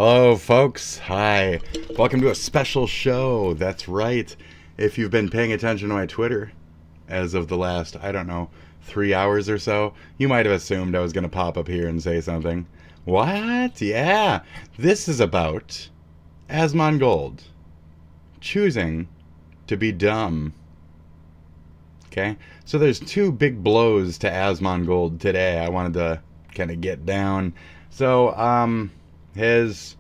Hello, folks. Hi. Welcome to a special show. That's right. If you've been paying attention to my Twitter as of the last, I don't know, 3 hours or so, you might have assumed I was going to pop up here and say something. What? Yeah. This is about Asmongold choosing to be dumb. Okay? So there's two big blows to Asmongold today I wanted to kind of get down. So, his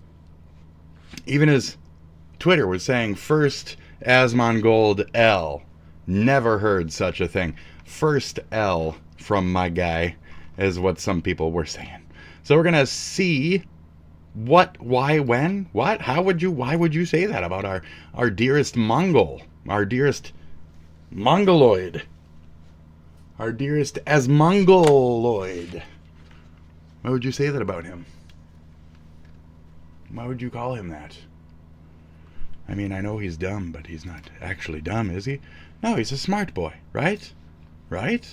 Twitter was saying first Asmongold L. Never heard such a thing. First L from my guy is what some people were saying. So we're gonna see what, why, when, what, how would you, why would you say that about our dearest Mongol, our dearest Mongoloid, our dearest Asmongoloid? Why would you say that about him? Why would you call him that? I mean, I know he's dumb, but he's not actually dumb, is he? No, he's a smart boy, right? Right?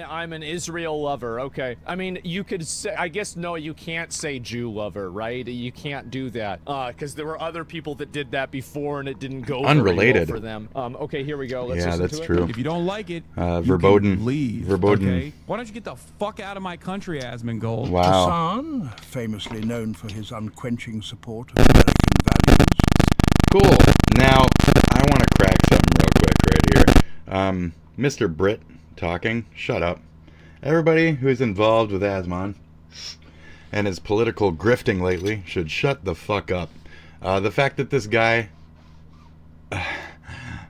I'm an Israel lover, okay. I mean, you could say, I guess, no, you can't say Jew lover, right? You can't do that, because there were other people that did that before and it didn't go unrelated very well for them. Okay, here we go. Let's yeah, listen that's to true. It. If you don't like it, verboten. you can leave. Verboten. Okay? Why don't you get the fuck out of my country, Asmongold? Wow. Hassan, famously known for his unquenching support of American values. Cool. Now, I want to crack something real quick right here. Mr. Britt talking. Shut up. Everybody who's involved with Asmon and his political grifting lately should shut the fuck up. The fact that this guy...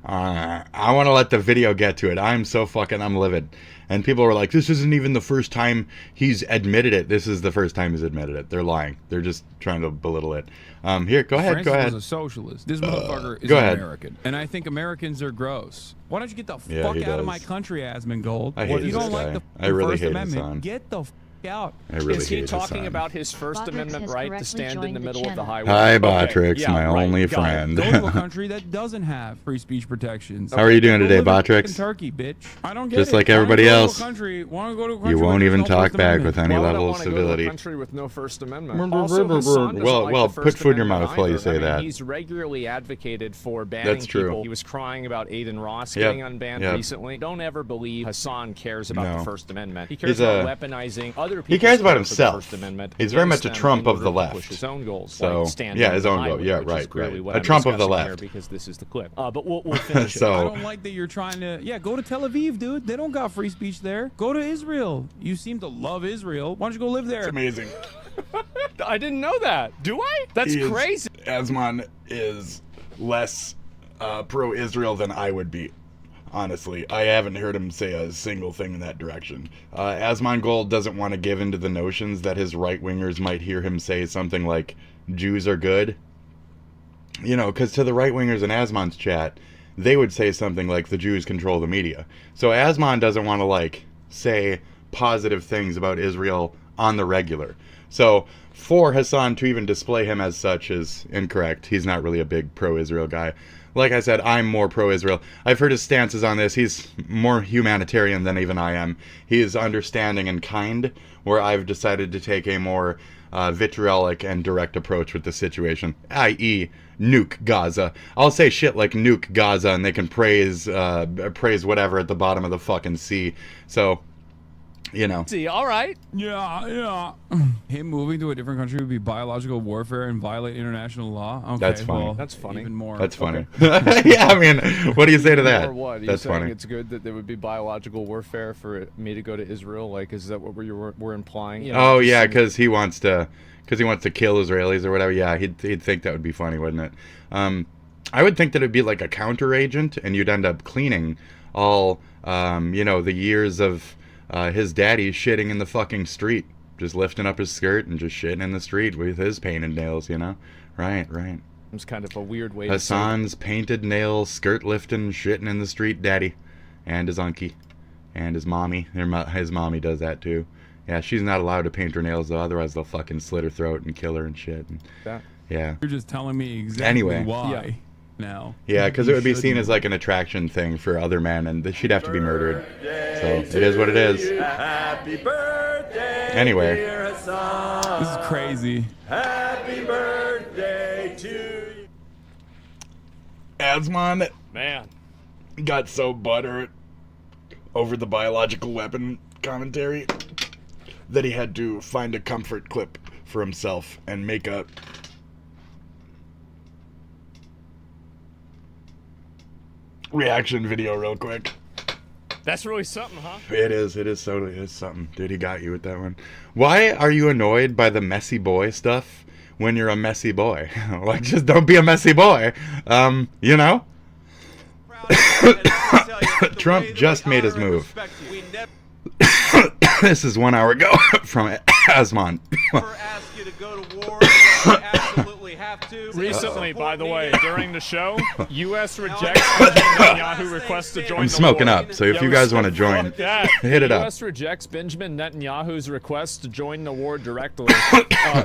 I want to let the video get to it. I'm livid. And people were like, this isn't even the first time he's admitted it. This is the first time he's admitted it. They're lying. They're just trying to belittle it. Here, go ahead. Francis was a socialist. This motherfucker is American. And I think Americans are gross. Why don't you get the fuck out of my country, Asmongold? I hate you this don't guy. like the I really First hate Amendment, Hassan. get the out. I really Is he hate talking Hassan. about his First Amendment right to stand in the middle of the highway? Hi, Okay, Botrix, yeah, my right, only got it. friend. Go to a country that doesn't have free speech protections. How are you doing Go today, live in Botrix? Turkey, bitch. I don't get Just it. like Why don't everybody you go to a else. country- why don't you go to a You country won't where even there's no talk First back Amendment? with any Why would I level of wanna go to a civility. country with no First Amendment? Also, Hassan doesn't Well, like well, the put First food in your Amendment mouth while you either. say I mean, that. He's regularly advocated for banning That's true. people. He was crying about Aiden Ross Yep. getting unbanned Yep. recently. Don't ever believe Hassan cares about No. the First Amendment. He cares He's about weaponizing other people. He cares about himself. First Amendment He's very against much a them Trump in of order the to left. push his own goals, So, like standing yeah, on his the own goal. highway, Yeah, which right, is clearly right. what A I'm Trump of the discussing here left. because this is the clip. But we'll finish it. So- I don't like that you're trying to... Yeah, go to Tel Aviv, dude. They don't got free speech there. Go to Israel. You seem to love Israel. Why don't you go live there? It's amazing. I didn't know that. Do I? That's He is- crazy. Asmon is less pro-Israel than I would be. Honestly, I haven't heard him say a single thing in that direction. Asmongold doesn't want to give into the notions that his right-wingers might hear him say something like, Jews are good. You know, because to the right-wingers in Asmon's chat, they would say something like, the Jews control the media. So Asmon doesn't want to, like, say positive things about Israel on the regular. So for Hassan to even display him as such is incorrect. He's not really a big pro-Israel guy. Like I said, I'm more pro-Israel. I've heard his stances on this. He's more humanitarian than even I am. He is understanding and kind, where I've decided to take a more vitriolic and direct approach with the situation, i.e. nuke Gaza. I'll say shit like nuke Gaza and they can praise whatever at the bottom of the fucking sea. So, you know. See, all right. Yeah. Him moving to a different country would be biological warfare and violate international law. Okay, That's funny. well, That's funny. Even more. That's funny. Yeah, I mean, what do you say to that? Or what? Are you That's saying funny. it's good that there would be biological warfare for me to go to Israel? Like, is that what we're implying? You know, Oh just yeah, some- because he wants to kill Israelis or whatever. Yeah, he'd think that would be funny, wouldn't it? I would think that it'd be like a counter agent, and you'd end up cleaning all the years of his daddy shitting in the fucking street, just lifting up his skirt and just shitting in the street with his painted nails. You know, right. It's kind of a weird way Hassan's painted nail, skirt lifting, shitting in the street daddy, and his unkie, and his mommy. His mommy does that too. Yeah, she's not allowed to paint her nails though, otherwise they'll fucking slit her throat and kill her and shit. And, That. yeah. You're just telling me exactly Anyway. why now. Yeah, because You it would be seen shouldn't. as like an attraction thing for other men, and she'd have to be murdered. So it is what it is. Happy birthday Anyway. This is crazy. Happy birthday to you. Asmon Man. got so butthurt over the biological weapon commentary that he had to find a comfort clip for himself and make a reaction video real quick. That's really something, huh? It is something. Dude, he got you with that one. Why are you annoyed by the messy boy stuff when you're a messy boy? Like, just don't be a messy boy. You know? Trump just made his move. This is 1 hour ago from Asmon. Recently, by the way, during the show, U.S. rejects Netanyahu request to join I'm the smoking war. up, so if you guys want to join, hit it up. U.S. rejects Benjamin Netanyahu's request to join the war directly.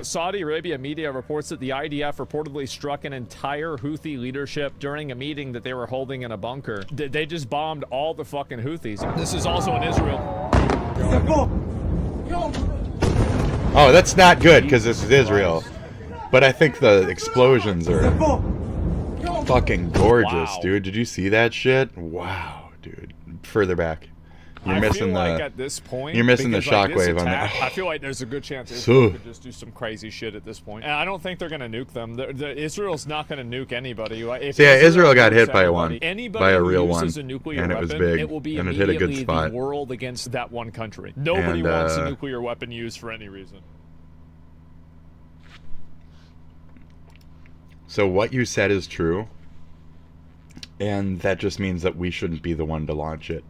Saudi Arabia media reports that the IDF reportedly struck an entire Houthi leadership during a meeting that they were holding in a bunker. They just bombed all the fucking Houthis. This is also in Israel. Oh, that's not good because this is Israel. But I think the explosions are fucking gorgeous, Wow. dude. Did you see that shit? Wow, dude. Further back. You're missing feel the. like at this point, you're missing the because, like, this shockwave on that. attack, I feel like there's a good chance So- Israel could just do some crazy shit at this point. And I don't think they're gonna nuke them. Israel's not gonna nuke anybody. If So yeah, Israel got nukes hit by everybody, one, anybody by a who real uses one, a nuclear and it was weapon, big, it will be and it hit a good immediately spot. the world against that one country. Nobody And, wants a nuclear weapon used for any reason. So what you said is true, and that just means that we shouldn't be the one to launch it.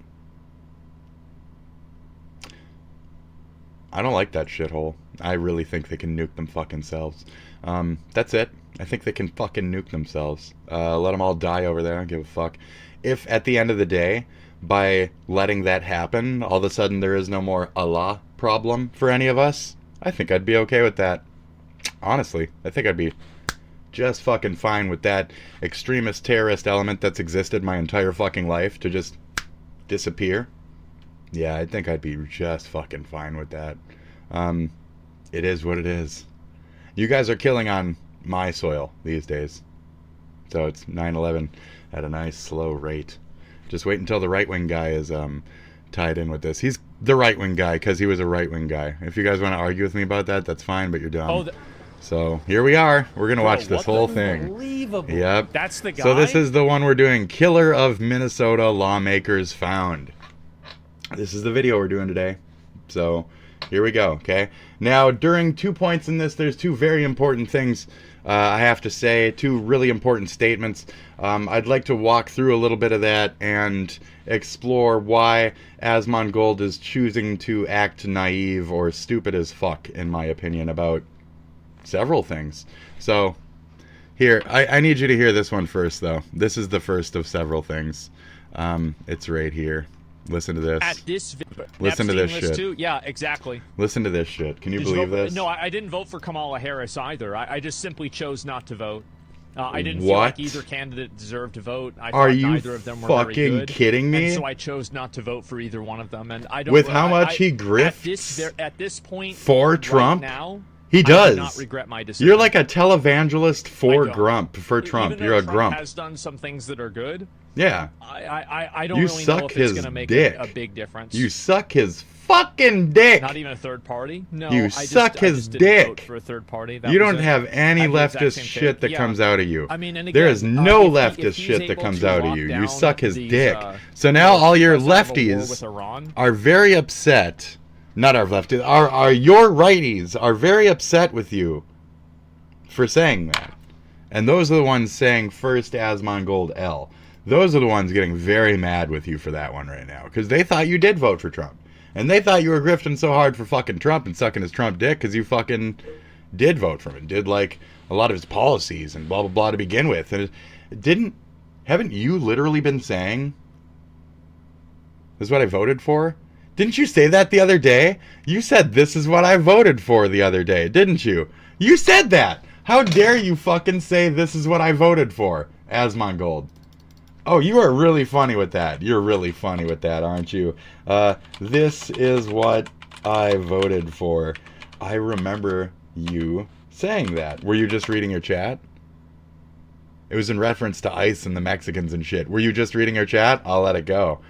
I don't like that shithole. I really think they can nuke them fucking selves. That's it. I think they can fucking nuke themselves. Let them all die over there. I don't give a fuck. If at the end of the day, by letting that happen, all of a sudden there is no more Allah problem for any of us, I think I'd be okay with that. Honestly, I think I'd be just fucking fine with that extremist terrorist element that's existed my entire fucking life to just disappear. Yeah, I think I'd be just fucking fine with that. It is what it is. You guys are killing on my soil these days. So it's 9/11 at a nice slow rate. Just wait until the right-wing guy is tied in with this. He's the right-wing guy because he was a right-wing guy. If you guys want to argue with me about that, that's fine, but you're dumb. So here we are. We're going to watch this whole thing. Unbelievable. Yep. That's the guy? So this is the one we're doing. Killer of Minnesota lawmakers found. This is the video we're doing today. So here we go, okay? Now, during 2 points in this, there's two very important things I have to say, two really important statements. I'd like to walk through a little bit of that and explore why Asmongold is choosing to act naive or stupid as fuck, in my opinion, about several things. So, here, I need you to hear this one first, though. This is the first of several things. It's right here. Listen to this. Listen to this shit. Too? Yeah, exactly. Listen to this shit. Can you believe this? No, I didn't vote for Kamala Harris either. I just simply chose not to vote. I didn't feel like either candidate deserved to vote. I thought neither of them were very good. Are you fucking kidding me? And so I chose not to vote for either one of them. And I don't. With how much he grifts at this point for Trump right now. He does. I do not regret my decision. You're like a televangelist for Trump. Even You're a Trump grump. Has done some things that are good. Yeah. I don't really know if it's going to make a big difference. You suck his fucking dick. Not even a third party? No. You suck his dick. Didn't vote for a third party. You don't have any leftist shit that comes out of you. I mean, and again, there is no leftist if shit that comes to out of you. You suck his these, dick. So now all your lefties Iran, are very upset. Not our lefties. Your righties are very upset with you for saying that. And those are the ones saying first Asmongold L. Those are the ones getting very mad with you for that one right now. Because they thought you did vote for Trump. And they thought you were grifting so hard for fucking Trump and sucking his Trump dick because you fucking did vote for him. And did like a lot of his policies and blah blah blah to begin with. And haven't you literally been saying this is what I voted for? Didn't you say that the other day? You said this is what I voted for the other day, didn't you? You said that! How dare you fucking say this is what I voted for, Asmongold? Oh, you are really funny with that. You're really funny with that, aren't you? This is what I voted for. I remember you saying that. Were you just reading your chat? It was in reference to ICE and the Mexicans and shit. Were you just reading your chat? I'll let it go.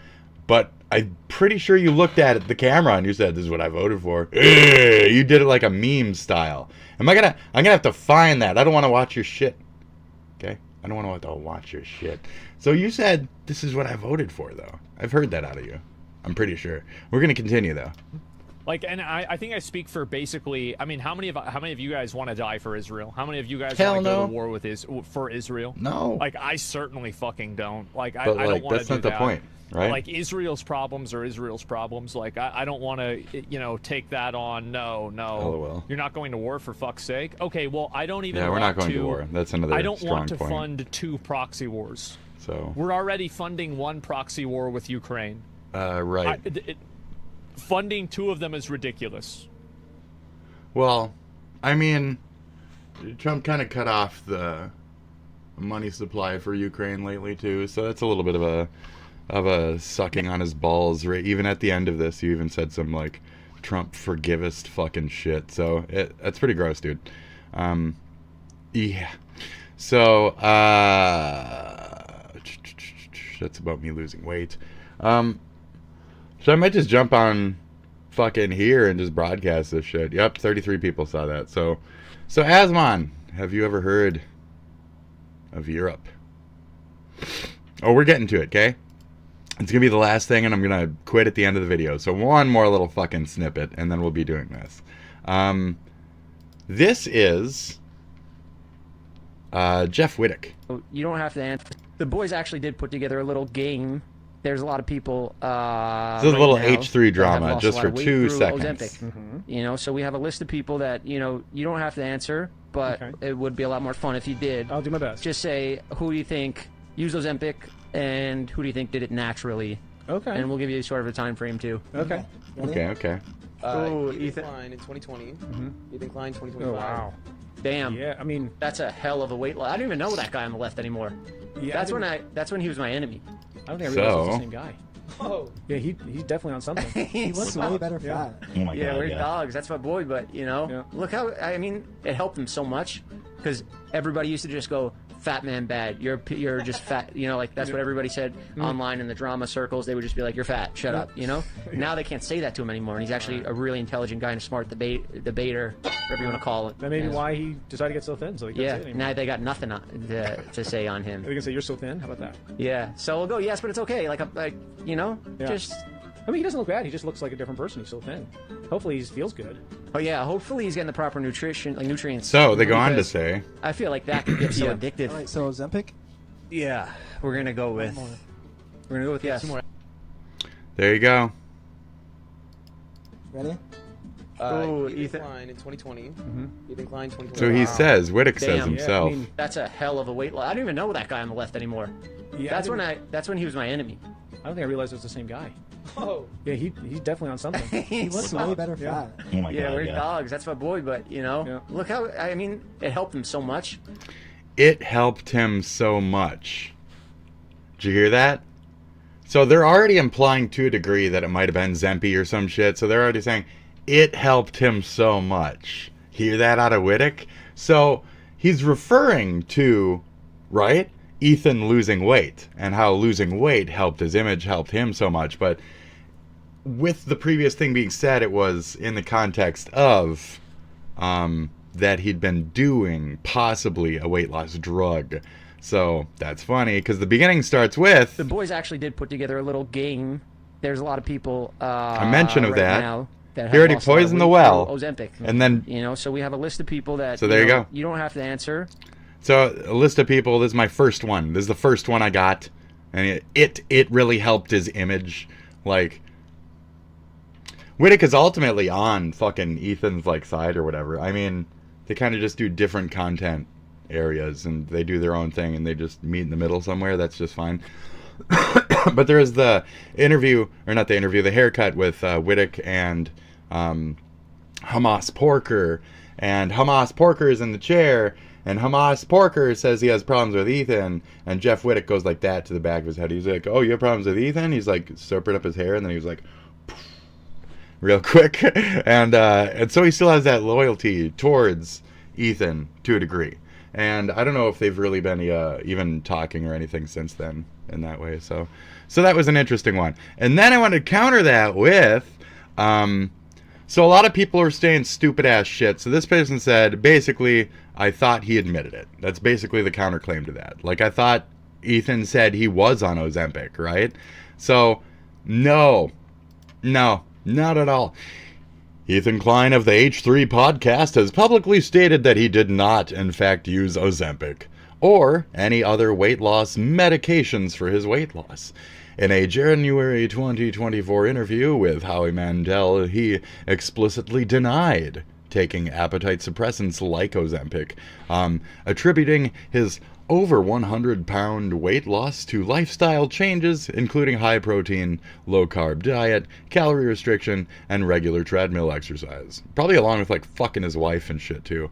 But I'm pretty sure you looked at it, the camera, and you said, "This is what I voted for." You did it like a meme style. I'm gonna have to find that. I don't want to watch your shit. Okay? I don't want to watch your shit. So you said, "This is what I voted for," though. I've heard that out of you. I'm pretty sure. We're gonna continue though. Like, and I think I speak for basically. I mean, how many of you guys want to die for Israel? How many of you guys want to go to war with for Israel? No. Like, I certainly fucking don't. Like, I But don't want to do that. that's not the point, right? Like, Israel's problems are Israel's problems. Like, I don't want to, take that on. No. LOL. You're not going to war for fuck's sake. Okay, well, I don't even. Yeah, we're not going to war. That's another. I don't strong want to point. fund 2 proxy wars. So we're already funding 1 proxy war with Ukraine. Right. Funding 2 of them is ridiculous. Well, I mean, Trump kind of cut off the money supply for Ukraine lately too, so that's a little bit of a sucking on his balls. Right, even at the end of this, you even said some like Trump forgivest fucking shit. So that's pretty gross, dude. Yeah. So that's about me losing weight. So I might just jump on fucking here and just broadcast this shit. Yep, 33 people saw that. So Asmon, have you ever heard of Europe? Oh, we're getting to it, okay? It's gonna be the last thing, and I'm gonna quit at the end of the video. So one more little fucking snippet, and then we'll be doing this. This is Jeff Wittick. You don't have to answer. The boys actually did put together a little game. There's a lot of people. This is a little H3 drama, just for 2 seconds. So we have a list of people that you don't have to answer, but it would be a lot more fun if you did. I'll do my best. Just say who do you think used Ozempic, and who do you think did it naturally? Okay. And we'll give you sort of a time frame too. Okay. Okay. Ethan Klein in 2020. Ethan Klein 2025. Oh, wow. Damn. Yeah, I mean, that's a hell of a weight loss. I don't even know that guy on the left anymore. Yeah, That's when he was my enemy. I don't think I realized it was the same guy. Oh. Yeah, he's definitely on something. He looks way better fat. Oh my yeah, God, we're dogs. That's my boy. But look how it helped him so much because everybody used to just go, "Fat man bad. You're just fat." That's what everybody said online in the drama circles. They would just be like, "You're fat. Shut up." Now they can't say that to him anymore, and he's actually a really intelligent guy and a smart debater, whatever you want to call it. That may be why he decided to get so thin, so he can't say it anymore. Now they got nothing to say on him. They can say you're so thin. How about that? Yeah. So we'll go. Yes, but it's okay. Just. I mean, he doesn't look bad. He just looks like a different person. He's so thin. Hopefully, he feels good. Oh yeah. Hopefully, he's getting the proper nutrients. So they go on to say, I feel like that could get so addictive. All right, so Ozempic? Yeah, we're gonna go with. We're gonna go with yes. 2 more. there you go. Ready? Ethan Klein in 2020. Ethan Klein 2025. So he says, Wittick says Damn. himself. Yeah, I mean, That's a hell of a weight loss. I don't even know that guy on the left anymore. Yeah, That's when he was my enemy. I don't think I realized it was the same guy. Oh. Yeah, he's definitely on something. He looks way better fat. Oh my Yeah, God, we're dogs. That's my boy. But look how it helped him so much. It helped him so much. Did you hear that? So they're already implying to a degree that it might have been Zempi or some shit. So they're already saying it helped him so much. Hear that out of Wittick? So he's referring to, right, Ethan losing weight and how losing weight helped his image, helped him so much. But with the previous thing being said, it was in the context of that he'd been doing possibly a weight loss drug. So that's funny because the beginning starts with The boys actually did put together a little game. There's a lot of people. a mention of right that. now that He already have lost a lot of poisoned the weight well. through Ozempic. And then So we have a list of people that. So there you go. You don't have to answer. So a list of people. This is my first one. This is the first one I got, and it really helped his image. Like Wittick is ultimately on fucking Ethan's side or whatever. I mean, they kind of just do different content areas and they do their own thing and they just meet in the middle somewhere. That's just fine. But there is the interview, or not the interview, the haircut with Wittick and Hamas Porker, and Hamas Porker is in the chair. And Hamas Porker says he has problems with Ethan, and Jeff Wittick goes like that to the back of his head. He's like, "Oh, you have problems with Ethan?" He's like, soaping up his hair, and then he was like, real quick. And so he still has that loyalty towards Ethan to a degree. And I don't know if they've really been even talking or anything since then in that way. So that was an interesting one. And then I wanted to counter that with, so a lot of people are saying stupid ass shit. So this person said, basically, I thought he admitted it. That's basically the counterclaim to that. Like, I thought Ethan said he was on Ozempic, right? So, no, not at all. Ethan Klein of the H3 podcast has publicly stated that he did not, in fact, use Ozempic or any other weight loss medications for his weight loss. In a January 2024 interview with Howie Mandel, he explicitly denied taking appetite suppressants like Ozempic, attributing his over 100-pound weight loss to lifestyle changes, including high-protein, low-carb diet, calorie restriction, and regular treadmill exercise. Probably along with, like, fucking his wife and shit, too.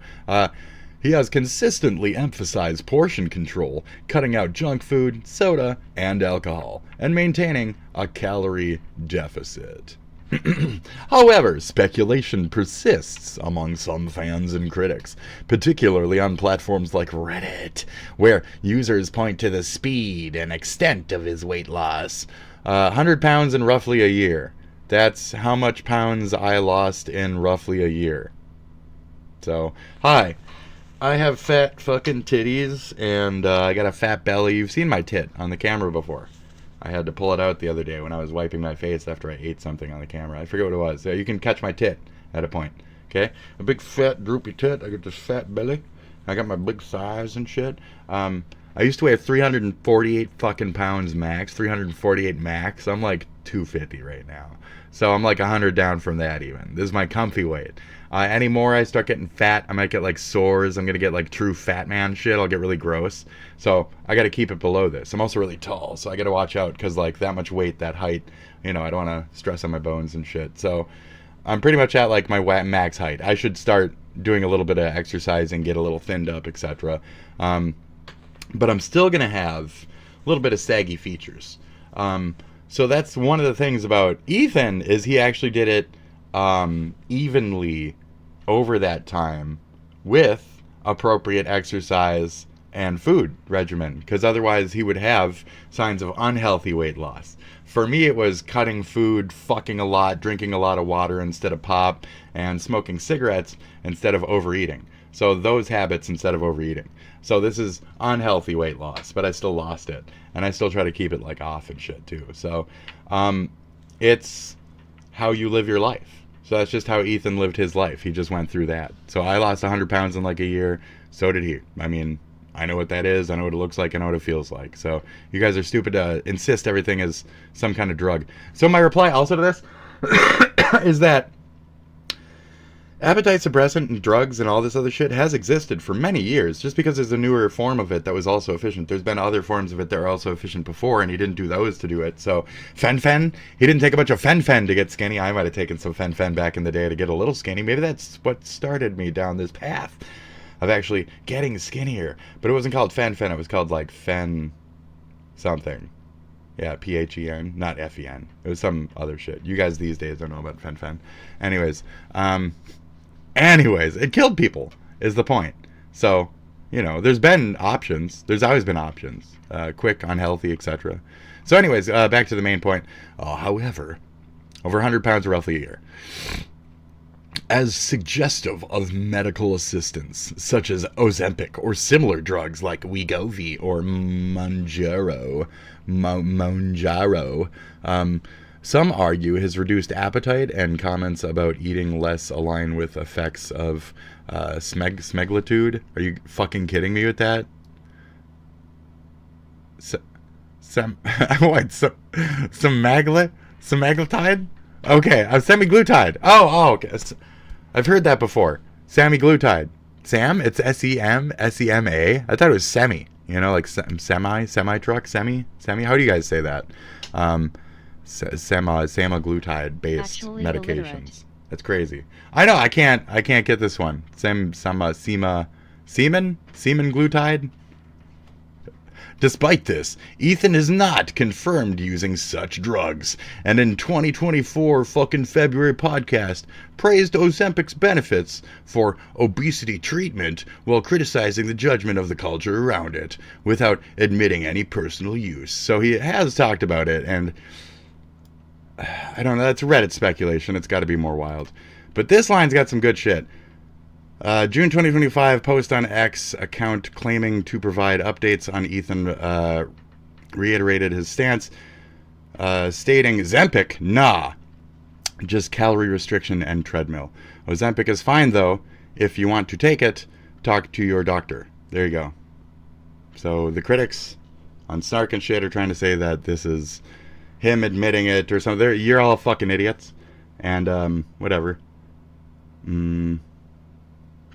He has consistently emphasized portion control, cutting out junk food, soda, and alcohol, and maintaining a calorie deficit. However, speculation persists among some fans and critics, particularly on platforms like Reddit, where users point to the speed and extent of his weight loss. 100 pounds in roughly a year. That's how much pounds I lost in roughly a year. So, hi. I have fat fucking titties, and I got a fat belly. You've seen my tit on the camera before. I had to pull it out the other day when I was wiping my face after I ate something on the camera. I forget what it was. You can catch my tit at a point. Okay? A big fat droopy tit. I got this fat belly. I got my big thighs and shit. I used to weigh 348 fucking pounds max. 348 max. I'm like 250 right now. So I'm like 100 down from that even. This is my comfy weight. Any more I start getting fat, I might get like sores. I'm going to get like true fat man shit. I'll get really gross. So I got to keep it below this. I'm also really tall, so I got to watch out because like that much weight, that height, you know, I don't want to stress on my bones and shit. So I'm pretty much at like my max height. I should start doing a little bit of exercising, get a little thinned up, etc. But I'm still going to have a little bit of saggy features. So that's one of the things about Ethan is he actually did it evenly over that time with appropriate exercise and food regimen, because otherwise he would have signs of unhealthy weight loss. For me, it was cutting food, fucking a lot, drinking a lot of water instead of pop, and smoking cigarettes instead of overeating. So those habits instead of overeating. So this is unhealthy weight loss, but I still lost it, and I still try to keep it like off and shit too. So it's how you live your life. So that's just how Ethan lived his life. He just went through that. So I lost 100 pounds in like a year. So did he. I mean, I know what that is. I know what it looks like. I know what it feels like. So you guys are stupid to insist everything is some kind of drug. So my reply also to this is that appetite suppressant and drugs and all this other shit has existed for many years. Just because there's a newer form of it that was also efficient. There's been other forms of it that were also efficient before, and he didn't do those to do it. So fen-phen, he didn't take a bunch of fen-phen to get skinny. I might have taken some fen-phen back in the day to get a little skinny. Maybe that's what started me down this path of actually getting skinnier. But it wasn't called fen-phen. It was called like fen something. Yeah, P-H-E-N, not F-E-N. It was some other shit. You guys these days don't know about fen-phen. Anyways, it killed people, is the point. So, you know, there's been options. There's always been options. Quick, unhealthy, etc. So anyways, back to the main point. However, over 100 pounds roughly a year. As suggestive of medical assistance, such as Ozempic or similar drugs like Wegovy or Mounjaro, some argue his reduced appetite and comments about eating less align with effects of smeglitude. Are you fucking kidding me with that? Semaglutide? Okay, semaglutide. Oh, okay. I've heard that before. Semaglutide. Sam? It's S-E-M-A? I thought it was semi. You know, like semi-truck, semi? How do you guys say that? Semaglutide based medications. Illiterate. That's crazy. I know. I can't get this one. Semen glutide. Despite this, Ethan is not confirmed using such drugs, and in 2024 fucking February podcast, praised Ozempic's benefits for obesity treatment while criticizing the judgment of the culture around it, without admitting any personal use. So he has talked about it, and I don't know, that's Reddit speculation, it's got to be more wild. But this line's got some good shit. June 2025, post on X account claiming to provide updates on Ethan reiterated his stance, stating, Zempic, nah, just calorie restriction and treadmill. Ozempic is fine, though. If you want to take it, talk to your doctor. There you go. So the critics on Snark and shit are trying to say that this is him admitting it or something. You're all fucking idiots. And, whatever.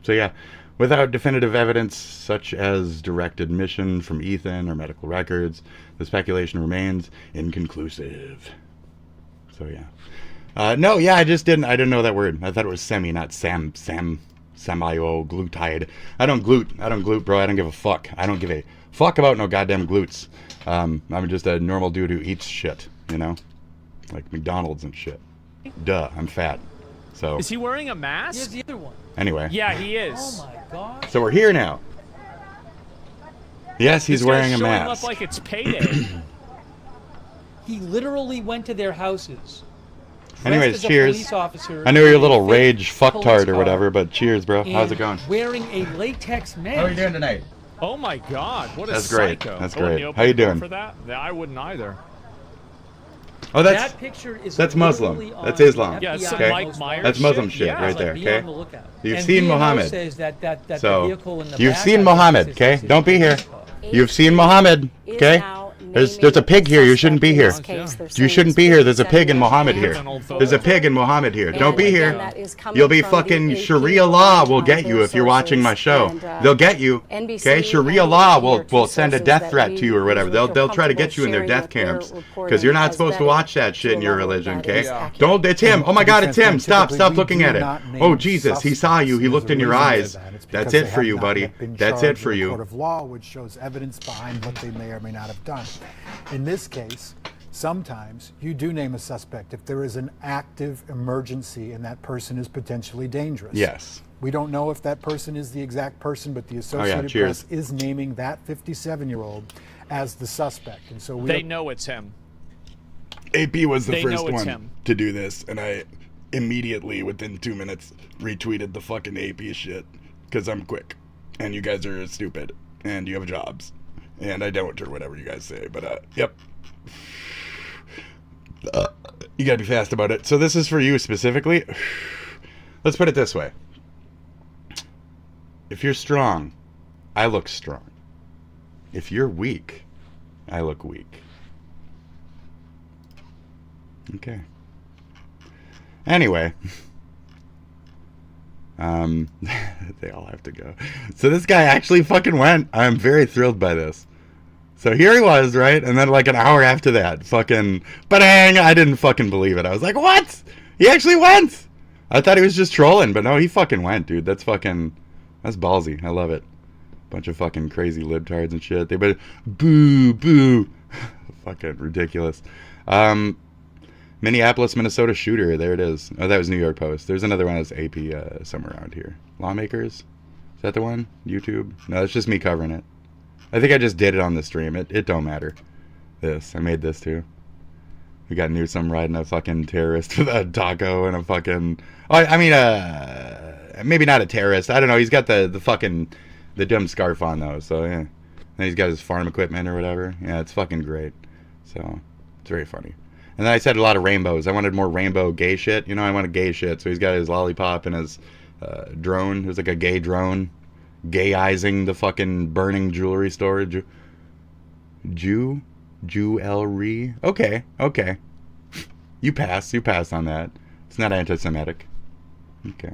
So yeah, without definitive evidence such as direct admission from Ethan or medical records, the speculation remains inconclusive. So yeah. No, yeah, I didn't know that word. I thought it was semi, not semioglutide. I don't glute, bro. I don't give a fuck. I don't give a fuck about no goddamn glutes. I'm just a normal dude who eats shit, you know? Like McDonald's and shit. Duh, I'm fat. So. Is he wearing a mask? Here's the other one. Anyway. Yeah, he is. Oh my god. So we're here now. Yes, he's wearing a mask. Up like it's payday. He literally went to their houses. Anyways, cheers. I know you're a little rage fucktard or whatever, but cheers, bro. How's it going? Wearing a latex mask. How are you doing tonight? Oh my god, what a That's great. psycho. That's Oh, and great. you How you opened the door doing? For that? Yeah, I wouldn't either. Oh, that picture is Muslim. literally That's on Islam. Yeah, it's some Okay. Mike Myers That's Muslim shit. shit Yeah. right there, Be okay? on the lookout. You've And seen DNO Muhammad. says that the So, vehicle in the you've back, seen I Muhammad, think, okay? is Don't be here. his You've seen Muhammad, okay? There's a pig here. You shouldn't be here. You shouldn't be here. There's a pig in Muhammad here. There's a pig in Muhammad here. Don't be here. You'll be fucking Sharia law will get you if you're watching my show. They'll get you. Okay? Sharia law will send a death threat to you or whatever. They'll try to get you in their death camps because you're not supposed to watch that shit in your religion, okay? Don't. It's him. Oh my God, it's him. Stop looking at it. Oh Jesus, he saw you. He looked in your eyes. That's it for you, buddy. That's it for you. Court of law, which shows evidence behind what they may or may not have done. In this case, sometimes you do name a suspect if there is an active emergency and that person is potentially dangerous. Yes. We don't know if that person is the exact person, but the Associated Press is naming that 57-year-old as the suspect, and so they know it's him. AP was the first one to do this, and I immediately, within 2 minutes, retweeted the fucking AP shit because I'm quick, and you guys are stupid, and you have jobs. And I don't, or whatever you guys say, but, yep. You gotta be fast about it. So this is for you specifically. Let's put it this way. If you're strong, I look strong. If you're weak, I look weak. Okay. Anyway. They all have to go. So this guy actually fucking went. I'm very thrilled by this. So here he was, right? And then like an hour after that, fucking ba-dang, I didn't fucking believe it. I was like, what? He actually went? I thought he was just trolling, but no, he fucking went, dude. That's ballsy. I love it. Bunch of fucking crazy libtards and shit. They but boo, boo. Fucking ridiculous. Minneapolis, Minnesota shooter. There it is. Oh, that was New York Post. There's another one that's AP somewhere around here. Lawmakers? Is that the one? YouTube? No, it's just me covering it. I think I just did it on the stream. It don't matter. I made this too. We got Newsom riding a fucking terrorist with a taco and a fucking... Oh, I mean, maybe not a terrorist. I don't know. He's got the fucking... the dumb scarf on though, so yeah. And he's got his farm equipment or whatever. Yeah, it's fucking great. So, it's very funny. And then I said a lot of rainbows. I wanted more rainbow gay shit. You know, I wanted gay shit. So he's got his lollipop and his drone. It was like a gay drone. Gayizing the fucking burning jewelry store. Jewelry. Okay. You pass on that. It's not anti-Semitic. Okay.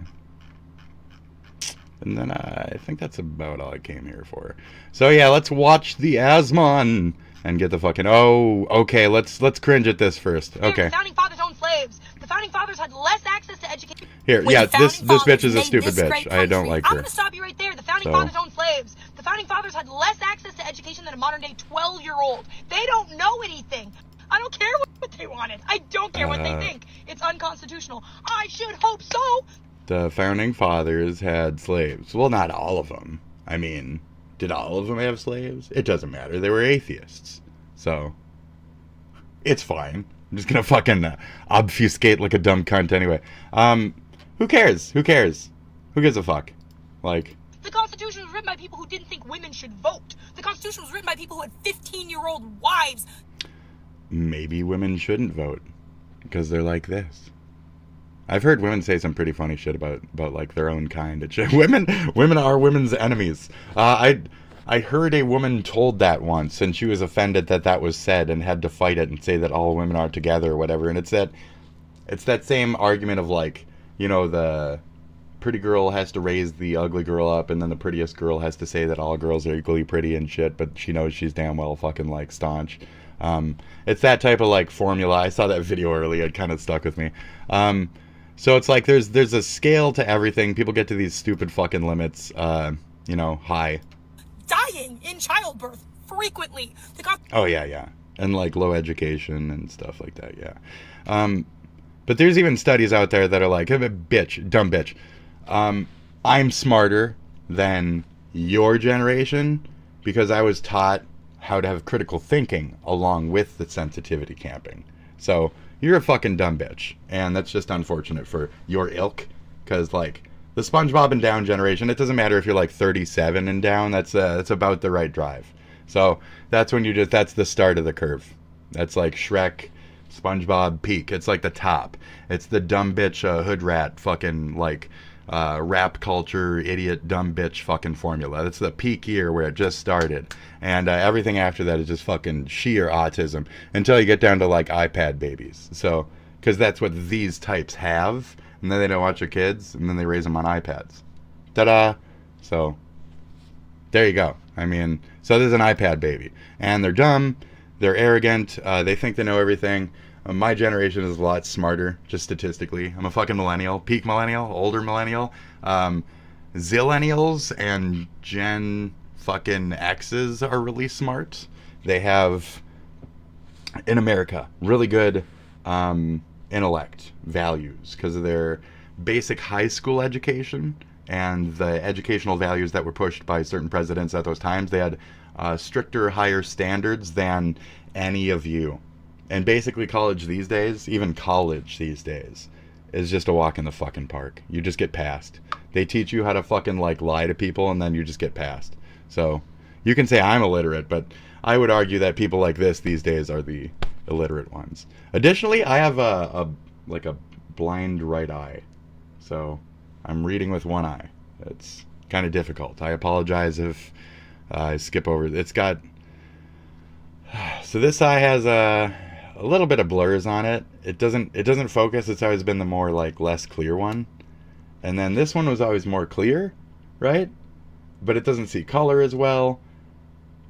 And then I think that's about all I came here for. So yeah, let's watch the Asmon and get the fucking... Oh, okay, let's cringe at this first. Okay. The founding fathers owned slaves. The founding fathers had less access to education. Here, yeah, this bitch is a stupid bitch. I don't like her. I'm going to stop you right there. The founding fathers owned slaves. The founding fathers had less access to education education than a modern-day 12-year-old. They don't know anything. I don't care what they wanted. I don't care what they think. It's unconstitutional. I should hope so. The founding fathers had slaves. Well, not all of them. I mean, did all of them have slaves? It doesn't matter. They were atheists. So, it's fine. I'm just gonna fucking obfuscate like a dumb cunt anyway. Who cares? Who cares? Who gives a fuck? Like... The Constitution was written by people who didn't think women should vote. The Constitution was written by people who had 15-year-old wives. Maybe women shouldn't vote because they're like this. I've heard women say some pretty funny shit about like their own kind and shit. Women are women's enemies. I heard a woman told that once, and she was offended that was said and had to fight it and say that all women are together or whatever. And it's that same argument of like, you know, the pretty girl has to raise the ugly girl up, and then the prettiest girl has to say that all girls are equally pretty and shit, but she knows she's damn well fucking like staunch. It's that type of like formula. I saw that video earlier. It kind of stuck with me. So it's like there's a scale to everything. People get to these stupid fucking limits, you know, high. Dying in childbirth frequently. Oh yeah. And like low education and stuff like that, yeah. But there's even studies out there that are like, dumb bitch. I'm smarter than your generation because I was taught how to have critical thinking along with the sensitivity camping. So you're a fucking dumb bitch, and that's just unfortunate for your ilk, because like the SpongeBob and down generation, it doesn't matter if you're like 37 and down, that's about the right drive. So that's when that's the start of the curve. That's like Shrek, SpongeBob peak. It's like the top. It's the dumb bitch hood rat fucking like rap culture idiot dumb bitch fucking formula. That's the peak year where it just started, and everything after that is just fucking sheer autism until you get down to like iPad babies. So because that's what these types have, and then they don't watch their kids, and then they raise them on iPads. Ta-da! So there you go. I mean, so there's an iPad baby, and they're dumb, they're arrogant, they think they know everything. My generation is a lot smarter, just statistically. I'm a fucking millennial, peak millennial, older millennial. Zillennials and Gen fucking X's are really smart. They have, in America, really good intellect, values, because of their basic high school education and the educational values that were pushed by certain presidents at those times. They had stricter, higher standards than any of you. And basically college these days, even college these days, is just a walk in the fucking park. You just get passed. They teach you how to fucking like lie to people, and then you just get passed. So you can say I'm illiterate, but I would argue that people like this these days are the illiterate ones. Additionally, I have a blind right eye, so I'm reading with one eye. It's kind of difficult. I apologize if I skip over. It's got... So this eye has a little bit of blurs on it. It doesn't focus. It's always been the more like less clear one. And then this one was always more clear, right? But it doesn't see color as well.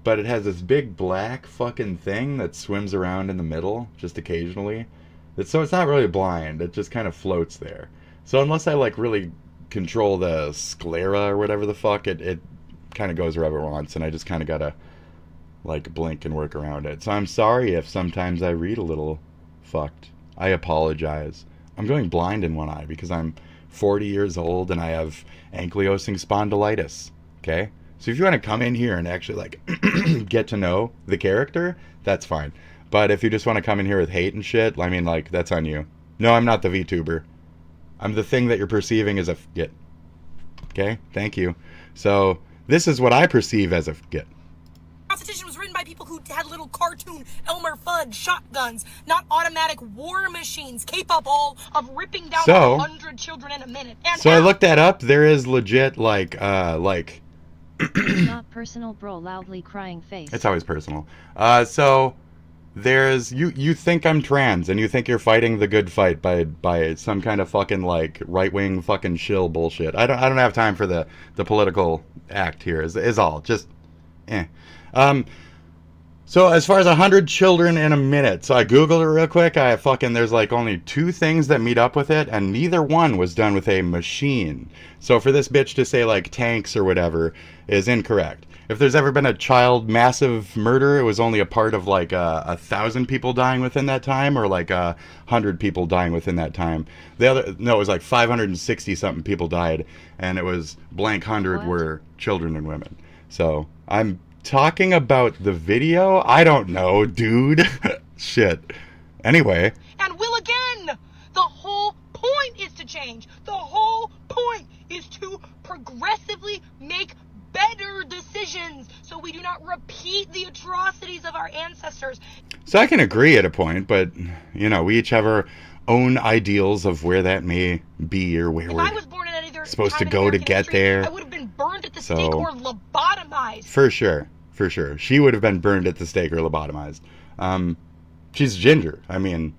But it has this big black fucking thing that swims around in the middle just occasionally. So it's not really blind. It just kind of floats there. So unless I like really control the sclera or whatever the fuck, it kind of goes wherever it wants, and I just kind of gotta like blink and work around it. So I'm sorry if sometimes I read a little fucked. I apologize. I'm going blind in one eye because I'm 40 years old and I have ankylosing spondylitis. Okay? So if you want to come in here and actually like get to know the character, that's fine. But if you just want to come in here with hate and shit, I mean, like, that's on you. No, I'm not the VTuber. I'm the thing that you're perceiving as a git. Okay? Thank you. So this is what I perceive as a git. Constitution was written by people who had little cartoon Elmer Fudd shotguns, not automatic war machines capable of ripping down 100 children in a minute. And so I looked that up. There is legit like not personal, bro. Loudly crying face. It's always personal. So there's you think I'm trans and you think you're fighting the good fight by some kind of fucking like right-wing fucking shill bullshit. I don't have time for the political act here. Is all just So as far as 100 children in a minute, so I Googled it real quick. There's like only 2 things that meet up with it, and neither one was done with a machine. So for this bitch to say like tanks or whatever is incorrect. If there's ever been a child massive murder, it was only a part of like 1,000 people dying within that time, or like 100 people dying within that time. It was like 560 something people died, and it was blank 100 were children and women. So I'm talking about the video? I don't know, dude. Shit. Anyway. And will again! The whole point is to change. The whole point is to progressively make better decisions so we do not repeat the atrocities of our ancestors. So I can agree at a point, but, you know, we each have our own ideals of where that may be or where we're supposed to go to get there. I would have been burned at the stake or lobotomized. For sure. For sure. She would have been burned at the stake or lobotomized. She's ginger. I mean,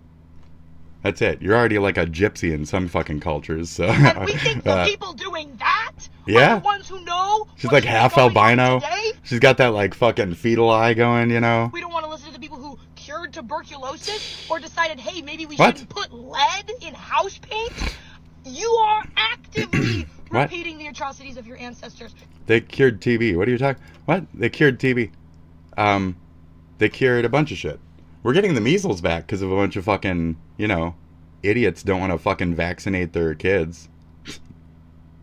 that's it. You're already like a gypsy in some fucking cultures. So. And we think the people doing that are the ones who know. She's like half albino. She's got that like fucking fetal eye going, you know. We don't want to listen to the people who cured tuberculosis or decided, hey, maybe we shouldn't put lead in house paint. You are actively repeating the atrocities of your ancestors. They cured TB. What are you talking? What? They cured TB. They cured a bunch of shit. We're getting the measles back because of a bunch of fucking, you know, idiots don't want to fucking vaccinate their kids.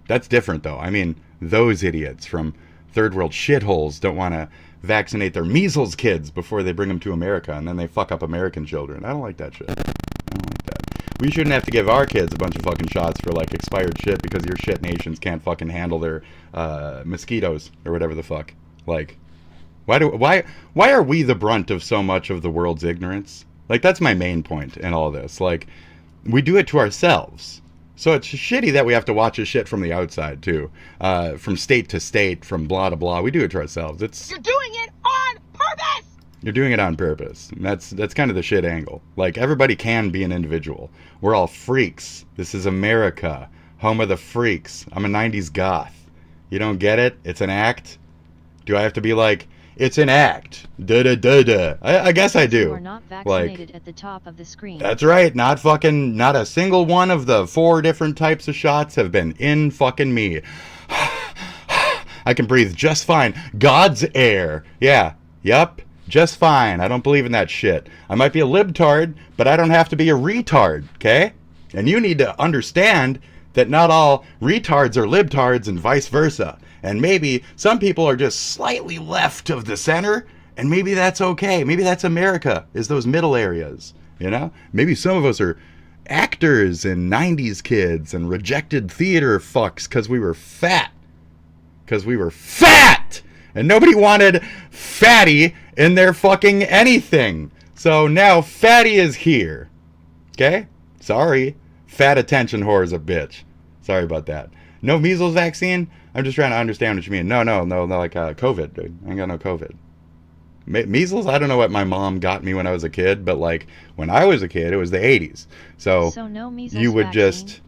That's different, though. I mean, those idiots from third world shitholes don't want to vaccinate their measles kids before they bring them to America, and then they fuck up American children. I don't like that shit. I don't like that. We shouldn't have to give our kids a bunch of fucking shots for, like, expired shit because your shit nations can't fucking handle their mosquitoes or whatever the fuck. Like, why are we the brunt of so much of the world's ignorance? Like, that's my main point in all this. Like, we do it to ourselves. So it's shitty that we have to watch this shit from the outside, too. From state to state, from blah to blah. We do it to ourselves. You're doing it on purpose! You're doing it on purpose. And that's kind of the shit angle. Like, everybody can be an individual. We're all freaks. This is America. Home of the freaks. I'm a 90s goth. You don't get it? It's an act? Do I have to be like, it's an act? Da-da-da-da. I guess I do. You are not vaccinated at the top of the screen. That's right. Not a single one of the 4 different types of shots have been in fucking me. I can breathe just fine. God's air. Yeah. Yup. Just fine. I don't believe in that shit. I might be a libtard, but I don't have to be a retard, okay? And you need to understand that not all retards are libtards and vice versa. And maybe some people are just slightly left of the center, and maybe that's okay. Maybe that's America, is those middle areas, you know? Maybe some of us are actors and 90s kids and rejected theater fucks because we were fat. Because we were fat! And nobody wanted fatty in their fucking anything. So now fatty is here. Okay? Sorry. Fat attention whore is a bitch. Sorry about that. No measles vaccine? I'm just trying to understand what you mean. No, like COVID, dude. I ain't got no COVID. Measles? I don't know what my mom got me when I was a kid, but like when I was a kid, it was the 80s. So no measles you would vaccine. just...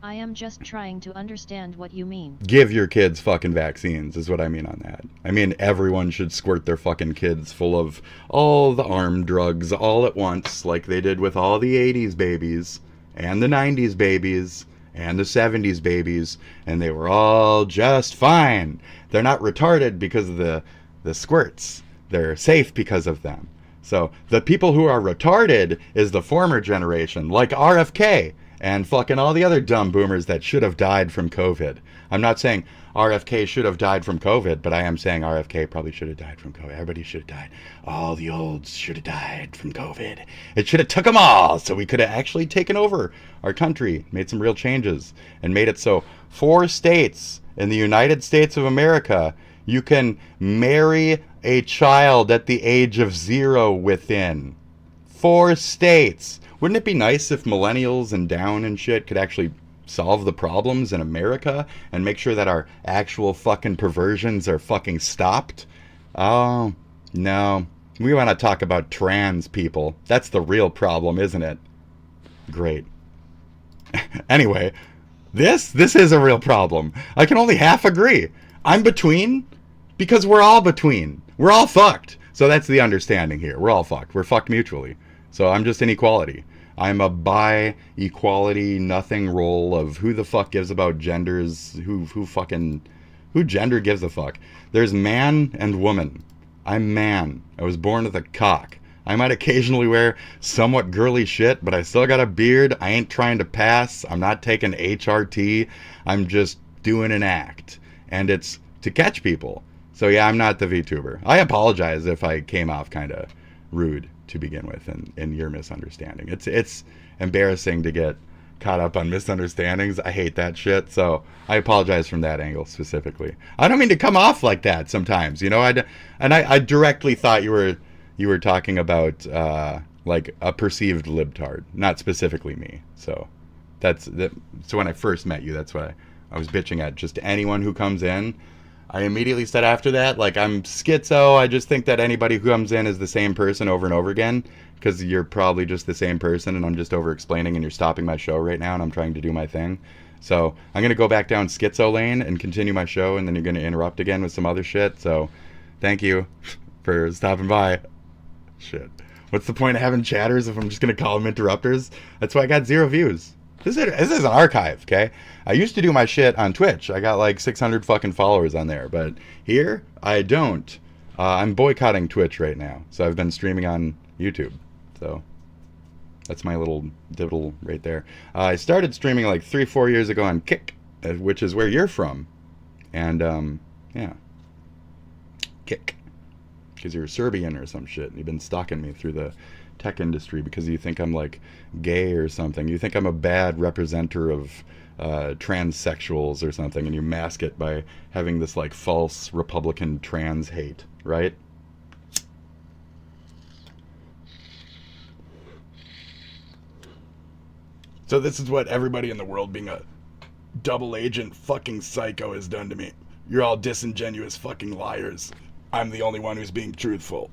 I am just trying to understand what you mean. Give your kids fucking vaccines is what I mean on that. I mean, everyone should squirt their fucking kids full of all the arm drugs all at once, like they did with all the 80s babies and the 90s babies and the 70s babies, and they were all just fine. They're not retarded because of the squirts. They're safe because of them. So the people who are retarded is the former generation, like RFK. And fucking all the other dumb boomers that should have died from COVID. I'm not saying RFK should have died from COVID, but I am saying RFK probably should have died from COVID. Everybody should have died. All the olds should have died from COVID. It should have took them all, so we could have actually taken over our country, made some real changes, and made it so 4 states in the United States of America, you can marry a child at the age of 0 within. 4 states. Wouldn't it be nice if millennials and down and shit could actually solve the problems in America and make sure that our actual fucking perversions are fucking stopped? Oh, no. We want to talk about trans people. That's the real problem, isn't it? Great. Anyway, this is a real problem. I can only half agree. I'm between because we're all between. We're all fucked. So that's the understanding here. We're all fucked. We're fucked mutually. So I'm just an equality. I'm a bi equality nothing role of who the fuck gives about genders, who gender gives a fuck. There's man and woman. I'm man. I was born with a cock. I might occasionally wear somewhat girly shit, but I still got a beard. I ain't trying to pass. I'm not taking HRT. I'm just doing an act. And it's to catch people. So yeah, I'm not the VTuber. I apologize if I came off kind of rude to begin with in your misunderstanding. It's embarrassing to get caught up on misunderstandings. I hate that shit. So I apologize from that angle specifically. I don't mean to come off like that sometimes, you know. I directly thought you were talking about like a perceived libtard, not specifically me. So so when I first met you, that's what I was bitching at. Just anyone who comes in, I immediately said after that, like, I'm schizo. I just think that anybody who comes in is the same person over and over again, because you're probably just the same person, and I'm just over explaining, and you're stopping my show right now, and I'm trying to do my thing. So I'm gonna go back down schizo lane and continue my show, and then you're gonna interrupt again with some other shit. So thank you for stopping by. Shit. What's the point of having chatters if I'm just going to call them interrupters? That's why I got 0 views. This is an archive, okay? I used to do my shit on Twitch. I got like 600 fucking followers on there. But here, I don't. I'm boycotting Twitch right now. So I've been streaming on YouTube. So that's my little diddle right there. I started streaming like 3-4 years ago on Kick, which is where you're from. And, yeah. Kick. Because you're Serbian or some shit, and you've been stalking me through the tech industry because you think I'm like gay or something. You think I'm a bad representer of transsexuals or something, and you mask it by having this like false Republican trans hate, right? So this is what everybody in the world being a double agent fucking psycho has done to me. You're all disingenuous fucking liars. I'm the only one who's being truthful.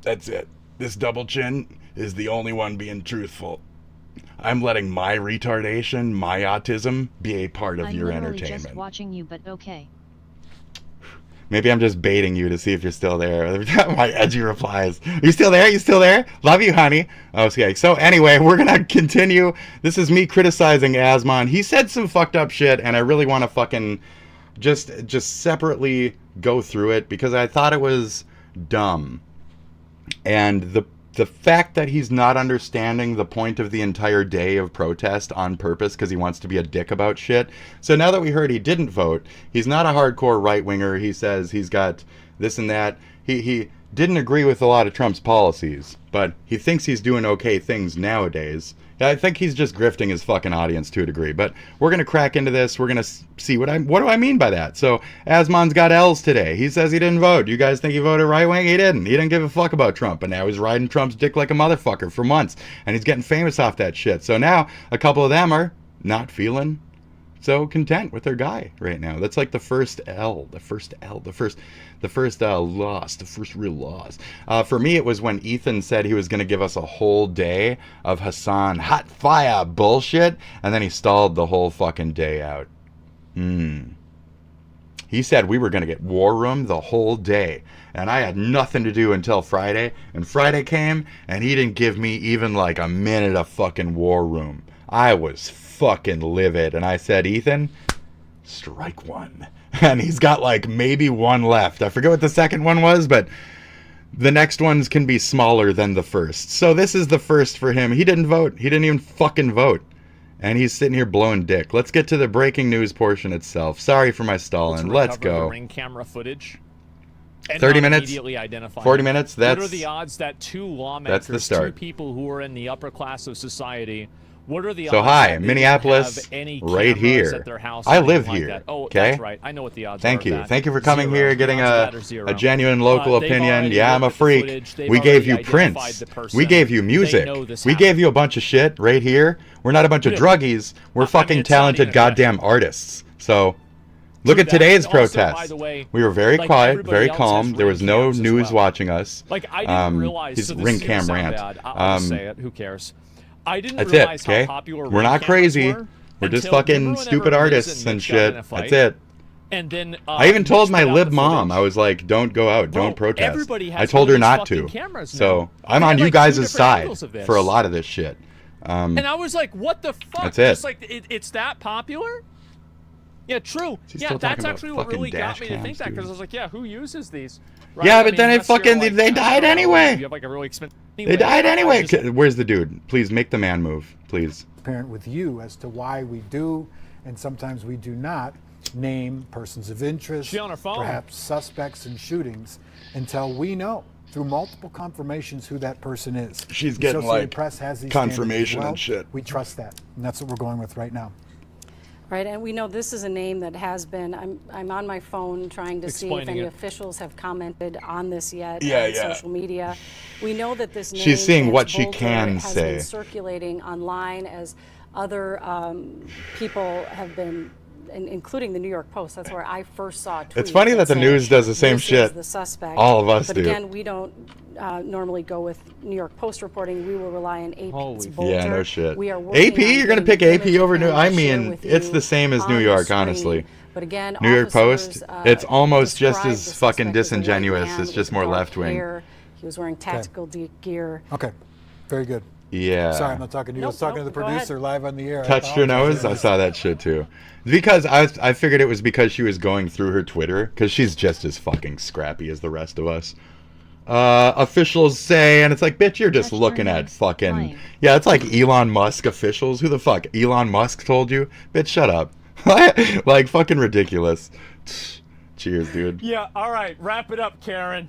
That's it. This double chin is the only one being truthful. I'm letting my retardation, my autism, be a part of your entertainment. I'm just watching you, but okay. Maybe I'm just baiting you to see if you're still there. My edgy replies. Are you still there? You still there? Love you, honey. Okay, so anyway, we're going to continue. This is me criticizing Asmon. He said some fucked up shit, and I really want to fucking just separately go through it because I thought it was dumb. And the fact that he's not understanding the point of the entire day of protest on purpose because he wants to be a dick about shit. So now that we heard he didn't vote, he's not a hardcore right-winger. He says he's got this and that. He didn't agree with a lot of Trump's policies, but he thinks he's doing okay things nowadays. I think he's just grifting his fucking audience to a degree. But we're going to crack into this. We're going to see what do I mean by that. So Asmon's got L's today. He says he didn't vote. You guys think he voted right wing? He didn't. He didn't give a fuck about Trump. But now he's riding Trump's dick like a motherfucker for months. And he's getting famous off that shit. So now a couple of them are not feeling so content with their guy right now. That's like the first L. The first loss. The first real loss. For me, it was when Ethan said he was going to give us a whole day of Hassan hot fire bullshit, and then he stalled the whole fucking day out. He said we were going to get War Room the whole day, and I had nothing to do until Friday, and Friday came, and he didn't give me even like a minute of fucking War Room. I was fucking livid, and I said, Ethan, strike one. And he's got like maybe one left. I forget what the second one was, but the next ones can be smaller than the first. So this is the first for him. He didn't vote. He didn't even fucking vote. And he's sitting here blowing dick. Let's get to the breaking news portion itself. Sorry for my stalling. Let's go. The ring camera footage. 30 minutes? 40 minutes? What are the odds that two lawmakers, two people who are in the upper class of society, what are the odds? So hi, that Minneapolis, right here. At their house I live like here. That? Oh, okay. That's right. I know what the odds Thank are. you. Thank you for coming here, getting a genuine local opinion. Yeah, I'm a freak. We gave you Prince. We gave you music. We gave you a bunch of shit right here. We're not a bunch of druggies. We're fucking talented goddamn artists. So look at today's protest. We were very quiet, very calm. There was no news watching us. Like I didn't realize. His ring cam rant. I'll just say it. Who cares? I didn't That's realize it, okay? how popular We're not crazy. We're just fucking stupid artists and shit. That's it. And then I even told my put out lib the mom, footage. I was like, don't go out, Bro, don't protest. everybody has I told her one of not these to. fucking cameras So now. I'm They on have, you like, guys' two different side angles of this. for a lot of this shit. And I was like, what the fuck? That's it. Just like it's that popular? Yeah, true. Is he Yeah, still talking that's about actually what fucking really got dash me to think cams, that, because dude? I was like, yeah, who uses these? Right? Yeah, I but mean, then it unless you're, fucking like, they I died don't know, anyway. You have like a really expensive. They died anyway. Just- Where's the dude? Please make the man move, please. Parent with you as to why we do, and sometimes we do not, name persons of interest, She on her phone. perhaps suspects in shootings, until we know through multiple confirmations who that person is. She's The getting, Associated like, Press has these confirmation standards as well. and shit. We trust that, and that's what we're going with right now. Right, and we know this is a name that has been, I'm on my phone trying to see if Explaining any it. officials have commented on this yet Yeah, on yeah. social media. We know that this name, She's seeing Vance what she Bolter, can has say. been circulating online as other people have been, including the New York Post. That's where I first saw a tweet. It's funny that the said, news does the same "This is shit. the suspect." All of us but do. again, we don't normally go with New York Post reporting. We will rely on AP's Holy Bolter. Yeah, no shit. We are working AP, on you're gonna getting pick an AP image over of New. him I to share mean, with it's you the same as on New the York, screen. honestly. But again, New York officers, Post, it's almost just described as the fucking suspect as a white disingenuous. man It's just with more dark left wing. hair. He was wearing tactical gear. Okay, very good. Yeah. Sorry, I'm not talking to you. I was talking to the go ahead. producer live on the air. I Touched her apologize. nose. I saw that shit too. Because I figured it was because she was going through her Twitter, because she's just as fucking scrappy as the rest of us. Officials say, and it's like, bitch, you're just Touched her looking at nose. fucking. Lying. Yeah, it's like Elon Musk officials. Who the fuck? Elon Musk told you? Bitch, shut up. Like, fucking ridiculous. Cheers, dude. Yeah, all right, wrap it up, Karen.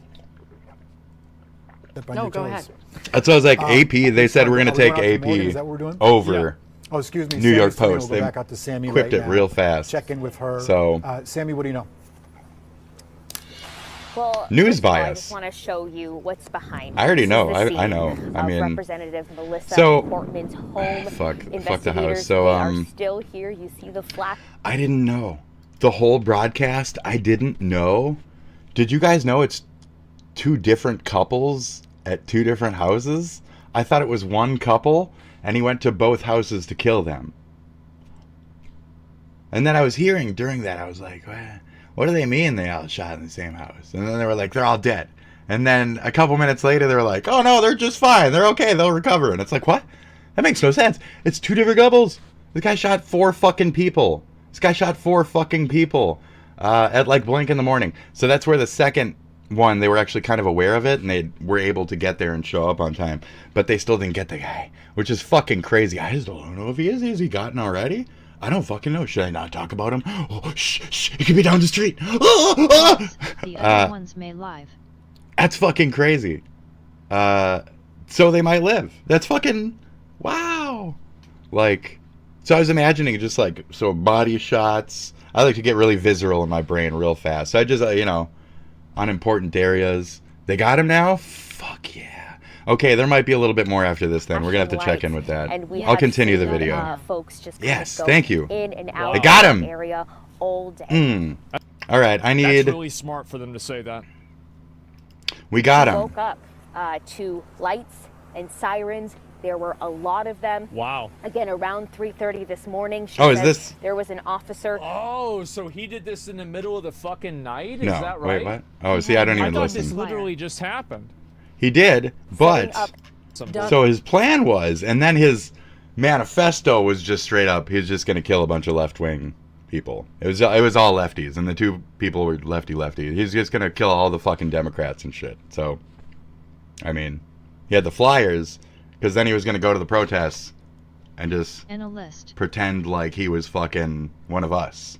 Step on No, your go toes. ahead. That's why I was like, AP, they said sorry, we're going are to we take going out to Morgan? AP Is that what we're doing? over Oh, excuse me. New Sammy York Serena will Post. go They back out to Sammy quipped right it now. real fast. Check in with her. So- Sammy, what do you know? Well, News first of all, I bias. just want to show you what's behind. I already This is know. the I scene know. I of mean, Representative Melissa so- Portman's home. Fuck the house. Investigators, So, they are still here. You see the flash. I didn't know. The whole broadcast, I didn't know. Did you guys know it's two different couples at two different houses? I thought it was one couple, and he went to both houses to kill them. And then I was hearing during that, I was like, what do they mean they all shot in the same house? And then they were like, they're all dead. And then a couple minutes later, they were like, oh no, they're just fine. They're okay. They'll recover. And it's like, what? That makes no sense. It's two different couples. This guy shot 4 fucking people. At like blink in the morning. So that's where the second one, they were actually kind of aware of it, and they were able to get there and show up on time. But they still didn't get the guy, which is fucking crazy. I just don't know if he is. Has he gotten already? I don't fucking know. Should I not talk about him? Oh, shh. He could be down the street. The other ones may live. That's fucking crazy. So they might live. That's fucking wow. Like, so I was imagining just like, so body shots. I like to get really visceral in my brain real fast. So I just, on important areas. They got him now? Fuck yeah. Okay, there might be a little bit more after this then. We're going to have to check in with that. And we I'll have continue the seen, video. folks just Yes, go thank you. in and out They got of him. the area all day. All right, I need... That's really smart for them to say that. We got We him. woke up to lights and sirens. There were a lot of them. Wow. Again, around 3:30 this morning. She Oh, is says this- There was an officer. Oh, so he did this in the middle of the fucking night? Is No, that right? wait, what? Oh, see, I don't even I thought listen. this literally just happened. He did, but... Some So his plan was, and then his manifesto was just straight up, he was just going to kill a bunch of left-wing people. It was all lefties, and the two people were lefty. He's just going to kill all the fucking Democrats and shit. So, I mean, he had the flyers, because then he was going to go to the protests and just And a list. pretend like he was fucking one of us.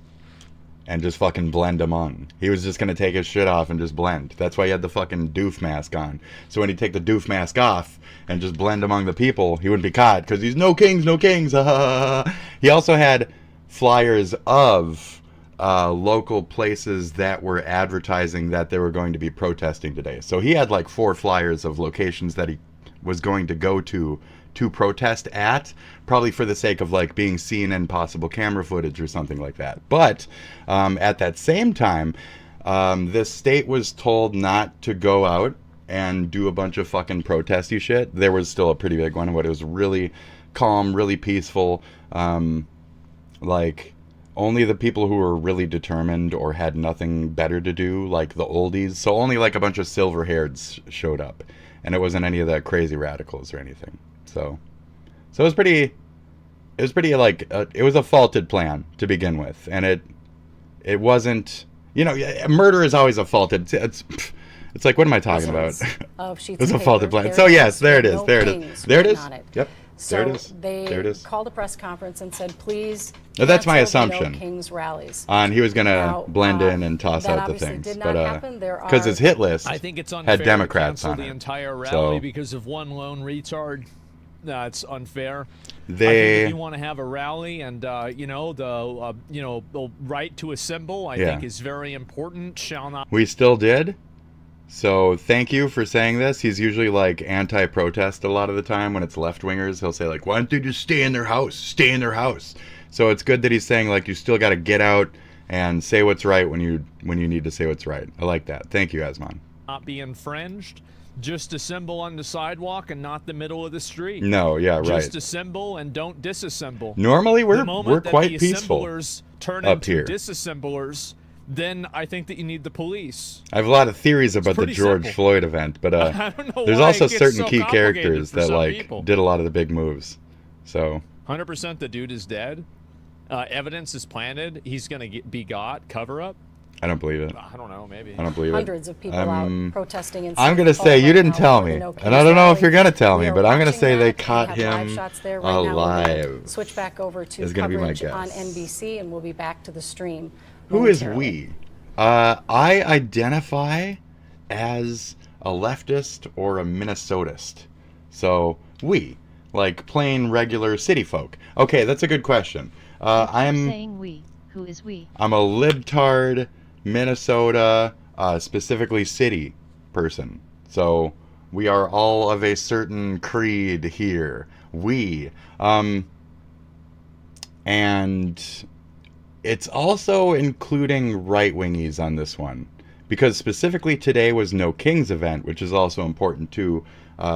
And just fucking blend among. He was just gonna take his shit off and just blend. That's why he had the fucking doof mask on. So when he'd take the doof mask off and just blend among the people, he wouldn't be caught, because he's no kings. He also had flyers of local places that were advertising that they were going to be protesting today. So he had like 4 flyers of locations that he was going to go to protest at, probably for the sake of like being seen in possible camera footage or something like that. But at that same time, this state was told not to go out and do a bunch of fucking protesty shit. There was still a pretty big one, but it was really calm, really peaceful. Like only the people who were really determined or had nothing better to do, like the oldies. So only like a bunch of silver-haireds showed up, and it wasn't any of the crazy radicals or anything. So it was pretty. It was pretty like it was a faulted plan to begin with, and it wasn't. You know, murder is always a faulted. It's like, what am I talking about? It was a faulted plan. So yes, there it is. There it is. There it is. Yep. So there it is. they There it is. called a press conference and said, please. No, that's my cancel the assumption. No Kings rallies. And he was going to Now, blend in and toss that out the obviously things. did not But happen. There because his hit list I think it's unfair had Democrats to cancel on the it. entire rally So because of one lone retard. That's unfair. I think they if you want to have a rally, and you know the right to assemble, I Yeah. think is very important. Shall not. we still did. So thank you for saying this. He's usually like anti-protest a lot of the time when it's left-wingers. He'll say like, why don't they just stay in their house? Stay in their house. So it's good that he's saying like you still got to get out and say what's right when you need to say what's right. I like that. Thank you, Asmon. Not be infringed. Just assemble on the sidewalk and not the middle of the street. No, yeah, right. Just assemble and don't disassemble. Normally, we're The moment that quite the peaceful assemblers turn up into here. disassemblers, then I think that you need the police. I have a lot of theories about the pretty George simple. Floyd event, but I don't know there's why also it gets certain so key complicated characters for that some like people. did a lot of the big moves. So 100% the dude is dead. Evidence is planted. He's going to be got. Cover up. I don't believe it. I don't know. Maybe. I don't believe Hundreds it. of people out protesting in I'm gonna St. say Paul you right didn't now tell for the me, No and Kings I don't know rally. if you're gonna tell We me, are but I'm gonna watching say they that. We caught have live him shots there right now. We're alive. gonna switch back over to Is gonna be my coverage on guess. NBC, and we'll be back to the stream. Who is momentarily. we? I identify as a leftist or a Minnesotist. So we, like plain regular city folk. Okay, that's a good question. I'm saying we. Who is we? I'm a libtard, Minnesota, specifically city person. So we are all of a certain creed here. We. And it's also including right-wingies on this one. Because specifically today was No Kings event, which is also important to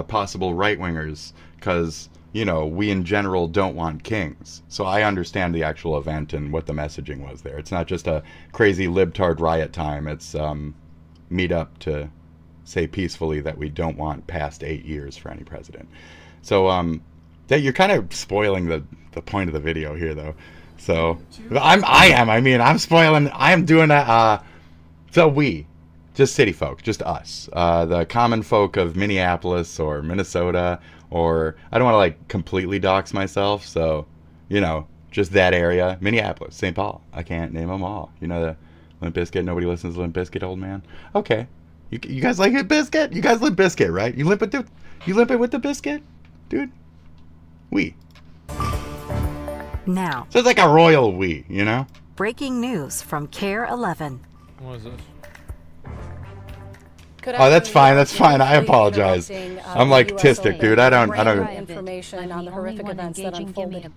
possible right-wingers. Because, you know, we in general don't want kings. So I understand the actual event and what the messaging was there. It's not just a crazy libtard riot time. It's meet up to say peacefully that we don't want past 8 years for any president. So that you're kind of spoiling the point of the video here, though. So I'm spoiling. I am doing that. So we, just city folk, just us, the common folk of Minneapolis or Minnesota, or I don't want to like completely dox myself. So, you know, just that area, Minneapolis, St. Paul. I can't name them all. You know, the Limp Bizkit. Nobody listens to Limp Bizkit, old man. Okay, you guys like Limp Bizkit? You guys Limp Bizkit, right? You limp it with the biscuit, dude. We. Now. So it's like a royal we, you know? Breaking news from Care 11. What is this? Oh, that's fine. That's fine. I apologize. I'm like autistic, dude. I don't. Information on the horrific events that unfolded.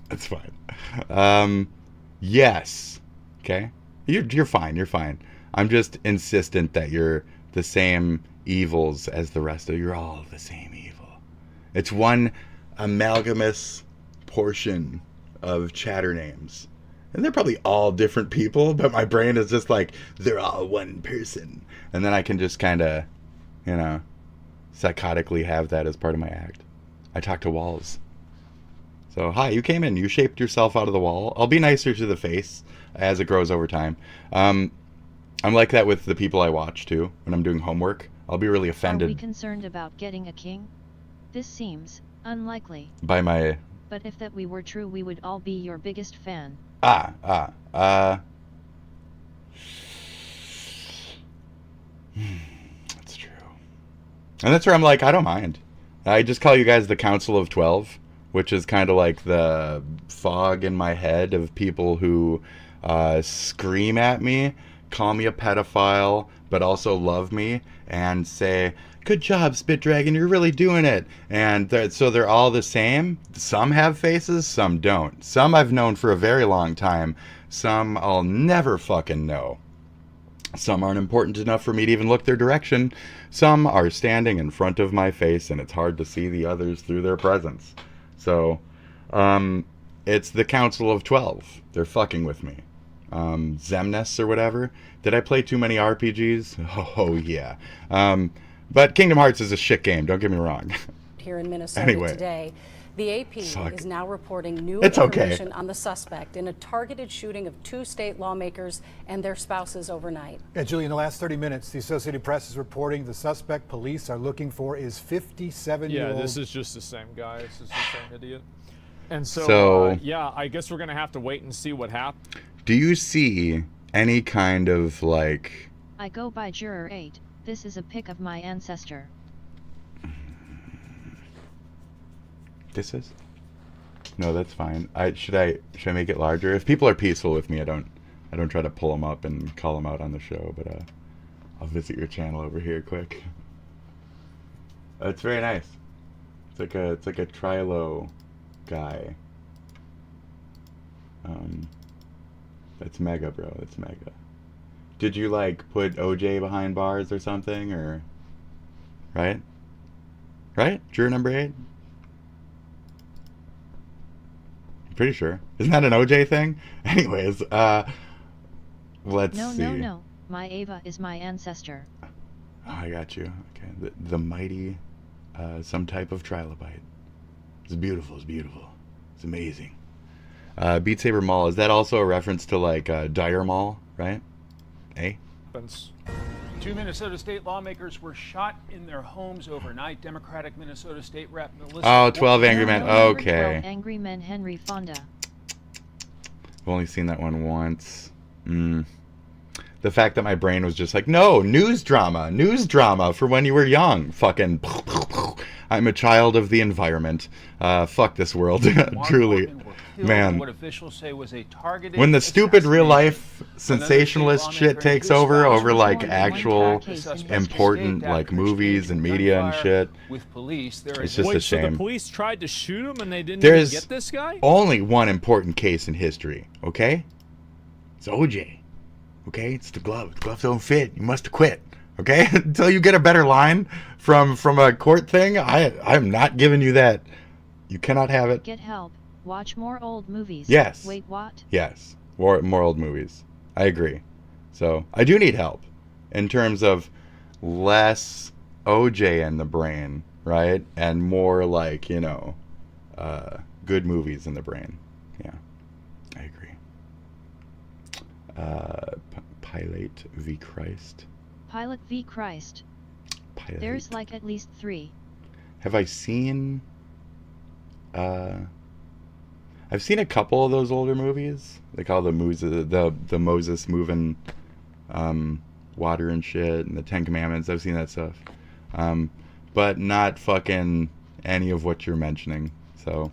That's fine. Yes. Okay. You're fine. You're fine. I'm just insistent that you're the same evils as the rest of. You're all the same evil. It's one amalgamous portion of chatter names. And they're probably all different people, but my brain is just like, they're all one person. And then I can just kind of, you know, psychotically have that as part of my act. I talk to walls. So, hi, you came in. You shaped yourself out of the wall. I'll be nicer to the face as it grows over time. I'm like that with the people I watch, too, when I'm doing homework. I'll be really offended. Are we concerned about getting a king? This seems unlikely. By my... But if that we were true, we would all be your biggest fan. That's true. And that's where I'm like, I don't mind. I just call you guys the Council of 12, which is kind of like the fog in my head of people who scream at me, call me a pedophile, but also love me and say, good job, Spit Dragon, you're really doing it. And so they're all the same. Some have faces, some don't. Some I've known for a very long time. Some I'll never fucking know. Some aren't important enough for me to even look their direction. Some are standing in front of my face and it's hard to see the others through their presence. So, It's the Council of 12. They're fucking with me. Zemnis or whatever. Did I play too many RPGs? Oh yeah. But Kingdom Hearts is a shit game, don't get me wrong. Here in Minnesota Anyway. today, the AP Fuck. is now reporting new It's okay. information on the suspect in a targeted shooting of 2 state lawmakers and their spouses overnight. Yeah, Julie, in the last 30 minutes, the Associated Press is reporting the suspect police are looking for is 57-year-old. Yeah, this is just the same guy. This is the same idiot. And so, So- yeah, I guess we're going to have to wait and see what happens. Do you see any kind of like... I go by Juror 8. This is a pic of my ancestor. This is? No, that's fine. Should I make it larger? If people are peaceful with me, I don't try to pull them up and call them out on the show, but I'll visit your channel over here quick. It's very nice. It's like a Trilo guy. That's mega, bro. That's mega. Did you like put OJ behind bars or something, or right? Right? Juror number 8? Pretty sure. Isn't that an OJ thing? Anyways, let's see. No. My Ava is my ancestor. Oh, I got you. Okay. The mighty, some type of trilobite. It's beautiful. It's beautiful. It's amazing. Beat Saber Mall. Is that also a reference to like Dire Mall, right? Eh? 2 Minnesota state lawmakers were shot in their homes overnight. Democratic Minnesota State Rep Melissa. Oh, 12 Angry Men. Okay. Angry Men Henry Fonda. I've only seen that one once. The fact that my brain was just like, no, news drama for when you were young. Fucking, I'm a child of the environment. Fuck this world. Truly. Man. What officials say was a targeted When the stupid real life sensationalist shit takes over like actual important like movies and media and shit, with police, it's just a So the shame. police tried to shoot him and they didn't There's even get this guy? only one important case in history, okay? It's OJ. Okay? It's the glove. The gloves don't fit. You must have quit. Okay? Until you get a better line from a court thing, I'm not giving you that. You cannot have it. Get help. Watch more old movies. Yes. Wait, what? Yes. More old movies. I agree. So I do need help in terms of less OJ in the brain, right? And more like, good movies in the brain. Yeah. I agree. Pilate v. Christ. Pilot v. Christ. Pilate. There's like at least 3. Have I seen... I've seen a couple of those older movies. They call the Moses moving water and shit, and the Ten Commandments. I've seen that stuff, but not fucking any of what you're mentioning. So,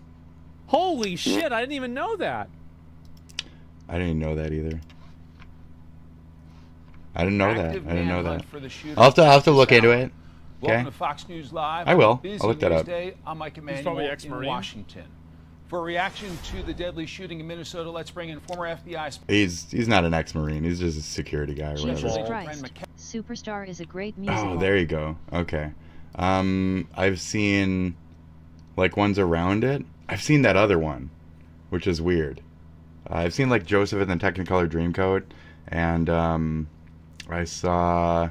Holy shit! I didn't even know that. I didn't know that either. I didn't know Active that. I didn't know manhunt that. for the shooter I'll have to look into it. Okay. Welcome to Fox News Live. I will. Busy I'll look that news up. Day. I'm Mike probably Emanuel in ex-Marine. Washington. For a reaction to the deadly shooting in Minnesota, let's bring in former FBI. He's not an ex-Marine. He's just a security guy or Jesus whatever. Christ. Superstar is a great musical. Oh, there you go. Okay. I've seen like ones around it. I've seen that other one, which is weird. I've seen like Joseph and the Technicolor Dreamcoat, and I saw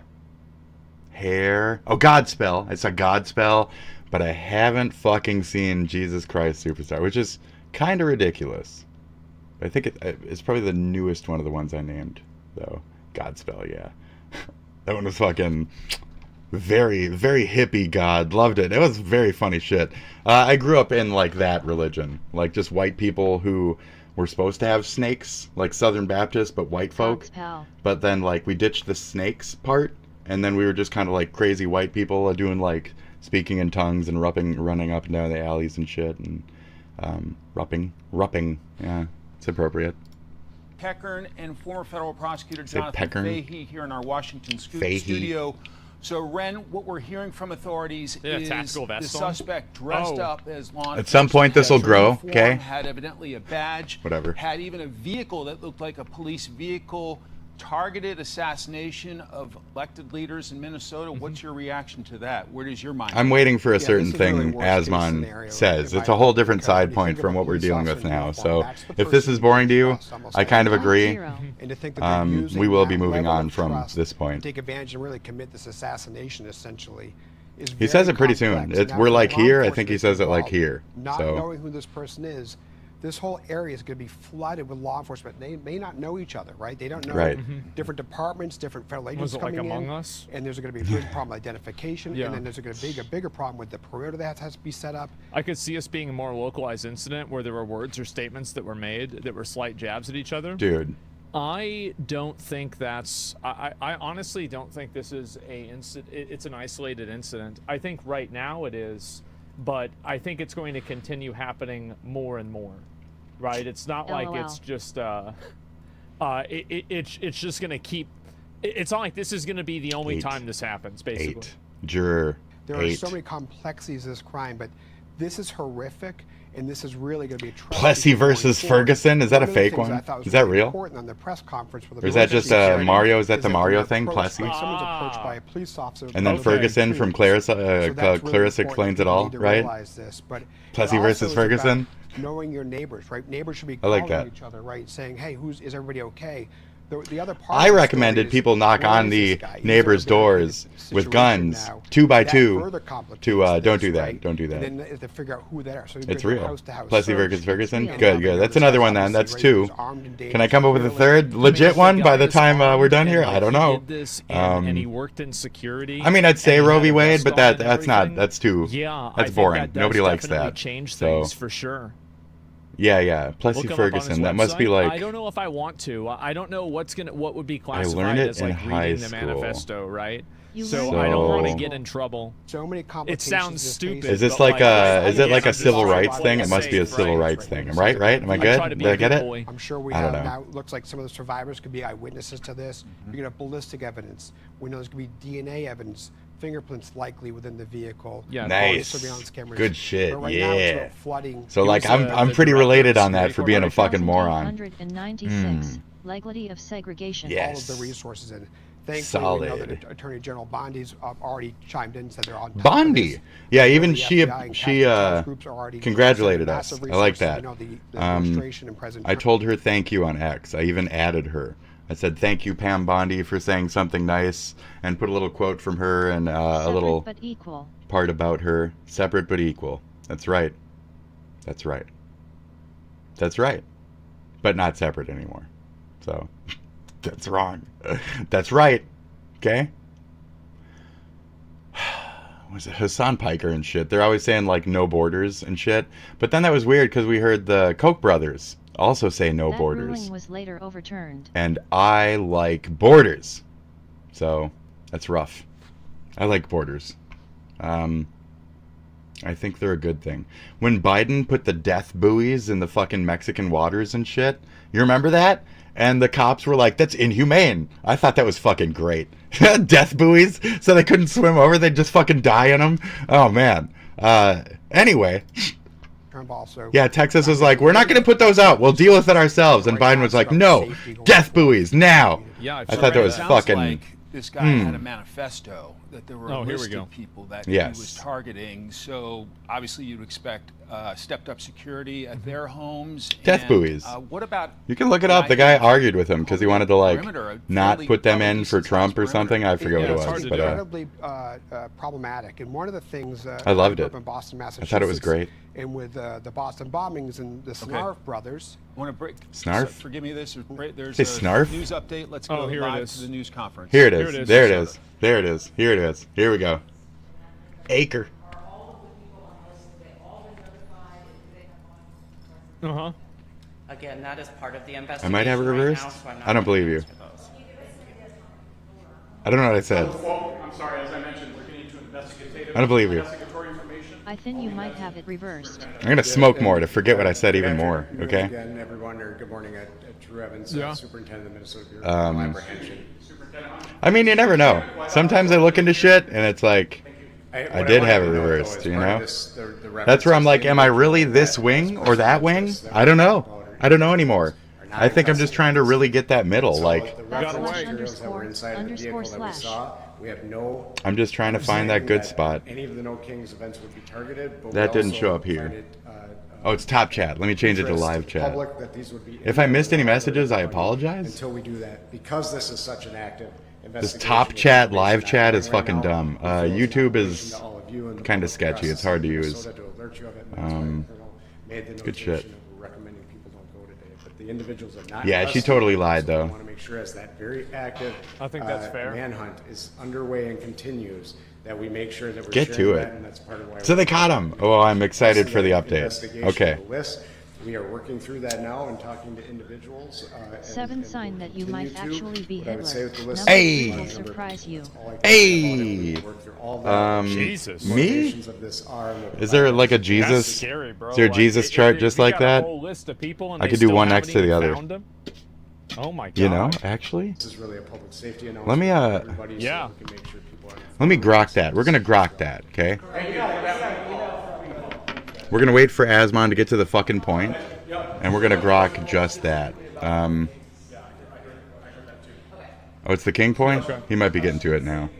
Hair. Oh, Godspell. I saw Godspell, but I haven't fucking seen Jesus Christ Superstar, which is kind of ridiculous. I think it's probably the newest one of the ones I named, though. Godspell, yeah. That one was fucking very, very hippie God. Loved it. It was very funny shit. I grew up in, like, that religion. Like, just white people who were supposed to have snakes, like Southern Baptists, but white folk. But then, like, we ditched the snakes part, and then we were just kind of, like, crazy white people doing, like, speaking in tongues and running up and down the alleys and shit, and rupping. Yeah, it's appropriate. Peckern and former federal prosecutor Say Jonathan Peckern? Fahey here in our Washington Fahey. studio. So, Ren, what we're hearing from authorities is tactical the vest on? suspect dressed up as law At some point, this will grow, okay? Had evidently a badge. Whatever. Had even a vehicle that looked like a police vehicle. targeted assassination of elected leaders in Minnesota. What's your reaction to that? Where does your mind? I'm waiting for a certain thing Asmon says. It's a whole different side point from what we're dealing with now. So if this is boring to you, I kind of agree. We will be moving on from this point. Take advantage and really commit this assassination, essentially. He says it pretty soon. We're like here. I think he says it like here. Not so. knowing who this person is, this whole area is going to be flooded with law enforcement. They may not know each other, right? They don't know different departments, different federal agents coming like in. Among Us? And there's going to be a big problem with identification. And then there's going to be a bigger problem with the perimeter that has to be set up. I could see us being a more localized incident where there were words or statements that were made that were slight jabs at each other. Dude. I don't think that's. I honestly don't think this is it's an isolated incident. I think right now it is, but I think it's going to continue happening more and more. Right? It's not like it's just. It's just going to keep. It's not like this is going to be the only time this happens. Basically. Juror. There are so many complexities of this crime, but this is horrific. And this is really going to be a Plessy versus Ferguson. Is that a fake one? Is that real? On the press conference for the or is that just Mario? Is that the Mario thing? Plessy. Someone's approached by a police officer. And then Ferguson from Clarissa. Clarissa explains it all, right? Plessy versus Ferguson. Knowing your neighbors, right? Neighbors should be calling each other, right? Saying, "Hey, is everybody okay?" The other part I recommended people knock on the neighbors' doors with guns, 2 by 2, to don't do that. Don't do that. And then to figure out who they are. So it's real. Plessy versus Ferguson. Good. That's another one then. That's 2. Can I come up with a third legit one by the time we're done here? I don't know. And he worked in security. I mean, I'd say Roe v. Wade, but that's not. That's too. Yeah, that's boring. Nobody likes that. Change things for sure. Yeah. Plessy Ferguson. That must be like. I don't know if I want to. I don't know what would be classified as like reading the manifesto, right? So I don't want to get in trouble. So many complications. It sounds stupid. Is this like a? Is it like a civil rights thing? It must be a civil rights thing. Right? Am I good? Did I get it? I'm sure we have now. Looks like some of the survivors could be eyewitnesses to this. You're gonna have ballistic evidence. We know there's gonna be DNA evidence. Fingerprints likely within the vehicle. Yeah, nice. Surveillance cameras. Good shit. Right yeah. Flooding. So like I'm pretty related on that for being a fucking moron. 196. Legality of segregation. Yes. All of the resources in. Thankfully, we know that Attorney General Bondi's already chimed in and said they're on top Bondi. of this. Yeah, even she congratulated us. I like that. I told her thank you on X. I even added her. I said, thank you, Pam Bondi, for saying something nice, and put a little quote from her and a little but equal. Part about her. Separate but equal. That's right. That's right. That's right. But not separate anymore. So, that's wrong. That's right. Okay? Was it Hassan Piker and shit? They're always saying, like, no borders and shit. But then that was weird because we heard the Koch brothers also say no borders. That ruling was later overturned. And I like borders. So, that's rough. I like borders. I think they're a good thing. When Biden put the death buoys in the fucking Mexican waters and shit, you remember that? And the cops were like, that's inhumane. I thought that was fucking great. Death buoys, so they couldn't swim over, they'd just fucking die in them. Oh, man. Anyway. Yeah, Texas was like, we're not going to put those out. We'll deal with it ourselves. And Biden was like, no, death buoys, now. Yeah, I thought that was fucking... Like this guy had a manifesto that there were a list of people that he was targeting. So obviously you'd expect stepped up security at their homes. Death buoys. What about... You can look it up. The guy argued with him because he wanted to, like, not put them in for Trump or something. I forget what it was. It's incredibly problematic. And one of the things... I loved it. In Boston, Massachusetts, I thought it was great. And with the Boston bombings and the Snarf brothers... I want to break... Snarf? Forgive me, there's a Snarf? news update. Let's go live to the news conference. Here it is. There it is. There it is. Here it is. Here we go. Acre. Again, that is part of the I investigation. might have it reversed. Right now, so I'm not I don't believe you. I don't know what I said. I'm sorry, as I mentioned, we're getting into investigative. I don't believe you. I think you might have it reversed. I'm gonna smoke more to forget what I said even more. Okay. Again, everyone, or good morning, Drew Evans, Superintendent of Minnesota Bureau of Apprehension. I mean, you never know. Sometimes I look into shit and it's like, I did have it reversed, you know? That's where I'm like, am I really this wing or that wing? I don't know. I don't know anymore. I think I'm just trying to really get that middle. So like, the reference materials that were inside of the vehicle that we saw, we have no. I'm just trying to find that good spot. Any of the No Kings events would be targeted. But that didn't show up here. Oh, it's top chat. Let me change it to live chat. If I missed any messages, I apologize. Until we do that, because this is such an active this top chat, live chat is fucking dumb. YouTube is kind of sketchy. It's hard to use. Good shit. The individuals are not. Yeah, she totally lied though. I want to make sure as that very active I think that's fair. Manhunt is underway and continues, that we make sure that we're get to it. And that's part of why so they caught him. Oh, I'm excited for the update. Okay. We are working through that now and talking to individuals. Seven sign that you might actually be Hitler. Hey! Will surprise you. Hey! Jesus. Me? Is there like a Jesus? That's scary, bro. Is there a Jesus chart just like that? I could do one next to the other. Oh my god. You know, actually? This is really a public safety announcement. Let me yeah. Let me grok that. We're gonna grok that, okay? We're gonna wait for Asmon to get to the fucking point, and we're gonna grok just that. Oh, it's the king point? Okay. He might be getting to it now.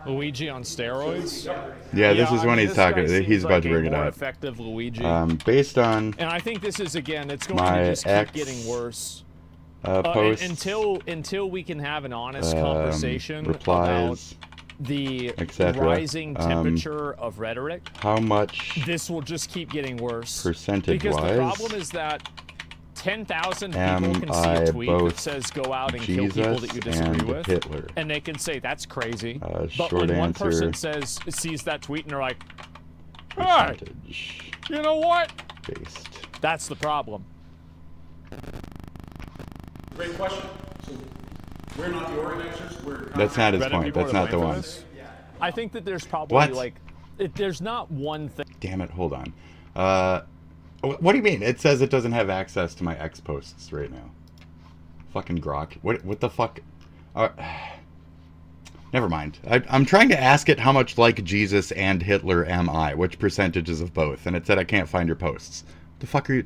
Luigi on steroids? Yeah, this is when he's talking. He's about to bring it up. Effective Luigi. Based on. And I think this is again. It's going to just keep getting worse. Until we can have an honest conversation replies, about the rising temperature of rhetoric. How much? This will just keep getting worse. Percentage-wise, because the problem is that 10,000 people can see a tweet that says go out and kill people that you disagree with, Hitler. and they can say that's crazy. But short when one answer, person sees that tweet and they're like, "Hey, you know what?" Based. That's the problem. Great question. So we're not the organizers. That's not his point. That's not the one. I think that there's probably there's not one thing. Damn it! Hold on. What do you mean? It says it doesn't have access to my X posts right now. Fucking grok. What the fuck? Never mind. I'm trying to ask it how much like Jesus and Hitler am I? Which percentages of both? And it said I can't find your posts. What the fuck are you?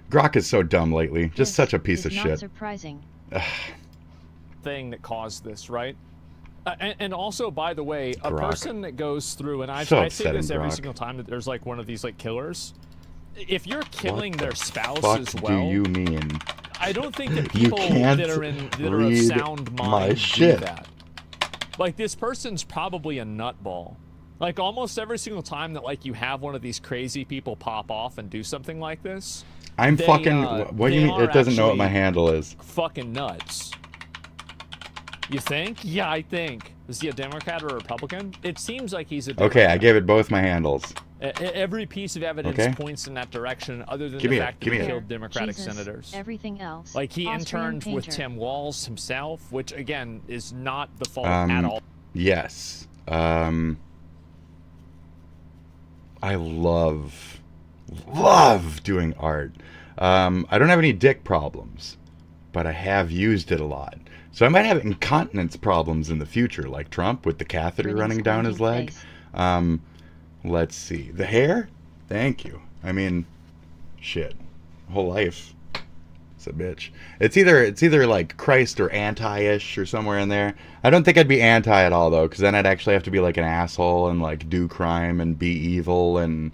Grok is so dumb lately. Just such a piece of shit. Not surprising. Thing that caused this, right? And also, by the way, a person that goes through, and I say this every single time that there's like one of these like killers. If you're killing their spouse as well, do you mean? I don't think that people that are of sound mind do that. Like this person's probably a nutball. Like almost every single time that like you have one of these crazy people pop off and do something like this. I'm fucking. What do you mean? It doesn't know what my handle is. Fucking nuts. You think? Yeah, I think. Is he a Democrat or a Republican? It seems like he's a Democrat. Okay, I gave it both my handles. Every piece of evidence points in that direction, other than the fact that he killed Democratic senators. Everything else. Like he interned with Tim Walz himself, which again is not the fault at all. Yes. I love doing art. I don't have any dick problems, but I have used it a lot. So I might have incontinence problems in the future, like Trump with the catheter running down his leg. Let's see. The hair? Thank you. I mean, shit. Whole life. It's a bitch. It's either like Christ or anti-ish or somewhere in there. I don't think I'd be anti at all though, because then I'd actually have to be like an asshole and like do crime and be evil and.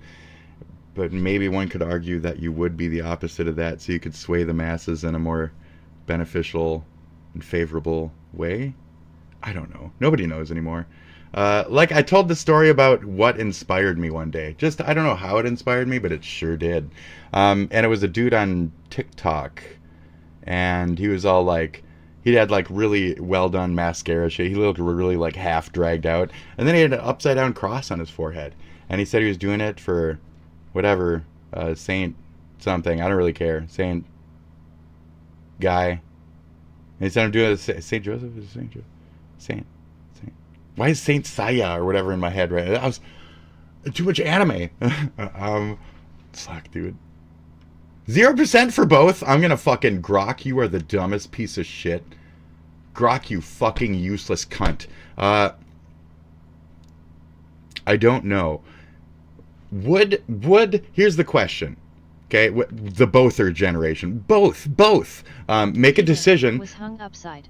But maybe one could argue that you would be the opposite of that, so you could sway the masses in a more beneficial and favorable way. I don't know. Nobody knows anymore. Like I told the story about what inspired me one day. Just I don't know how it inspired me, but it sure did. And it was a dude on TikTok, and he was all like, he had like really well done mascara shit. He looked really like half dragged out, and then he had an upside down cross on his forehead. And he said he was doing it for whatever Saint something. I don't really care. Saint guy. And he said I'm doing it. Saint Joseph is Saint Joseph. Saint. Why is Saint Saya or whatever in my head right now? I was too much anime. Fuck, dude. 0% for both. I'm gonna fucking grok. You are the dumbest piece of shit. Grok, you fucking useless cunt. I don't know. Would here's the question, Okay, the bother generation, both. Make a decision. Was hung upside.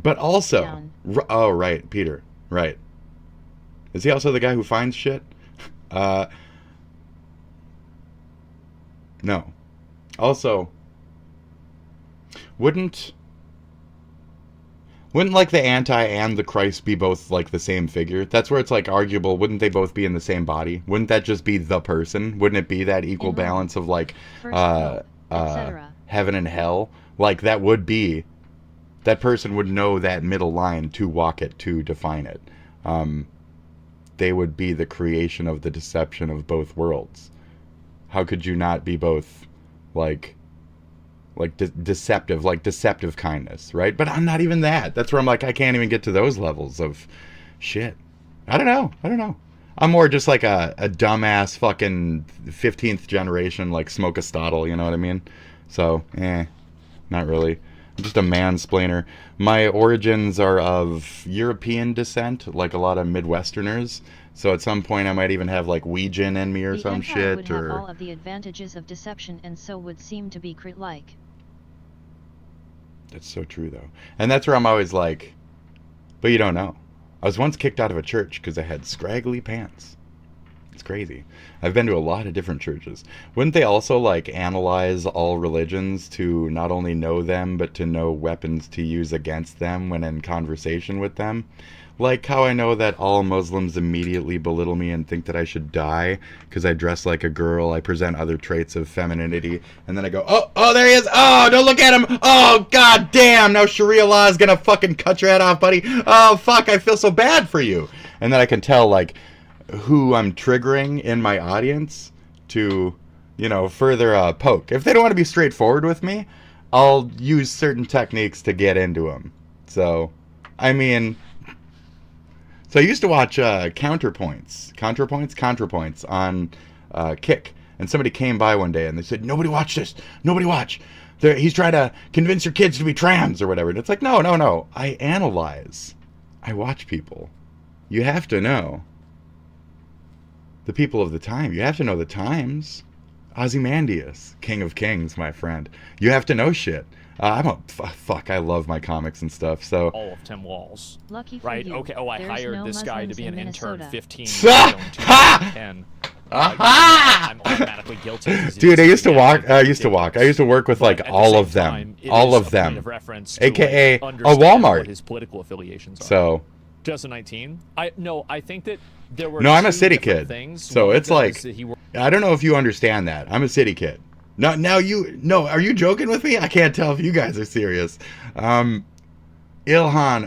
But also, down. Oh right, Peter, right. Is he also the guy who finds shit? No. Also, wouldn't like the anti and the Christ be both like the same figure? That's where it's like arguable. Wouldn't they both be in the same body? Wouldn't that just be the person? Wouldn't it be that equal balance of like heaven and hell? Like that would be, that person would know that middle line to walk it, to define it. They would be the creation of the deception of both worlds. How could you not be both deceptive kindness, right? But I'm not even that. That's where I'm like, I can't even get to those levels of shit. I don't know. I'm more just like a dumbass fucking 15th generation, like Smoke-a-Stottle, you know what I mean? So, not really. I'm just a mansplainer. My origins are of European descent, like a lot of Midwesterners. So at some point I might even have like Ouijan in me or some shit. Would have all of the advantages of deception and so would seem to be Crete-like. That's so true though. And that's where I'm always like, but you don't know. I was once kicked out of a church because I had scraggly pants. It's crazy. I've been to a lot of different churches. Wouldn't they also like analyze all religions to not only know them, but to know weapons to use against them when in conversation with them? Like how I know that all Muslims immediately belittle me and think that I should die because I dress like a girl, I present other traits of femininity, and then I go, oh, there he is! Oh, don't look at him! Oh, god damn! Now Sharia law is gonna fucking cut your head off, buddy! Oh, fuck, I feel so bad for you! And then I can tell, like, who I'm triggering in my audience to, further poke. If they don't want to be straightforward with me, I'll use certain techniques to get into them. So, I mean... So I used to watch Counterpoints on Kick. And somebody came by one day and they said, nobody watch this. Nobody watch. He's trying to convince your kids to be trans or whatever. And it's like, no. I analyze. I watch people. You have to know the people of the time. You have to know the times. Ozymandias, King of Kings, my friend. You have to know shit. I love my comics and stuff, so... All of Tim Walls. Lucky for right? you. Okay, I hired this guy to be an intern 15 Ha! I'm automatically guilty. Dude, I used to work with like all of them, aka a Walmart. His political affiliations are. So 2019. I think that there were. No, I'm a city kid. So it's like I don't know if you understand that. I'm a city kid. Are you joking with me? I can't tell if you guys are serious. Ilhan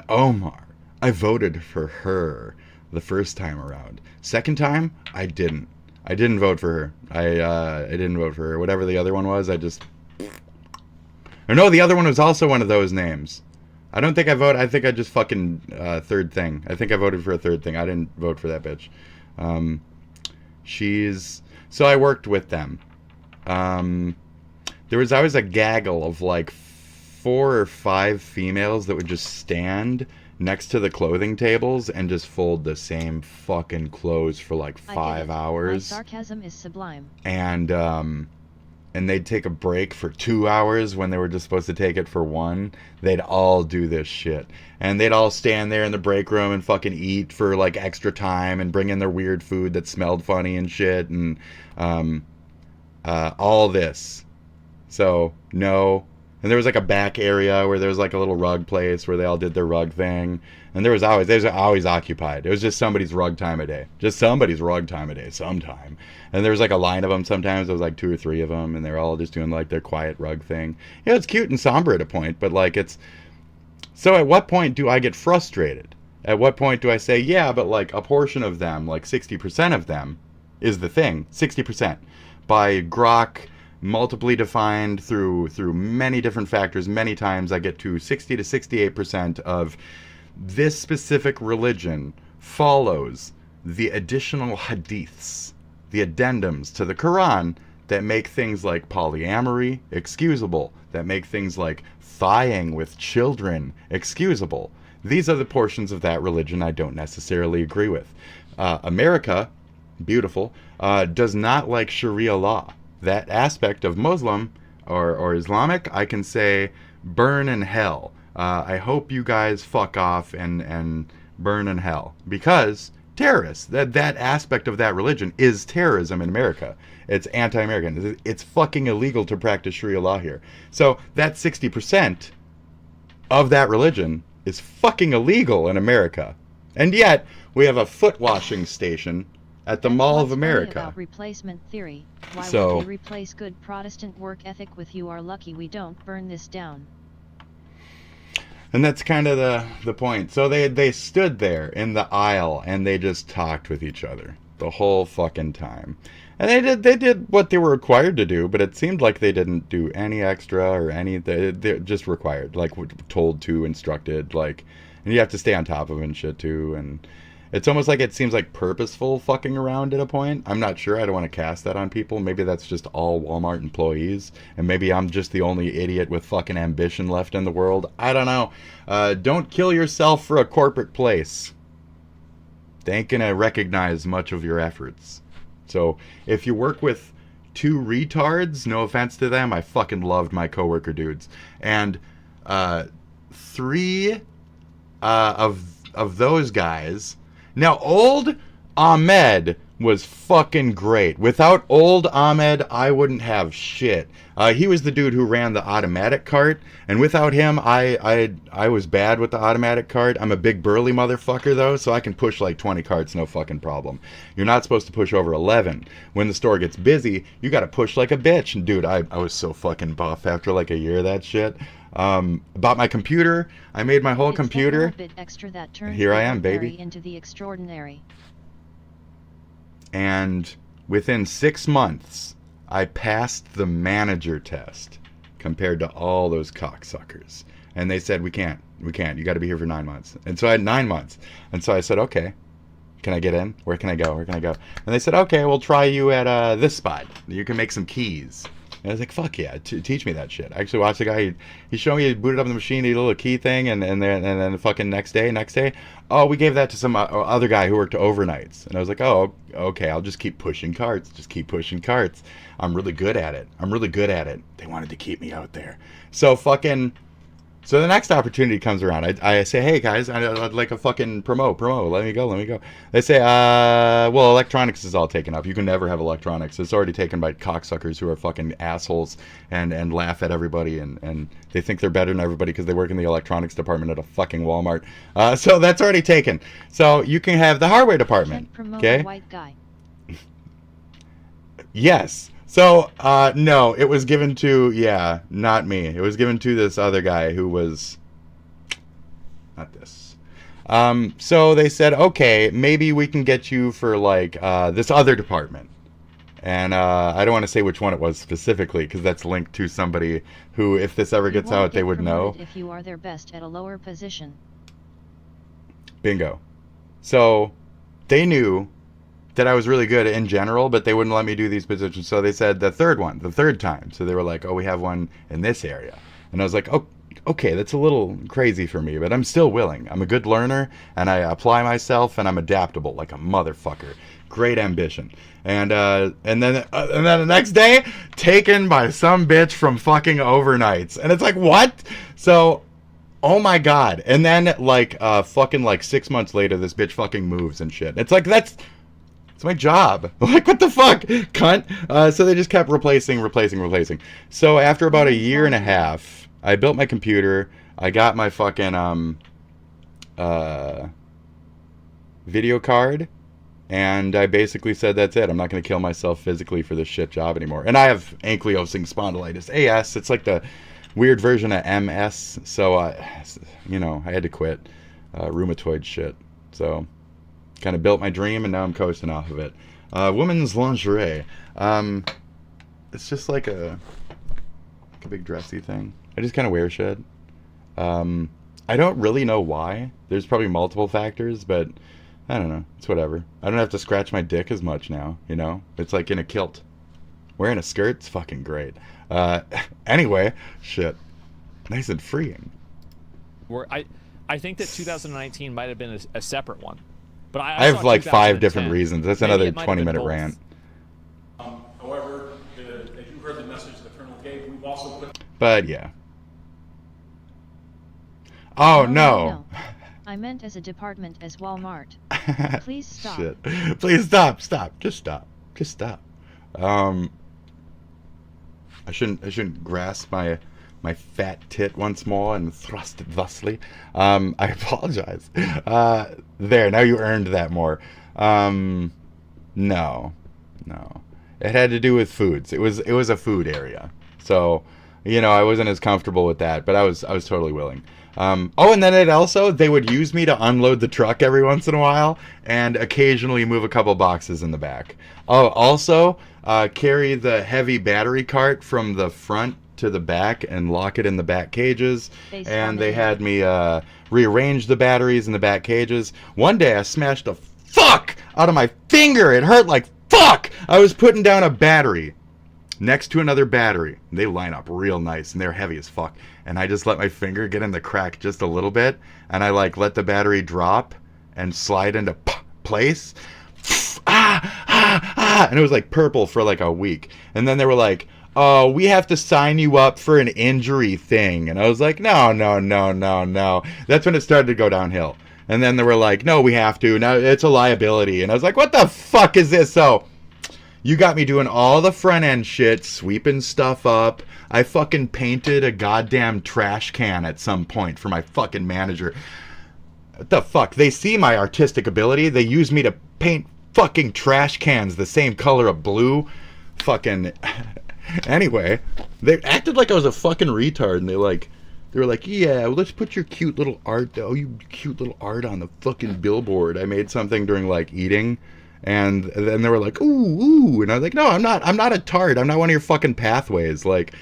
Omar. I voted for her the first time around. Second time, I didn't. I didn't vote for her. I didn't vote for her. Whatever the other one was, I just... Or no, the other one was also one of those names. I don't think I voted. I think I just fucking third thing. I think I voted for a third thing. I didn't vote for that bitch. So I worked with them. There was always a gaggle of like 4 or 5 females that would just stand next to the clothing tables and just fold the same fucking clothes for like 5 hours. My sarcasm is sublime. And they'd take a break for 2 hours when they were just supposed to take it for 1. They'd all do this shit. And they'd all stand there in the break room and fucking eat for like extra time and bring in their weird food that smelled funny and shit and all this. So, no. And there was like a back area where there was like a little rug place where they all did their rug thing. And they was always occupied. It was just somebody's rug time a day. Just somebody's rug time a day sometime. And there was like a line of them sometimes. There was like 2 or 3 of them. And they were all just doing like their quiet rug thing. Yeah, it's cute and somber at a point. But like it's... So at what point do I get frustrated? At what point do I say, yeah, but like a portion of them, like 60% of them is the thing. 60%. By Grok... multiply defined through many different factors, many times I get to 60 to 68% of this specific religion follows the additional hadiths, the addendums to the Quran that make things like polyamory excusable, that make things like thighing with children excusable. These are the portions of that religion I don't necessarily agree with. America, beautiful, does not like Sharia law. that aspect of Muslim or Islamic, I can say burn in hell. I hope you guys fuck off and burn in hell, because terrorists, that aspect of that religion is terrorism in America. It's anti-American. It's fucking illegal to practice Sharia law here. So that 60% of that religion is fucking illegal in America. And yet we have a foot washing station at the Mall of America. About replacement theory. Why So, would they replace good Protestant work ethic with "you are lucky we don't burn this down"? and that's kind of the point. So they stood there in the aisle and they just talked with each other the whole fucking time. And they did what they were required to do, but it seemed like they didn't do any extra or any. They're just required, like told to, instructed, like, and you have to stay on top of it and shit too. And it's almost like it seems like purposeful fucking around at a point. I'm not sure. I don't want to cast that on people. Maybe that's just all Walmart employees, and maybe I'm just the only idiot with fucking ambition left in the world. I don't know. Don't kill yourself for a corporate place. They ain't gonna recognize much of your efforts. So if you work with two retards, no offense to them, I fucking loved my coworker dudes, and three of those guys. Now, old Ahmed was fucking great. Without old Ahmed, I wouldn't have shit. He was the dude who ran the automatic cart, and without him, I was bad with the automatic cart. I'm a big burly motherfucker though, so I can push like 20 carts, no fucking problem. You're not supposed to push over 11. When the store gets busy, you gotta push like a bitch. And dude, I was so fucking buff after like a year of that shit. Bought my computer. I made my whole computer. Bit extra that turns Here I the am, baby. ordinary into the extraordinary. And within 6 months, I passed the manager test compared to all those cocksuckers. And they said, we can't. You got to be here for 9 months. And so I had 9 months. And so I said, okay, can I get in? Where can I go? Where can I go? And they said, okay, we'll try you at this spot. You can make some keys. And I was like, fuck yeah, teach me that shit. I actually watched the guy, he showed me, he booted up the machine, he did a little key thing, and then the fucking next day, oh, we gave that to some other guy who worked overnights. And I was like, oh, okay, I'll just keep pushing carts, I'm really good at it. They wanted to keep me out there. So the next opportunity comes around. I say, hey guys, I'd like a fucking promo. Let me go. They say, well, electronics is all taken up. You can never have electronics. It's already taken by cocksuckers who are fucking assholes and laugh at everybody and they think they're better than everybody because they work in the electronics department at a fucking Walmart. So that's already taken. So you can have the hardware department. Okay. White guy. Yes. So, no, it was given to, not me. It was given to this other guy who was, not this. So they said, okay, maybe we can get you for, like, this other department. And I don't want to say which one it was specifically, because that's linked to somebody who, if this ever gets out, they would know. If you are their best at a lower position. Bingo. So, they knew that I was really good in general, but they wouldn't let me do these positions. So they said the third time. So they were like, oh, we have one in this area. And I was like, oh, okay, that's a little crazy for me, but I'm still willing. I'm a good learner, and I apply myself, and I'm adaptable like a motherfucker. Great ambition. And then the next day, taken by some bitch from fucking overnights. And it's like, what? So, oh my God. And then, like, fucking, like, 6 months later, this bitch fucking moves and shit. It's like, it's my job. Like, what the fuck, cunt? So they just kept replacing. So after about a year and a half, I built my computer. I got my fucking video card, and I basically said, that's it. I'm not going to kill myself physically for this shit job anymore. And I have ankylosing spondylitis, AS. It's like the weird version of MS. So, I had to quit rheumatoid shit. So kind of built my dream, and now I'm coasting off of it. Women's lingerie. It's just like a big dressy thing. I just kind of wear shit. I don't really know why. There's probably multiple factors, but I don't know. It's whatever. I don't have to scratch my dick as much now, you know? It's like in a kilt. Wearing a skirt's fucking great. Anyway, shit. Nice and freeing. I think that 2019 might have been a separate one. But I have like 5 different reasons. That's another 20-minute rant. However, the also put. But yeah. Oh no. I meant as a department as Walmart. Please stop. Shit. Please stop. Stop. Just stop. Just stop. I shouldn't grasp my fat tit once more and thrust it thusly. I apologize. There, now you earned that more. No. It had to do with foods. It was a food area. So, you know, I wasn't as comfortable with that, but I was totally willing. Oh, and then they would use me to unload the truck every once in a while and occasionally move a couple boxes in the back. Oh, also, carry the heavy battery cart from the front to the back and lock it in the back cages. And they had me rearrange the batteries in the back cages. One day I smashed the fuck out of my finger. It hurt like fuck. I was putting down a battery next to another battery. They line up real nice and they're heavy as fuck. And I just let my finger get in the crack just a little bit, and I like let the battery drop and slide into place. And it was like purple for like a week. And then they were like, "Oh, we have to sign you up for an injury thing." And I was like, no. That's when it started to go downhill. And then they were like, "No, we have to. Now it's a liability." And I was like, "What the fuck is this?" So you got me doing all the front end shit, sweeping stuff up. I fucking painted a goddamn trash can at some point for my fucking manager. What the fuck? They see my artistic ability. They use me to paint fucking trash cans the same color of blue. Fucking... Anyway, they acted like I was a fucking retard, and they were like, "Yeah, well, let's put your cute little art, on the fucking billboard." I made something during like eating, and then they were like, "Ooh," and I was like, "No, I'm not a tart. I'm not one of your fucking pathways." Like,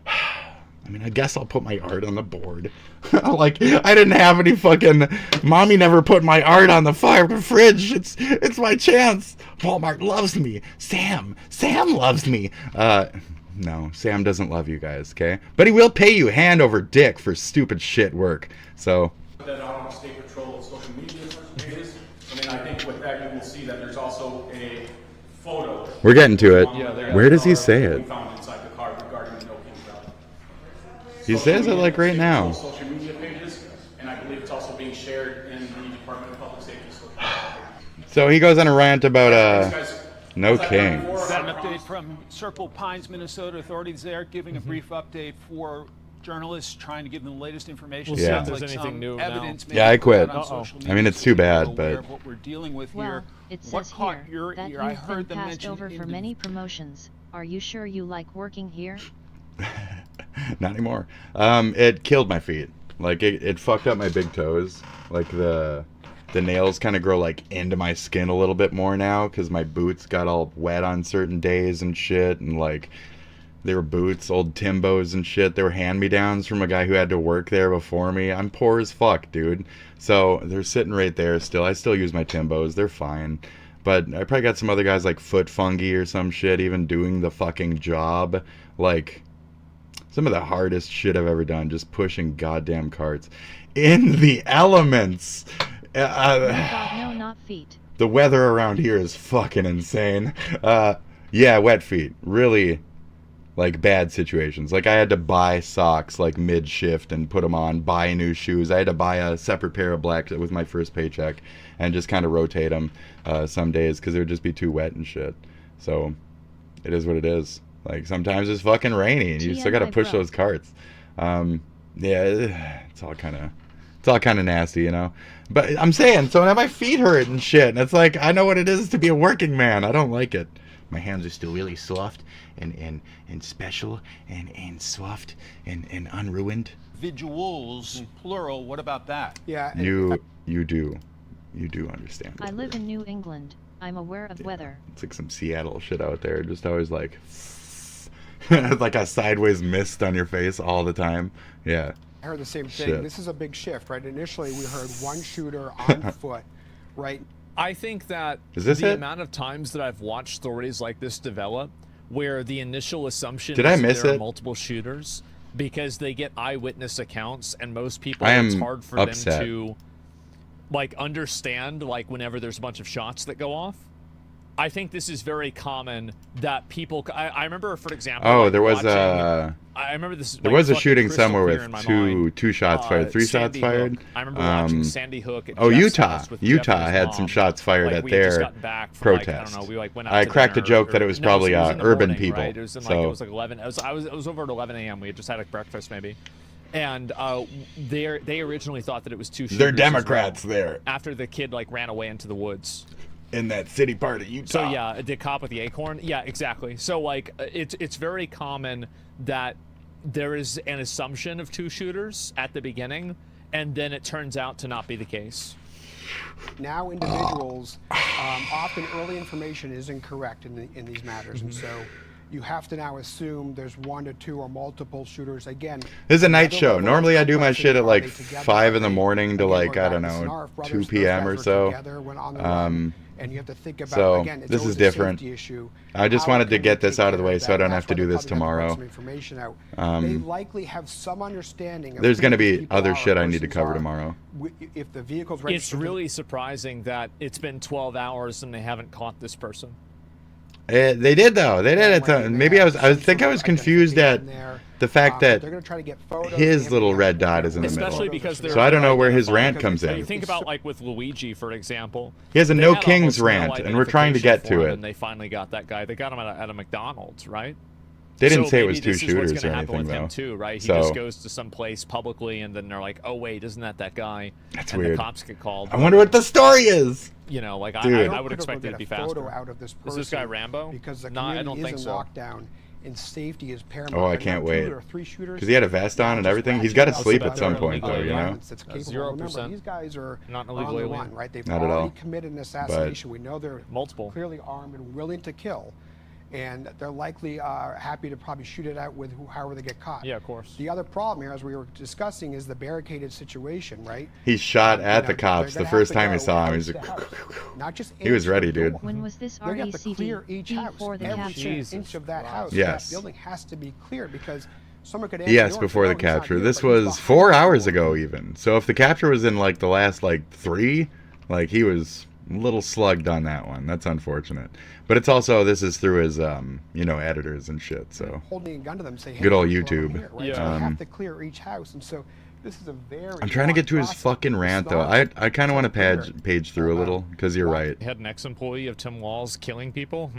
I mean, I guess I'll put my art on the board. Like, I didn't have any fucking... Mommy never put my art on the fridge. It's my chance. Walmart loves me. Sam loves me. No, Sam doesn't love you guys, okay? But he will pay you hand over dick for stupid shit work. So... Put that out on State Patrol social media pages. And then I think with that you will see that there's also a photo. We're getting to it. Where does he say it? He says it like right now. Social media pages, and I believe it's also being shared in the Department of Public Safety. So he goes on a rant about no kings. Got an update from Circle Pines, Minnesota authorities there, giving a brief update for journalists, trying to give them the latest information. We'll see Sounds if there's like anything new evidence. Yeah, I quit. I I mean, it's too bad, but what we're dealing with Well, here. it says What caught here your that ear? I you've heard been them passed mention over for many promotions. Are you sure you like working here? not anymore. It killed my feet. Like it fucked up my big toes. Like the nails kind of grow like into my skin a little bit more now because my boots got all wet on certain days and shit. And like they were boots, old Timbos and shit. They were hand-me-downs from a guy who had to work there before me. I'm poor as fuck, dude. So they're sitting right there still. I still use my Timbos. They're fine. But I probably got some other guys like foot fungi or some shit even doing the fucking job. Like... some of the hardest shit I've ever done, just pushing goddamn carts in the elements. God, no, not feet. The weather around here is fucking insane. Yeah, wet feet. Really, like, bad situations. Like, I had to buy socks, like, mid-shift and put them on, buy new shoes. I had to buy a separate pair of black with my first paycheck and just kind of rotate them some days because it would just be too wet and shit. So, it is what it is. Like, sometimes it's fucking rainy and you still gotta push those carts. Yeah, it's all kind of nasty, you know? But I'm saying, so now my feet hurt and shit, and it's like, I know what it is to be a working man. I don't like it. My hands are still really soft and special and soft and unruined. Individuals, plural, what about that? Yeah. You do understand. I live in New England. I'm aware of weather. It's like some Seattle shit out there. Just always like... like a sideways mist on your face all the time. Yeah. I heard the same thing. Shit. This is a big shift, right? Initially, we heard one shooter on foot, right? I think that amount of times that I've watched stories like this develop, where the initial assumption is there are multiple shooters, because they get eyewitness accounts, and most people, it's hard for them to like understand, like, whenever there's a bunch of shots that go off. I think this is very common that people. I remember, for example. Oh, like there was watching, a. I remember this. There like, was a fucking shooting crystal somewhere clear in my with two shots fired, three shots Sandy fired. Hook. I remember watching Sandy Hook at Oh, Jeff's Utah. house with Utah Jeff and his had mom. some shots fired Like, at we had just their gotten back from, protest. Like, I don't know. We like went out I to cracked a dinner, joke that it was no, probably it was in the urban morning, people. Right? It was in, like, it was like 11. It was over at 11 a.m. We had just had a breakfast maybe. And they originally thought that it was two shooters. They're Democrats there. After the kid like ran away into the woods. In that city part of Utah. So yeah, the cop with the acorn. Yeah, exactly. So like, it's very common that there is an assumption of two shooters at the beginning, and then it turns out to not be the case. Now individuals, often early information is incorrect in these matters, and so you have to now assume there's one or two or multiple shooters. Again, this is a night show. Normally I do my shit at like 5 in the morning to like, I don't know, 2 p.m. or so. And you have to think about, so again, it's this is a different. Issue. I just wanted to get this out of the way so I don't have to do this They tomorrow. likely have some understanding. There's going to be other shit I need to cover tomorrow. If the vehicle's it's really surprising that it's been 12 hours and they haven't caught this person. They did though. They did it. Maybe I was confused at the fact that his little red dot is in the Especially middle. because So I don't know where his rant comes in. You think about like with Luigi, for example. He has a they no had kings almost rant, no and we're trying to get identification to for him, it. And they finally got that guy. They got him at a McDonald's, right? They didn't so say it was maybe two this is what's shooters gonna or happen anything with him though. too, right? He So just goes to some place publicly, and then they're like, "Oh wait, isn't that guy?" That's and weird. the cops get called. I wonder what the story is. You know, like Dude. I would expect it to be faster. Out of this Is this guy Rambo? Because the no, I community don't is think in so. lockdown, and safety is paramount. Oh, I can't wait. Because Because he had a vest on and everything. He's got to sleep at some point though, you know? 0%. These guys are not on illegally the run, right? They've Not at all. already committed an assassination. We know they're multiple, clearly armed and willing to kill. And they're likely happy to probably shoot it out with however they get caught. Yeah, of course. The other problem here, as we were discussing, is the barricaded situation, right? He shot at the cops the first time he saw him. He's like, not just he was ready, dude. When was this They have to RECD clear each house. before the Every capture? inch of that house, Yes. that building has to be cleared because someone could answer Yes, the door before the and say, "Oh, he's not capture. here," This but he's was behind 4 the hours wall. ago even. So if the capture was in like the last like 3, like he was a little slugged on that one. That's unfortunate. But it's also, this is through his, editors and shit, so. Holding a gun to them, say, hey, good old people are YouTube. here, right? So they have to clear each house, and so this is a very. I'm trying to get to his fucking rant though. I kind of want to page through a little because you're right. Had an ex-employee of Tim Walz killing people.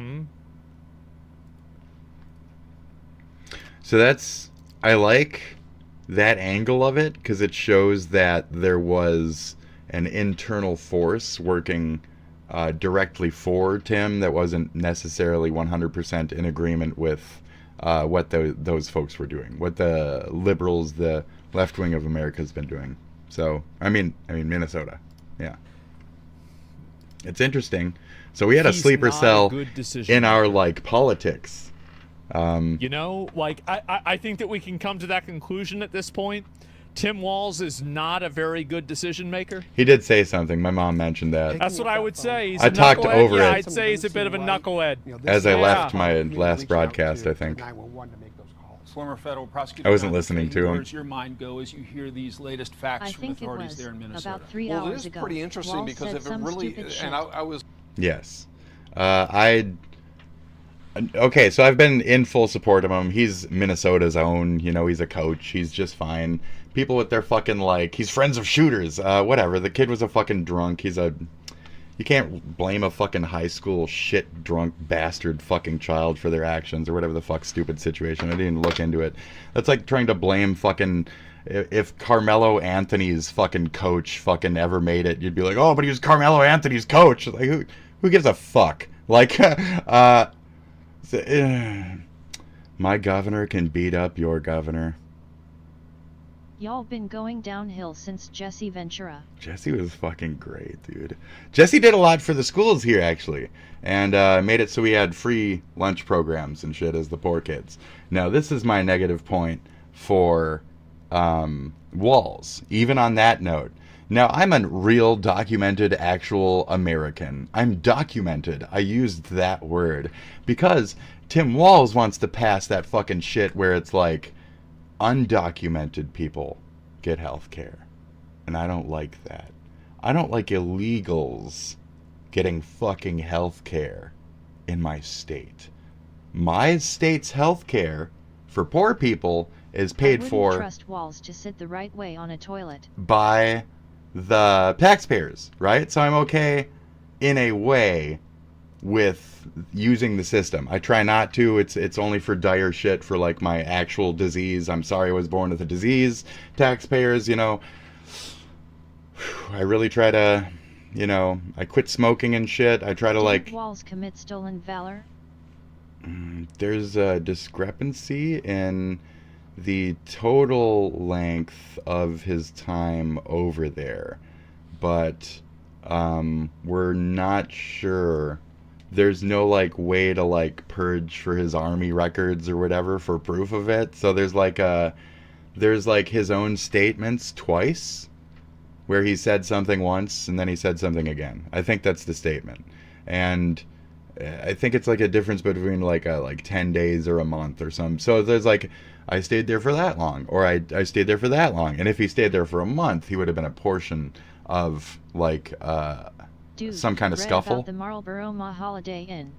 So I like that angle of it because it shows that there was an internal force working directly for Tim that wasn't necessarily 100% in agreement with what those folks were doing, what the liberals, the left wing of America has been doing. So, I mean Minnesota. Yeah. It's interesting. So we had a sleeper cell in our like politics. You know, like I think that we can come to that conclusion at this point. Tim Walz is not a very good decision maker. He did say something. My mom mentioned that. That's what I would say. He's I a talked knucklehead. over yeah, it. I'd say he's a bit of a knucklehead. As I left my last broadcast, I think. Former federal prosecutor. I wasn't listening to him. Where does your mind go as you hear these latest facts from authorities there in Minnesota? About 3 hours ago. Well, it is pretty interesting Walz because said if it some really, stupid shit. and I was. Yes. Okay, so I've been in full support of him. He's Minnesota's own, he's a coach. He's just fine. People with their fucking, he's friends of shooters. Whatever. The kid was a fucking drunk. You can't blame a fucking high school shit drunk bastard fucking child for their actions or whatever the fuck stupid situation. I didn't even look into it. That's like trying to blame fucking... If Carmelo Anthony's fucking coach fucking ever made it, you'd be like, oh, but he was Carmelo Anthony's coach. Like, who gives a fuck? Like, my governor can beat up your governor. Y'all been going downhill since Jesse Ventura. Jesse was fucking great, dude. Jesse did a lot for the schools here, actually. And made it so we had free lunch programs and shit as the poor kids. Now, this is my negative point for Walz, even on that note. Now, I'm a real documented actual American. I'm documented. I used that word. Because Tim Walz wants to pass that fucking shit where it's like, undocumented people get health care. And I don't like that. I don't like illegals getting fucking health care. in my state. My state's health care for poor people is paid I for trust walls to sit the right way on a toilet. by the taxpayers, right? So I'm okay in a way with using the system. I try not to. It's only for dire shit, for like my actual disease. I'm sorry I was born with a disease. Taxpayers, you know, I really try to, you know, I quit smoking and shit. I try to Did like walls commit stolen valor? There's a discrepancy in the total length of his time over there, but we're not sure. There's no like way to like purge for his army records or whatever for proof of it. So there's like his own statements twice, where he said something once and then he said something again. I think that's the statement, and I think it's like a difference between like 10 days or a month or something. So there's like, I stayed there for that long, or I stayed there for that long. And if he stayed there for a month, he would have been a portion of like some kind of scuffle. About the Marlborough Holiday Inn.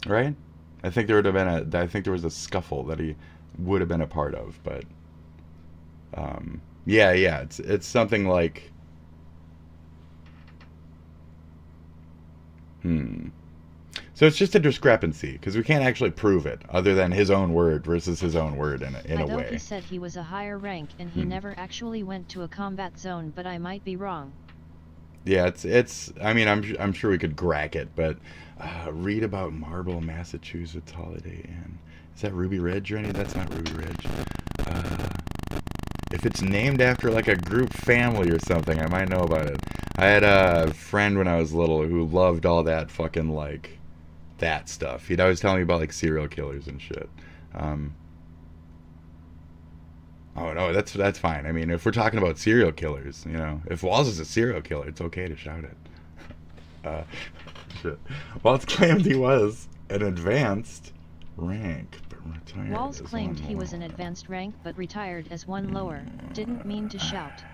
Right? I think there would have been I think there was a scuffle that he would have been a part of, but yeah, it's something like So it's just a discrepancy, because we can't actually prove it, other than his own word versus his own word in a way. He said he was a higher rank and he never actually went to a combat zone, but I might be wrong. Yeah, it's. I mean, I'm sure we could crack it, but read about Marble, Massachusetts Holiday Inn. Is that Ruby Ridge or any? That's not Ruby Ridge. If it's named after like a group family or something, I might know about it. I had a friend when I was little who loved all that fucking like that stuff. He'd always tell me about like serial killers and shit. Oh no, that's fine. I mean, if we're talking about serial killers, you know, if Walls is a serial killer, it's okay to shout it. Shit. Walls claimed he was an advanced rank, but retired. Walls claimed he was an advanced rank, but retired as one lower. Didn't mean to shout.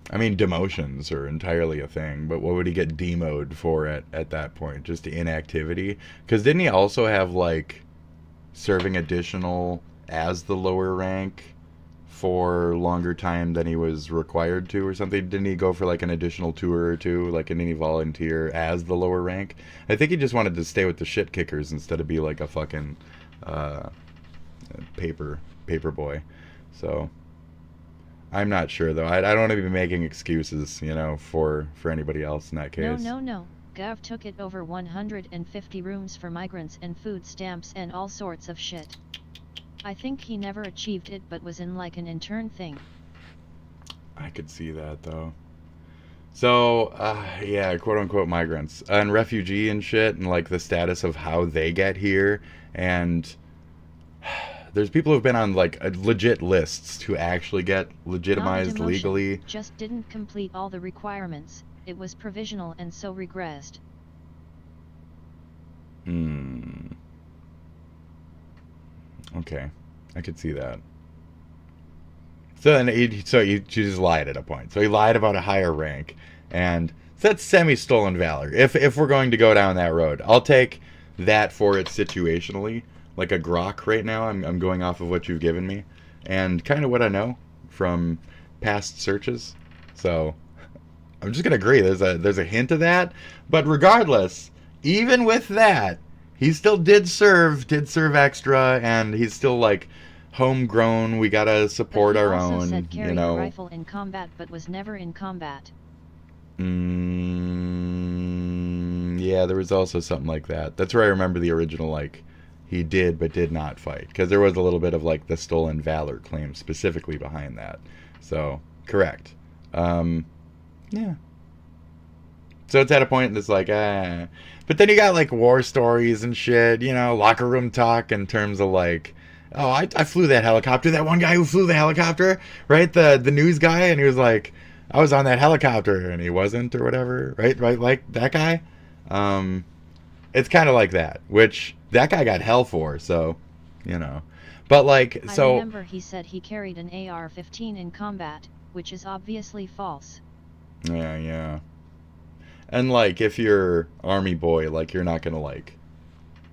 I mean, demotions are entirely a thing, but what would he get demoed for at that point? Just inactivity? Because didn't he also have, like, serving additional as the lower rank for longer time than he was required to or something? Didn't he go for, like, an additional tour or two, like an any volunteer as the lower rank? I think he just wanted to stay with the shit kickers instead of be, like, a fucking paper boy. So I'm not sure, though. I don't want to be making excuses, you know, for anybody else in that case. No. Gav took it over 150 rooms for migrants and food stamps and all sorts of shit. I think he never achieved it, but was in like an intern thing. I could see that, though. So, yeah, quote-unquote migrants. And refugee and shit, and like the status of how they get here, and there's people who've been on like legit lists to actually get legitimized legally. Just didn't complete all the requirements. It was provisional and so regressed. Okay, I could see that. So then he just lied at a point. So he lied about a higher rank, and so that's semi-stolen valor. If we're going to go down that road, I'll take that for it situationally. Like a grok right now, I'm going off of what you've given me, and kind of what I know from past searches. So I'm just gonna agree. There's a hint of that, but regardless, even with that, he still did serve extra, and he's still like homegrown. We gotta support our own. Said carry you know. A rifle in combat, but was never in combat. Yeah, there was also something like that. That's where I remember the original like. He did, but did not fight. Because there was a little bit of, like, the stolen valor claim specifically behind that. So, correct. Yeah. So it's at a point that's like, But then you got, like, war stories and shit, you know, locker room talk in terms of, like, oh, I flew that helicopter. That one guy who flew the helicopter, right? The news guy, and he was like, I was on that helicopter, and he wasn't, or whatever, right? Right, like, that guy? It's kind of like that, which that guy got hell for, so, you know. But, like, so... I remember he said he carried an AR-15 in combat, which is obviously false. Yeah. And, like, if you're Army boy, like, you're not gonna, like,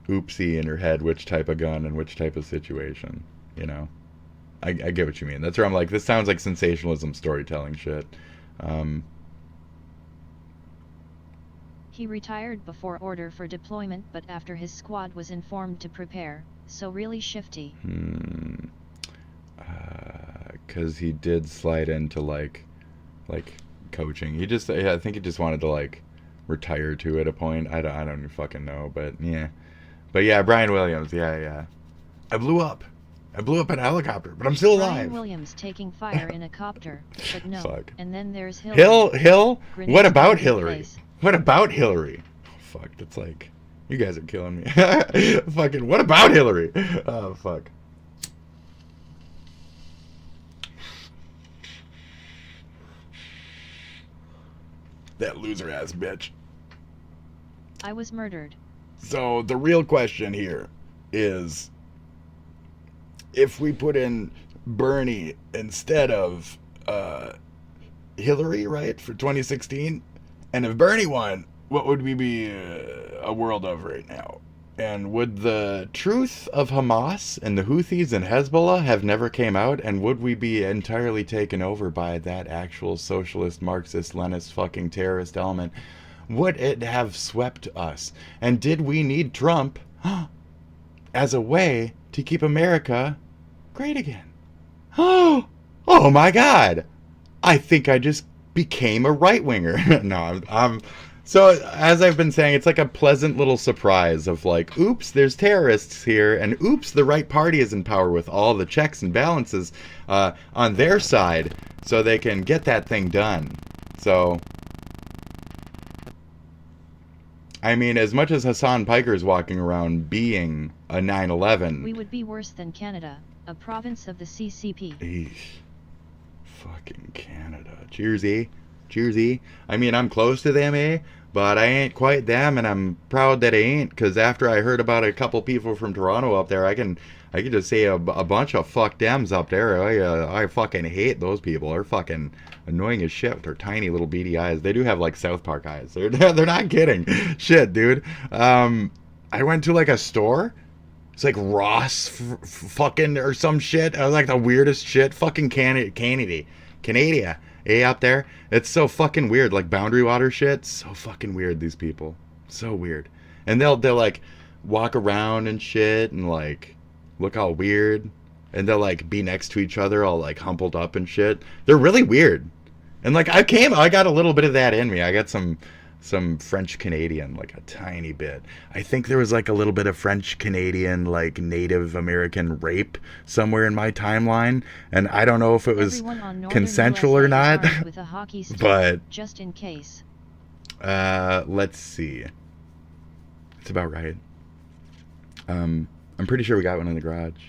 oopsie in your head which type of gun and which type of situation, you know? I get what you mean. That's where I'm like, this sounds like sensationalism storytelling shit. He retired before order for deployment, but after his squad was informed to prepare, so really shifty. Because he did slide into, like coaching. I think he just wanted to, like, retire to at a point. I don't even fucking know, but yeah. But yeah, Brian Williams, yeah. I blew up in a helicopter, but I'm still alive. Brian Williams taking fire in a copter, but no. Fuck. And then there's Hillary. Hill? Grenades What about all over the Hillary? place. What about Hillary? Oh, fuck, that's like, you guys are killing me. Fucking, what about Hillary? Oh, fuck. That loser ass bitch. I was murdered. So the real question here is, if we put in Bernie instead of Hillary, right, for 2016, and if Bernie won, what would we be a world of right now? And would the truth of Hamas and the Houthis and Hezbollah have never came out? And would we be entirely taken over by that actual socialist, Marxist, Leninist fucking terrorist element? Would it have swept us? And did we need Trump as a way to keep America great again? Oh my God. I think I just became a right-winger. No, so, as I've been saying, it's like a pleasant little surprise of like, oops, there's terrorists here, and oops, the right party is in power with all the checks and balances on their side, so they can get that thing done. So, I mean, as much as Hassan Piker's walking around being a 9/11... We would be worse than Canada, a province of the CCP. Eesh. Fucking Canada. Cheersy. Cheersy. I mean, I'm close to them, eh? But I ain't quite them, and I'm proud that I ain't, because after I heard about a couple people from Toronto up there, I can just say a bunch of fuck dems up there. I fucking hate those people. They're fucking annoying as shit with their tiny little beady eyes. They do have, like, South Park eyes. They're not kidding. Shit, dude. I went to, like, a store. It's like Ross fucking or some shit. I was like the weirdest shit. Fucking Canada. Eh, up there? It's so fucking weird. Like Boundary Water shit. So fucking weird, these people. So weird. And they'll like walk around and shit and like look all weird. And they'll like be next to each other all like humbled up and shit. They're really weird. And like I got a little bit of that in me. I got some French Canadian, like a tiny bit. I think there was like a little bit of French Canadian, like Native American rape somewhere in my timeline, and I don't know if it was consensual or not. With a hockey stick, but just in case. Let's see. It's about right. I'm pretty sure we got one in the garage.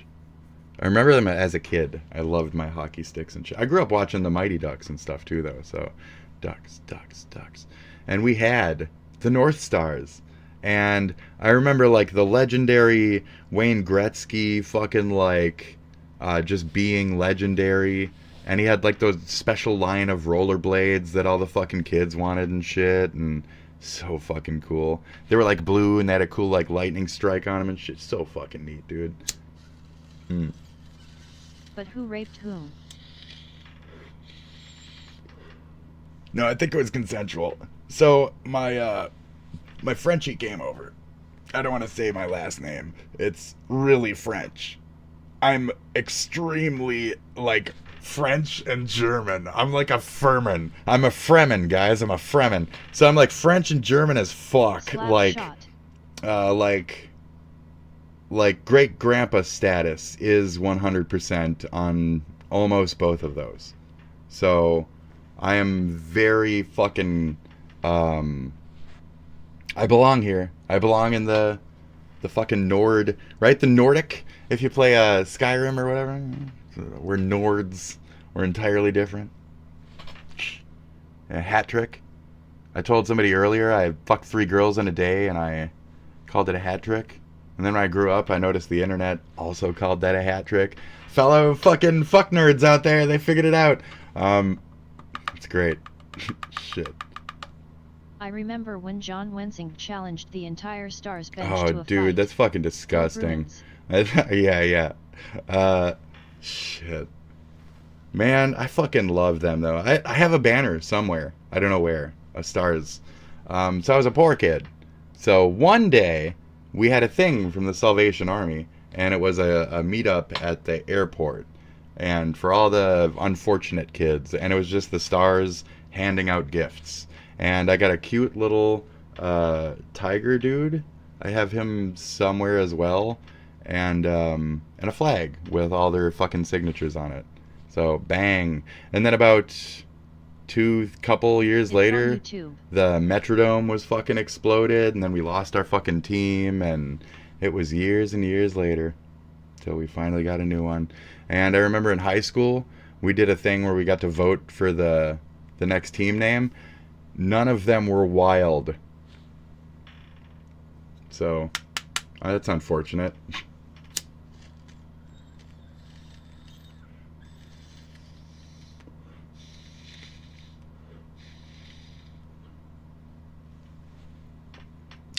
I remember them as a kid. I loved my hockey sticks and shit. I grew up watching the Mighty Ducks and stuff too, though. So, ducks. And we had the North Stars. And I remember, like, the legendary Wayne Gretzky fucking, like, just being legendary. And he had, like, those special line of rollerblades that all the fucking kids wanted and shit. And so fucking cool. They were, like, blue and they had a cool, like, lightning strike on them and shit. So fucking neat, dude. But who raped whom? No, I think it was consensual. So my Frenchie came over. I don't want to say my last name. It's really French. I'm extremely like French and German. I'm like a Fremen. I'm a Fremen, guys. I'm a Fremen. So I'm like French and German as fuck. Like great grandpa status is 100% on almost both of those. So I am very fucking I belong here. I belong in the fucking Nord, right? The Nordic. If you play Skyrim or whatever, we're Nords. We're entirely different. A hat trick. I told somebody earlier I fucked 3 girls in a day and I called it a hat trick. And then when I grew up, I noticed the internet also called that a hat trick. Fellow fucking fuck nerds out there, they figured it out. It's great. Shit. I remember when John Wensing challenged the entire Stars bench Oh, to a dude, fight. that's fucking disgusting. Yeah. Shit. Man, I fucking love them, though. I have a banner somewhere. I don't know where. A Stars. So I was a poor kid. So one day, we had a thing from the Salvation Army, and it was a meetup at the airport. And for all the unfortunate kids, and it was just the Stars handing out gifts. And I got a cute little tiger dude. I have him somewhere as well. And a flag with all their fucking signatures on it. So, bang. And then about couple years later, the Metrodome was fucking exploded. And then we lost our fucking team. And it was years and years later till we finally got a new one. And I remember in high school, we did a thing where we got to vote for the next team name. None of them were Wild. So, that's unfortunate.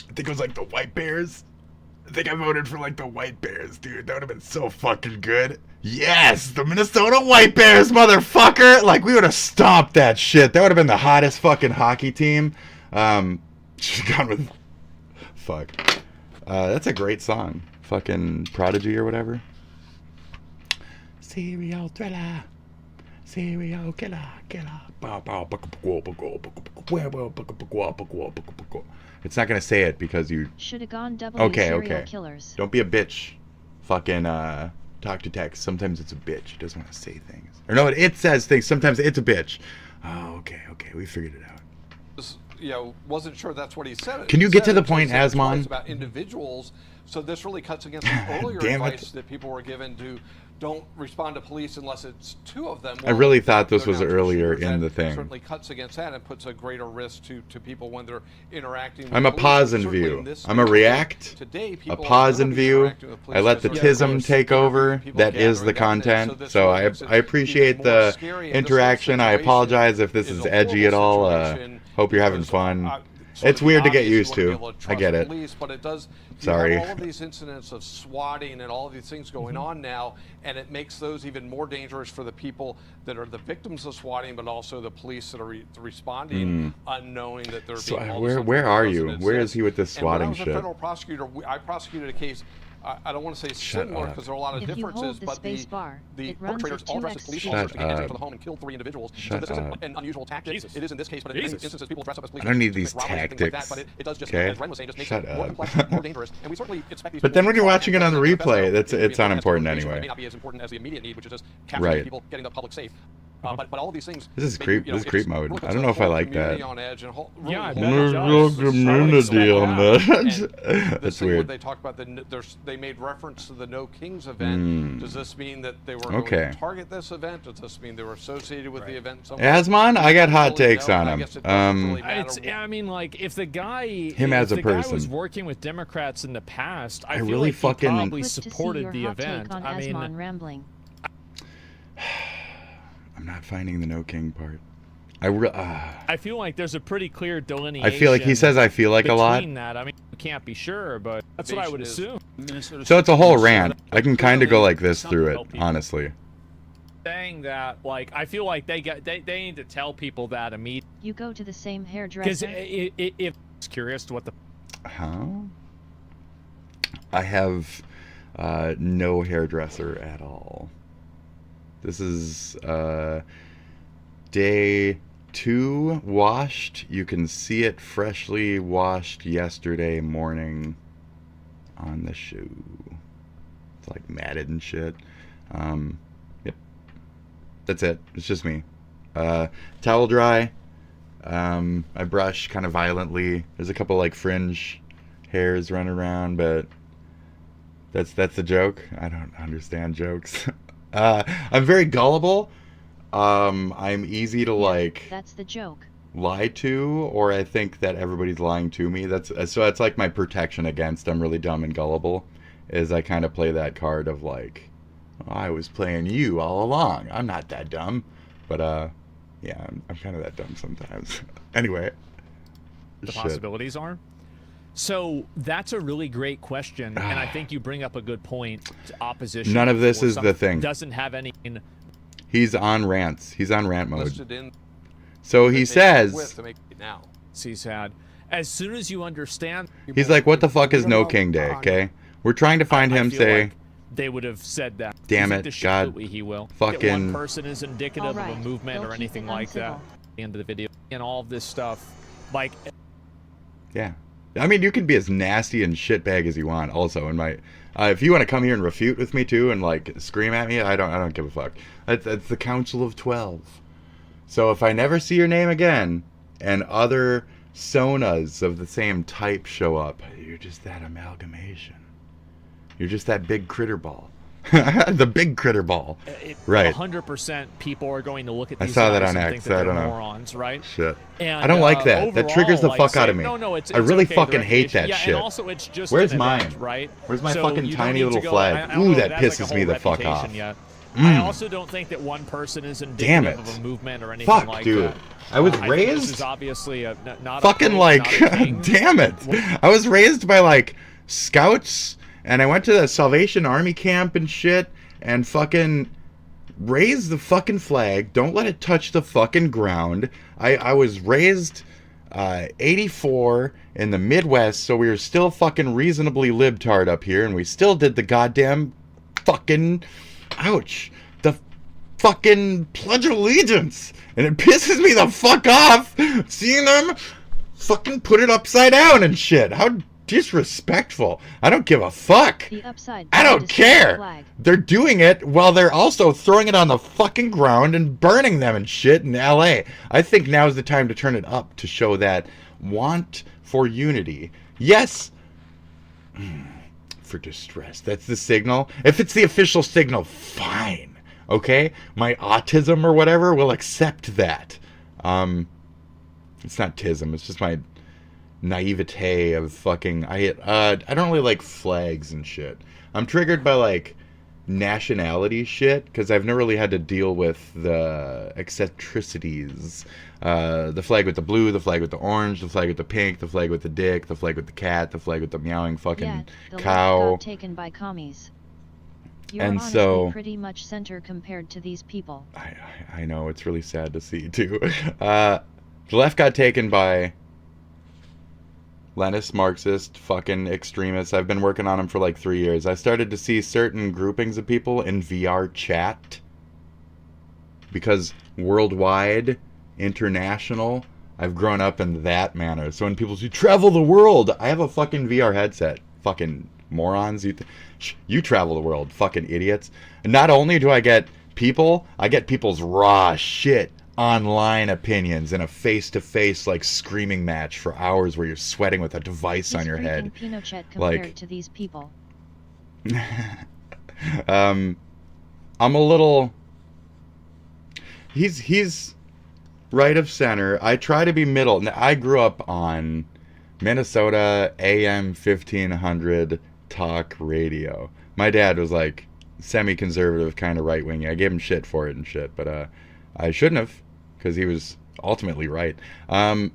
I think it was like the White Bears. I think I voted for like the White Bears, dude. That would have been so fucking good. Yes, the Minnesota White Bears, motherfucker. Like, we would have stomped that shit. That would have been the hottest fucking hockey team. Should've gone with... Fuck. That's a great song. Fucking Prodigy or whatever. Serial thriller. Serial killer. It's not gonna say it because you... Shoulda gone Okay. killers. Don't be a bitch. Fucking, talk to text. Sometimes it's a bitch. It doesn't want to say things. Or no, it says things. Sometimes it's a bitch. Oh, okay. We figured it out. Wasn't sure that's what he said. Can you get to the point, Asmon? It's about individuals. So this really cuts against the earlier advice that people were given to don't respond to police unless it's two of them. I really thought this was earlier in the thing. Certainly cuts against that and puts a greater risk to people when they're interacting with I'm a police. pause and view. I'm a react, a pause and view. I let the tism take over. That is the content. So I appreciate the interaction. I apologize if this is edgy at all. Hope you're having fun. It's weird to get used to. I get it. But it does. Sorry. You have all of these incidents of swatting and all of these things going on now, and it makes those even more dangerous for the people that are the victims of swatting, but also the police that are responding, unknowing that they're being. Where are you? Where is he with this swatting shit? When I was a federal prosecutor, I prosecuted a case. I don't want to say similar because there are a lot of differences, but the perpetrators all dressed as police officers to get into the home and kill 3 individuals. So this isn't an unusual tactic. It is in this case, but in instances people dress up as police. I don't need these tactics. But it does just, as Ren was saying, just make it more complex, more dangerous. And we certainly expect these. But then when you're watching it on the replay, it's unimportant anyway. It may not be as important as the immediate need, which is just capturing people, getting the public safe. But all of these things. This is creep. This is creep mode. I don't know if I like that. Community on edge. That's weird. They talk about they made reference to the No Kings event. Does this mean that they were going to target this event? Does this mean they were associated with the event? Asmon, I got hot takes on him. I mean, like, if the guy, as a person, guy was working with Democrats in the past, I feel really like he probably supported the event. I mean, rambling. I'm not finding the No King part. I feel like there's a pretty clear delineation. I feel like he says I feel like a lot. That. I mean, you can't be sure, but that's what I would assume. So it's a whole rant. I can kind of go like this through it, honestly. Saying that, like, I feel like they need to tell people that immediately. You go to the same hairdresser? Because if it's curious to what the... How? I have no hairdresser at all. This is day 2 washed. You can see it freshly washed yesterday morning on the shoe. It's like matted and shit. Yep. That's it. It's just me. Towel dry. I brush kind of violently. There's a couple like fringe hairs running around, but that's the joke. I don't understand jokes. I'm very gullible. I'm easy to like. That's the joke. Lie to, or I think that everybody's lying to me. That's like my protection against. I'm really dumb and gullible. Is I kind of play that card of like, oh, I was playing you all along. I'm not that dumb, but Yeah, I'm kind of that dumb sometimes. Anyway. The possibilities are. So that's a really great question, and I think you bring up a good point. Opposition. None of this is the thing. Doesn't have any. He's on rants. He's on rant mode. So he says. He's had. As soon as you understand. He's like, what the fuck is No King Day? Okay, we're trying to find him. Say. Like they would have said that. Damn it, God. He will. Fucking. That one person is indicative of a movement or anything like that. The end of the video and all of this stuff, like. Yeah, I mean, you can be as nasty and shitbag as you want. Also, in my, if you want to come here and refute with me too, and like scream at me, I don't give a fuck. That's the Council of 12. So if I never see your name again, and other Sonas of the same type show up, you're just that amalgamation. You're just that big critter ball. The big critter ball. Right. 100% people are going to look at these I saw that guys on and X. think that I don't they're know. morons, right? Shit. And, I don't like that. Overall, That triggers the like, fuck out of me. No, it's I really okay, fucking hate that yeah, shit. And also it's just Where's an mine? event, right? Where's my So fucking you don't tiny need little to go, flag? I don't Ooh, know, that that's pisses like a me whole the fuck reputation off. Yet. Mm. I also don't think that one person is indicative of a movement or anything Fuck, like dude. that. I was think raised. This is obviously not fucking a like, not a king. damn it. I was raised by like scouts, and I went to the Salvation Army camp and shit, and fucking raise the fucking flag. Don't let it touch the fucking ground. I was raised 84 in the Midwest, so we were still fucking reasonably libtard up here, and we still did the goddamn fucking, ouch, the fucking Pledge of Allegiance. And it pisses me the fuck off seeing them fucking put it upside down and shit. How disrespectful. I don't give a fuck. I don't care. They're doing it while they're also throwing it on the fucking ground and burning them and shit in LA. I think now's the time to turn it up to show that want for unity. Yes. For distress. That's the signal. If it's the official signal, fine. Okay? My autism or whatever will accept that. It's not tism, it's just my naivete of fucking I don't really like flags and shit. I'm triggered by like nationality shit because I've never really had to deal with the eccentricities. The flag with the blue, the flag with the orange, the flag with the pink, the flag with the dick, the flag with the cat, the flag with the meowing fucking the cow. left got taken by commies. You're And honestly so pretty much center compared to these people. I know, it's really sad to see too. The left got taken by Leninist, Marxist, fucking extremists. I've been working on them for like 3 years. I started to see certain groupings of people in VR chat because worldwide, international, I've grown up in that manner. So when people say, travel the world, I have a fucking VR headset. Fucking morons. You travel the world, fucking idiots. And not only do I get people, I get people's raw shit online opinions in a face-to-face like screaming match for hours where you're sweating with a device on your head. Pinochet compared Like to these people. I'm a little he's right of center. I try to be middle. Now, I grew up on Minnesota AM 1500 talk radio. My dad was like semi-conservative, kind of right-wing. I gave him shit for it and shit, but I shouldn't have, because he was ultimately right. And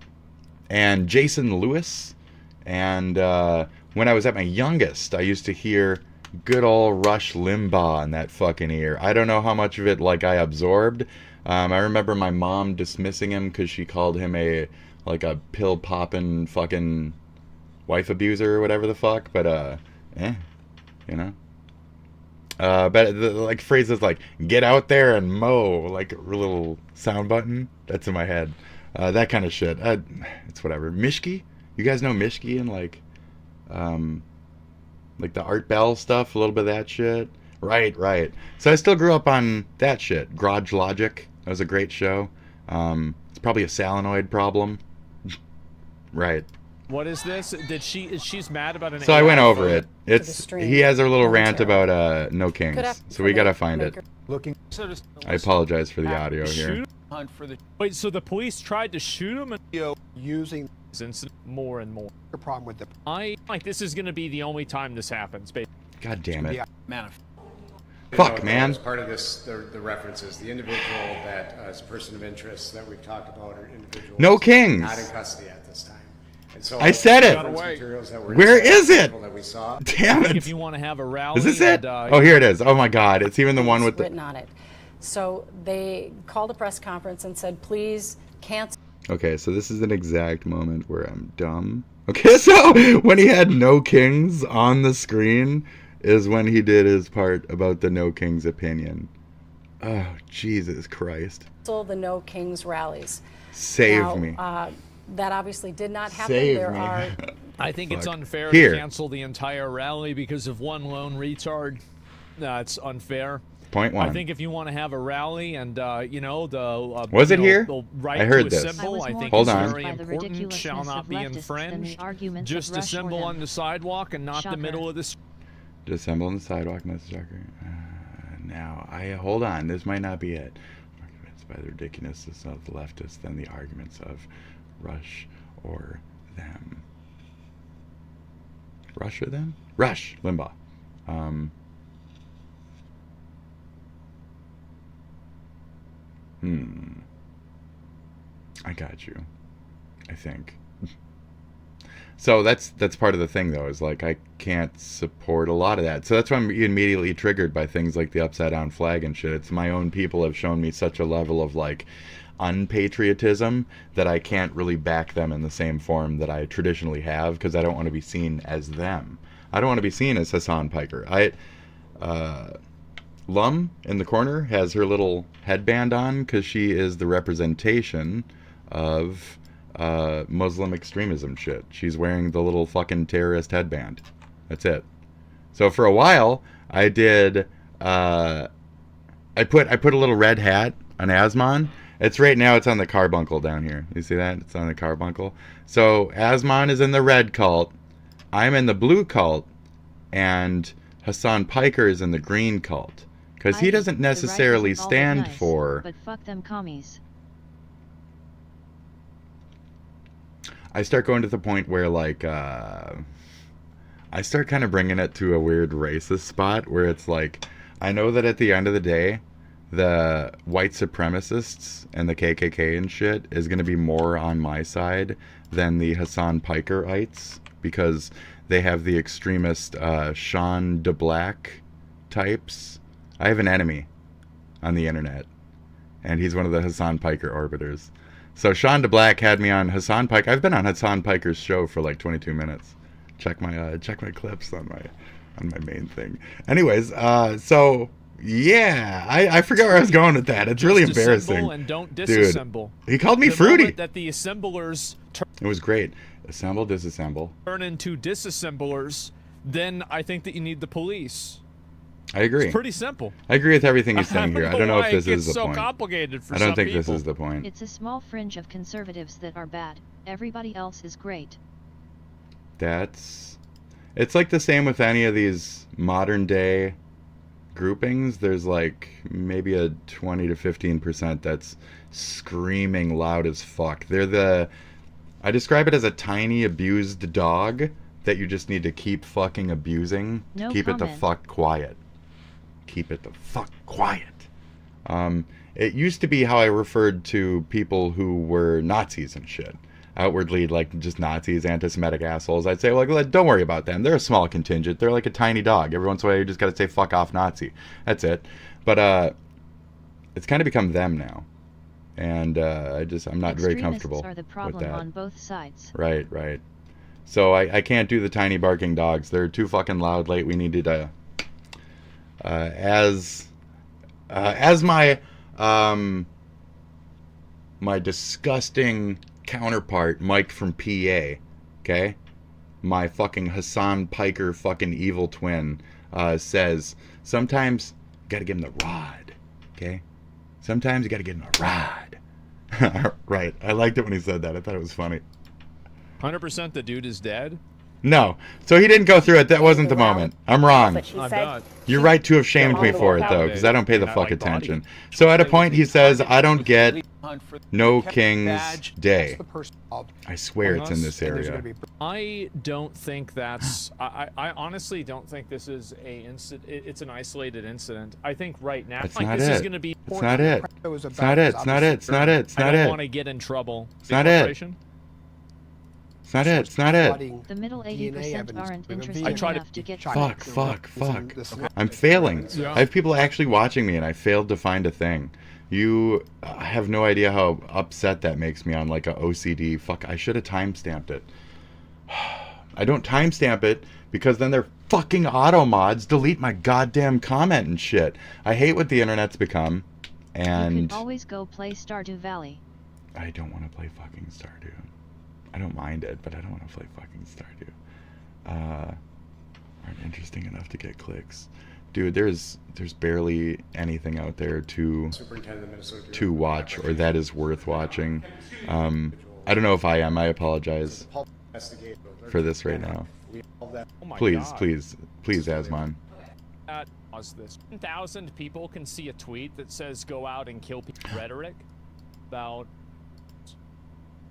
Jason Lewis, and when I was at my youngest, I used to hear good old Rush Limbaugh in that fucking ear. I don't know how much of it like I absorbed. I remember my mom dismissing him because she called him a pill popping fucking wife abuser or whatever the fuck. But you know. But like phrases like "get out there and mow," like a little sound button. That's in my head. That kind of shit. It's whatever. Mishki, you guys know Mishki and like the Art Bell stuff. A little bit of that shit. Right. So I still grew up on that shit. Garage Logic. That was a great show. It's probably a solenoid problem. Right. What is this? She's mad about an So I went over it. It's he has a little rant about No Kings. So we gotta find it. I apologize for the audio here. Wait, so the police tried to shoot him and using incident more and more. The problem with the I like this is gonna be the only time this happens. God damn it. Fuck, man. As part of this, the references, the individual that is a person of interest that we've talked about are individuals No kings. not in custody at this time. And so I said it. Where is it? That we saw. Damn it. If you want to have a rally, Is this it? and, Oh, here it is. Oh my God. It's even the one with the. written on it. So they called a press conference and said, please cancel. Okay, so this is an exact moment where I'm dumb. Okay, so when he had no kings on the screen is when he did his part about the no kings opinion. Oh, Jesus Christ. The No Kings rallies. Save now, me. That obviously did not happen. Save there me. are. I think it's unfair Here. to cancel the entire rally because of one lone retard. That's unfair. Point one. I think if you want to have a rally and, you know, the Was you it know, here? the right I heard to this. assemble, I think Hold is on. very important, shall not be infringed. Just assemble on the sidewalk and not the middle of the street. To assemble on the sidewalk, Mrs. Zucker. Now, hold on. This might not be it. I'm convinced by the ridiculousness of the leftists than the arguments of Rush or them. Rush or them? Rush Limbaugh. I got you. I think. So that's part of the thing, though, is like I can't support a lot of that. So that's why I'm immediately triggered by things like the upside down flag and shit. It's my own people have shown me such a level of like unpatriotism that I can't really back them in the same form that I traditionally have because I don't want to be seen as them. I don't want to be seen as Hassan Piker. Lum in the corner has her little headband on because she is the representation of Muslim extremism shit. She's wearing the little fucking terrorist headband. That's it. So for a while, I did. I put a little red hat on Asmon. It's right now. It's on the carbuncle down here. You see that? It's on the carbuncle. So Asmon is in the red cult. I'm in the blue cult, and Hassan Piker is in the green cult because he doesn't necessarily stand for. But fuck them commies. I start going to the point where, like, I start kind of bringing it to a weird racist spot where it's like, I know that at the end of the day, the white supremacists and the KKK and shit is going to be more on my side than the Hassan Pikerites because they have the extremist Sean DeBlack types. I have an enemy on the internet, and he's one of the Hassan Piker orbiters. So Sean DeBlack had me on Hassan Piker. I've been on Hassan Piker's show for like 22 minutes. Check my clips on my main thing. Anyways, so yeah, I forgot where I was going with that. It's really embarrassing. And don't disassemble. Dude, he called me the fruity. moment that the assemblers It was great. Assemble, disassemble. turn into disassemblers, then I think that you need the police. I agree. It's pretty simple. I agree with everything he's saying here. I don't know if this is the so point. complicated for I don't some think this people. is the point. It's a small fringe of conservatives that are bad. Everybody else is great. It's like the same with any of these modern day groupings. There's like maybe a 20 to 15% that's screaming loud as fuck. I describe it as a tiny abused dog that you just need to keep fucking abusing. No Keep it the comment. fuck quiet. Keep it the fuck quiet. It used to be how I referred to people who were Nazis and shit. Outwardly, like, just Nazis, anti-Semitic assholes. I'd say, like, don't worry about them. They're a small contingent. They're like a tiny dog. Every once in a while, you just gotta say, fuck off, Nazi. That's it. But, it's kind of become them now. And, I'm not very comfortable are the with problem that. on both sides. Right. So I can't do the tiny barking dogs. They're too fucking loud. Late. We needed to, as my my disgusting counterpart, Mike from PA, okay? My fucking Hassan Piker fucking evil twin says, sometimes you gotta give him the rod, okay? Sometimes you gotta give him a rod. Right. I liked it when he said that. I thought it was funny. 100% the dude is dead. No. So he didn't go through it. That wasn't the moment. I'm wrong. But she said You're right to have shamed me for it, though, because I don't pay the fuck attention. So at a point, he says, I don't get No King's Day. I swear it's in this area. I don't think that's... I honestly don't think this is it's an isolated incident. I think right now, That's like, not this it. is going to be... It's not it. It's not it. It's not it. It's not it. It's not I don't it. want to get in trouble. It's not it. It's not it. It's not it. The middle 80% aren't interested enough to get Fuck. I'm failing. I have people actually watching me, and I failed to find a thing. You have no idea how upset that makes me on like a OCD. Fuck, I should have timestamped it. I don't timestamp it because then their fucking auto mods delete my goddamn comment and shit. I hate what the internet's become, You and could always go play Stardew Valley. I don't want to play fucking Stardew. I don't mind it, but I don't want to play fucking Stardew. Aren't interesting enough to get clicks. Dude, there's barely anything out there to watch or that is worth watching. I don't know if I am. I apologize for this right now. Please, Asmon. This 1,000 people can see a tweet that says "Go out and kill people." Rhetoric about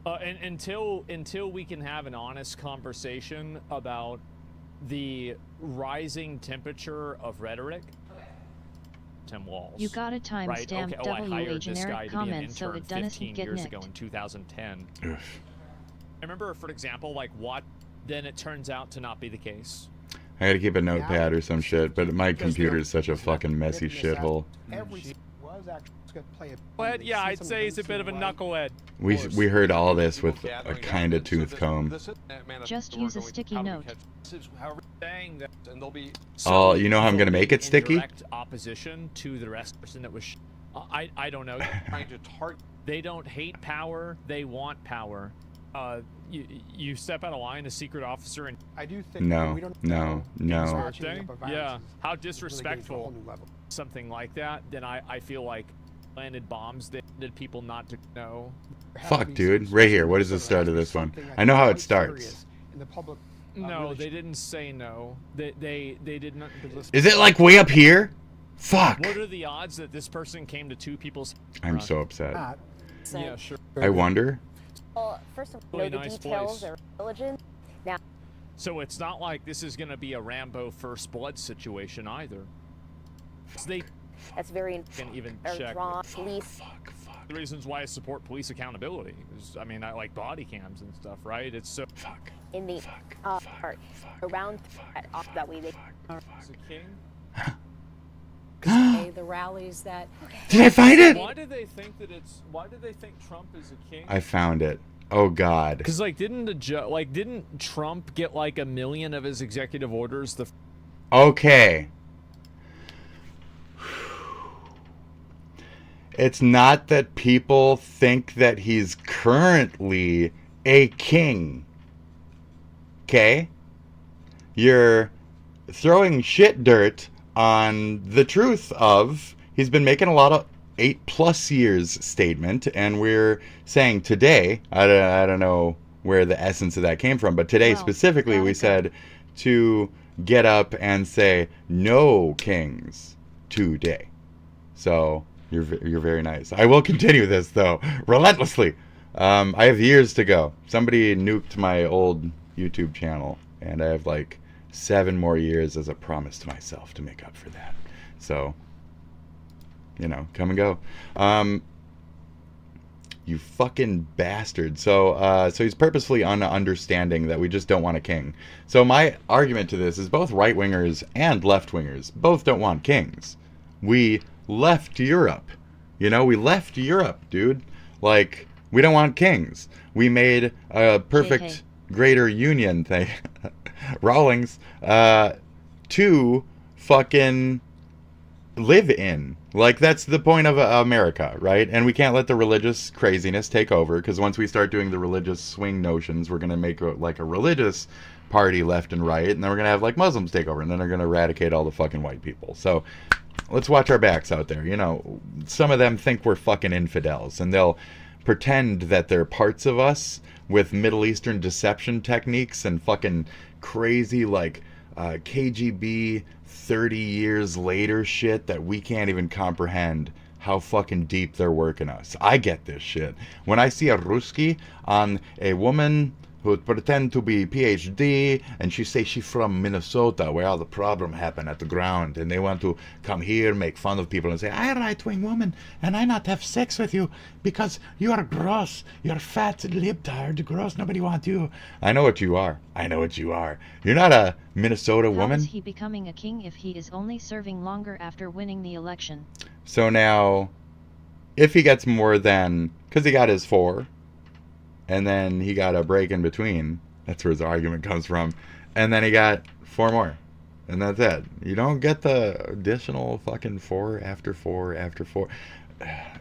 until we can have an honest conversation about the rising temperature of rhetoric. Tim Walls. You got a timestamp right? W generic comment so it doesn't get years nicked. ago in 2010. I remember, for example, like what? Then it turns out to not be the case. I gotta keep a notepad or some shit, but my computer is such a fucking messy shithole. But yeah, I'd say he's a bit of a knucklehead. We heard all this with a kind of tooth comb. Just use a sticky note. Oh, you know how I'm gonna make it sticky? Direct opposition to the rest person that was. I don't know. They don't hate power. They want power. You step out of line, a secret officer, and I do think no. Yeah, how disrespectful. Something like that, then I feel like landed bombs that did people not to know. Fuck, dude. Right here. What is the start of this one? I know how it starts. No, they didn't say no. They did not. Is it like way up here? Fuck. What are the odds that this person came to two people's? I'm so upset. Yeah, sure. I wonder. Well, first of all, know the details or religion. Now. So it's not like this is going to be a Rambo First Blood situation either. That's very even check. Police. The reasons why I support police accountability is, I mean, I like body cams and stuff, right? It's so in the part around that way they king. The rallies that. Did I find it? Why do they think that it's? Why do they think Trump is a king? I found it. Oh God. Because like, didn't Trump get like 1 million of his executive orders? Okay. It's not that people think that he's currently a king. Okay? You're throwing shit dirt on the truth of he's been making a lot of 8+ years statement, and we're saying today, I don't know where the essence of that came from, but today specifically we said to get up and say no kings today. So you're very nice. I will continue this though relentlessly. I have years to go. Somebody nuked my old YouTube channel, and I have like 7 more years as a promise to myself to make up for that. So, you know, come and go. You fucking bastard. So he's purposefully understanding that we just don't want a king. So my argument to this is both right-wingers and left-wingers both don't want kings. We left Europe. You know, we left Europe, dude. Like, we don't want kings. We made a perfect greater union thing. Rawlings. To fucking live in. Like, that's the point of America, right? And we can't let the religious craziness take over, because once we start doing the religious swing notions, we're going to make like a religious party left and right, and then we're going to have like Muslims take over, and then they're going to eradicate all the fucking white people. So let's watch our backs out there. You know, some of them think we're fucking infidels, and they'll pretend that they're parts of us with Middle Eastern deception techniques and fucking crazy like KGB 30 years later shit that we can't even comprehend how fucking deep they're working us. I get this shit. When I see a Ruski on a woman who pretend to be PhD, and she say she from Minnesota, where all the problem happen at the ground, and they want to come here, make fun of people, and say, I right-wing woman, and I not have sex with you, because you are gross, you're fat, libtard, gross, nobody want you. I know what you are. I know what you are. You're not a Minnesota woman. How is he becoming a king if he is only serving longer after winning the election? So now, if he gets more than, because he got his 4, and then he got a break in between. That's where his argument comes from. And then he got 4 more. And that's it. You don't get the additional fucking 4 after 4 after 4.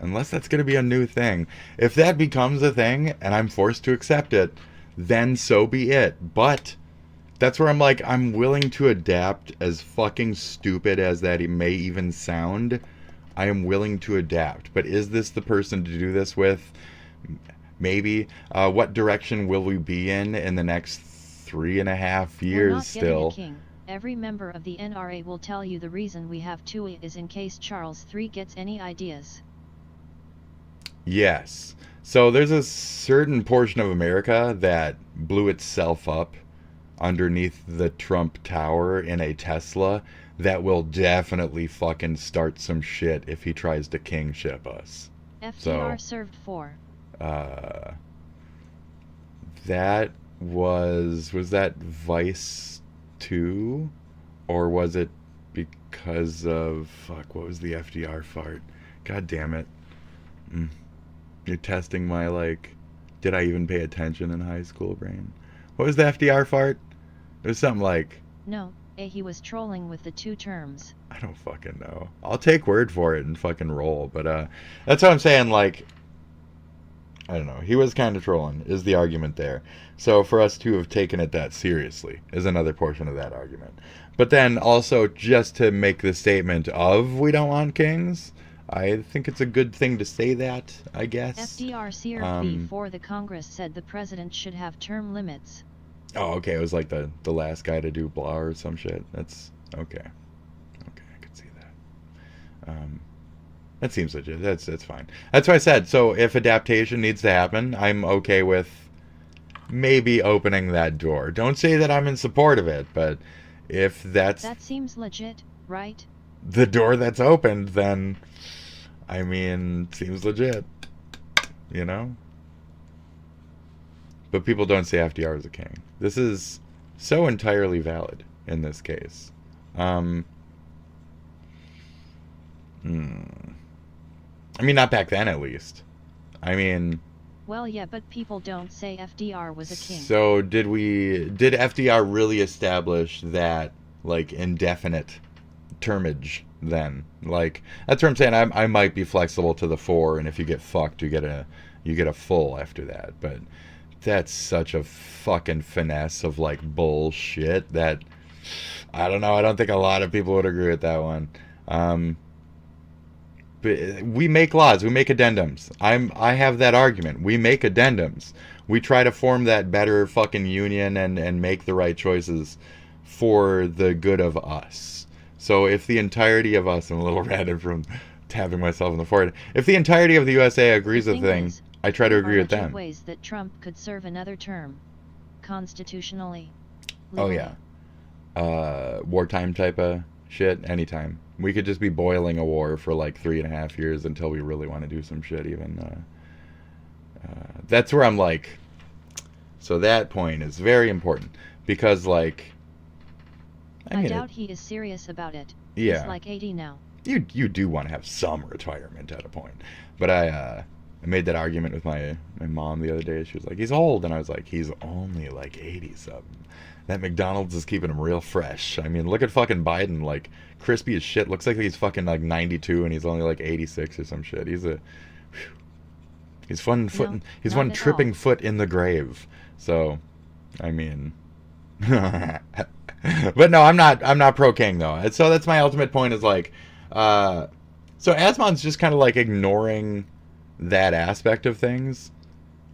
Unless that's going to be a new thing. If that becomes a thing, and I'm forced to accept it, then so be it. But that's where I'm like, I'm willing to adapt, as fucking stupid as that it may even sound. I am willing to adapt. But is this the person to do this with? Maybe. What direction will we be in the next 3.5 years? We're not still? Getting a king. Every member of the NRA will tell you the reason we have 2 is in case Charles III gets any ideas. Yes. So there's a certain portion of America that blew itself up underneath the Trump Tower in a Tesla that will definitely fucking start some shit if he tries to kingship us. FDR served 4. That was that Vice 2, or was it because of, fuck, what was the FDR fart? God damn it. You're testing my, like, did I even pay attention in high school brain? What was the FDR fart? It was something like... No, he was trolling with the 2 terms. I don't fucking know. I'll take word for it and fucking roll, but that's what I'm saying, like... I don't know. He was kind of trolling, is the argument there. So for us to have taken it that seriously is another portion of that argument. But then also, just to make the statement of we don't want kings, I think it's a good thing to say that, I guess. FDR served before the Congress said the president should have term limits. Oh, okay. It was like the last guy to do blah or some shit. That's okay. Okay, I could see that. That seems legit. That's fine. That's what I said. So if adaptation needs to happen, I'm okay with maybe opening that door. Don't say that I'm in support of it, but if that's... That seems legit, right? The door that's opened, then, I mean, seems legit. You know? But people don't say FDR is a king. This is so entirely valid in this case. I mean, not back then, at least. I mean... Well, yeah, but people don't say FDR was a king. So, did FDR really establish that, like, indefinite termage then? Like, that's what I'm saying. I might be flexible to the 4, and if you get fucked, you get a full after that. But that's such a fucking finesse of, like, bullshit that... I don't know. I don't think a lot of people would agree with that one. We make laws, we make addendums. I have that argument. We make addendums. We try to form that better fucking union and make the right choices for the good of us. So if the entirety of us, I'm a little ratted from tapping myself in the forehead, if the entirety of the USA agrees with things, I try to agree with them. Ways that Trump could serve another term, constitutionally. Legally. Oh yeah, wartime type of shit, anytime. We could just be boiling a war for like 3.5 years until we really want to do some shit even. That's where I'm like, so that point is very important because like, I doubt he is serious about it. Yeah. He's like 80 now. You do want to have some retirement at a point. But I made that argument with my mom the other day. She was like, he's old. And I was like, he's only like 80-something. That McDonald's is keeping him real fresh. I mean, look at fucking Biden, like, crispy as shit. Looks like he's fucking, like, 92 and he's only, like, 86 or some shit. He's one tripping foot in the grave. So, I mean... But no, I'm not pro-king, though. So that's my ultimate point is, like... so Asmon's just kind of, like, ignoring that aspect of things.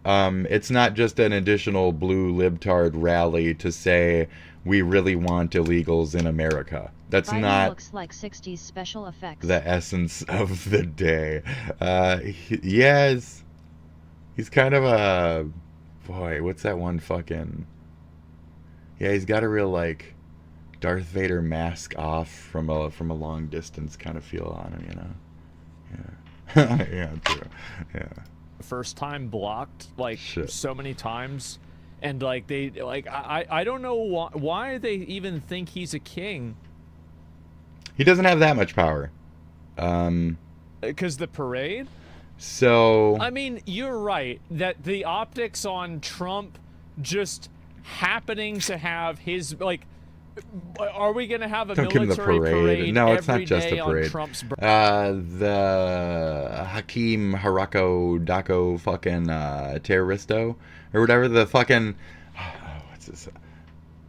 It's not just an additional blue libtard rally to say we really want illegals in America. That's Biden not looks like 60s special effects. the essence of the day. He's kind of a boy. What's that one fucking? Yeah, he's got a real like Darth Vader mask off from a long distance kind of feel on him, you know. Yeah, yeah, true. Yeah. First time blocked like so many times, and like they like I don't know why they even think he's a king. He doesn't have that much power. Because the parade. So I mean, you're right that the optics on Trump just happening to have his like. Are we gonna have a military parade? No, it's not just a parade. The Hakeem Harako Dako fucking terroristo or whatever, the fucking what's this?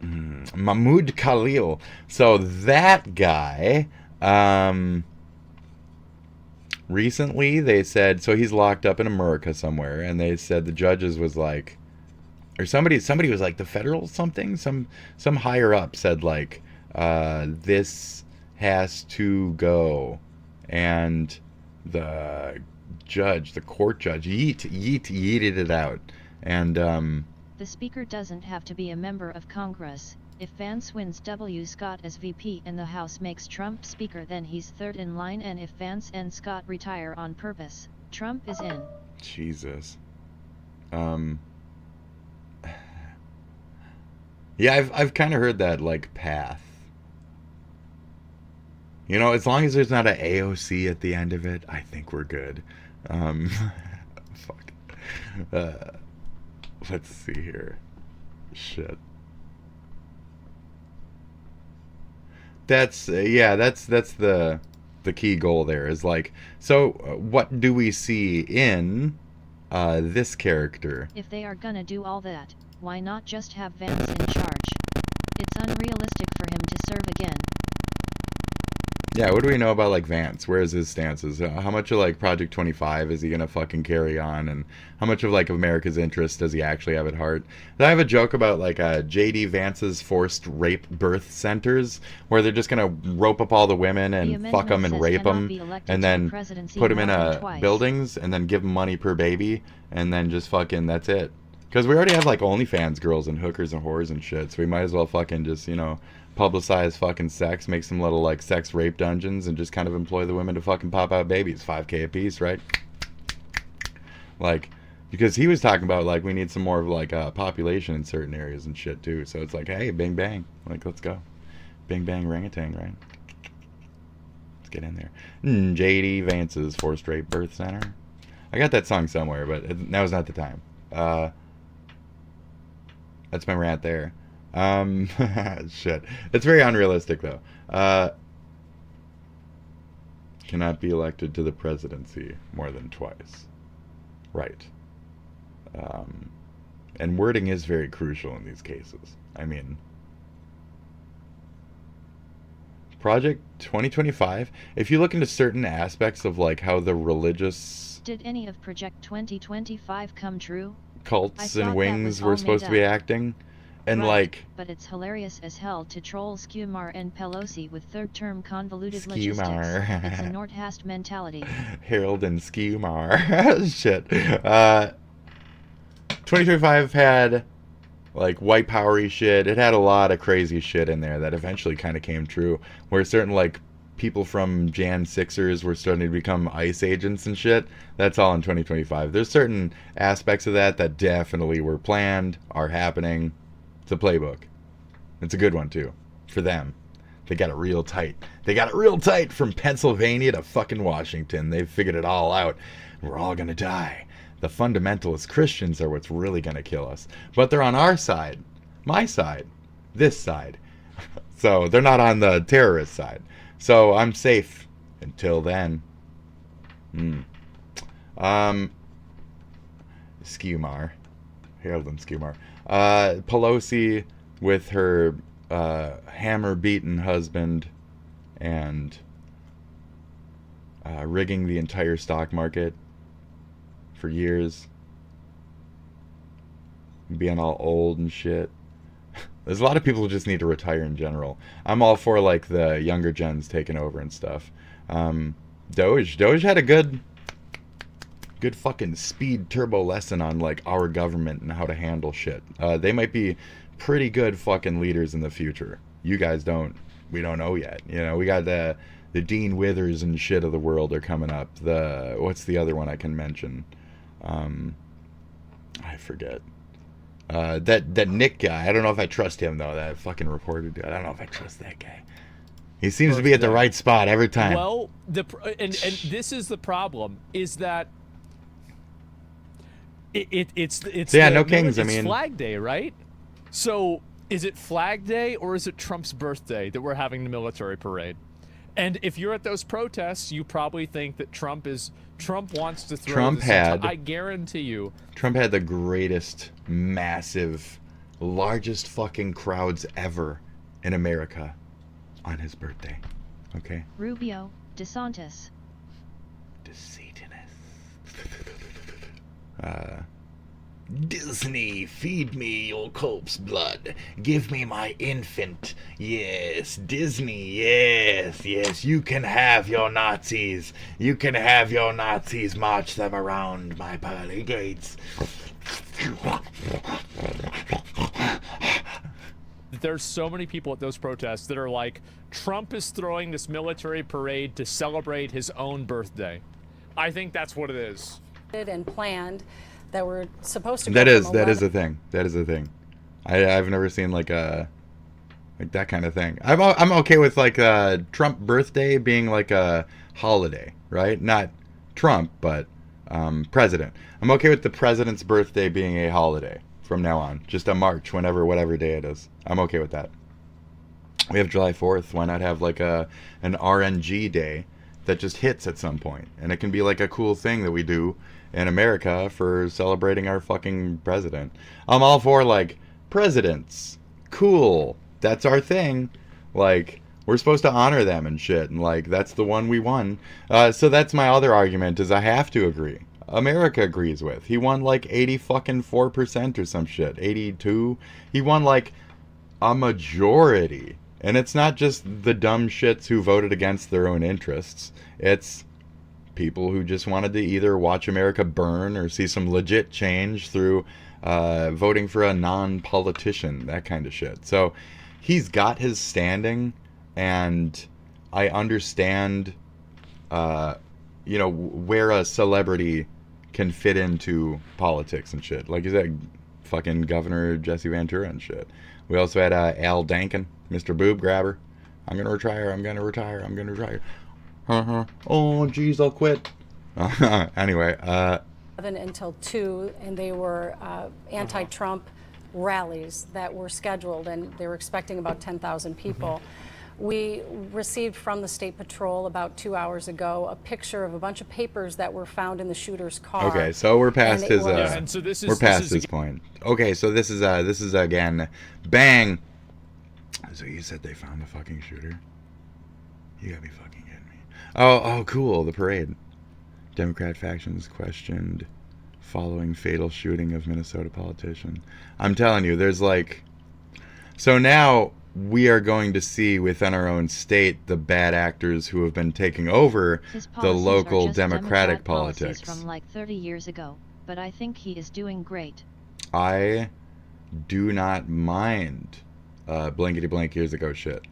Mahmoud Khalil. So that guy, recently they said, so he's locked up in America somewhere, and they said the judges was like, or somebody was like the federal something, some higher up said like, this has to go, and the court judge yeeted it out, and the speaker doesn't have to be a member of Congress. If Vance wins W. Scott as VP and the House makes Trump speaker, then he's third in line, and if Vance and Scott retire on purpose, Trump is in. Jesus. Yeah, I've kind of heard that like path. You know, as long as there's not an AOC at the end of it, I think we're good. Fuck. Let's see here. Shit. That's that's the key goal there is like, so what do we see in this character? If they are gonna do all that, why not just have Vance in charge? It's unrealistic for him to serve again. Yeah, what do we know about like Vance? Where is his stances? How much of like Project 25 is he gonna fucking carry on, and how much of like America's interest does he actually have at heart? I have a joke about like JD Vance's forced rape birth centers, where they're just gonna rope up all the women and fuck them and rape them, and then put them in buildings, and then give them money per baby, and then just fucking that's it. Because we already have like OnlyFans girls and hookers and whores and shit, so we might as well fucking just, you know, publicize fucking sex, make some little like sex rape dungeons, and just kind of employ the women to fucking pop out babies, $5K a piece, right? Like, because he was talking about like we need some more of like population in certain areas and shit too. So it's like, hey, bing bang, like let's go, bing bang orangutan, right? Let's get in there. JD Vance's forced rape birth center. I got that song somewhere, but now's not the time. That's my rant there. Shit. It's very unrealistic, though. Cannot be elected to the presidency more than twice. Right. And wording is very crucial in these cases. I mean, Project 2025, if you look into certain aspects of, like, how the religious... Did any of Project 2025 come true? Cults and wings were supposed to be acting, and right, like, but it's hilarious as hell to troll Schumer and Pelosi with third-term convoluted Schumer. logistics. It's a Nordhast mentality. Harold and Schumer. Shit. 2025 had like white powery shit. It had a lot of crazy shit in there that eventually kind of came true, where certain like people from Jan 6ers were starting to become ICE agents and shit. That's all in 2025. There's certain aspects of that that definitely were planned, are happening. It's a playbook. It's a good one, too. For them. They got it real tight. They got it real tight from Pennsylvania to fucking Washington. They've figured it all out. We're all gonna die. The fundamentalist Christians are what's really gonna kill us. But they're on our side. My side. This side. So they're not on the terrorist side. So I'm safe until then. Schumer. Harold and Schumer. Pelosi with her hammer-beaten husband and rigging the entire stock market. for years. Being all old and shit. There's a lot of people who just need to retire in general. I'm all for like the younger gens taking over and stuff. Doge had a good fucking speed turbo lesson on like our government and how to handle shit. They might be pretty good fucking leaders in the future. You guys don't. We don't know yet. You know, we got the Dean Withers and shit of the world are coming up. What's the other one I can mention? I forget. That Nick guy. I don't know if I trust him though. That fucking reporter dude. I don't know if I trust that guy. He seems to be at the right spot every time. Well, and this is the problem: is that it's yeah, no kings. I mean, Flag Day, right? So is it Flag Day or is it Trump's birthday that we're having the military parade? And if you're at those protests, you probably think that Trump wants to throw. I guarantee you. Trump had the greatest, massive, largest fucking crowds ever in America on his birthday. Okay. Rubio, DeSantis. Disney, feed me your corpse blood. Give me my infant. Yes, Disney, yes. You can have your Nazis. You can have your Nazis. March them around my pearly gates. There's so many people at those protests that are like, Trump is throwing this military parade to celebrate his own birthday. I think that's what it is. And planned that were supposed to. That is a thing. That is a thing. I've never seen like that kind of thing. I'm okay with like Trump birthday being like a holiday, right? Not Trump, but president. I'm okay with the president's birthday being a holiday from now on. Just a March, whatever day it is. I'm okay with that. We have July 4th. Why not have like an RNG day that just hits at some point, and it can be like a cool thing that we do in America for celebrating our fucking president. I'm all for like presidents. Cool. That's our thing. Like, we're supposed to honor them and shit, and like that's the one we won. So that's my other argument, is I have to agree. America agrees with. He won like 84% or some shit. 82. He won like a majority. And it's not just the dumb shits who voted against their own interests. It's people who just wanted to either watch America burn or see some legit change through voting for a non-politician, that kind of shit. So he's got his standing, and I understand, where a celebrity can fit into politics and shit. Like you said, fucking Governor Jesse Ventura and shit. We also had Al Dankin, Mr. Boob Grabber. I'm going to retire. Oh, geez, I'll quit. Anyway. 11 until 2, and they were anti-Trump rallies that were scheduled, and they were expecting about 10,000 people. We received from the State Patrol about 2 hours ago a picture of a bunch of papers that were found in the shooter's car. Okay, so we're past his his point. Okay, so this is again, bang. So you said they found the fucking shooter? You gotta be fucking kidding me. Oh, cool, the parade. Democrat factions questioned following fatal shooting of Minnesota politician. I'm telling you, there's like, so now we are going to see within our own state the bad actors who have been taking over the local Democratic politics from like 30 years ago, but I think he is doing great. I do not mind blankety blank years ago shit.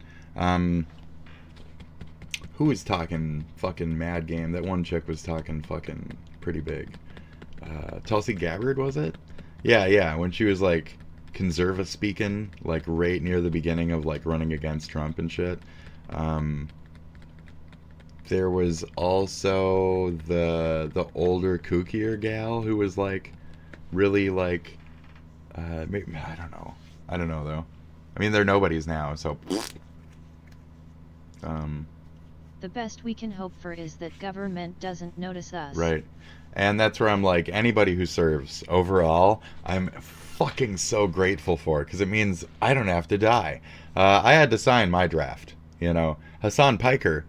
Who was talking fucking mad game? That one chick was talking fucking pretty big. Tulsi Gabbard, was it? Yeah, when she was like conserva speaking, like right near the beginning of like running against Trump and shit. There was also the older, kookier gal who was like really like maybe, I don't know though. I mean, they're nobodies now, so the best we can hope for is that government doesn't notice us. Right. And that's where I'm like, anybody who serves overall, I'm fucking so grateful for, because it means I don't have to die. I had to sign my draft, Hassan Piker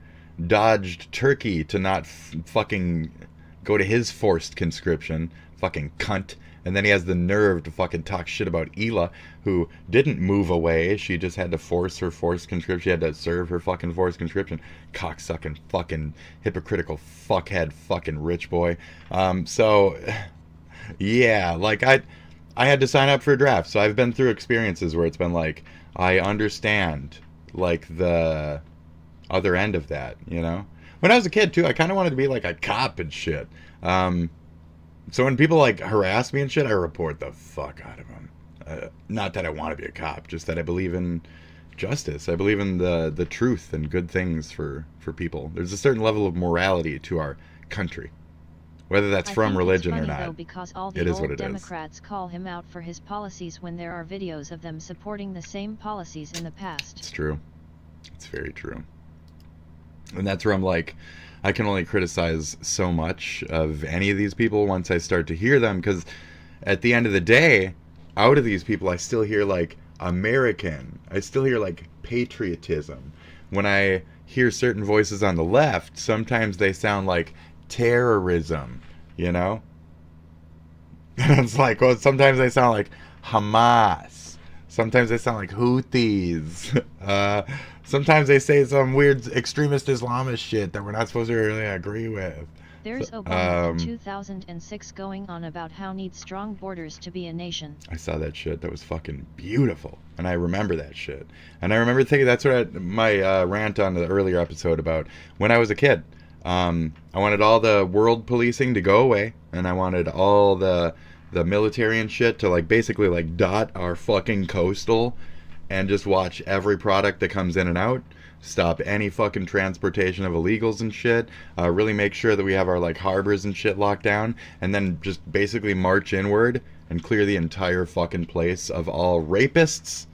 dodged Turkey to not fucking go to his forced conscription, fucking cunt. And then he has the nerve to fucking talk shit about Hila, who didn't move away. She just had to force her forced conscription. She had to serve her fucking forced conscription. Cocksucking fucking hypocritical fuckhead fucking rich boy. So, yeah, like I had to sign up for a draft. So I've been through experiences where it's been like, I understand, like, the other end of that, you know? When I was a kid, too, I kind of wanted to be like a cop and shit. So when people like harass me and shit, I report the fuck out of them. Not that I want to be a cop, just that I believe in justice. I believe in the truth and good things for people. There's a certain level of morality to our country, whether that's from religion or not. Though, because all the it is old what it Democrats call him out for his policies when there are videos of them supporting the same policies in the past. It's true. It's very true. And that's where I'm like, I can only criticize so much of any of these people once I start to hear them, because at the end of the day, out of these people, I still hear like American. I still hear like patriotism. When I hear certain voices on the left, sometimes they sound like terrorism, you know? And it's like, well, sometimes they sound like Hamas. Sometimes they sound like Houthis. Sometimes they say some weird extremist Islamist shit that we're not supposed to really agree with. There's Obama in 2006 going on about how needs strong borders to be a nation. I saw that shit. That was fucking beautiful. And I remember that shit. And I remember thinking, that's what my rant on the earlier episode about when I was a kid. I wanted all the world policing to go away. And I wanted all the military and shit to like basically like dot our fucking coastal and just watch every product that comes in and out, stop any fucking transportation of illegals and shit, really make sure that we have our like harbors and shit locked down, and then just basically march inward and clear the entire fucking place of all rapists,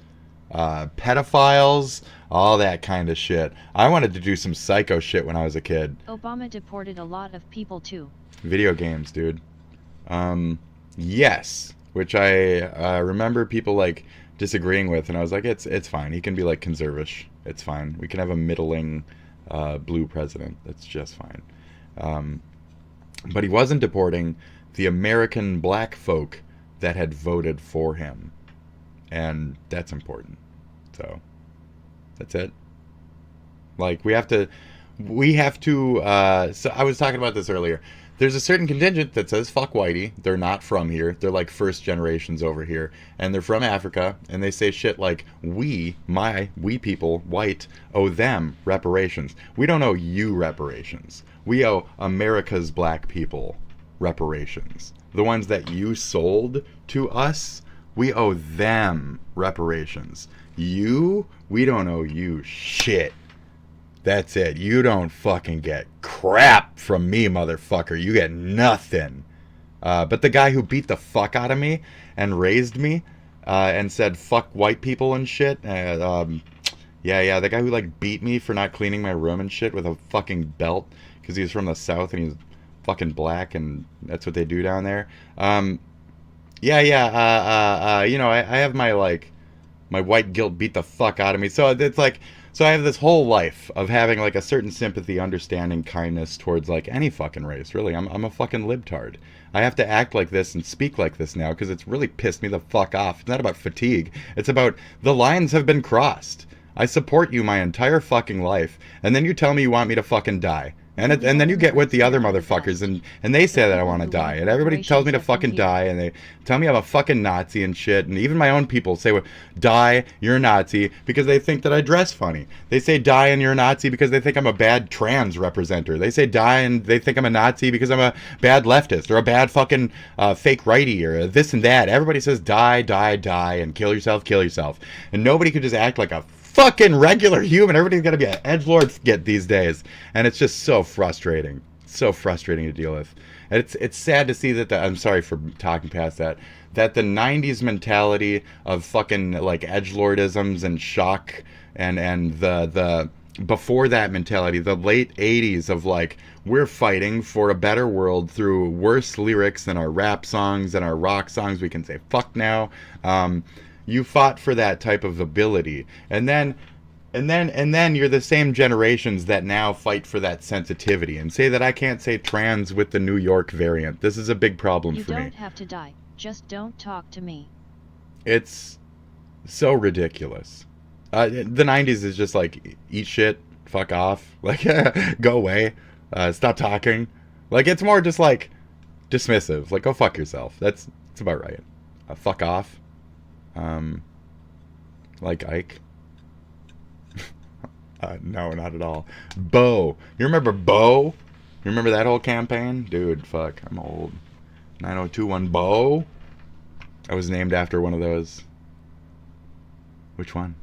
pedophiles, all that kind of shit. I wanted to do some psycho shit when I was a kid. Obama deported a lot of people too. Video games, dude. Yes, which I remember people like disagreeing with, and I was like, it's fine. He can be like conservish. It's fine. We can have a middling blue president. That's just fine. But he wasn't deporting the American black folk that had voted for him, and that's important. So that's it. Like we have to. So I was talking about this earlier. There's a certain contingent that says fuck whitey. They're not from here. They're like first generations over here. And they're from Africa. And they say shit like, we people, white, owe them reparations. We don't owe you reparations. We owe America's black people reparations. The ones that you sold to us, we owe them reparations. We don't owe you shit. That's it. You don't fucking get crap from me, motherfucker. You get nothing. But the guy who beat the fuck out of me and raised me and said fuck white people and shit. The guy who like beat me for not cleaning my room and shit with a fucking belt because he was from the South and he's fucking black and that's what they do down there. I have my like my white guilt beat the fuck out of me. So it's like. So I have this whole life of having like a certain sympathy, understanding, kindness towards like any fucking race. Really, I'm a fucking libtard. I have to act like this and speak like this now because it's really pissed me the fuck off. It's not about fatigue. It's about the lines have been crossed. I support you my entire fucking life, and then you tell me you want me to fucking die. And then you get with the other motherfuckers and they say that I want to die. And everybody tells me to fucking die. And they tell me I'm a fucking Nazi and shit. And even my own people say, well, die, you're a Nazi, because they think that I dress funny. They say die and you're a Nazi because they think I'm a bad trans representer. They say die and they think I'm a Nazi because I'm a bad leftist or a bad fucking fake righty or this and that. Everybody says die, die, die, and kill yourself, kill yourself. And nobody could just act like a fucking regular human. Everybody's got to be an edgelord get these days, and it's just so frustrating. So frustrating to deal with. And it's sad to see that I'm sorry for talking past that the 90s mentality of fucking like edgelordisms and shock and the before that mentality, the late 80s of like we're fighting for a better world through worse lyrics than our rap songs and our rock songs. We can say fuck now. You fought for that type of ability. And then And then you're the same generations that now fight for that sensitivity and say that I can't say trans with the New York variant. This is a big problem for me. You don't have to die. Just don't talk to me. It's so ridiculous. The 90s is just like, eat shit, fuck off, like, go away, stop talking. Like, it's more just like dismissive, like, go fuck yourself. That's about right. Fuck off. Like Ike. No, not at all. Bo. You remember Bo? You remember that whole campaign? Dude, fuck, I'm old. 9021 Bo? I was named after one of those. Which one?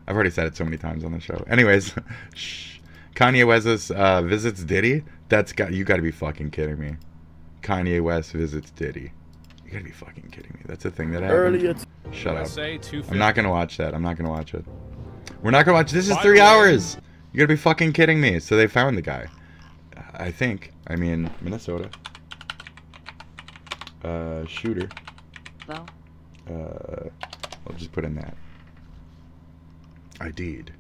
I've already said it so many times on the show. Anyways, shh. Kanye West visits Diddy? You gotta be fucking kidding me. Kanye West visits Diddy. You gotta be fucking kidding me. That's a thing that happened. Shut up. I'm not gonna watch that. I'm not gonna watch it. We're not gonna watch. This is 3 hours. You gotta be fucking kidding me. So they found the guy. I think. I mean, Minnesota. Shooter. Well. I'll just put in that. ID'd.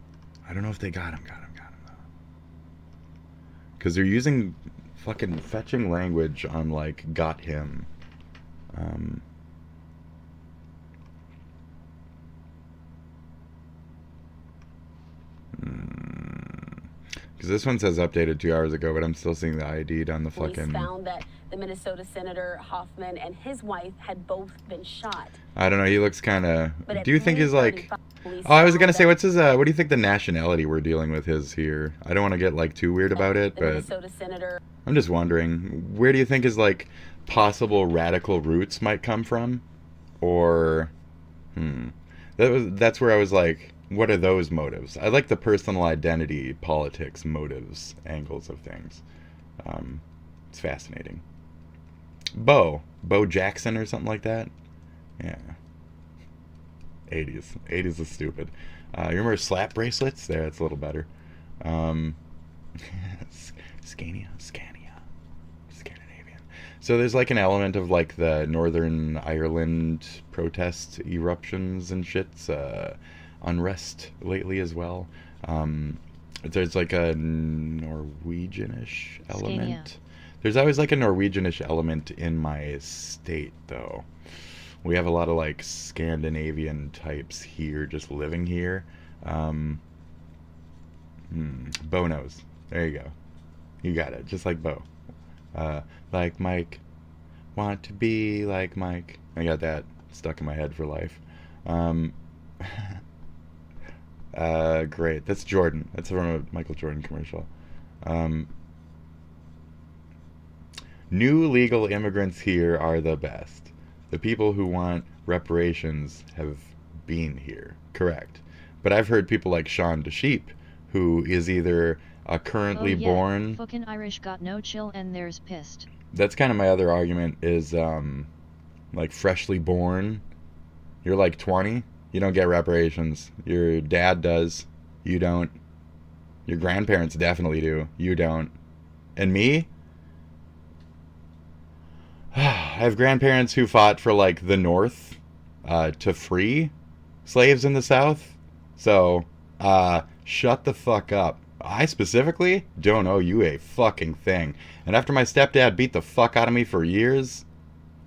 I don't know if they got him. Because they're using fucking fetching language on, like, got him. Because this one says updated 2 hours ago, but I'm still seeing the ID'd on the fucking... Police found that the Minnesota Senator Hoffman and his wife had both been shot. I don't know, he looks kind of... Do you think he's like... Oh, I was going to say, what's his... what do you think the nationality we're dealing with is here? I don't want to get, like, too weird about it, but... Minnesota Senator... I'm just wondering, where do you think his, like, possible radical roots might come from? Or... That's where I was like... What are those motives? I like the personal identity, politics, motives, angles of things. It's fascinating. Bo Jackson or something like that? Yeah. 80s. 80s is stupid. You remember slap bracelets? There, it's a little better. Scandinavian. So there's like an element of like the Northern Ireland protest eruptions and shits. Unrest lately as well. There's like a Norwegianish element. Scania. There's always like a Norwegianish element in my state, though. We have a lot of like Scandinavian types here, just living here. Bo knows. There you go. You got it. Just like Bo. Like Mike. Want to be like Mike. I got that stuck in my head for life. Great. That's Jordan. That's from a Michael Jordan commercial. New legal immigrants here are the best. The people who want reparations have been here. Correct. But I've heard people like Sean DeSheep, who is either a currently born... Fucking Irish got no chill and there's pissed. That's kind of my other argument is, like, freshly born. You're like 20. You don't get reparations. Your dad does. You don't. Your grandparents definitely do. You don't. And me? I have grandparents who fought for, like, the North to free slaves in the South. So, shut the fuck up. I specifically don't owe you a fucking thing. And after my stepdad beat the fuck out of me for years,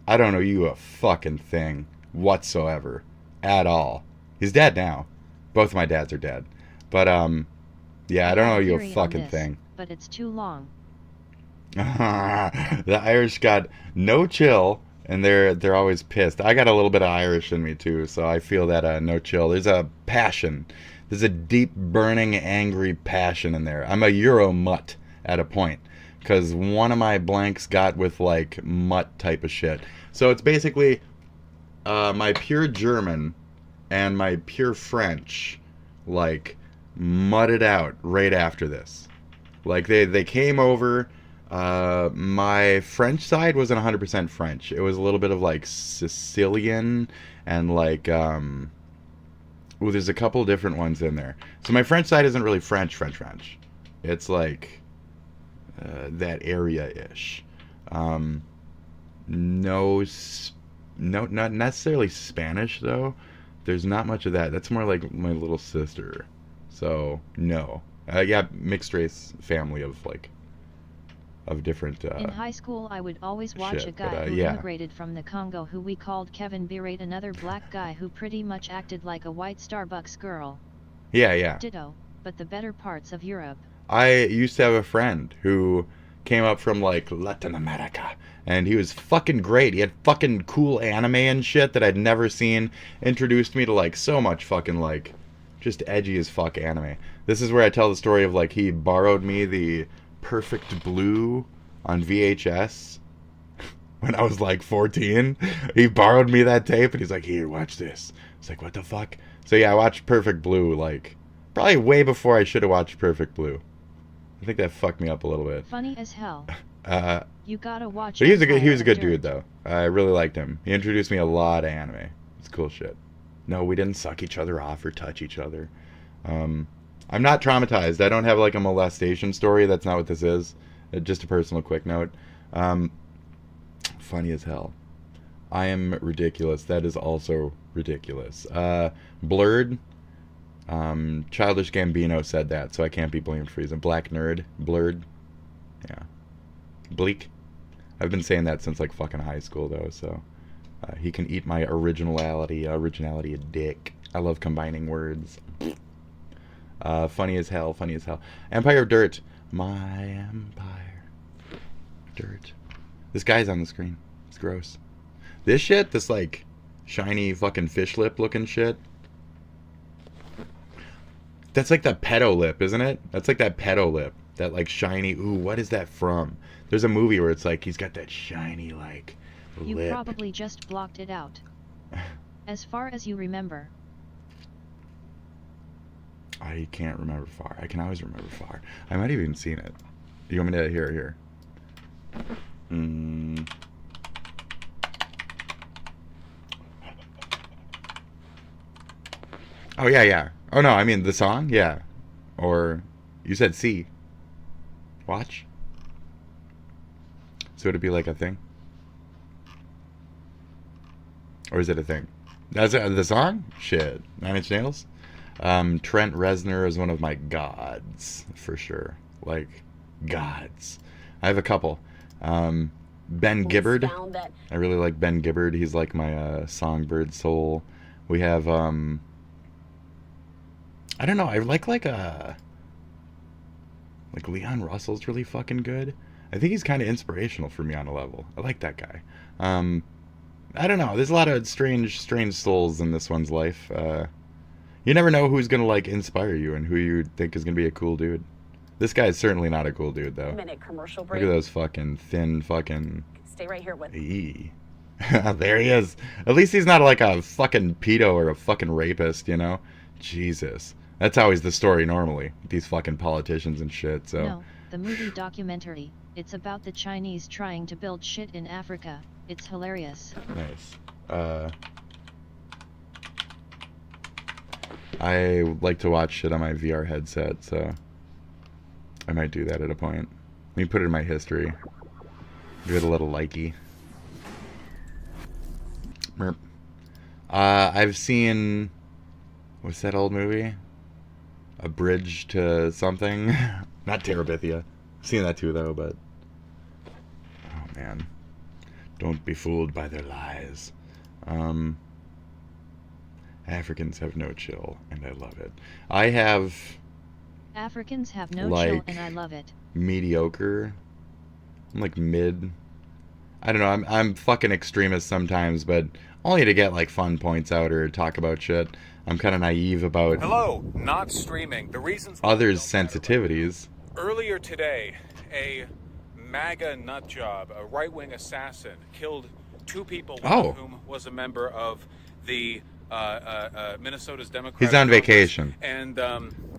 I don't owe you a fucking thing whatsoever. At all. He's dead now. Both of my dads are dead. But, yeah, I don't owe you a fucking thing. But it's too long. The Irish got no chill, and they're always pissed. I got a little bit of Irish in me, too, so I feel that no chill. There's a passion. There's a deep, burning, angry passion in there. I'm a Euro mutt at a point, because one of my blanks got with, like, mutt type of shit. So it's basically... my pure German and my pure French, like, mudded out right after this. Like, they came over. My French side wasn't 100% French. It was a little bit of, like, Sicilian and, like, there's a couple different ones in there. So my French side isn't really French. It's, like, that area-ish. No, not necessarily Spanish, though. There's not much of that. That's more like my little sister. So, no. Yeah, mixed race family of different In high school I would always watch a guy who immigrated from the Congo who we called Kevin berate another black guy who pretty much acted like a white Starbucks girl. Yeah. Ditto, but the better parts of Europe. I used to have a friend who came up from like Latin America, and he was fucking great. He had fucking cool anime and shit that I'd never seen. Introduced me to like so much fucking like just edgy as fuck anime. This is where I tell the story of like he borrowed me the Perfect Blue on VHS when I was like 14. He borrowed me that tape and he's like, here, watch this. It's like, what the fuck? So yeah, I watched Perfect Blue like probably way before I should have watched Perfect Blue. I think that fucked me up a little bit. Funny as hell. You gotta watch. But he was a good dude though. I really liked him. He introduced me a lot of anime. It's cool shit. No, we didn't suck each other off or touch each other. I'm not traumatized. I don't have like a molestation story. That's not what this is. Just a personal quick note. Funny as hell. I am ridiculous. That is also ridiculous. Blurred. Childish Gambino said that, so I can't be blamed for he's a black nerd. Blurred. Yeah. Bleak. I've been saying that since like fucking high school though, so he can eat my originality a dick. I love combining words. Funny as hell. Empire of Dirt. My Empire. Dirt. This guy's on the screen. It's gross. This shit, this like shiny fucking fish lip looking shit. That's like the pedo lip, isn't it? That's like that pedo lip. That like shiny, ooh, what is that from? There's a movie where it's like he's got that shiny like You lip. probably just blocked it out. As far as you remember. I can't remember far. I can always remember far. I might have even seen it. You want me to here? Oh yeah. Oh no, I mean the song, yeah. Or you said see. Watch. So it'd be like a thing. Or is it a thing? That's the song? Shit. 9 Inch Nails? Trent Reznor is one of my gods, for sure. Like, gods. I have a couple. Ben Gibbard. I really like Ben Gibbard. He's like my songbird soul. We have, I don't know, I like Leon Russell's really fucking good. I think he's kind of inspirational for me on a level. I like that guy. I don't know. There's a lot of strange souls in this one's life. You never know who's gonna like inspire you and who you think is gonna be a cool dude. This guy's certainly not a cool dude though. Minute commercial break. Look at those fucking thin fucking. Stay right here with me. There he is. At least he's not like a fucking pedo or a fucking rapist, you know? Jesus. That's always the story normally. These fucking politicians and shit, so. No, the movie documentary. It's about the Chinese trying to build shit in Africa. It's hilarious. Nice. I like to watch shit on my VR headset, so I might do that at a point. Let me put it in my history. Give it a little likey. Merp. I've seen, what's that old movie? A Bridge to Something? Not Terabithia. I've seen that too though, but oh man. Don't be fooled by their lies. Africans have no chill, and I love it. I have Africans have no like, chill, and I love it. Mediocre. I'm like mid. I don't know. I'm fucking extremist sometimes, but only to get like fun points out or talk about shit. I'm kind of naive about Hello, not streaming. The reasons others' sensitivities. Earlier today, a MAGA nutjob, a right-wing assassin, killed 2 people, one of whom was a member of the Minnesota's Democratic He's on Congress. vacation. And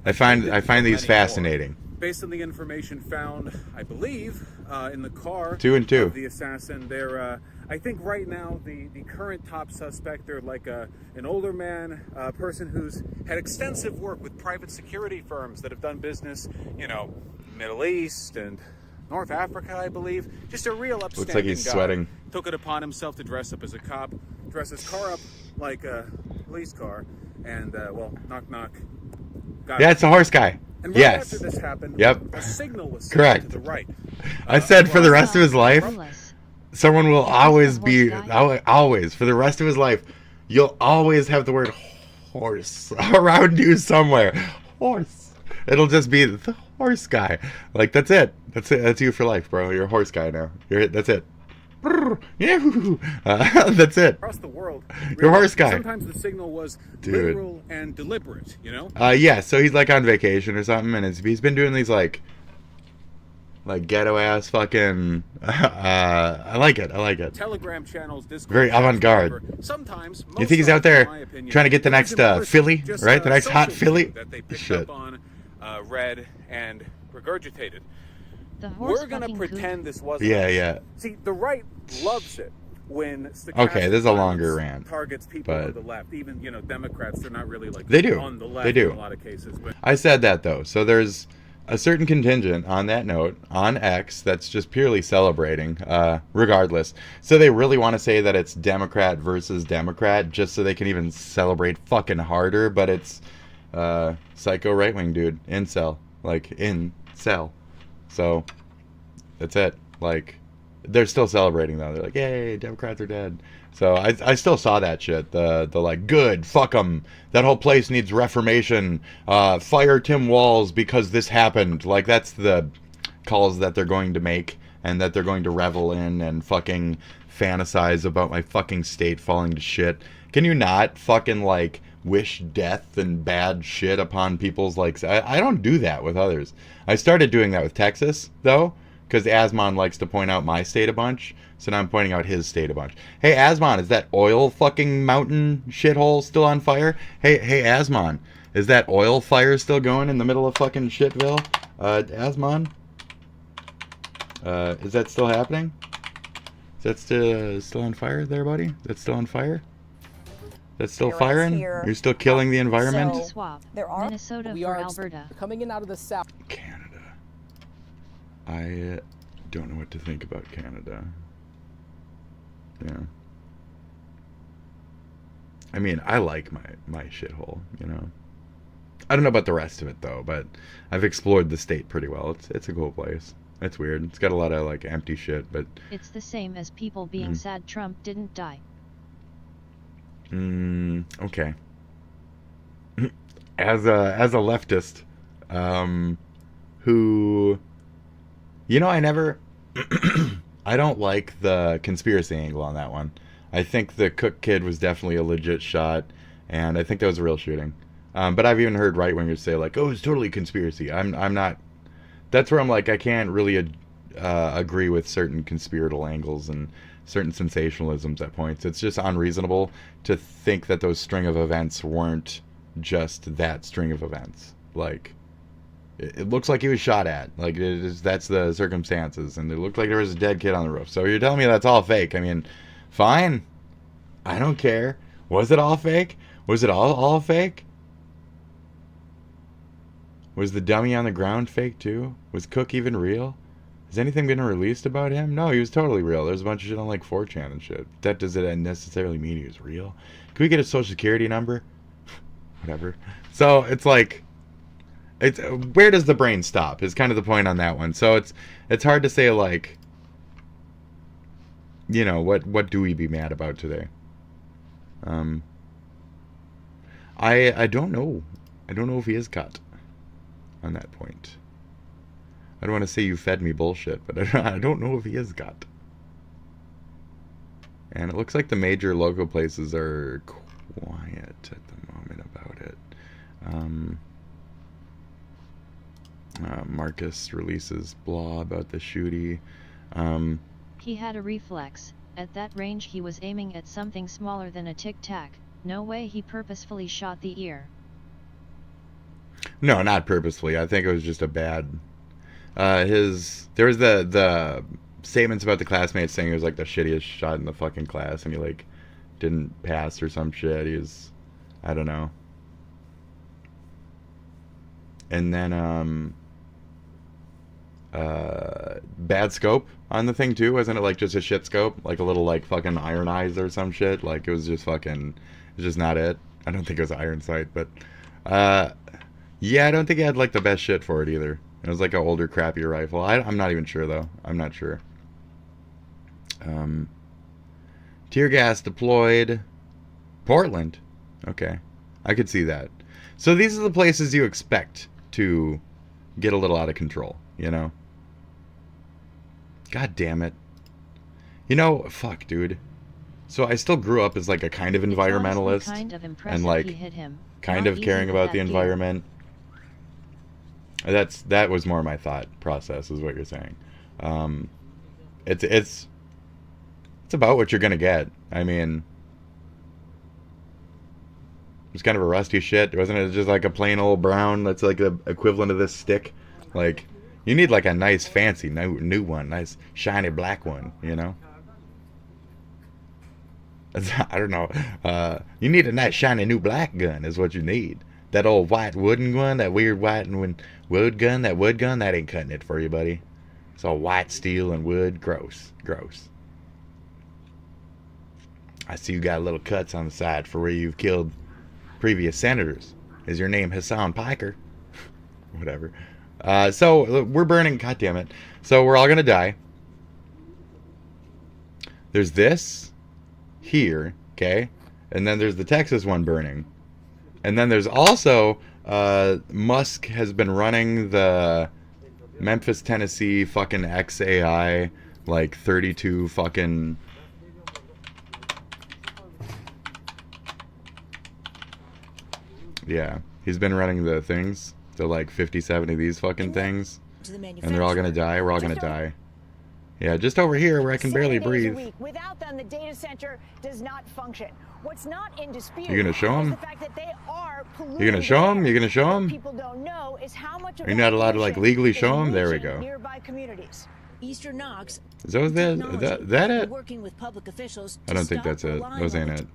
I find these fascinating. Based on the information found, I believe, in the car 2 and 2 of the assassin, they're I think right now the current top suspect, they're like an older man, a person who's had extensive work with private security firms that have done business, you know, Middle East and North Africa, I believe. Just a real upstanding Looks like he's guy. sweating. Took it upon himself to dress up as a cop, dress his car up like a police car, and well, knock knock. Yeah, it's the horse guy. And right Yes. after this happened, Yep. a signal was sent Correct. to the right. I said for the rest of his life, someone will always be, always, for the rest of his life, you'll always have the word horse around you somewhere. Horse. It'll just be the horse guy. Like, that's it. That's it. That's you for life, bro. You're a horse guy now. That's it. That's it. Across the world, You're a horse guy. Sometimes the signal was literal and deliberate, you know? Yeah, so he's like on vacation or something, and he's been doing these like ghetto ass fucking. I like it. I like it. Telegram channels, Discord Very channels, avant-garde. whatever. Sometimes, You think he's out there trying to get the next Philly, just, right? The next hot social Philly. that they picked Shit. up on, read, and regurgitated. The horse We're gonna fucking pretend coot. this wasn't. Yeah, yeah. See, the right loves it when Okay, there's a stochastic longer violence rant, targets people but on the left. Even Democrats, they're not really like they do. on the left They do. in a lot of cases. But I said that though. So there's a certain contingent on that note on X that's just purely celebrating, regardless. So they really want to say that it's Democrat versus Democrat just so they can even celebrate fucking harder. But it's psycho right wing dude, incel, like incel. So that's it. Like, they're still celebrating though. They're like, yay, Democrats are dead. So I still saw that shit. The like, good, fuck them. That whole place needs reformation. Fire Tim Walz because this happened. Like, that's the calls that they're going to make and that they're going to revel in and fucking fantasize about my fucking state falling to shit. Can you not fucking like wish death and bad shit upon people's like? I don't do that with others. I started doing that with Texas though, because Asmon likes to point out my state a bunch, so now I'm pointing out his state a bunch. Hey Asmon, is that oil fucking mountain shithole still on fire? Hey Asmon, is that oil fire still going in the middle of fucking Shitville? Asmon, is that still happening? Is that still on fire there, buddy? That's still on fire? That's still firing? You're still killing the environment? Swap. There are Minnesota we for are Alberta. coming in out of the south. I don't know what to think about Canada. Yeah. I mean, I like my shithole, you know. I don't know about the rest of it though, but I've explored the state pretty well. It's a cool place. It's weird. It's got a lot of like empty shit, but It's the same as people being sad Trump didn't die. okay. As a leftist, who, you know, I don't like the conspiracy angle on that one. I think the Cook kid was definitely a legit shot, and I think that was a real shooting. But I've even heard right-wingers say like, oh, it's totally conspiracy. I'm not. That's where I'm like, I can't really agree with certain conspiratorial angles and certain sensationalisms at points. It's just unreasonable to think that those string of events weren't just that string of events. Like, it looks like he was shot at. Like, that's the circumstances. And it looked like there was a dead kid on the roof. So you're telling me that's all fake. I mean, fine. I don't care. Was it all fake? Was it all fake? Was the dummy on the ground fake too? Was Cook even real? Has anything been released about him? No, he was totally real. There's a bunch of shit on like 4chan and shit. Does it necessarily mean he was real? Can we get a social security number? Whatever. So it's like, where does the brain stop is kind of the point on that one. So it's hard to say like, you know, what do we be mad about today? I don't know. I don't know if he is cut on that point. I don't want to say you fed me bullshit, but I don't know if he is got. And it looks like the major local places are quiet at the moment about it. Marcus releases blah about the shooty. He had a reflex. At that range he was aiming at something smaller than a tic-tac. No way he purposefully shot the ear. No, not purposefully. I think it was just a bad... there was the statements about the classmates saying it was like the shittiest shot in the fucking class, and he like didn't pass or some shit. He was, I don't know. And then bad scope on the thing too, wasn't it? Like just a shit scope, like a little like fucking iron eyes or some shit. Like it was just fucking, it's just not it. I don't think it was iron sight, but yeah, I don't think he had like the best shit for it either. It was like an older, crappier rifle. I'm not even sure though. I'm not sure. Tear gas deployed. Portland. Okay, I could see that. So these are the places you expect to get a little out of control, you know? God damn it. You know, fuck, dude. So I still grew up as like a kind of environmentalist, and like kind of caring about the environment. That was more my thought process, is what you're saying. It's about what you're gonna get. I mean, it's kind of a rusty shit, wasn't it? Just like a plain old brown that's like the equivalent of this stick. Like, you need like a nice fancy new one, nice shiny black one, you know? I don't know. You need a nice shiny new black gun is what you need. That old white wooden gun, that weird white and wood gun, that ain't cutting it for you, buddy. It's all white steel and wood. Gross. Gross. I see you got little cuts on the side for where you've killed previous senators. Is your name Hassan Piker? Whatever. So we're burning. God damn it. So we're all gonna die. There's this here, okay, and then there's the Texas one burning, and then there's also Musk has been running the Memphis, Tennessee fucking XAI like 32 fucking. Yeah, he's been running the things, the like 50, 70 of these fucking things, and they're all gonna die. We're all gonna die. Yeah, just over here where I can barely breathe. Without them, the data center does not function. What's not in dispute You gonna show is him? the fact that they are You gonna show him? You gonna show him? People don't know is how much of Are you not allowed to like legally show him? There we go. nearby communities. Eastern Knox Is that it? working with public officials I don't think to that's stop it. relying Those ain't on it.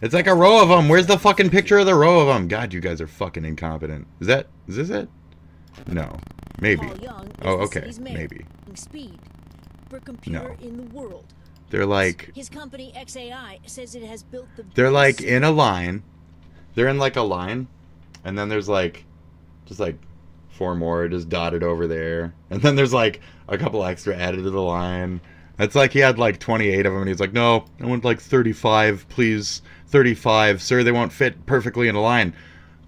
It's like a row of them. Where's the fucking picture of the row of them? God, you guys are fucking incompetent. Is this it? No. Maybe. Oh, okay. Maybe. Speed for computer No. in the world. They're like His company XAI says it has built the they're like in a line. They're in like a line, and then there's like just like 4 more just dotted over there, and then there's like a couple extra added to the line. It's like he had like 28 of them, and he's like, no, I want like 35, please. 35, sir, they won't fit perfectly in a line.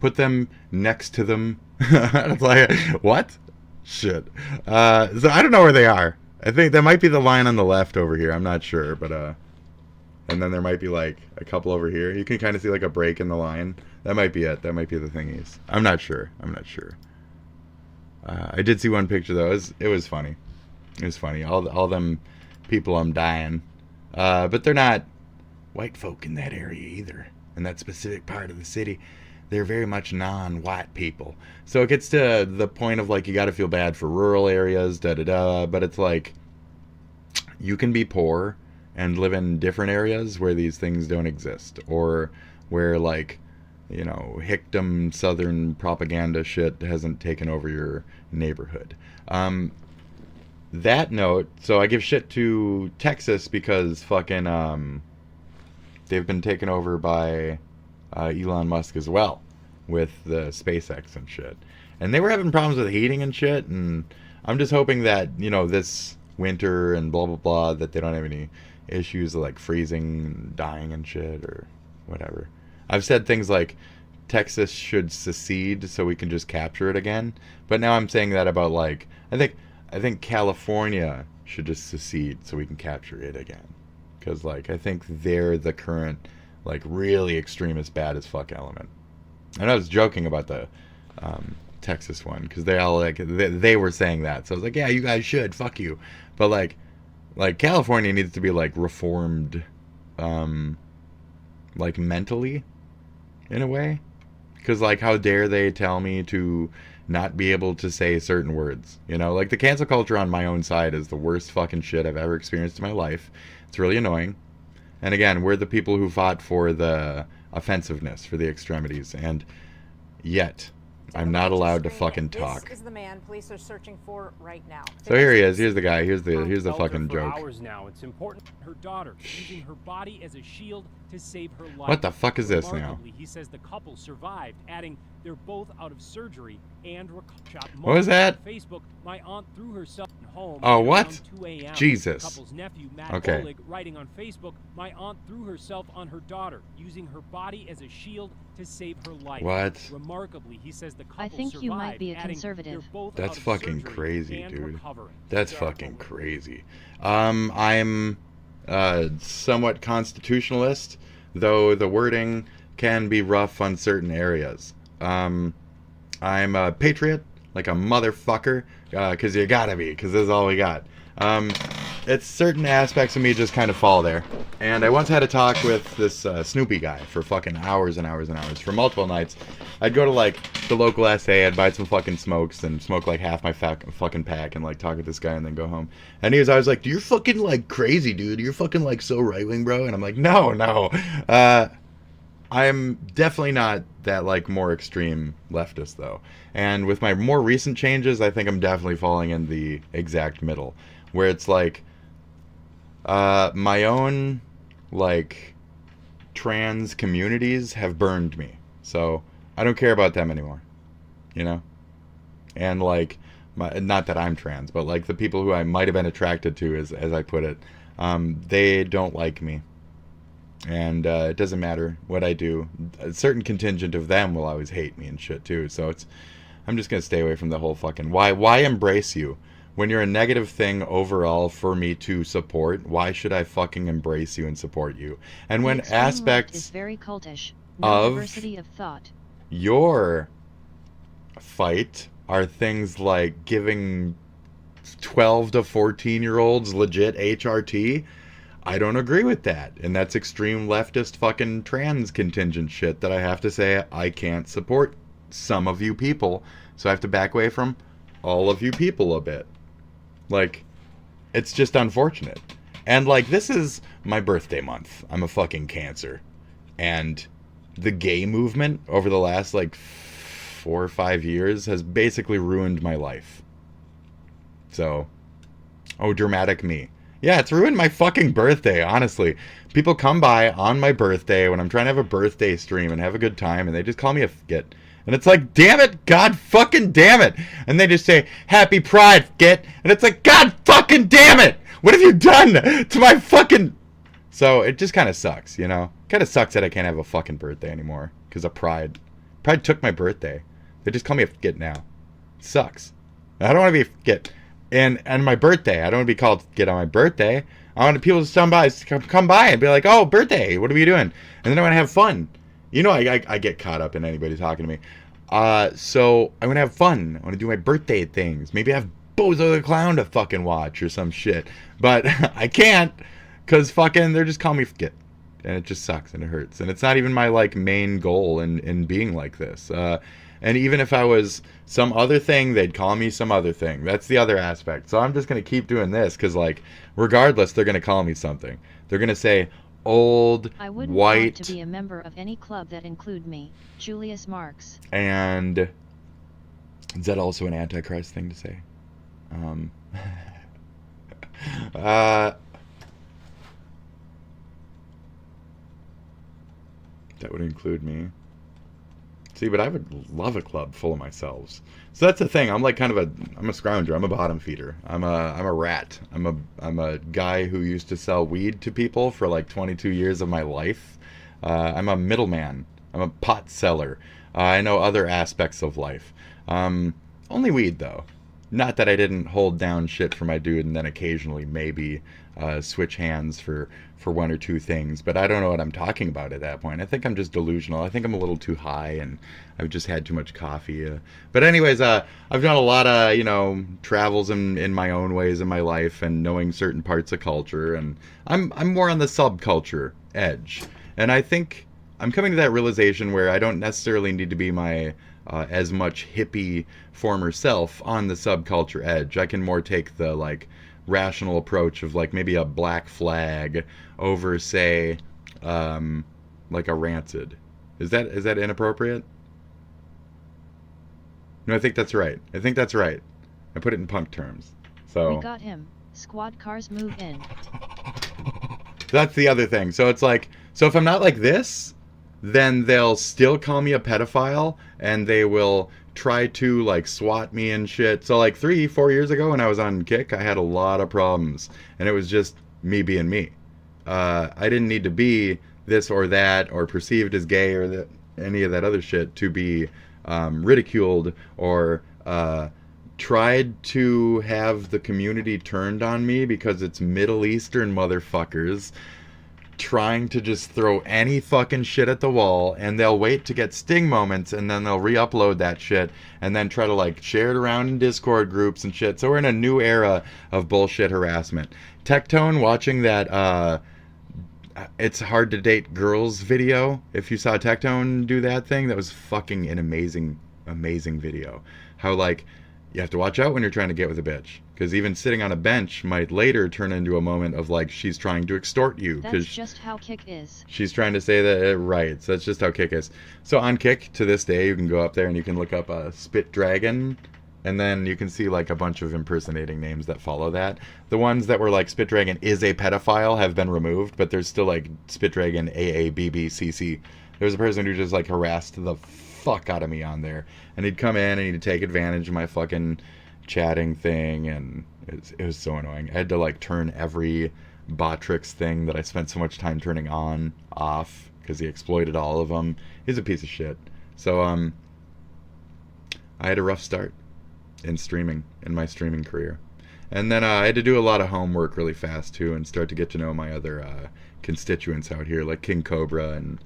Put them next to them. It's like, what? Shit. So I don't know where they are. I think that might be the line on the left over here. I'm not sure, but and then there might be like a couple over here. You can kind of see like a break in the line. That might be it. That might be the thingies. I'm not sure. I did see one picture though. It was funny. It was funny. All them people I'm dying. But they're not white folk in that area either. In that specific part of the city. They're very much non-white people. So it gets to the point of like you got to feel bad for rural areas, but it's like you can be poor and live in different areas where these things don't exist, or where like, you know, hickdom southern propaganda shit hasn't taken over your neighborhood. That note, so I give shit to Texas because fucking they've been taken over by Elon Musk as well with the SpaceX and shit, and they were having problems with heating and shit, and I'm just hoping that, you know, this winter and blah blah blah, that they don't have any issues of like freezing and dying and shit or whatever. I've said things like Texas should secede so we can just capture it again, but now I'm saying that about like I think California should just secede so we can capture it again, because like I think they're the current like really extremist bad as fuck element. And I was joking about the Texas one because they all like they were saying that, so I was like, yeah, you guys should, fuck you. But like California needs to be like reformed like mentally in a way, because like how dare they tell me to not be able to say certain words, you know? Like the cancel culture on my own side is the worst fucking shit I've ever experienced in my life. It's really annoying. And again, we're the people who fought for the offensiveness, for the extremities, and yet I'm not allowed to fucking talk. This is the man police are searching for right now. So here he is. Here's the guy. Here's the fucking joke. Hours now. It's important. Her daughter using her body as a shield to save her life. What the fuck is this now? He says the couple survived, adding they're both out of surgery and shot. What was that? Facebook, my aunt threw herself home. Oh, what? 2 a.m. Jesus. The couple's nephew, Matt Okay. Oleg, writing on Facebook, my aunt threw herself on her daughter, using her body as a shield to save her life. What? Remarkably, he says the couple I think survived, you might be a adding, conservative. "They're both That's out of fucking surgery crazy, and dude. recovering." That's fucking crazy. I'm somewhat constitutionalist, though the wording can be rough on certain areas. I'm a patriot, like a motherfucker, because you gotta be, because this is all we got. It's certain aspects of me just kind of fall there. And I once had a talk with this Snoopy guy for fucking hours and hours and hours, for multiple nights. I'd go to like the local SA, I'd buy some fucking smokes and smoke like half my fucking pack and like talk with this guy and then go home. And he was always like, "You're fucking like crazy, dude. You're fucking like so right wing, bro." And I'm like, no. I'm definitely not that like more extreme leftist though. And with my more recent changes, I think I'm definitely falling in the exact middle, where it's like my own like trans communities have burned me, so I don't care about them anymore, you know. And like not that I'm trans, but like the people who I might have been attracted to, as I put it, they don't like me. And it doesn't matter what I do. A certain contingent of them will always hate me and shit too. So I'm just gonna stay away from the whole fucking why embrace you when you're a negative thing overall for me to support. Why should I fucking embrace you and support you? And when aspects is very cultish, no of diversity of thought. Your fight are things like giving 12 to 14-year-olds legit HRT. I don't agree with that, and that's extreme leftist fucking trans contingent shit that I have to say I can't support some of you people, so I have to back away from all of you people a bit. Like, it's just unfortunate. And like, this is my birthday month. I'm a fucking Cancer, and the gay movement over the last like 4 or 5 years has basically ruined my life. So, oh, dramatic me. Yeah, it's ruined my fucking birthday, honestly. People come by on my birthday when I'm trying to have a birthday stream and have a good time, and they just call me a faggot. And it's like, damn it, God fucking damn it. And they just say, "Happy Pride, faggot." And it's like, God fucking damn it. What have you done to my fucking... So it just kind of sucks, you know? Kind of sucks that I can't have a fucking birthday anymore because of Pride. Pride took my birthday. They just call me a faggot now. It sucks. I don't want to be a faggot. And my birthday, I don't want to be called get on my birthday. I want people to come by and be like, "Oh, birthday, what are you doing?" And then I want to have fun. You know, I get caught up in anybody talking to me. So I want to have fun. I want to do my birthday things. Maybe have Bozo the Clown to fucking watch or some shit. But I can't, because fucking they're just calling me faggot. And it just sucks and it hurts. And it's not even my like main goal in being like this. And even if I was some other thing, they'd call me some other thing. That's the other aspect. So I'm just going to keep doing this because, like, regardless, they're going to call me something. They're going to say, old, I wouldn't white... want to be a member of any club that include me, Julius Marx. And is that also an Antichrist thing to say? That would include me. See, but I would love a club full of myself. So that's the thing. I'm like kind of I'm a scrounger. I'm a bottom feeder. I'm a rat. I'm a guy who used to sell weed to people for like 22 years of my life. I'm a middleman. I'm a pot seller. I know other aspects of life. Only weed though. Not that I didn't hold down shit for my dude and then occasionally maybe switch hands for one or two things, but I don't know what I'm talking about at that point. I think I'm just delusional. I think I'm a little too high and I've just had too much coffee. But anyways, I've done a lot of, you know, travels in my own ways in my life and knowing certain parts of culture, and I'm more on the subculture edge. And I think I'm coming to that realization where I don't necessarily need to be my as much hippie former self on the subculture edge. I can more take the like rational approach of like maybe a Black Flag over say like a Rancid. Is that inappropriate? No, I think that's right. I think that's right. I put it in punk terms. So we got him. Squad cars move in. That's the other thing. So it's like, so if I'm not like this, then they'll still call me a pedophile and they will try to like swat me and shit. So like 3-4 years ago when I was on Kick, I had a lot of problems and it was just me being me. I didn't need to be this or that or perceived as gay or any of that other shit to be ridiculed or tried to have the community turned on me because it's Middle Eastern motherfuckers trying to just throw any fucking shit at the wall, and they'll wait to get sting moments and then they'll re-upload that shit and then try to like share it around in Discord groups and shit. So we're in a new era of bullshit harassment. Tectone watching that It's Hard to Date Girls video, if you saw Tectone do that thing, that was fucking an amazing video. How like you have to watch out when you're trying to get with a bitch, because even sitting on a bench might later turn into a moment of like she's trying to extort you. That's just how Kick is. She's trying to say that, right? So that's just how Kick is. So on Kick to this day, you can go up there and you can look up Spit Dragon, and then you can see like a bunch of impersonating names that follow that. The ones that were like Spit Dragon is a pedophile have been removed, but there's still like Spit Dragon AABBCC. There's a person who just like harassed the fuck out of me on there, and he'd come in and he'd take advantage of my fucking chatting thing, and it was so annoying. I had to like turn every Botrix thing that I spent so much time turning on off because he exploited all of them. He's a piece of shit. So I had a rough start in streaming, in my streaming career, and then I had to do a lot of homework really fast too and start to get to know my other constituents out here, like King Cobra and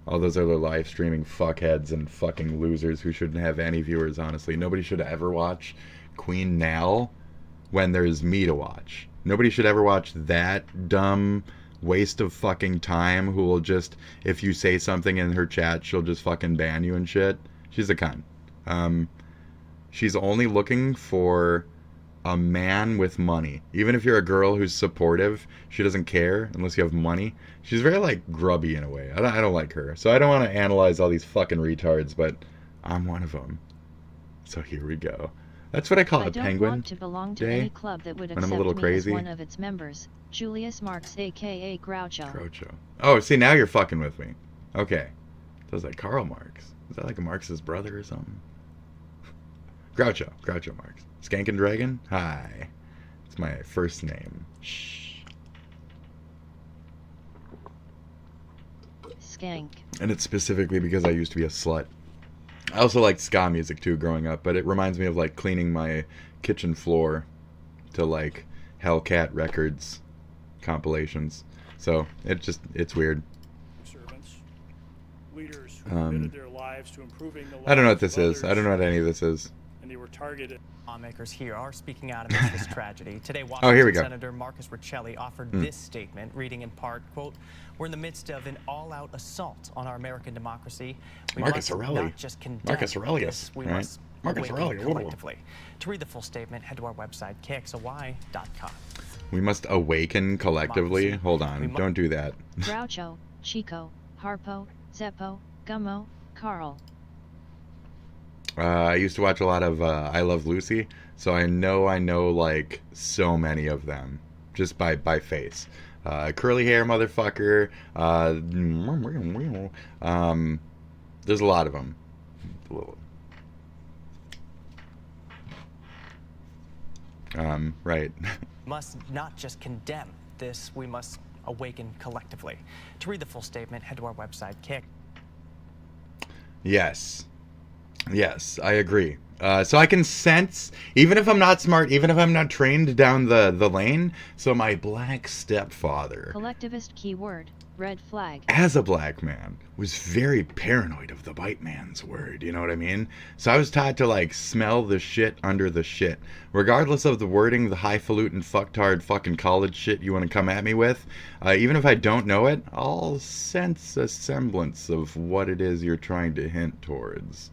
all those other live streaming fuckheads and fucking losers who shouldn't have any viewers, honestly. Nobody should ever watch Queen Nell when there's me to watch. Nobody should ever watch that dumb waste of fucking time who will just, if you say something in her chat, she'll just fucking ban you and shit. She's a cunt. She's only looking for a man with money. Even if you're a girl who's supportive, she doesn't care unless you have money. She's very like grubby in a way. I don't like her. So I don't want to analyze all these fucking retards, but I'm one of them. So here we go. That's what I call a penguin. I don't want to belong to any club that would accept me as one of its members. Julius Marx, aka Groucho. Groucho. Oh, see, now you're fucking with me. Okay. So it's like Karl Marx. Is that like a Marx's brother or something? Groucho Marx. Skankin' Dragon? Hi. It's my first name. Shh. Skank. And it's specifically because I used to be a slut. I also liked ska music too growing up, but it reminds me of like cleaning my kitchen floor to like Hellcat Records compilations. So it's weird. Servants, leaders who committed their lives to improving the lives I don't know what this of is. I don't know what any of this is. And they were targeted. Lawmakers here are speaking out against this tragedy. Today, Washington here we go. Senator Marcus Riccelli offered this statement, reading in part, quote, "We're in the midst of an all-out assault on our American democracy. We Marcus must Aurelius. not just condemn Marcus Aurelius. this, we Right? must Marcus awaken Aurelius. collectively." To read the full statement, head to our website, kxoy.com. We must awaken collectively. Hold on. Don't do that. Groucho, Chico, Harpo, Zeppo, Gummo, Carl. I used to watch a lot of I Love Lucy, so I know like so many of them just by face. Curly hair motherfucker. There's a lot of them. Right. Must not just condemn this, we must awaken collectively. To read the full statement, head to our website, Kick. Yes, I agree. So I can sense, even if I'm not smart, even if I'm not trained down the lane, so my black stepfather, Collectivist keyword, red flag. as a black man, was very paranoid of the white man's word, you know what I mean? So I was taught to like smell the shit under the shit. Regardless of the wording, the highfalutin fucktard fucking college shit you want to come at me with, even if I don't know it, I'll sense a semblance of what it is you're trying to hint towards.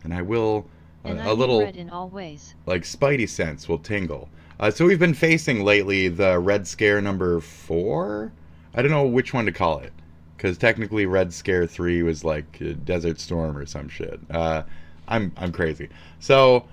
And I will... a little red in all ways. Like spidey sense will tingle. So we've been facing lately the Red Scare number 4. I don't know which one to call it, because technically Red Scare 3 was like Desert Storm or some shit. I'm crazy. So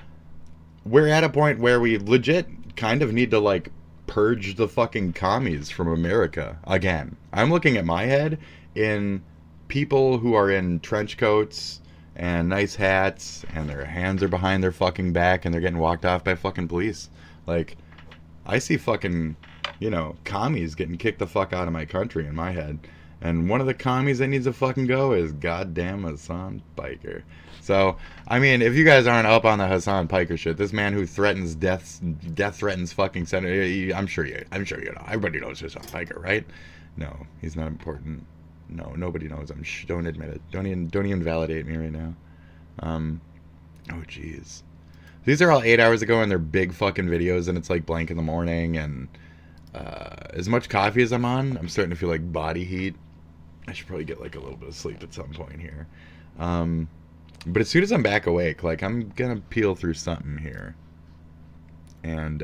we're at a point where we legit kind of need to like purge the fucking commies from America again. I'm looking at my head in people who are in trench coats and nice hats and their hands are behind their fucking back and they're getting walked off by fucking police. Like, I see fucking, you know, commies getting kicked the fuck out of my country in my head. And one of the commies that needs to fucking go is goddamn Hassan Piker. So, I mean, if you guys aren't up on the Hassan Piker shit, this man who threatens death threatens fucking senator. I'm sure you know. Everybody knows Hassan Piker, right? No, he's not important. No, nobody knows him. Shh, don't admit it. Don't even validate me right now. Oh jeez. These are all 8 hours ago, and they're big fucking videos, and it's like blank in the morning, and as much coffee as I'm on, I'm starting to feel like body heat. I should probably get like a little bit of sleep at some point here. But as soon as I'm back awake, like, I'm gonna peel through something here. And,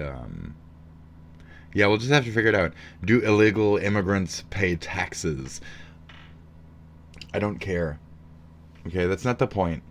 yeah, we'll just have to figure it out. Do illegal immigrants pay taxes? I don't care. Okay, that's not the point.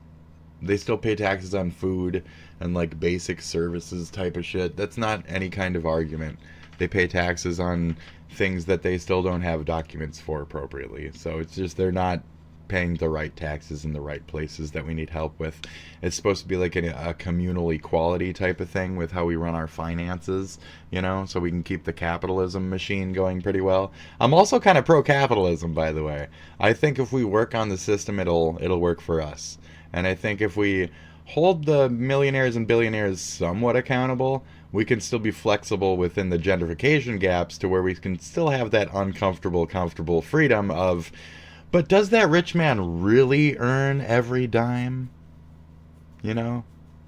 They still pay taxes on food and, like, basic services type of shit. That's not any kind of argument. They pay taxes on things that they still don't have documents for appropriately. So it's just they're not paying the right taxes in the right places that we need help with. It's supposed to be like a communal equality type of thing with how we run our finances, you know, so we can keep the capitalism machine going pretty well. I'm also kind of pro-capitalism, by the way. I think if we work on the system, it'll work for us. And I think if we hold the millionaires and billionaires somewhat accountable, we can still be flexible within the gentrification gaps to where we can still have that uncomfortable, comfortable freedom of, but does that rich man really earn every dime? You know?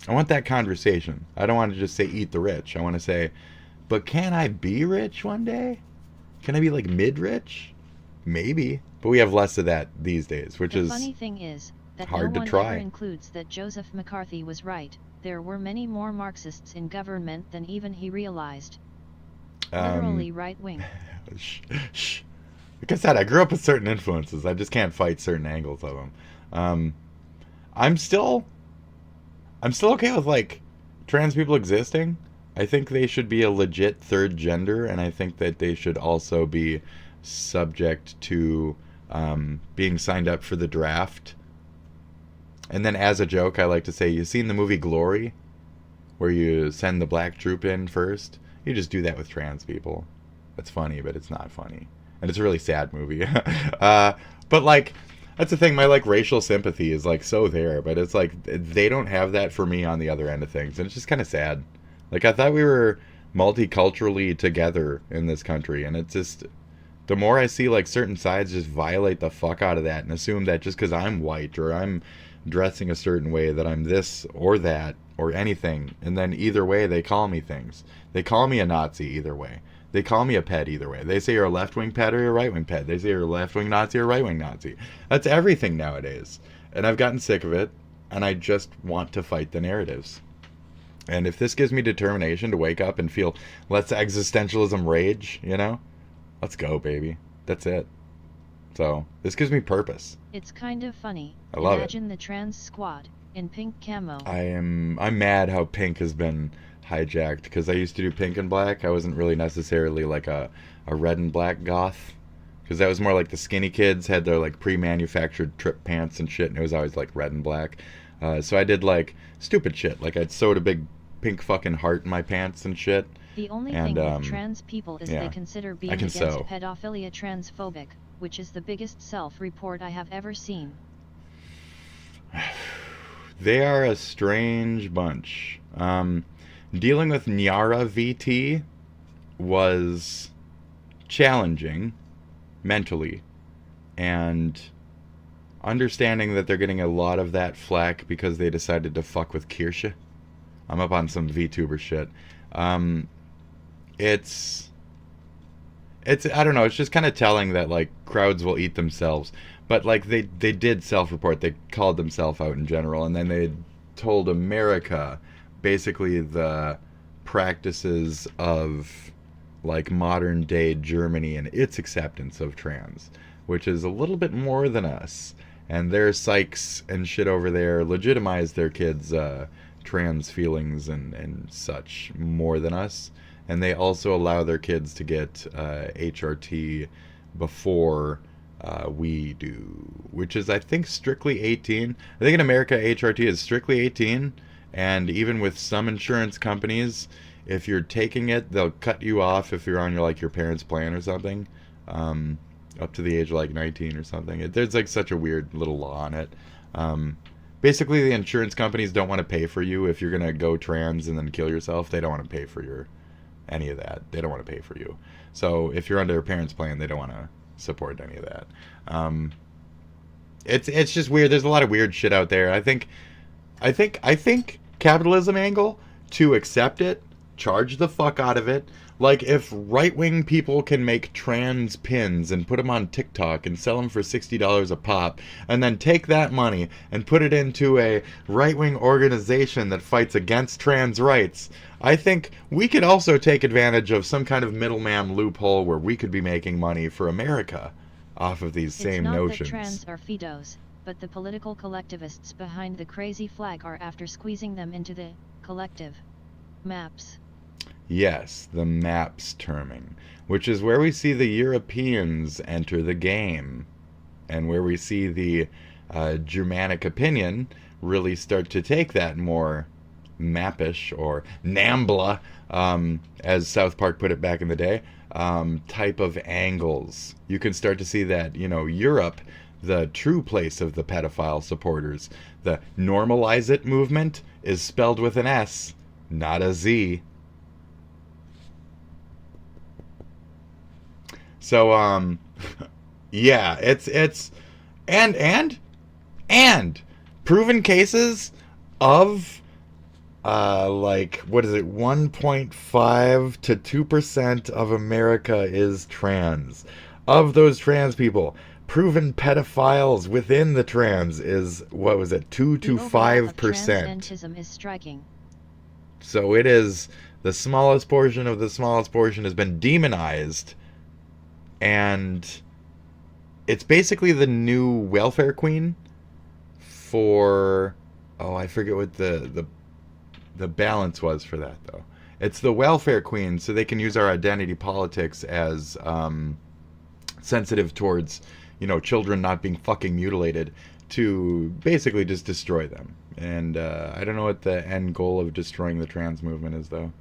I want that conversation. I don't want to just say eat the rich. I want to say, but can I be rich one day? Can I be like mid-rich? Maybe. But we have less of that these days, which is the funny thing is that hard no to try. one ever includes that Joseph McCarthy was right. There were many more Marxists in government than even he realized. Literally right-wing. Shh. Like I said, I grew up with certain influences. I just can't fight certain angles of them. I'm still okay with, like, trans people existing. I think they should be a legit third gender, and I think that they should also be subject to being signed up for the draft. And then as a joke, I like to say, you've seen the movie Glory, where you send the black troop in first? You just do that with trans people. That's funny, but it's not funny. And it's a really sad movie. But, like, that's the thing. My, like, racial sympathy is, like, so there. But it's, like, they don't have that for me on the other end of things. And it's just kind of sad. Like, I thought we were multiculturally together in this country. And it's just, the more I see, like, certain sides just violate the fuck out of that and assume that just because I'm white or I'm dressing a certain way that I'm this or that or anything. And then either way, they call me things. They call me a Nazi either way. They call me a pet either way. They say you're a left-wing pet or you're a right-wing pet. They say you're a left-wing Nazi or a right-wing Nazi. That's everything nowadays. And I've gotten sick of it, and I just want to fight the narratives. And if this gives me determination to wake up and feel less existentialism rage, you know, let's go, baby. That's it. So, this gives me purpose. It's kind of funny. I love Imagine the trans squad in pink camo. I'm mad how pink has been hijacked, because I used to do pink and black. I wasn't really necessarily like a red and black goth, because that was more like the skinny kids had their like pre-manufactured trip pants and shit, and it was always like red and black. So I did like stupid shit, like I'd sewed a big pink fucking heart in my pants and shit. The only thing with trans people is they consider being against pedophilia transphobic, which is the biggest self-report I have ever seen. They are a strange bunch. Dealing with Nyara VT was challenging mentally, and understanding that they're getting a lot of that flack because they decided to fuck with Kirsche. I'm up on some VTuber shit. It's I don't know, it's just kind of telling that like crowds will eat themselves. But like they did self-report, they called themselves out in general, and then they told America basically the practices of like modern day Germany and its acceptance of trans, which is a little bit more than us. and their psychs and shit over there legitimize their kids' trans feelings and such more than us. And they also allow their kids to get HRT before we do, which is, I think, strictly 18. I think in America, HRT is strictly 18, and even with some insurance companies, if you're taking it, they'll cut you off if you're on your parents' plan or something, up to the age of like 19 or something. There's like such a weird little law on it. Basically, the insurance companies don't want to pay for you if you're gonna go trans and then kill yourself. They don't want to pay for any of that. They don't want to pay for you. So if you're under a parent's plan, they don't want to support any of that. It's just weird. There's a lot of weird shit out there. I think capitalism angle, to accept it, charge the fuck out of it. Like, if right-wing people can make trans pins and put them on TikTok and sell them for $60 a pop, and then take that money and put it into a right-wing organization that fights against trans rights, I think we could also take advantage of some kind of middleman loophole where we could be making money for America off of these same notions. It's not that trans are fetos, but the political collectivists behind the crazy flag are after squeezing them into the collective maps. Yes, the maps terming, which is where we see the Europeans enter the game, and where we see the Germanic opinion really start to take that more mappish, or NAMBLA, as South Park put it back in the day, type of angles. You can start to see that, Europe, the true place of the pedophile supporters, the Normalize It movement, is spelled with an S, not a Z. So, yeah, it's and proven cases of, what is it, 1.5 to 2% of America is trans. Of those trans people, proven pedophiles within the trans is, 2 to 5%. Transventism is striking. So it is the smallest portion of the smallest portion has been demonized. And it's basically the new welfare queen for, I forget what the balance was for that, though. It's the welfare queen, so they can use our identity politics as sensitive towards, children not being fucking mutilated, to basically just destroy them. And I don't know what the end goal of destroying the trans movement is, though.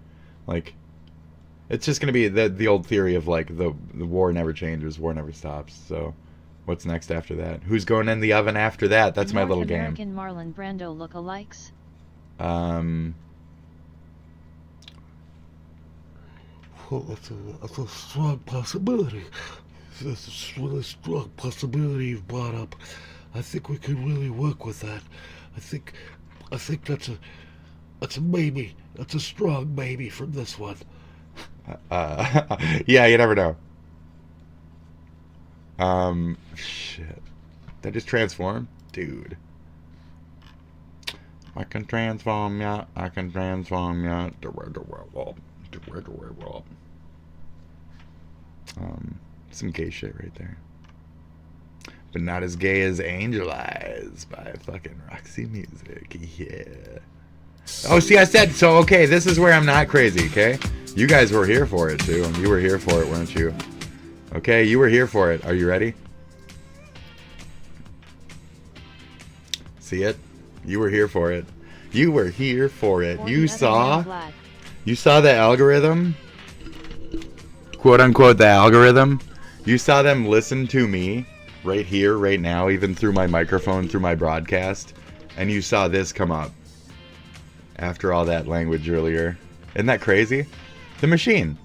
It's just going to be the old theory of, the war never changes, war never stops. So, what's next after that? Who's going in the oven after that? That's my little game. North American Marlon Brando lookalikes? Well, that's a strong possibility. That's a really strong possibility you've brought up. I think we could really work with that. I think that's a maybe. That's a strong maybe from this one. Yeah, you never know. Shit. Did I just transform? Dude. I can transform ya. I can transform ya. Some gay shit right there. But not as gay as Angel Eyes by fucking Roxy Music. Yeah. Oh, see, I said, so, okay, this is where I'm not crazy, okay? You guys were here for it, too. You were here for it, weren't you? Okay, you were here for it. Are you ready? See it? You were here for it. You were here for it. You saw the algorithm? Quote, unquote, the algorithm? You saw them listen to me right here, right now, even through my microphone, through my broadcast, and you saw this come up. After all that language earlier. Isn't that crazy? The machine.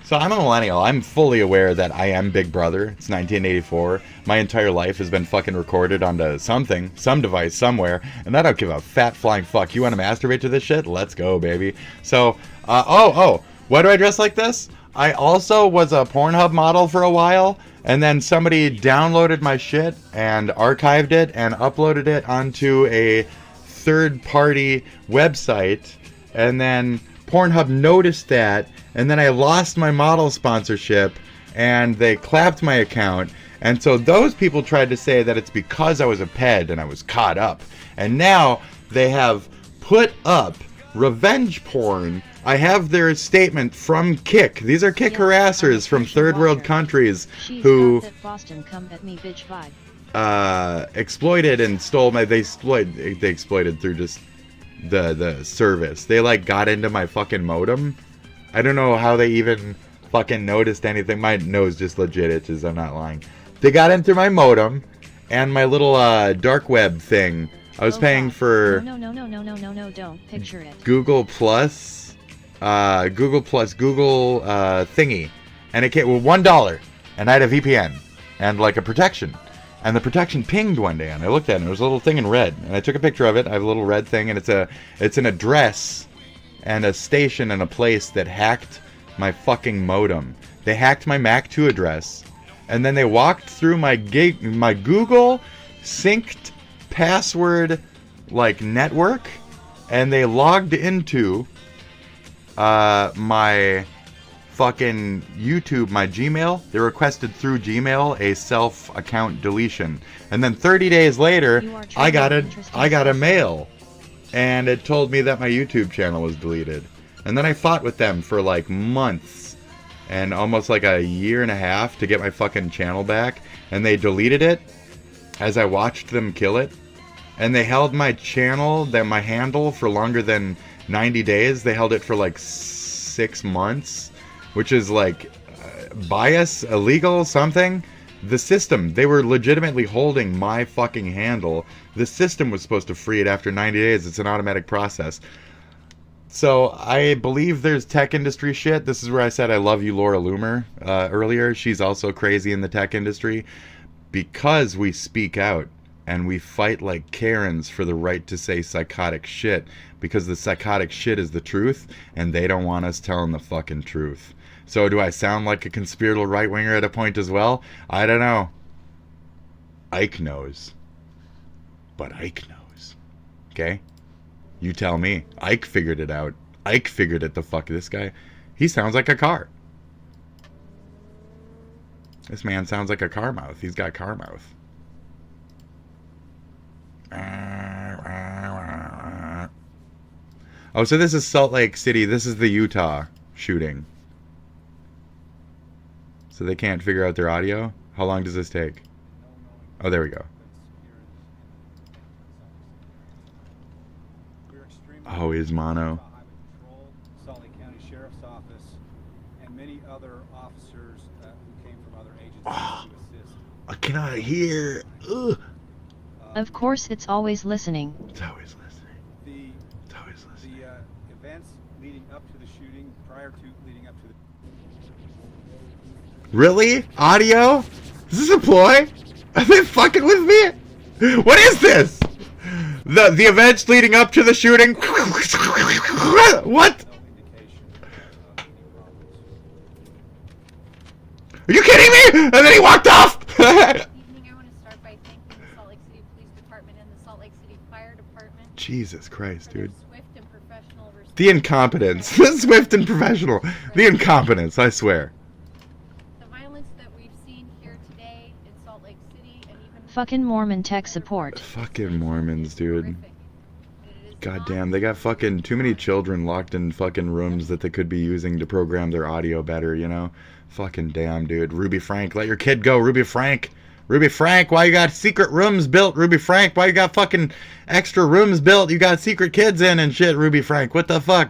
So I'm a millennial. I'm fully aware that I am Big Brother. It's 1984. My entire life has been fucking recorded onto something, some device, somewhere, and I don't give a fat flying fuck. You want to masturbate to this shit? Let's go, baby. So, why do I dress like this? I also was a Pornhub model for a while, and then somebody downloaded my shit and archived it and uploaded it onto a third-party website, and then Pornhub noticed that, and then I lost my model sponsorship, and they clapped my account. And so those people tried to say that it's because I was a ped and I was caught up. And now they have put up revenge porn. I have their statement from Kik. These are Kik harassers from third world countries who exploited and stole my. They exploited through just the service. They like got into my fucking modem. I don't know how they even fucking noticed anything. My nose just legit itches. I'm not lying. They got in through my modem and my little dark web thing. I was paying for No, don't picture it. Google Plus, Google thingy, and it came with $1, and I had a VPN and like a protection, and the protection pinged one day, and I looked at it, and there was a little thing in red, and I took a picture of it. I have a little red thing, and it's an address and a station and a place that hacked my fucking modem. They hacked my Mac2 address, and then they walked through my Google synced password like network, and they logged into my fucking YouTube, my Gmail. They requested through Gmail a self account deletion, and then 30 days later I got a mail, and it told me that my YouTube channel was deleted. And then I fought with them for like months and almost like a year and a half to get my fucking channel back, and they deleted it as I watched them kill it. And they held my channel, my handle, for longer than 90 days. They held it for like 6 months, which is like bias, illegal, something. The system, they were legitimately holding my fucking handle. The system was supposed to free it after 90 days. It's an automatic process. So I believe there's tech industry shit. This is where I said I love you, Laura Loomer, earlier. She's also crazy in the tech industry because we speak out. And we fight like Karens for the right to say psychotic shit, because the psychotic shit is the truth, and they don't want us telling the fucking truth. So do I sound like a conspiratorial right-winger at a point as well? I don't know. Ike knows. But Ike knows. Okay? You tell me. Ike figured it out. Ike figured it the fuck. This guy, he sounds like a car. This man sounds like a car mouth. He's got car mouth. Oh, so this is Salt Lake City. This is the Utah shooting. So they can't figure out their audio? How long does this take? Oh, there we go. Oh, is mono. Salt Lake County Sheriff's Office and many other officers who came from other agencies to assist. I cannot hear. Ugh. Of course, it's always listening. It's always listening. It's always listening. The events leading up to the shooting, prior to leading up to the... Really? Audio? Is this a ploy? Are they fucking with me? What is this? The events leading up to the shooting? What? Are you kidding me? And then he walked off! Jesus Christ, dude. The incompetence. The swift and professional. The incompetence, I swear. The violence that we've seen here today in Salt Lake City and even... Fucking Mormon tech support. Fucking Mormons, dude. God damn, they got fucking too many children locked in fucking rooms that they could be using to program their audio better, you know? Fucking damn, dude. Ruby Frank, let your kid go, Ruby Frank. Ruby Frank, why you got secret rooms built? Ruby Frank, why you got fucking extra rooms built? You got secret kids in and shit, Ruby Frank. What the fuck?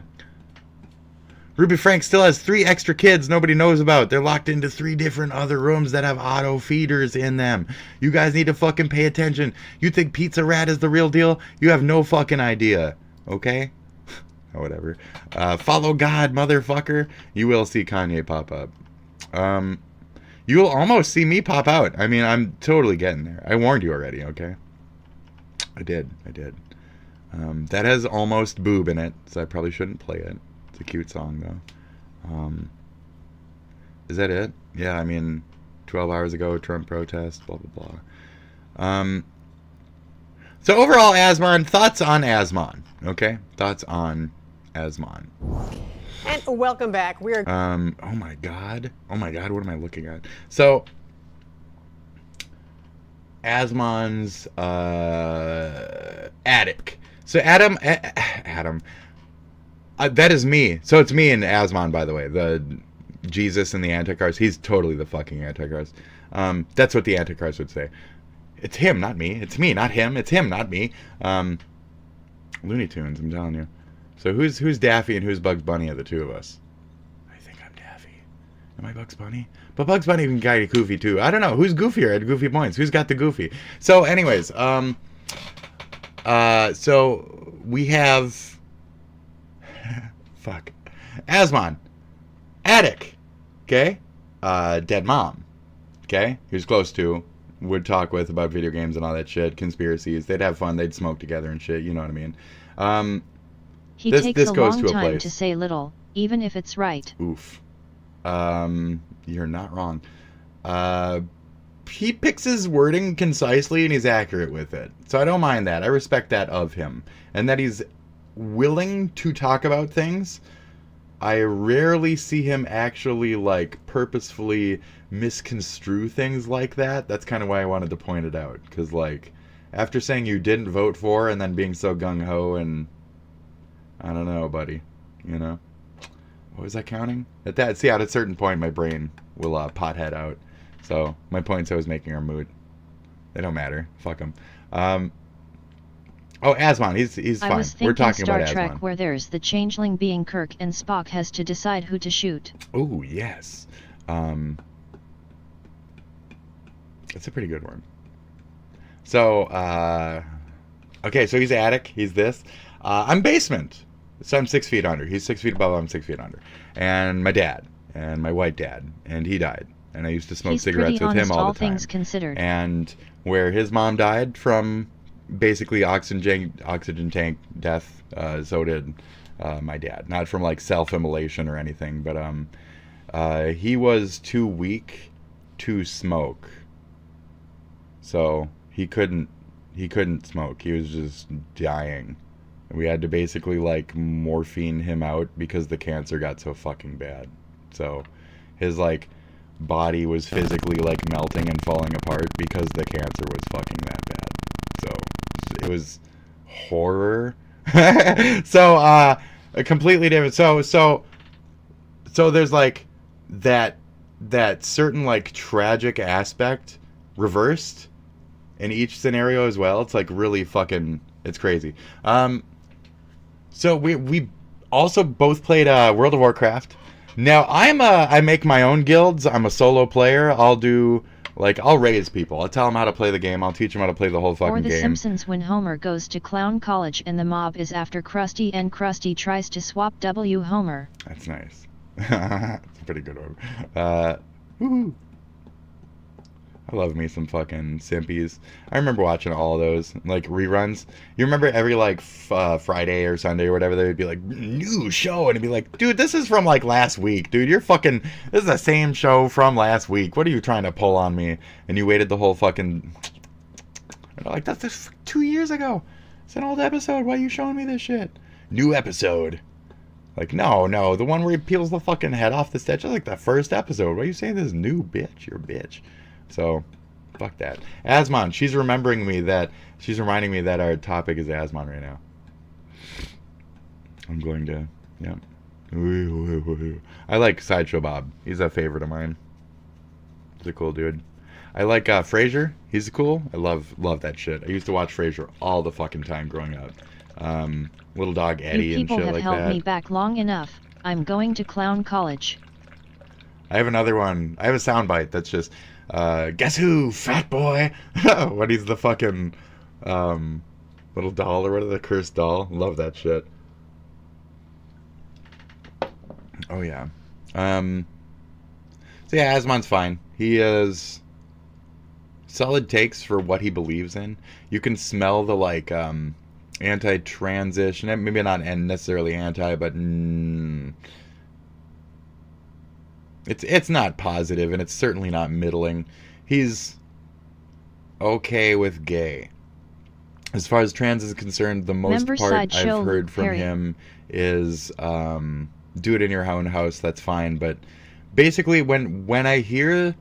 Ruby Frank still has 3 extra kids nobody knows about. They're locked into 3 different other rooms that have auto feeders in them. You guys need to fucking pay attention. You think Pizza Rat is the real deal? You have no fucking idea. Okay? Or whatever. Follow God, motherfucker. You will see Kanye pop up. You'll almost see me pop out. I mean, I'm totally getting there. I warned you already, okay? I did. That has almost boob in it, so I probably shouldn't play it. It's a cute song, though. Is that it? Yeah, I mean, 12 hours ago, Trump protest, blah, blah, blah. So overall, Asmon, thoughts on Asmon, okay? Thoughts on Asmon. And welcome back. We're oh my god, what am I looking at? So Asmon's attic. So Adam, that is me. So it's me and Asmon, by the way, the Jesus and the Antichrist. He's totally the fucking Antichrist. That's what the Antichrist would say. It's him, not me. It's me, not him. It's him, not me. Looney Tunes, I'm telling you. So who's Daffy and who's Bugs Bunny of the two of us? I think I'm Daffy. Am I Bugs Bunny? But Bugs Bunny can get goofy too. I don't know. Who's goofier at goofy points? Who's got the goofy? So anyways, so we have fuck. Asmon. Attic. Okay? Dead mom. Okay? He was close to. Would talk with about video games and all that shit. Conspiracies. They'd have fun. They'd smoke together and shit. You know what I mean? He takes a long time to say little, even if it's right. Oof. You're not wrong. He picks his wording concisely and he's accurate with it. So I don't mind that. I respect that of him. And that he's willing to talk about things. I rarely see him actually, like, purposefully misconstrue things like that. That's kind of why I wanted to point it out. Because, like, after saying you didn't vote for and then being so gung-ho and... I don't know, buddy. You know? What was that counting? At a certain point, my brain will pothead out. So, my points I was making are moot. They don't matter. Fuck them. Oh, Asmon, he's fine. I was thinking We're talking Star about Trek Asmon. where there's the changeling being Kirk and Spock has to decide who to shoot. Oh, yes. It's a pretty good one. So, okay, so he's attic. He's this. I'm basement. So I'm 6 feet under. He's 6 feet above. I'm 6 feet under. And my dad. And my white dad. And he died. And I used to smoke cigarettes with him all the time. Things considered. And where his mom died from basically oxygen tank death, so did my dad. Not from like self-immolation or anything, but he was too weak to smoke. So he couldn't smoke. He was just dying. We had to basically like morphine him out because the cancer got so fucking bad. So his like body was physically like melting and falling apart because the cancer was fucking that bad. So it was horror. So a completely different. So there's like that certain like tragic aspect reversed in each scenario as well. It's like really fucking, it's crazy. So we also both played World of Warcraft. Now I make my own guilds. I'm a solo player. I'll raise people. I'll tell them how to play the game. I'll teach them how to play the whole fucking game. Or The Simpsons when Homer goes to clown college and the mob is after Krusty and Krusty tries to swap W Homer. That's nice. That's a pretty good one. Woo-hoo. I love me some fucking simpies. I remember watching all those, like, reruns. You remember every, like, Friday or Sunday or whatever, they would be like, new show, and it'd be like, dude, this is from, like, last week, dude. This is the same show from last week. What are you trying to pull on me? And you waited the whole fucking, and like, that's 2 years ago. It's an old episode. Why are you showing me this shit? New episode. Like, no, the one where he peels the fucking head off the statue, like the first episode. Why are you saying this new bitch? You're a bitch. So, fuck that. Asmon, she's reminding me that our topic is Asmon right now. I'm going to, yeah. I like Sideshow Bob. He's a favorite of mine. He's a cool dude. I like Frasier. He's cool. I love that shit. I used to watch Frasier all the fucking time growing up. Little Dog Eddie and shit like that. You people have held me back long enough. I'm going to clown college. I have another one. I have a soundbite that's just, guess who, fat boy? When he's the fucking little doll or whatever, the cursed doll. Love that shit. Oh yeah. So yeah, Asmon's fine. He is solid takes for what he believes in. You can smell the like anti-transition, maybe not necessarily anti, but it's not positive, and it's certainly not middling. He's okay with gay. As far as trans is concerned, the most part I've heard from him is do it in your own house, that's fine. But basically, when I hear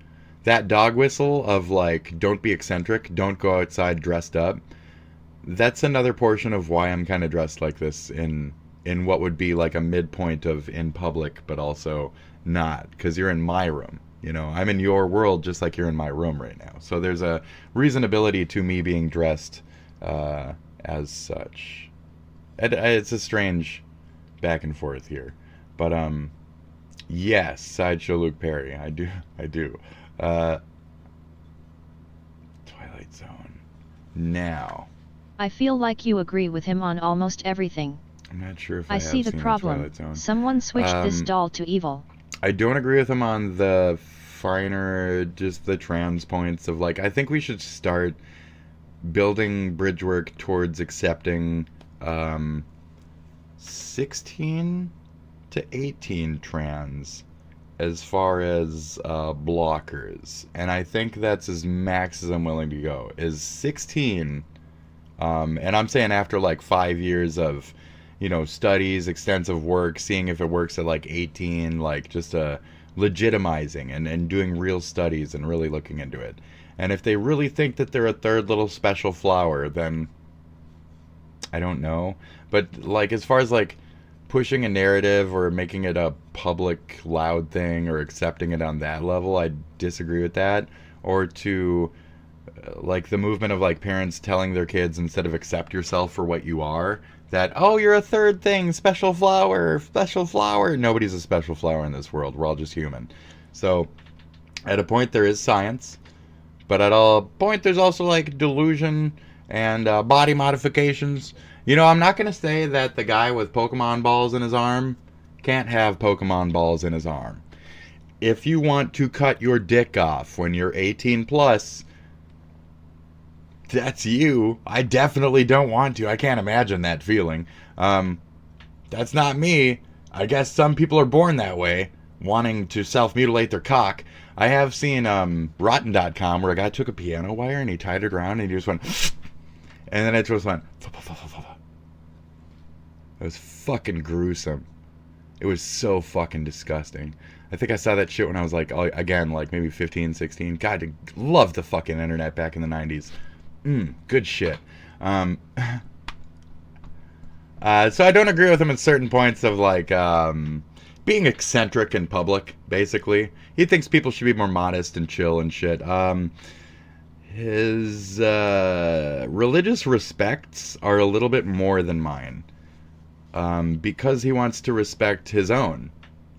that dog whistle of like, don't be eccentric, don't go outside dressed up, that's another portion of why I'm kind of dressed like this in what would be like a midpoint of in public, but also not, because you're in my room. You know, I'm in your world just like you're in my room right now. So there's a reasonability to me being dressed as such. It's a strange back and forth here. But, yes, Sideshow Luke Perry. I do. Twilight Zone. Now. I feel like you agree with him on almost everything. I'm not sure if I see the problem. Someone switched this doll to evil. I don't agree with him on the finer, just the trans points of like, I think we should start building bridge work towards accepting 16 to 18 trans as far as blockers. And I think that's as max as I'm willing to go, is 16. And I'm saying after like 5 years of, you know, studies, extensive work, seeing if it works at like 18, like just legitimizing and doing real studies and really looking into it. And if they really think that they're a third little special flower, then I don't know. But like as far as like pushing a narrative or making it a public loud thing or accepting it on that level, I disagree with that. Or to like the movement of like parents telling their kids, instead of accept yourself for what you are, that, oh, you're a third thing, special flower. Nobody's a special flower in this world. We're all just human. So at a point there is science, but at a point there's also like delusion and body modifications. You know, I'm not going to say that the guy with Pokemon balls in his arm can't have Pokemon balls in his arm. If you want to cut your dick off when you're 18 plus, that's you. I definitely don't want to. I can't imagine that feeling. That's not me. I guess some people are born that way, wanting to self-mutilate their cock. I have seen Rotten.com where a guy took a piano wire and he tied it around and he just went and then it just went. It was fucking gruesome. It was so fucking disgusting. I think I saw that shit when I was like, again, like maybe 15, 16. God, I loved the fucking internet back in the 90s. Good shit. So I don't agree with him in certain points of like being eccentric in public, basically. He thinks people should be more modest and chill and shit. His religious respects are a little bit more than mine. Because he wants to respect his own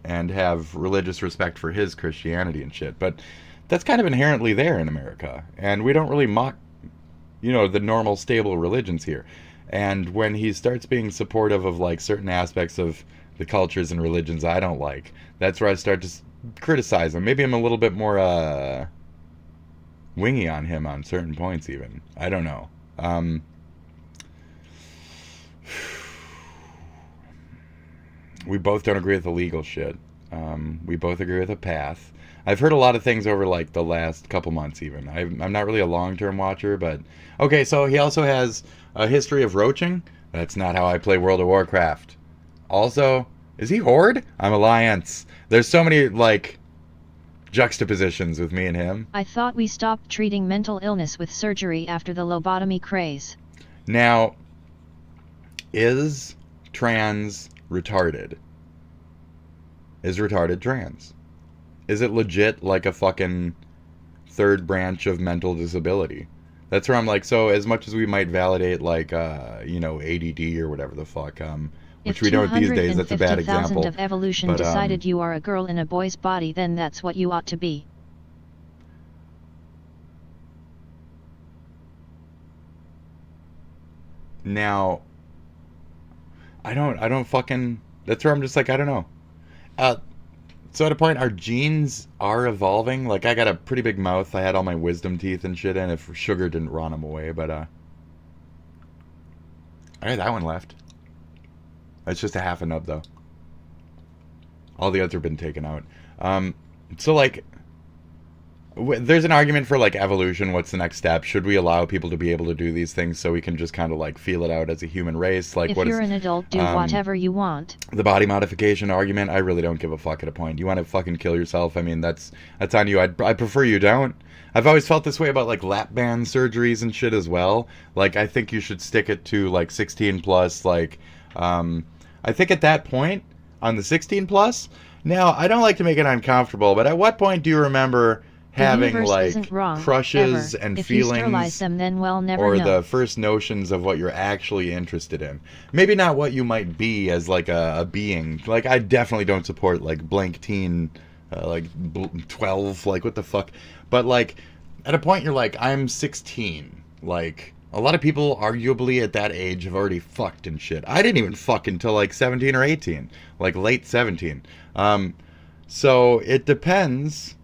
and have religious respect for his Christianity and shit. But that's kind of inherently there in America. And we don't really mock, you know, the normal stable religions here. And when he starts being supportive of like certain aspects of the cultures and religions I don't like, that's where I start to criticize him. Maybe I'm a little bit more wingy on him on certain points even. I don't know. We both don't agree with the legal shit. We both agree with a path. I've heard a lot of things over like the last couple months even. I'm not really a long-term watcher, but... Okay, so he also has a history of roaching. That's not how I play World of Warcraft. Also, is he Horde? I'm Alliance. There's so many, like, juxtapositions with me and him. I thought we stopped treating mental illness with surgery after the lobotomy craze. Now, is trans retarded? Is retarded trans? Is it legit like a fucking third branch of mental disability? That's where I'm like, so as much as we might validate like, you know, ADD or whatever the fuck, which we don't these days, that's a bad example. If 250,000 of evolution decided you are a girl in a boy's body, then that's what you ought to be. Now, I don't fucking, that's where I'm just like, I don't know. So at a point, our genes are evolving. Like, I got a pretty big mouth. I had all my wisdom teeth and shit in if sugar didn't run them away, but, alright, that one left. That's just a half a nub, though. All the others have been taken out. So, like, there's an argument for like evolution. What's the next step? Should we allow people to be able to do these things so we can just kind of like feel it out as a human race? Like, if what you're is an adult, do whatever you want. the body modification argument? I really don't give a fuck at a point. You want to fucking kill yourself? I mean, that's on you. I prefer you don't. I've always felt this way about like lap band surgeries and shit as well. Like, I think you should stick it to like 16 plus. Like, I think at that point on the 16 plus. Now, I don't like to make it uncomfortable, but at what point do you remember having like crushes and if feelings, you sterilize them, then we'll never or know. the first notions of what you're actually interested in? Maybe not what you might be as like a being. Like, I definitely don't support like blank teen, like 12. Like, what the fuck? But like, at a point you're like, I'm 16. Like, a lot of people arguably at that age have already fucked and shit. I didn't even fuck until like 17 or 18, like late 17. So it depends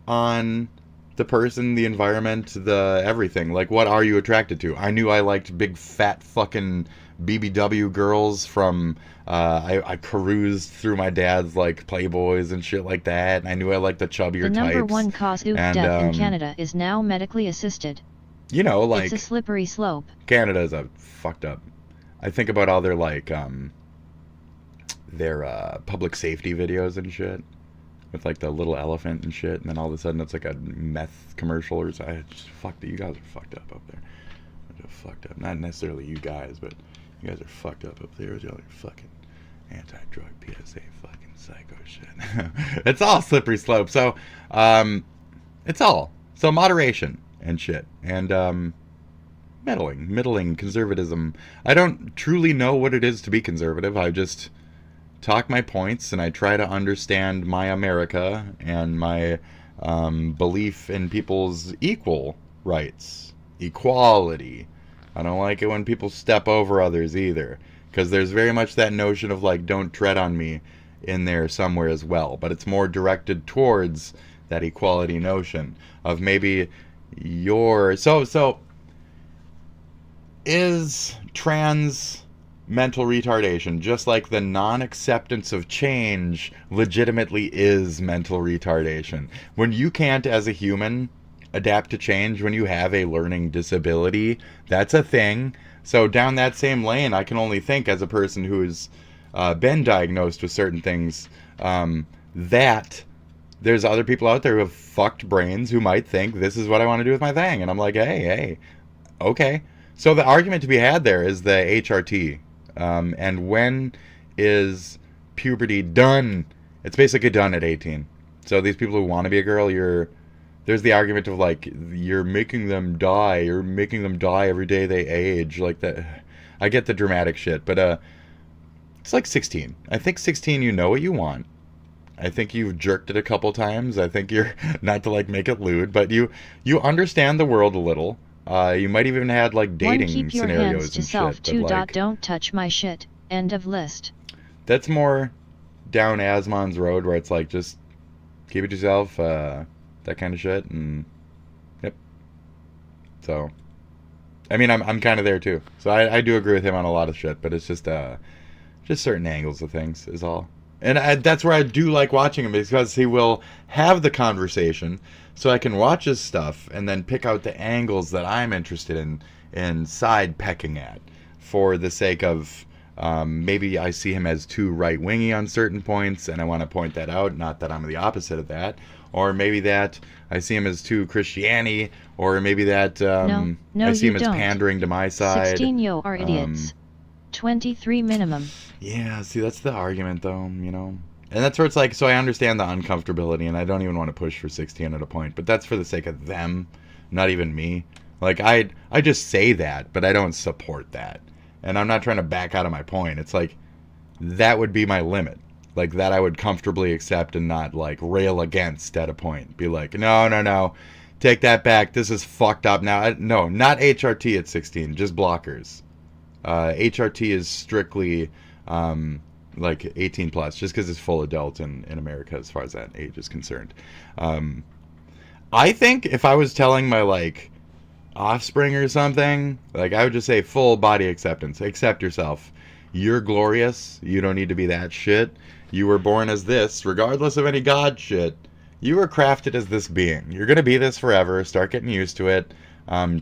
on the person, the environment, the everything. Like, what are you attracted to? I knew I liked big fat fucking BBW girls from I caroused through my dad's like Playboys and shit like that, and I knew I liked the chubbier The number types. one cause of death in Canada is now medically assisted. You know, like, it's a slippery slope. Canada is a fucked up. I think about all their like public safety videos and shit with like the little elephant and shit, and then all of a sudden it's like a meth commercial or something. You guys are fucked up there. You're fucked up. Not necessarily you guys, but you guys are fucked up there with all your fucking anti-drug PSA fucking psycho shit. It's all slippery slope. So it's all moderation and shit, and middling conservatism. I don't truly know what it is to be conservative. I just talk my points, and I try to understand my America and my belief in people's equal rights, equality. I don't like it when people step over others either, because there's very much that notion of like, don't tread on me in there somewhere as well, but it's more directed towards that equality notion of maybe so is trans mental retardation, just like the non-acceptance of change legitimately is mental retardation. When you can't, as a human, adapt to change, when you have a learning disability, that's a thing. So down that same lane, I can only think, as a person who's been diagnosed with certain things, that there's other people out there who have fucked brains who might think this is what I want to do with my thing. And I'm like, hey, okay. So the argument to be had there is the HRT. And when is puberty done? It's basically done at 18. So these people who want to be a girl, there's the argument of like, you're making them die. You're making them die every day they age. Like that. I get the dramatic shit, but it's like 16. I think 16, you know what you want. I think you've jerked it a couple times. I think you're, not to like make it lewd, but you understand the world a little. You might even had like dating keep your scenarios hands to and self. shit. 2. Like, Don't touch my shit. End of list. That's more down Asmon's road, where it's like, just keep it to yourself, that kind of shit, and yep. So, I mean, I'm kind of there too. So I do agree with him on a lot of shit, but it's just certain angles of things is all. And that's where I do like watching him, because he will have the conversation, so I can watch his stuff and then pick out the angles that I'm interested in side pecking at, for the sake of maybe I see him as too right-wingy on certain points, and I want to point that out. Not that I'm the opposite of that, or maybe that I see him as too Christiani, or maybe that no, I see him you as don't. pandering to my side. 16 yo are idiots. 23 minimum. Yeah, see, that's the argument, though, you know. And that's where it's like, so I understand the uncomfortability, and I don't even want to push for 16 at a point, but that's for the sake of them, not even me. Like, I just say that, but I don't support that. And I'm not trying to back out of my point. It's like, that would be my limit. Like, that I would comfortably accept and not, like, rail against at a point. Be like, no, take that back. This is fucked up now. No, not HRT at 16, just blockers. HRT is strictly like 18 plus, just because it's full adult in America as far as that age is concerned. I think if I was telling my like offspring or something, like, I would just say full body acceptance. Accept yourself. You're glorious. You don't need to be that shit. You were born as this, regardless of any god shit. You were crafted as this being. You're going to be this forever. Start getting used to it.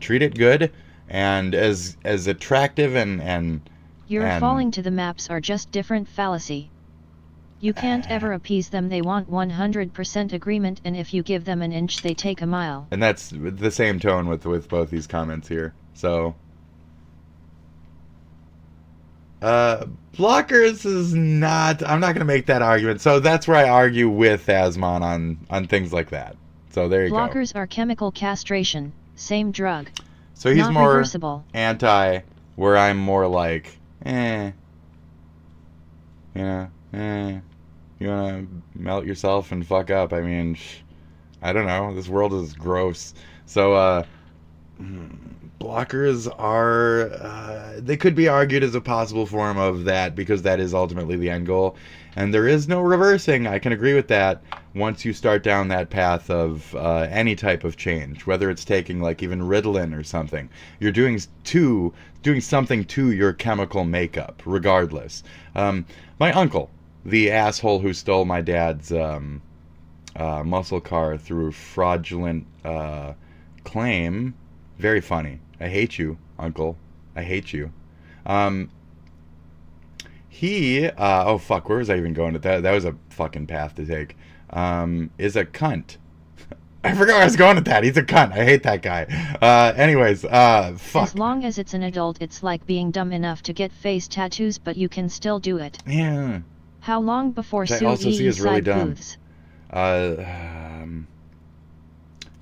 Treat it good. And as attractive and You're falling to the maps are just different fallacy. You can't ever appease them. They want 100% agreement, and if you give them an inch, they take a mile. And that's the same tone with both these comments here. So, blockers is not. I'm not going to make that argument. So that's where I argue with Asmon on things like that. So there you go. Blockers are chemical castration, same drug. So he's not more reversible. Anti, where I'm more like, you wanna melt yourself and fuck up? I mean, I don't know. This world is gross. So, blockers are, they could be argued as a possible form of that, because that is ultimately the end goal. And there is no reversing. I can agree with that. Once you start down that path of any type of change, whether it's taking like even Ritalin or something, you're doing something to your chemical makeup, regardless. My uncle, the asshole who stole my dad's muscle car through fraudulent claim, very funny. I hate you, uncle. I hate you. He, oh fuck, where was I even going with that? That was a fucking path to take. Is a cunt. I forgot where I was going with that. He's a cunt. I hate that guy. Anyways, fuck. As long as it's an adult, it's like being dumb enough to get face tattoos, but you can still do it. Yeah. How long before I also see is really dumb. booths?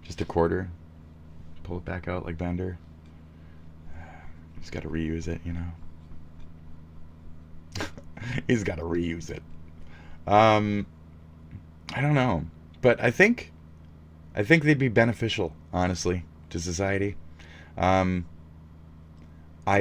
Just a quarter. Pull it back out like Bender. Just got to reuse it, you know. He's got to reuse it. I don't know, but I think they'd be beneficial, honestly, to society. I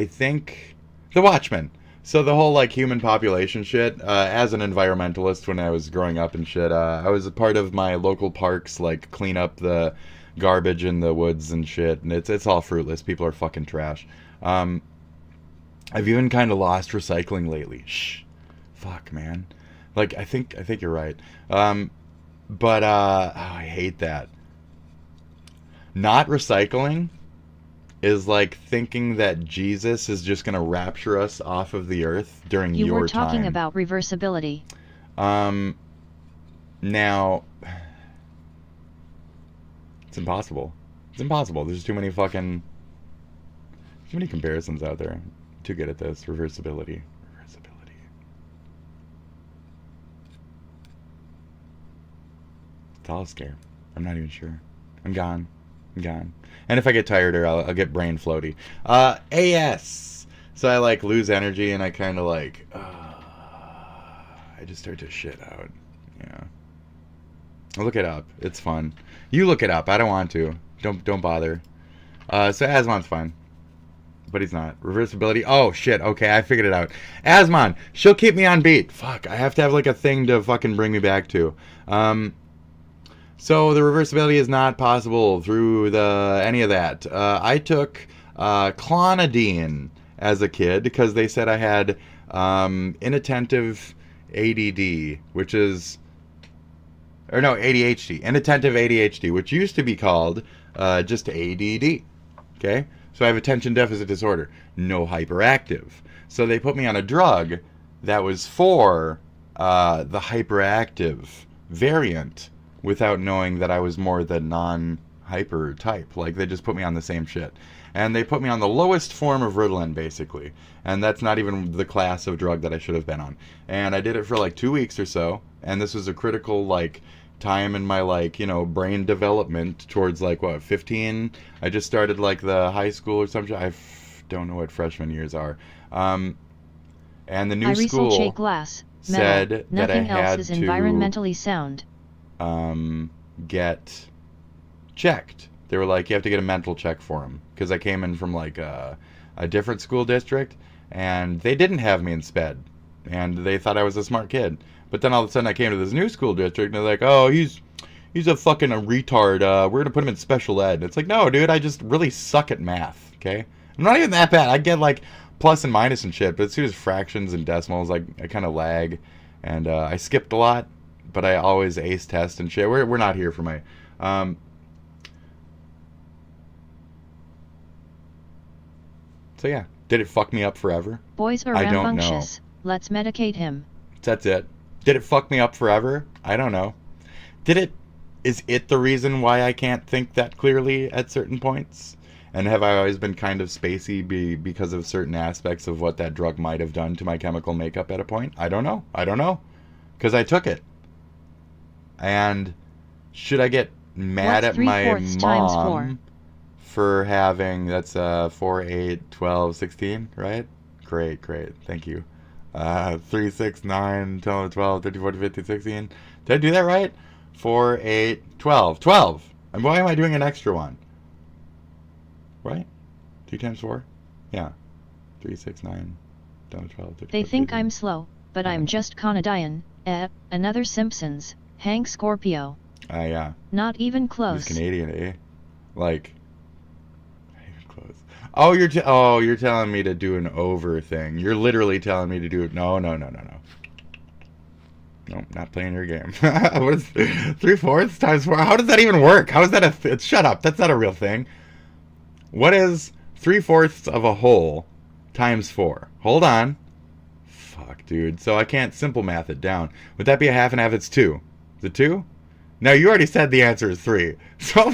think the Watchmen. So the whole like human population shit. As an environmentalist, when I was growing up and shit, I was a part of my local parks, like clean up the garbage in the woods and shit, and it's all fruitless. People are fucking trash. I've even kind of lost recycling lately. Shh. Fuck, man. Like, I think you're right. But I hate that. Not recycling is like thinking that Jesus is just going to rapture us off of the earth during your time. You were talking about reversibility. Now, it's impossible. It's impossible. There's too many comparisons out there. Too good at this. Reversibility. It's all a scare. I'm not even sure. I'm gone. And if I get tired, I'll get brain floaty. AS. So I like lose energy and I kind of like, I just start to shit out. Yeah. I'll look it up. It's fun. You look it up. I don't want to. Don't bother. So Asmon's fine. But he's not. Reversibility. Oh, shit. Okay, I figured it out. Asmon. She'll keep me on beat. Fuck. I have to have like a thing to fucking bring me back to. So the reversibility is not possible through any of that. I took clonidine as a kid because they said I had inattentive ADD, which is... Or no, ADHD. Inattentive ADHD, which used to be called just ADD. Okay? So I have attention deficit disorder. No hyperactive. So they put me on a drug that was for the hyperactive variant without knowing that I was more the non-hyper type. Like, they just put me on the same shit. And they put me on the lowest form of Ritalin, basically. And that's not even the class of drug that I should have been on. And I did it for like 2 weeks or so. And this was a critical, like, time in my, like, you know, brain development towards, like, what, 15? I just started, like, the high school or something. I don't know what freshman years are. And the new school said that I had is environmentally sound. Get checked. They were like, you have to get a mental check for him. Because I came in from, like, a different school district. And they didn't have me in sped. And they thought I was a smart kid. But then all of a sudden I came to this new school district and they're like, oh, he's a fucking retard. We're going to put him in special ed. It's like, no, dude, I just really suck at math, okay? I'm not even that bad. I get, like, plus and minus and shit. But as soon as fractions and decimals, like, I kind of lag. And I skipped a lot but I always ace test and shit. We're not here for my so yeah, did it fuck me up forever? Boys are rambunctious. Let's medicate him. That's it. Did it fuck me up forever? I don't know. Is it the reason why I can't think that clearly at certain points? And have I always been kind of spacey because of certain aspects of what that drug might have done to my chemical makeup at a point? I don't know. Because I took it. And should I get mad at my mom for having, that's 4, 8, 12, 16, right? Great. Thank you. 3, 6, 9, 10, 12, 13, 14, 15, 16. Did I do that right? 4, 8, 12. 12! And why am I doing an extra one? Right? 2 times 4? Yeah. 3, 6, 9, 10, 12, 13, They 14, think 15. I'm slow, but I'm just Canadian. Another Simpsons. Hank Scorpio. Yeah. Not even close. He's Canadian, eh? Like, not even close. Oh, you're telling me to do an over thing. You're literally telling me to do it. No. Nope, not playing your game. What is 3/4 times 4? How does that even work? How is that shut up. That's not a real thing. What is 3/4 of a whole times 4? Hold on. Fuck, dude. So I can't simple math it down. Would that be a half and half? It's 2. Is it 2? No, you already said the answer is 3. So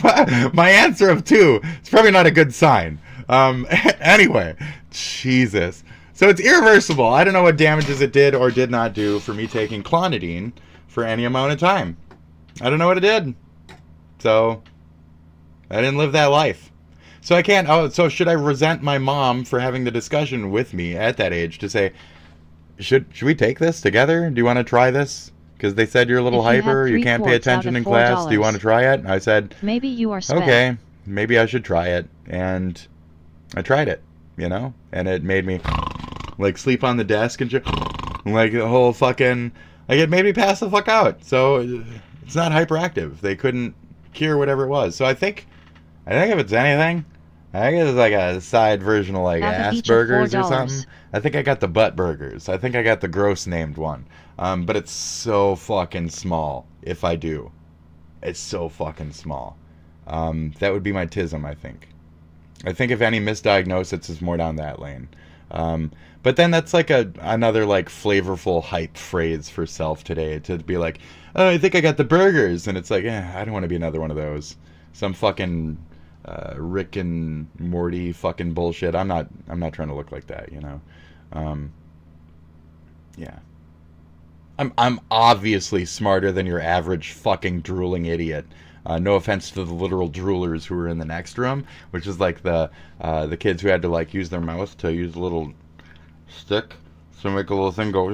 my answer of 2 is probably not a good sign. Anyway, Jesus. So it's irreversible. I don't know what damages it did or did not do for me taking clonidine for any amount of time. I don't know what it did. So I didn't live that life. So I can't. So should I resent my mom for having the discussion with me at that age to say, should we take this together? Do you want to try this? Because they said you're a little hyper, you can't pay attention in class. Do you want to try it? And I said, maybe you are sped. Okay, maybe I should try it. And I tried it, and it made me like sleep on the desk and like the whole fucking, like it made me pass the fuck out. So it's not hyperactive. They couldn't cure whatever it was. So I think if it's anything, I think it's like a side version of like Asperger's or something. I think I got the butt burgers. I think I got the gross named one. But it's so fucking small if I do. It's so fucking small. That would be my tism, I think. I think if any misdiagnosis is more down that lane. But then that's like another like flavorful hype phrase for self today to be like, oh, I think I got the burgers. And it's like, I don't want to be another one of those. Some fucking Rick and Morty fucking bullshit. I'm not trying to look like that, yeah. I'm obviously smarter than your average fucking drooling idiot. No offense to the literal droolers who were in the next room, which is like the kids who had to like use their mouth to use a little stick to make a little thing go.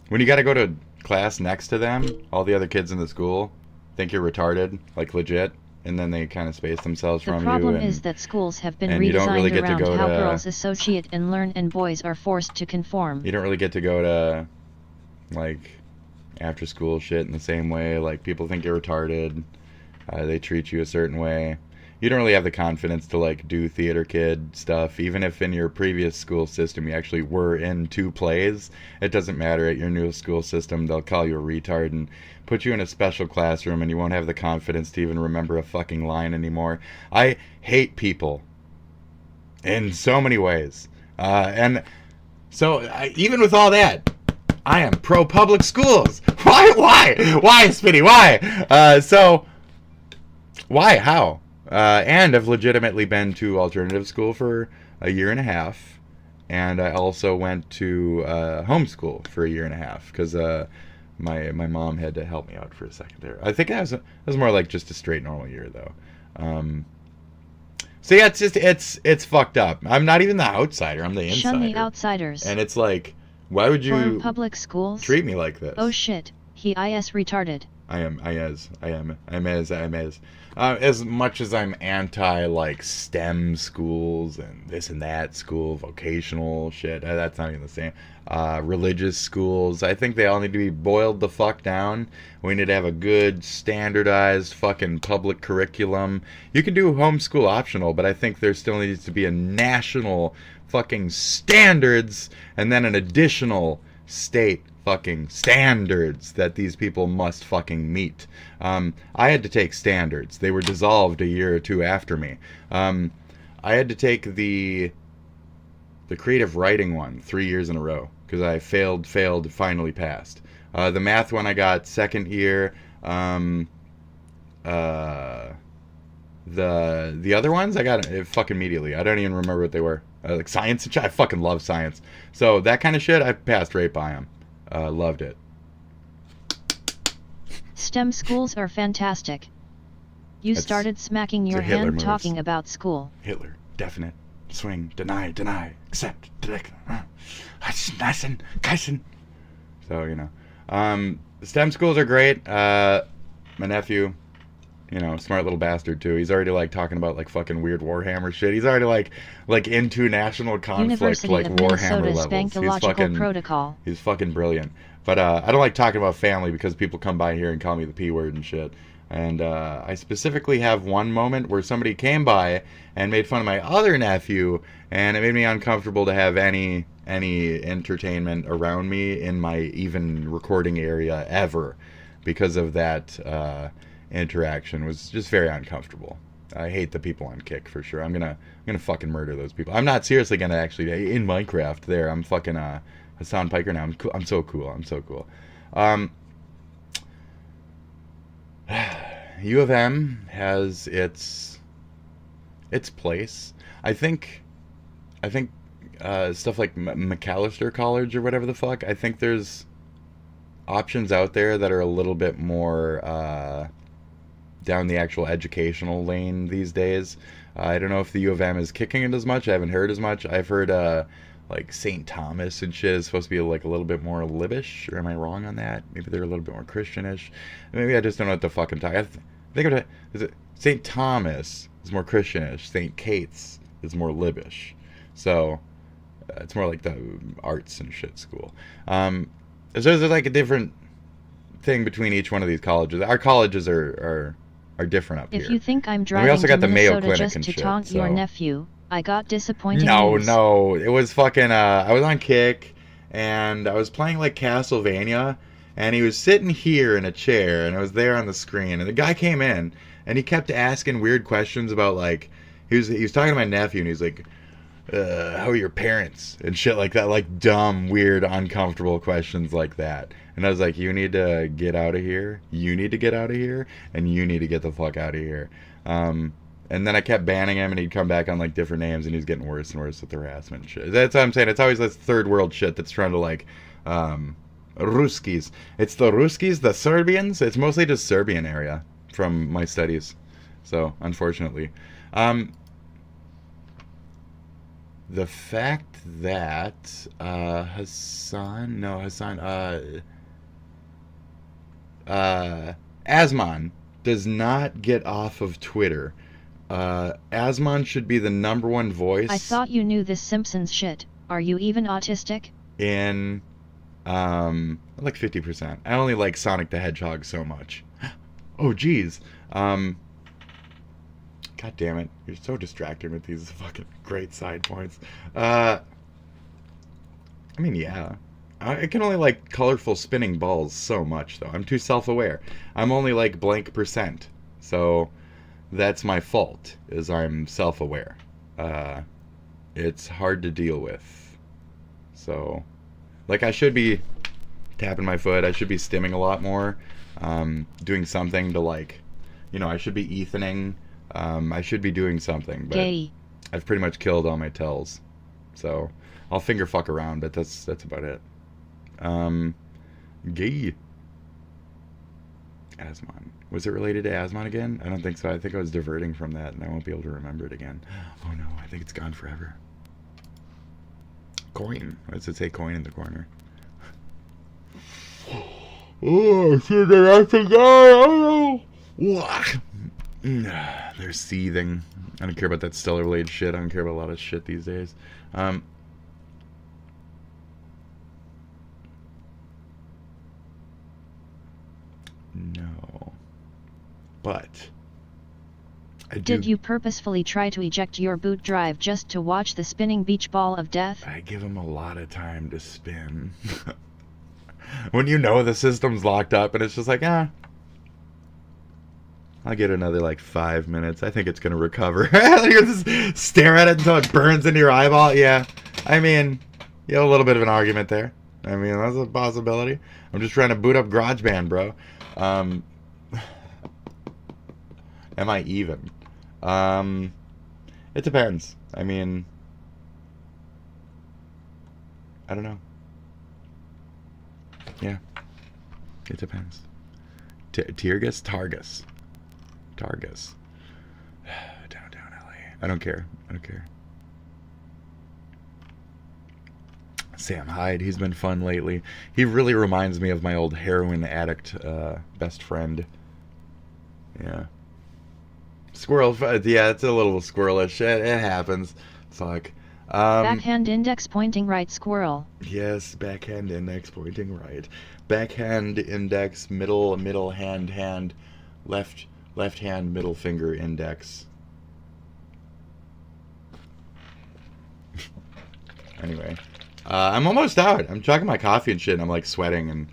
When you got to go to class next to them, all the other kids in the school think you're retarded, like legit. And then they kind of space themselves from you. The problem is that schools have been redesigned around how girls associate and learn and boys are forced to conform. You don't really get to go to, like, after school shit in the same way. Like, people think you're retarded. They treat you a certain way. You don't really have the confidence to, like, do theater kid stuff. Even if in your previous school system you actually were in 2 plays, it doesn't matter. At your new school system, they'll call you a retard and put you in a special classroom, and you won't have the confidence to even remember a fucking line anymore. I hate people in so many ways. And so, even with all that, I am pro-public schools. Why, Spitty? Why? So, why? How? And I've legitimately been to alternative school for a year and a half, and I also went to homeschool for a year and a half because my mom had to help me out for a second there. I think that was more like just a straight normal year though. So yeah, it's fucked up. I'm not even the outsider. I'm the insider. Shun the outsiders. And it's like, why would you public schools treat me like this? Oh shit, he is retarded. I'm as much as I'm anti like STEM schools and this and that school, vocational shit. That's not even the same. Religious schools. I think they all need to be boiled the fuck down. We need to have a good standardized fucking public curriculum. You can do homeschool optional, but I think there still needs to be a national fucking standards and then an additional state fucking standards that these people must fucking meet. I had to take standards. They were dissolved a year or two after me. I had to take the creative writing one 3 years in a row because I failed, finally passed. The math one I got second year. The other ones I got it fucking immediately. I don't even remember what they were. Like science and shit. I fucking love science. So that kind of shit I passed right by them. Loved it. STEM schools are fantastic. You started smacking your hand talking about school. Hitler, definite, swing, deny, accept, Geisen. So, you know. STEM schools are great. My nephew, you know, smart little bastard too. He's already like talking about like fucking weird Warhammer shit. He's already like into national conflict, University like of Warhammer Minnesota's levels. Bankological Protocol. He's fucking brilliant. But I don't like talking about family because people come by here and call me the P word and shit. And I specifically have one moment where somebody came by and made fun of my other nephew, and it made me uncomfortable to have any entertainment around me in my even recording area ever because of that interaction. It was just very uncomfortable. I hate the people on Kick for sure. I'm gonna fucking murder those people. I'm not seriously gonna actually in Minecraft. There, I'm fucking Hassan Piker now. I'm so cool. U of M has its place. I think stuff like McAllister College or whatever the fuck. I think there's options out there that are a little bit more down the actual educational lane these days. I don't know if the U of M is kicking it as much. I haven't heard as much. I've heard like St. Thomas and shit is supposed to be like a little bit more libbish, or am I wrong on that? Maybe they're a little bit more Christianish. Maybe I just don't know what the fuck I'm talking. I think of it. Is it St. Thomas is more Christianish. St. Kate's is more libbish. So it's more like the arts and shit school. So there's like a different thing between each one of these colleges. Our colleges are different up here. If you think I'm And driving we also got to the Mayo Minnesota Clinic just and to shit, taunt your so. nephew, I got disappointing news. No, it was fucking, I was on Kick, and I was playing, like, Castlevania, and he was sitting here in a chair, and I was there on the screen, and the guy came in, and he kept asking weird questions about, like, he was talking to my nephew, and he's like, how are your parents? And shit like that, like, dumb, weird, uncomfortable questions like that. And I was like, you need to get out of here, you need to get out of here, and you need to get the fuck out of here. And then I kept banning him, and he'd come back on, like, different names, and he was getting worse and worse with the harassment and shit. That's what I'm saying. It's always this third world shit that's trying to, like, Ruskies. It's the Ruskies, the Serbians. It's mostly just Serbian area from my studies. So, unfortunately. The fact that Asmon does not get off of Twitter. Asmon should be the #1 voice. I thought you knew this Simpsons shit. Are you even autistic? In like 50%. I only like Sonic the Hedgehog so much. Oh geez. God damn it. You're so distracting with these fucking great side points. I mean, yeah. I can only like colorful spinning balls so much though. I'm too self-aware. I'm only like blank %. So that's my fault, is I'm self-aware. It's hard to deal with. So, like, I should be tapping my foot. I should be stimming a lot more. Doing something to, like, you know, I should be Ethaning. I should be doing something, but Gay. I've pretty much killed all my tells. So, I'll finger fuck around, but that's about it. Gay. Asmon. Was it related to Asmon again? I don't think so. I think I was diverting from that, and I won't be able to remember it again. Oh no, I think it's gone forever. Coin. Why does it say coin in the corner? Oh, should I have to go? They're seething. I don't care about that Stellar Blade shit. I don't care about a lot of shit these days. No. But Did you purposefully try to eject your boot drive just to watch the spinning beach ball of death? I give him a lot of time to spin. When you know the system's locked up and it's just like, I'll get another like 5 minutes. I think it's gonna recover. You just stare at it until it burns into your eyeball. Yeah, I mean, you have a little bit of an argument there. I mean, that's a possibility. I'm just trying to boot up GarageBand, bro. Am I even? It depends. I mean, I don't know. Yeah, it depends. Targus? Downtown LA. I don't care. Sam Hyde, he's been fun lately. He really reminds me of my old heroin addict best friend. Yeah. Squirrel, yeah, it's a little squirrelish. It happens. Fuck. Backhand index pointing right squirrel. Yes, backhand index pointing right. Backhand index, middle hand, left hand, middle finger index. Anyway, I'm almost out. I'm chugging my coffee and shit, and I'm like sweating, and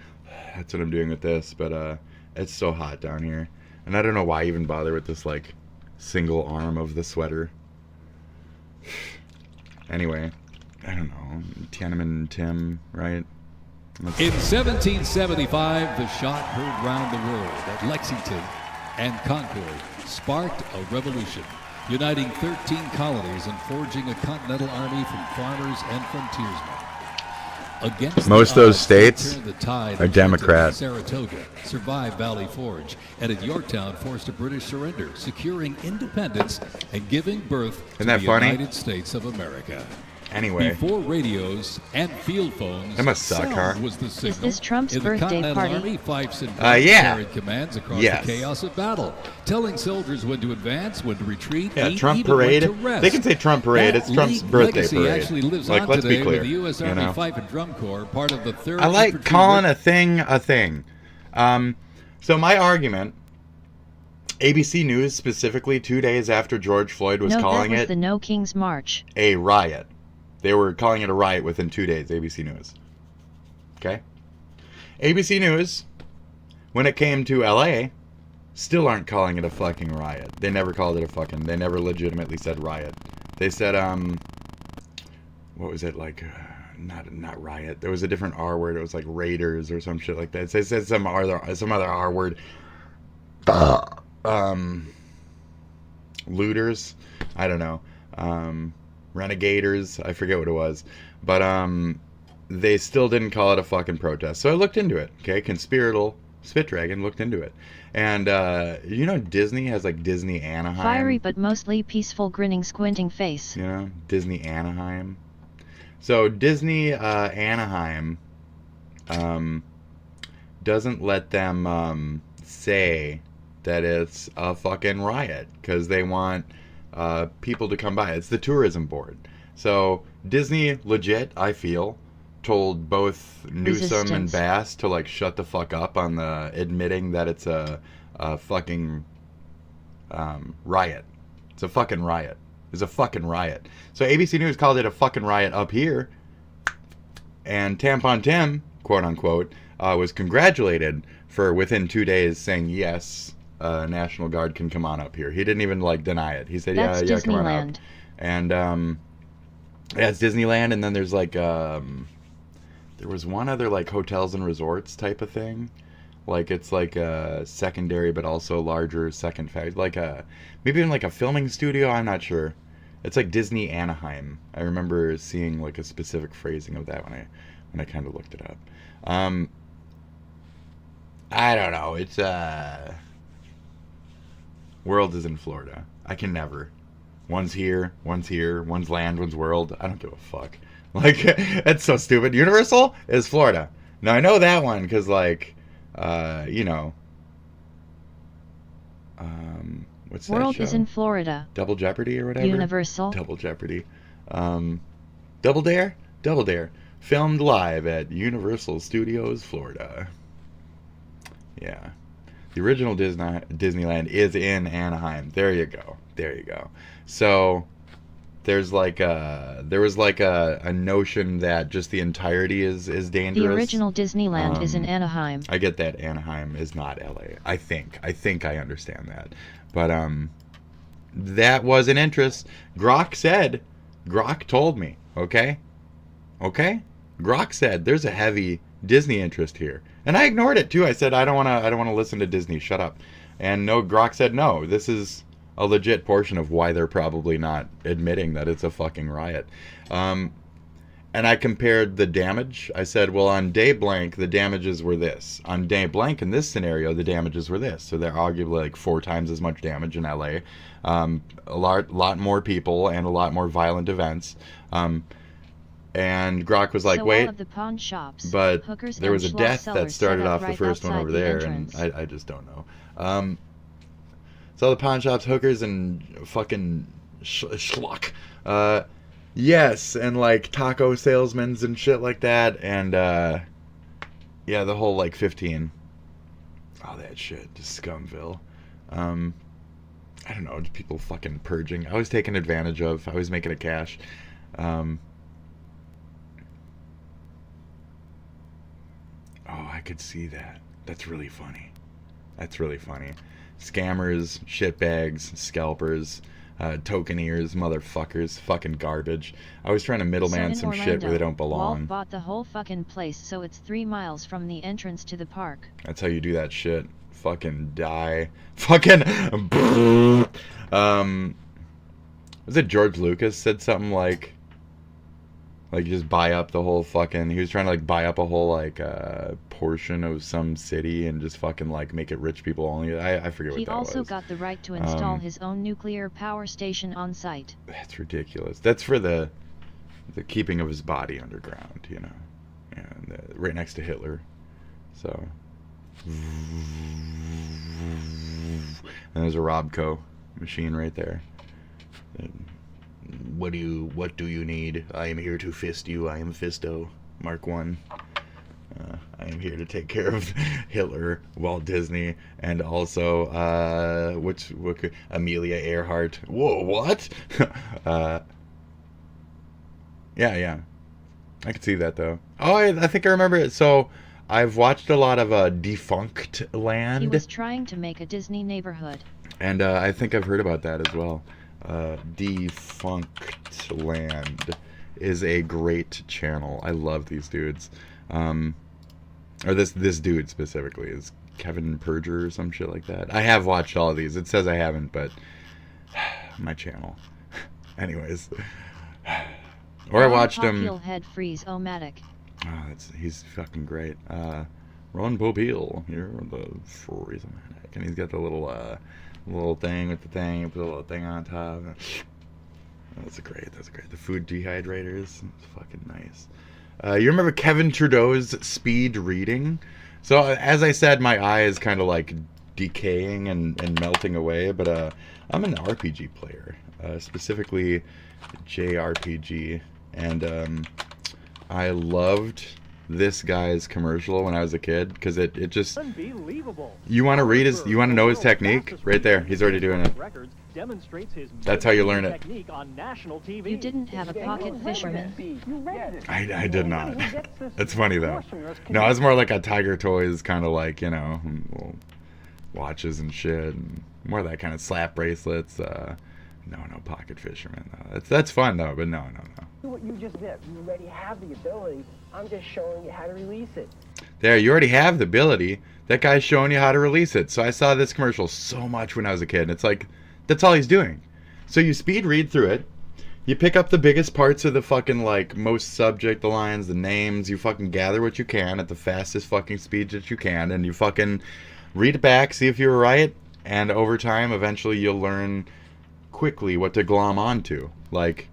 that's what I'm doing with this. But it's so hot down here, and I don't know why I even bother with this like single arm of the sweater. Anyway, I don't know. Tiananmen Tim, right? In 1775, the shot heard round the world at Lexington and Concord sparked a revolution, uniting 13 colonies and forging a continental army from farmers and frontiersmen. Against most of those states the tide are Democrat. Saratoga survived Valley Forge, and at Yorktown forced a British surrender, securing independence and giving birth to the United States of America. Anyway, before radios and field phones, that must suck, huh? was the signal. Is this Trump's in the birthday Continental party? Army, fifes and yeah. carried commands across the chaos of battle, telling soldiers when to advance, when to retreat, yeah, and Trump even parade. when to rest. They can say Trump parade. It's Trump's birthday parade. Actually lives like, on let's today be clear. With the U.S. Army you know? Fife and Drum Corps, part of the 3rd I like Infantry calling a thing a thing. So my argument, ABC News specifically 2 days after George Floyd was calling that was it the No King's March. a riot. They were calling it a riot within 2 days, ABC News. Okay? ABC News, when it came to LA, still aren't calling it a fucking riot. They never called it a fucking, they never legitimately said riot. They said, what was it, like, not riot. There was a different R word. It was like raiders or some shit like that. They said some other R word. Looters. I don't know. Renegaders. I forget what it was. But they still didn't call it a fucking protest. So I looked into it. Okay, Conspiratorial Spitdragon looked into it. And you know Disney has like Disney Anaheim. Fiery but mostly peaceful grinning squinting face. You know, Disney Anaheim. So Disney Anaheim doesn't let them say that it's a fucking riot because they want people to come by. It's the tourism board. So Disney legit, I feel, told both Newsom and Bass to like shut the fuck up on the admitting that it's a fucking riot. It's a fucking riot. It's a fucking riot. So ABC News called it a fucking riot up here, and Tampon Tim, quote unquote, was congratulated for within 2 days saying yes, National Guard can come on up here. He didn't even like deny it. He said yeah, come on up. And yeah, it's Disneyland, and then there's like there was one other like hotels and resorts type of thing. Like it's like a secondary but also larger second phase, like a maybe even like a filming studio. I'm not sure. It's like Disney Anaheim. I remember seeing like a specific phrasing of that when I kind of looked it up. I don't know. It's world is in Florida. I can never. One's here, one's land, one's world. I don't give a fuck. Like, it's so stupid. Universal is Florida. Now I know that one because like You know, what's that World show? is in Florida. Double Jeopardy or whatever? Universal. Double Jeopardy. Double Dare? Double Dare. Filmed live at Universal Studios, Florida. Yeah. The original Disneyland is in Anaheim. There you go. There you go. So there was like a notion that just the entirety is dangerous. The original Disneyland is in Anaheim. I get that Anaheim is not LA. I think I understand that. But that was an interest. Grok told me, okay? Grok said there's a heavy Disney interest here. And I ignored it too. I said I don't want to listen to Disney. Shut up. And no, Grok said no. This is a legit portion of why they're probably not admitting that it's a fucking riot. And I compared the damage. I said, well, on day blank, the damages were this. On day blank, in this scenario, the damages were this. So they're arguably like 4 times as much damage in LA. A lot more people and a lot more violent events. And Grok was like, so wait, all of the pawn shops, but hookers, there was a and death schloss that started sellers off set the up first right one over outside the there, entrance. and I just don't know. So the pawn shops, hookers, and fucking schlock. Yes, and like taco salesmen and shit like that, and yeah, the whole like 15. All that shit, just Scumville. I don't know, just people fucking purging. I was taken advantage of. I was making it cash. Oh, I could see that. That's really funny. That's really funny. Scammers, shitbags, scalpers, tokeneers, motherfuckers, fucking garbage. I was trying to middleman some shit where they don't belong. Walt bought the whole fucking place, so it's 3 miles from the entrance to the park. That's how you do that shit. Fucking die. Fucking. Was it George Lucas said something like just buy up the whole fucking. He was trying to like buy up a whole like portion of some city and just fucking like make it rich people only. I forget what that was. He also got the right to install his own nuclear power station on site. That's ridiculous. That's for the keeping of his body underground, you know. And right next to Hitler. So. And there's a Robco machine right there. What do you need? I am here to fist you. I am Fisto. Mark 1. I am here to take care of Hitler, Walt Disney, and also Amelia Earhart. Whoa, what? Yeah. I could see that though. Oh, I think I remember it. So I've watched a lot of Defunct Land. He was trying to make a Disney neighborhood. And I think I've heard about that as well. Defunct Land is a great channel. I love these dudes. Or this dude specifically is Kevin Perger or some shit like that. I have watched all of these. It says I haven't, but my channel. Anyways. Or I watched him. Head freeze-o-matic. Oh, he's fucking great. Ron Popeil, you're the freeze-o-matic. And he's got the little thing with the thing, you put a little thing on top. That's great. The food dehydrators, it's fucking nice. You remember Kevin Trudeau's speed reading? So as I said, my eye is kind of like decaying and melting away, but I'm an RPG player, specifically JRPG, and I loved this guy's commercial when I was a kid because it just unbelievable. You want to read his, you want to know his technique? Right there, he's already doing it. That's how you learn it. You didn't have a pocket fisherman. I did not. It's funny though. No, I was more like a Tiger Toys kind of like, you know, watches and shit, and more that kind of slap bracelets. No pocket fisherman. No. That's fun though, but no. What you just did, you already have the ability. I'm just showing you how to release it. There, you already have the ability. That guy's showing you how to release it. So I saw this commercial so much when I was a kid, and it's like, that's all he's doing. So you speed read through it. You pick up the biggest parts of the fucking, like, most subject lines, the names. You fucking gather what you can at the fastest fucking speed that you can, and you fucking read it back, see if you were right, and over time, eventually you'll learn quickly what to glom onto. Like,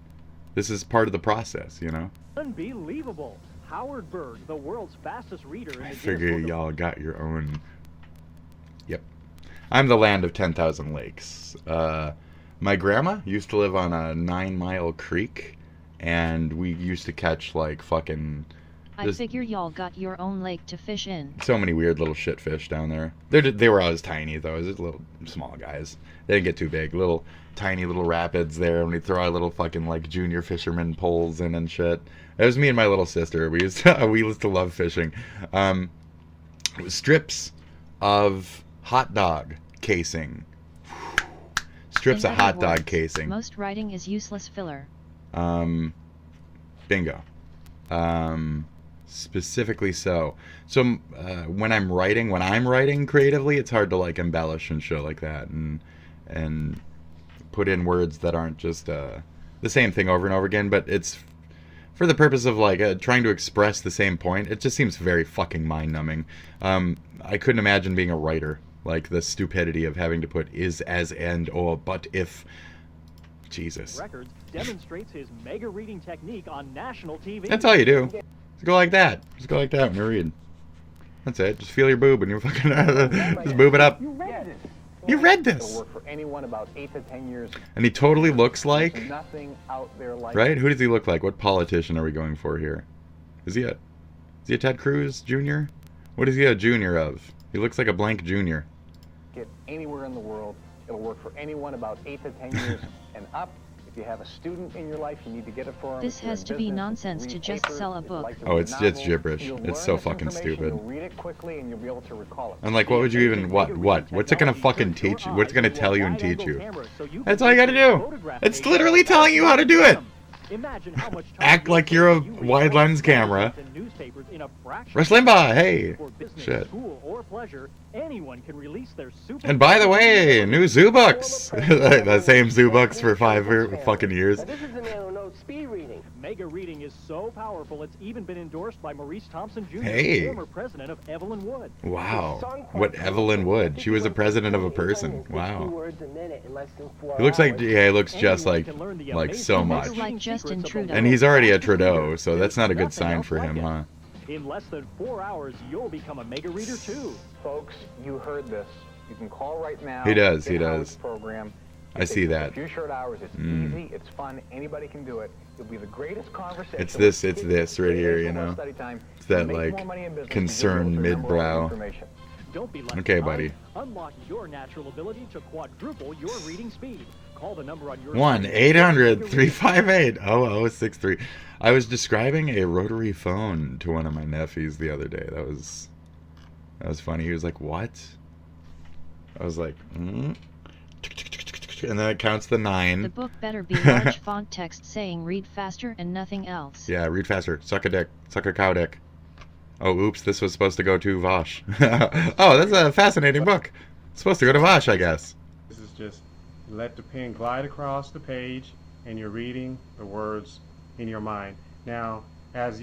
this is part of the process, you know? Unbelievable. Howard Berg, the world's fastest reader in the I Guinness figure Book of y'all got your own. Yep. I'm the land of 10,000 lakes. My grandma used to live on a 9-mile creek, and we used to catch like fucking. I figure y'all got your own lake to fish in. So many weird little shit fish down there. They were always tiny though. It was little small guys. They didn't get too big. Little tiny little rapids there, and we'd throw our little fucking like junior fisherman poles in and shit. It was me and my little sister. We used to love fishing. It was strips of hot dog casing. Strips In of other hot dog words, casing. Most writing is useless filler. Bingo. Specifically so. So when I'm writing creatively, it's hard to like embellish and shit like that, and put in words that aren't just the same thing over and over again. But it's for the purpose of like trying to express the same point. It just seems very fucking mind numbing. I couldn't imagine being a writer. Like the stupidity of having to put is, as, and, or, but, if. Jesus. Records demonstrates his mega reading technique on national TV. That's all you do. Just go like that. Just go like that when you read. That's it. Just feel your boob and you're fucking just boob it up. You read this. It'll work for anyone about 8 to 10 years. And he totally looks like. There's nothing out there like. Right? Who does he look like? What politician are we going for here? Is he a Ted Cruz Jr.? What is he a junior of? He looks like a blank junior. Get anywhere in the world. It'll work for anyone about 8 to 10 years and up. If you have a student in your life, you need to get it for them. This has to be nonsense to just sell a book. Oh, it's gibberish. It's so fucking stupid. You'll read it quickly and you'll be able to recall it. And like, what would you even what's it gonna fucking teach you? What's it gonna tell you and teach you? That's all you gotta do. It's literally telling you how to do it. Act like you're a wide lens camera. Rush Limbaugh, hey, shit. And by the way, new zoo books. The same zoo books for 5 fucking years. This is no speed reading. Mega reading is so powerful, it's even been endorsed by Maurice Thompson Jr., Hey. former president of Evelyn Wood. Wow, what Evelyn Wood? She was a president of a person. Wow. Words a minute in less than 4 He looks like, hours. yeah, he looks just like so much. Like Justin Trudeau. And he's already a Trudeau, so that's not a good sign for him, huh? In less than 4 hours, you'll become a mega reader too. Folks, you heard this. You can call right now. He does, he Get Howard's does. Program. I see It's that. A few short hours. It's easy. It's fun. Anybody can do it. It'll be the greatest conversation. It's this right here, you know? It's that, like, concerned mid-brow. Don't be left Okay, behind. buddy. Unlock your natural ability to quadruple your reading speed. Call the number on your 1-800-358-0063. I was describing a rotary phone to one of my nephews the other day. That was funny. He was like, "What?" I was like, And then it counts the 9. The book better be large font text saying read faster and nothing else. Yeah, read faster. Suck a dick. Suck a cow dick. Oh, oops, this was supposed to go to Vosh. Oh, that's a fascinating book. It's supposed to go to Vosh, I guess. This is just let the pen glide across the page and you're reading the words in your mind. Now, as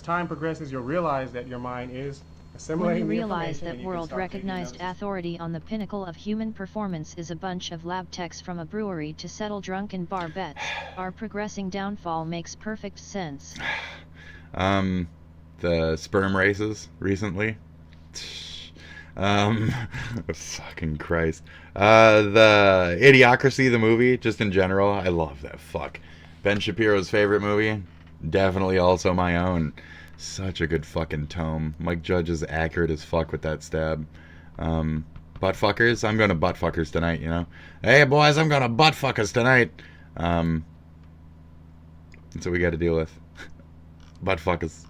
time progresses, you'll realize that your mind is When assimilating you the realize information that and you can start taking world-recognized notice. authority on the pinnacle of human performance is a bunch of lab techs from a brewery to settle drunken bar bets, our progressing downfall makes perfect sense. The sperm races recently. Fucking Christ. The Idiocracy, the movie, just in general, I love that fuck. Ben Shapiro's favorite movie, definitely also my own. Such a good fucking tome. Mike Judge is accurate as fuck with that stab. Buttfuckers, I'm going to buttfuckers tonight, you know. Hey boys, I'm going to buttfuckers tonight. That's what we got to deal with. Buttfuckers.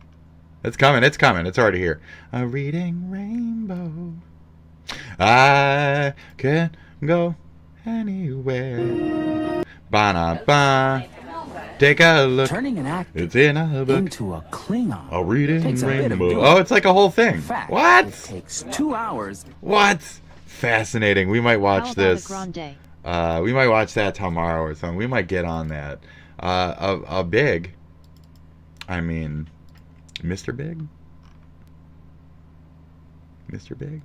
It's coming, it's coming, it's already here. A reading rainbow. I can go anywhere. Ba-na-ba. Take a look. Turning an actor It's in a book. into a Klingon A reading takes a bit of rainbow. doing. Oh, it's like a whole thing. In fact, What? It takes 2 hours. What? Fascinating. We might watch How about this. a grande? We might watch that tomorrow or something. We might get on that. A big. I mean, Mr. Big? Mr. Big?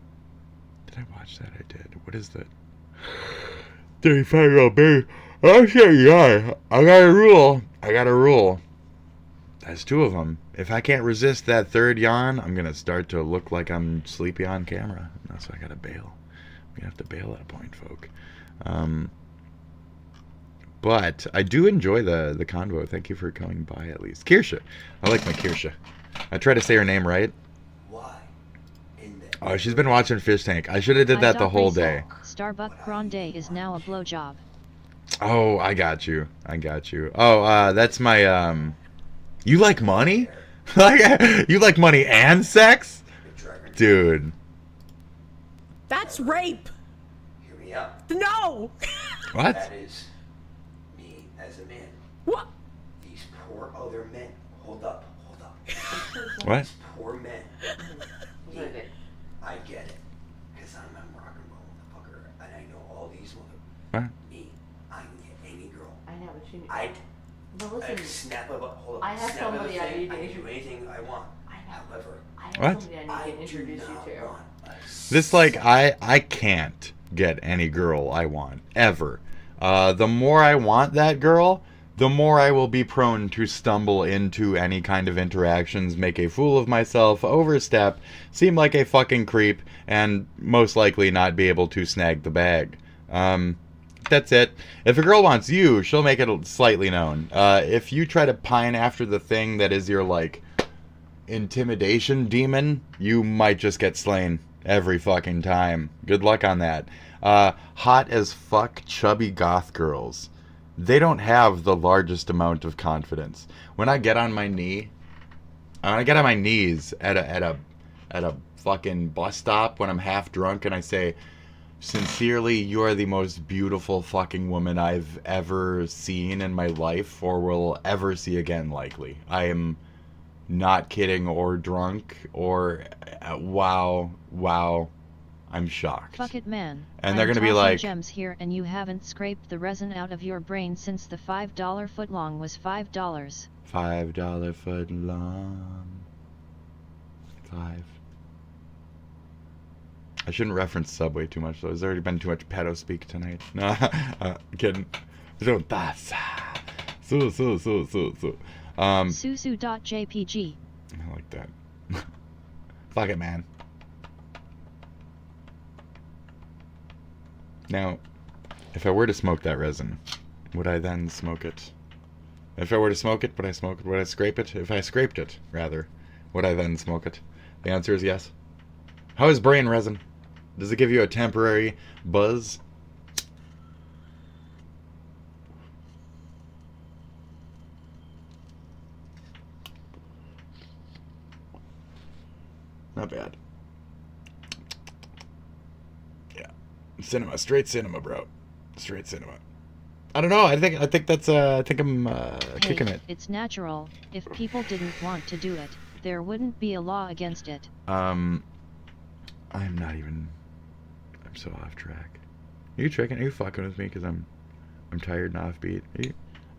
Did I watch that? I did. What is that? 35-year-old baby. I'll show you. I got a rule. That's two of them. If I can't resist that third yawn, I'm going to start to look like I'm sleepy on camera. That's why I got to bail. I'm going to have to bail at a point, folk. But I do enjoy the convo. Thank you for coming by, at least. Kirsha. I like my Kirsha. I try to say her name right. Oh, she's been watching Fish Tank. I should have did that the whole day. Starbucks Grande is now a blowjob. Oh, I got you. I got you. Oh, that's my, you like money? You like money and sex? Dude. That's rape. Hear me out. No. What? That is me as a man. What? These poor other men. Hold up. What? These poor men. Me, I get it. Because I'm a rock and roll motherfucker. And I know all these motherfuckers. What? Me, I can get any girl. I know what you mean. I'd listen, snap of a, hold up, I have snap somebody of a I thing, need to I can do introduce. anything I want. However, I have What? somebody I need to introduce you to. This, like, I can't get any girl I want, ever. The more I want that girl, the more I will be prone to stumble into any kind of interactions, make a fool of myself, overstep, seem like a fucking creep, and most likely not be able to snag the bag. That's it. If a girl wants you, she'll make it slightly known. If you try to pine after the thing that is your, like, intimidation demon, you might just get slain every fucking time. Good luck on that. Hot as fuck chubby goth girls, they don't have the largest amount of confidence. When I get on my knee, when I get on my knees at a fucking bus stop when I'm half drunk and I say, sincerely, you are the most beautiful fucking woman I've ever seen in my life or will ever see again, likely. I am not kidding or drunk or wow, I'm shocked. Fuck it, man. And they're I'm gonna be talking like, gems here, and you haven't scraped the resin out of your brain since the $5 footlong was $5. $5 foot long. 5. I shouldn't reference Subway too much, though. There's already been too much pedo speak tonight. No, kidding. So. Susu.jpg. I like that. Fuck it, man. Now, if I were to smoke that resin, would I then smoke it? If I were to smoke it, would I smoke it? Would I scrape it? If I scraped it, rather, would I then smoke it? The answer is yes. How is brain resin? Does it give you a temporary buzz? Not bad. Yeah. Cinema. Straight cinema, bro. Straight cinema. I don't know. I think that's I think I'm kicking it. It's natural. If people didn't want to do it, there wouldn't be a law against it. I'm not even. I'm so off track. Are you tricking? Are you fucking with me? Because I'm tired and offbeat. I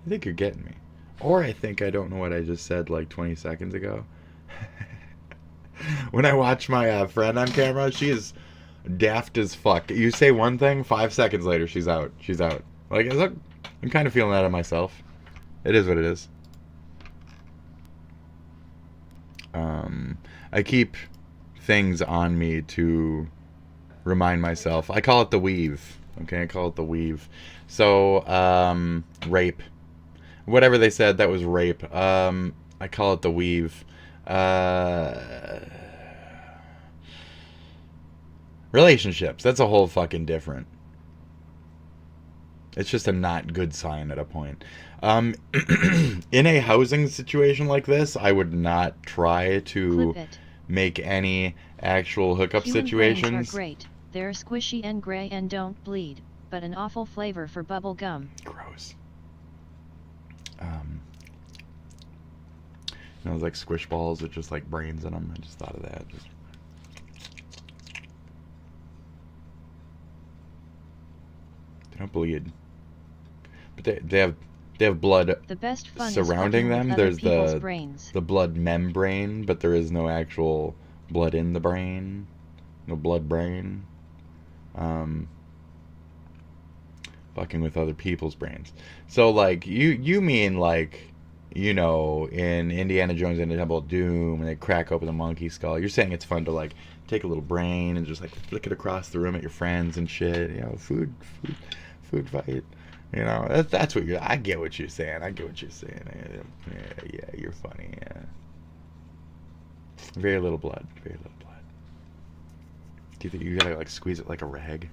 think you're getting me. Or I think I don't know what I just said like 20 seconds ago. When I watch my friend on camera, she is daft as fuck. You say one thing, 5 seconds later, she's out. She's out. Like, I'm kind of feeling that of myself. It is what it is. I keep things on me to remind myself. I call it the weave. Okay, I call it the weave. So, rape. Whatever they said, that was rape. I call it the weave. Relationships. That's a whole fucking different. It's just a not good sign at a point. In a housing situation like this, I would not try to make any actual hookup Human situations. brains are great. They're squishy and gray and don't bleed, but an awful flavor for bubble gum. Gross. You know, like squish balls with just like brains in them. I just thought of that. They don't bleed, but they have blood The best fun surrounding is them. with There's other people's brains. the blood membrane, but there is no actual blood in the brain. No blood brain. Fucking with other people's brains. So like you mean like you know, in Indiana Jones and the Temple of Doom, and they crack open the monkey skull. You're saying it's fun to like take a little brain and just like flick it across the room at your friends and shit. You know, food fight. You know, that's what I get what you're saying. I get what you're saying. Yeah, you're funny. Yeah. Very little blood. Very little blood. Do you think you gotta like squeeze it like a rag?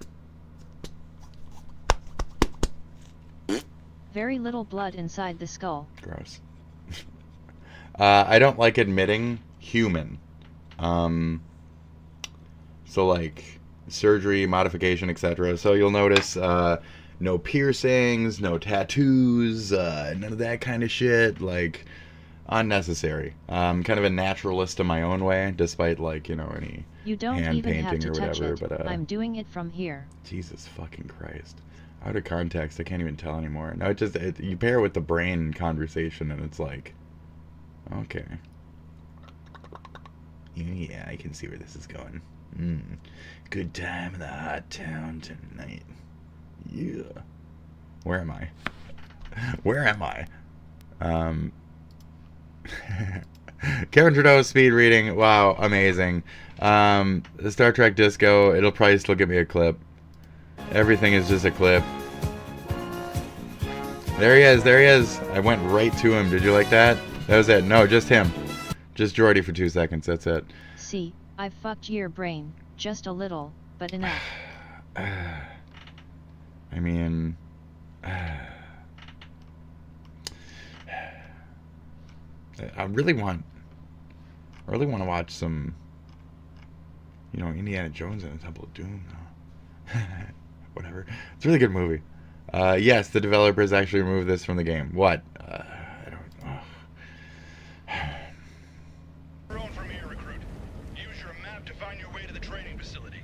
Very little blood inside the skull. Gross. I don't like admitting human. So like surgery, modification, etc. So you'll notice no piercings, no tattoos, none of that kind of shit. Like unnecessary. I'm kind of a naturalist in my own way, despite like, you know, any You don't hand even have painting to or touch whatever. it. But I'm doing it from here. Jesus fucking Christ. Out of context, I can't even tell anymore. No, you pair it with the brain conversation, and it's like, okay, yeah, I can see where this is going. Good time in the hot town tonight. Yeah. Where am I? Where am I? Kevin Trudeau speed reading. Wow, amazing. The Star Trek disco. It'll probably still give me a clip. Everything is just a clip. There he is, there he is. I went right to him. Did you like that? That was it. No, just him. Just Jordy for 2 seconds. That's it. See, I fucked your brain. Just a little, but enough. I mean... I really want to watch some, you know, Indiana Jones and the Temple of Doom. Whatever. It's a really good movie. Yes, the developers actually removed this from the game. What? I don't know. From here, recruit. Use your map to find your way to the training facility.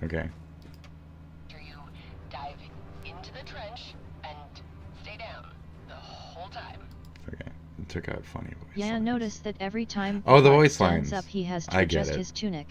Okay. You dive into the trench and stay down the whole time. Okay. It took out funny voice. Yeah, notice that every time the voice stands lines. up, he has to I get adjust it. his tunic.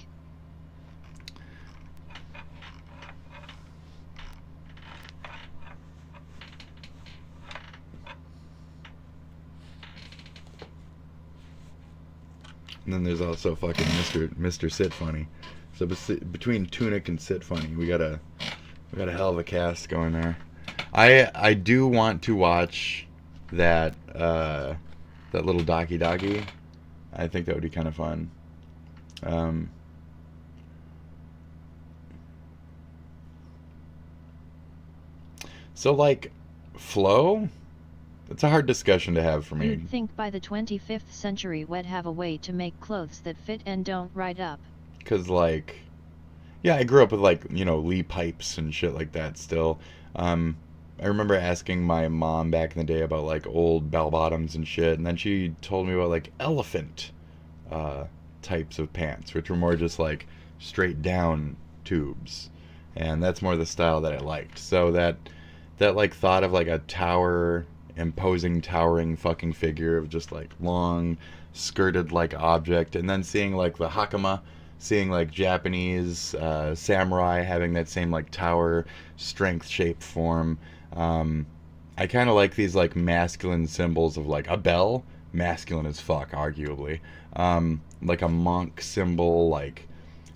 And then there's also fucking Mr. Sit Funny. So between Tunic and Sit Funny, we got a hell of a cast going there. I do want to watch that little doggy. I think that would be kind of fun. So like flow, it's a hard discussion to have for me. You'd think by the 25th century we'd have a way to make clothes that fit and don't ride up. Because, like, yeah, I grew up with, like, you know, Lee pipes and shit like that still. I remember asking my mom back in the day about, like, old bell-bottoms and shit, and then she told me about, like, elephant types of pants, which were more just, like, straight down tubes. And that's more the style that I liked. So that like, thought of, like, a imposing, towering fucking figure of just, like, long, skirted, like, object, and then seeing, like, the hakama, seeing like Japanese samurai having that same like tower strength shaped form. I kind of like these like masculine symbols of like a bell, masculine as fuck arguably, like a monk symbol, like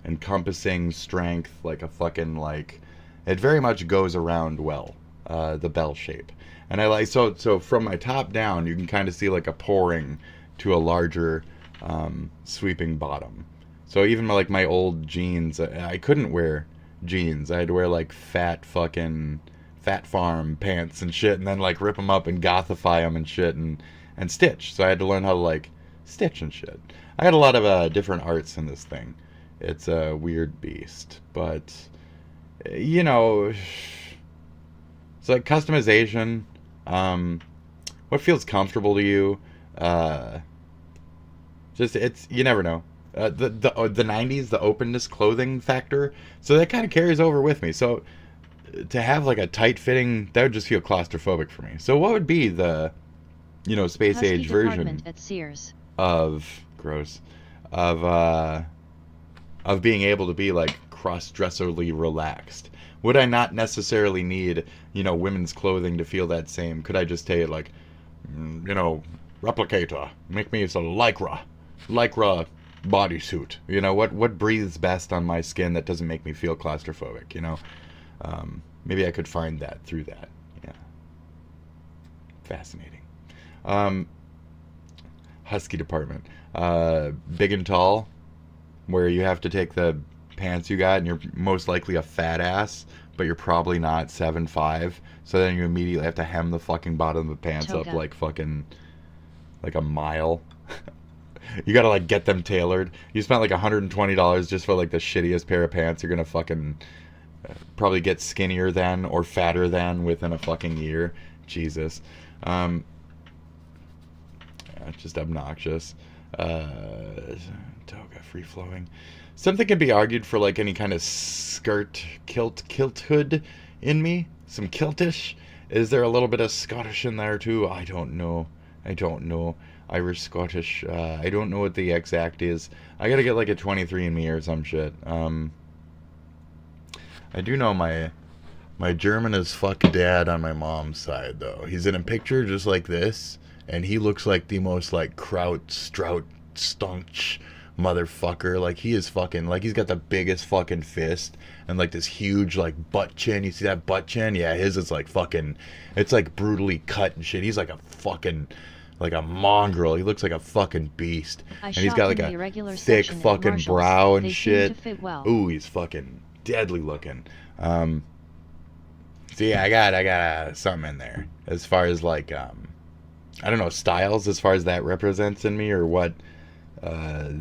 encompassing strength, like a fucking like it very much goes around well, the bell shape. And I like so from my top down you can kind of see like a pouring to a larger sweeping bottom. So even like my old jeans, I couldn't wear jeans. I had to wear like fat farm pants and shit, and then like rip them up and gothify them and shit, and stitch. So I had to learn how to like stitch and shit. I had a lot of different arts in this thing. It's a weird beast, but you know, it's like customization. What feels comfortable to you? Just it's you never know. The 90s, the openness clothing factor, so that kind of carries over with me. So to have like a tight fitting, that would just feel claustrophobic for me. So what would be the, you know, space Husky age version department at Sears. of being able to be like cross-dresserly relaxed? Would I not necessarily need, you know, women's clothing to feel that same? Could I just take like you know, replicator. Make me a lycra bodysuit. You know, what breathes best on my skin that doesn't make me feel claustrophobic, you know? Maybe I could find that through that. Yeah. Fascinating. Husky department. Big and tall, where you have to take the pants you got and you're most likely a fat ass, but you're probably not 7'5", so then you immediately have to hem the fucking bottom of the pants up like fucking like a mile. You gotta like get them tailored. You spent like $120 just for like the shittiest pair of pants. You're gonna fucking probably get skinnier than or fatter than within a fucking year. Jesus. Just obnoxious. Toga free flowing. Something can be argued for like any kind of skirt kilthood in me. Some kiltish. Is there a little bit of Scottish in there too? I don't know. Irish, Scottish. I don't know what the exact is. I gotta get like a 23andMe or some shit. I do know my German as fuck dad on my mom's side though. He's in a picture just like this, and he looks like the most like Strout staunch motherfucker. Like he is fucking like he's got the biggest fucking fist and like this huge like butt chin. You see that butt chin? Yeah, his is like fucking, it's like brutally cut and shit. He's like a fucking like a mongrel. He looks like a fucking beast. And he's got like a thick fucking brow and shit. Ooh, he's fucking deadly looking. So yeah, I got something in there as far as like I don't know, styles as far as that represents in me, or what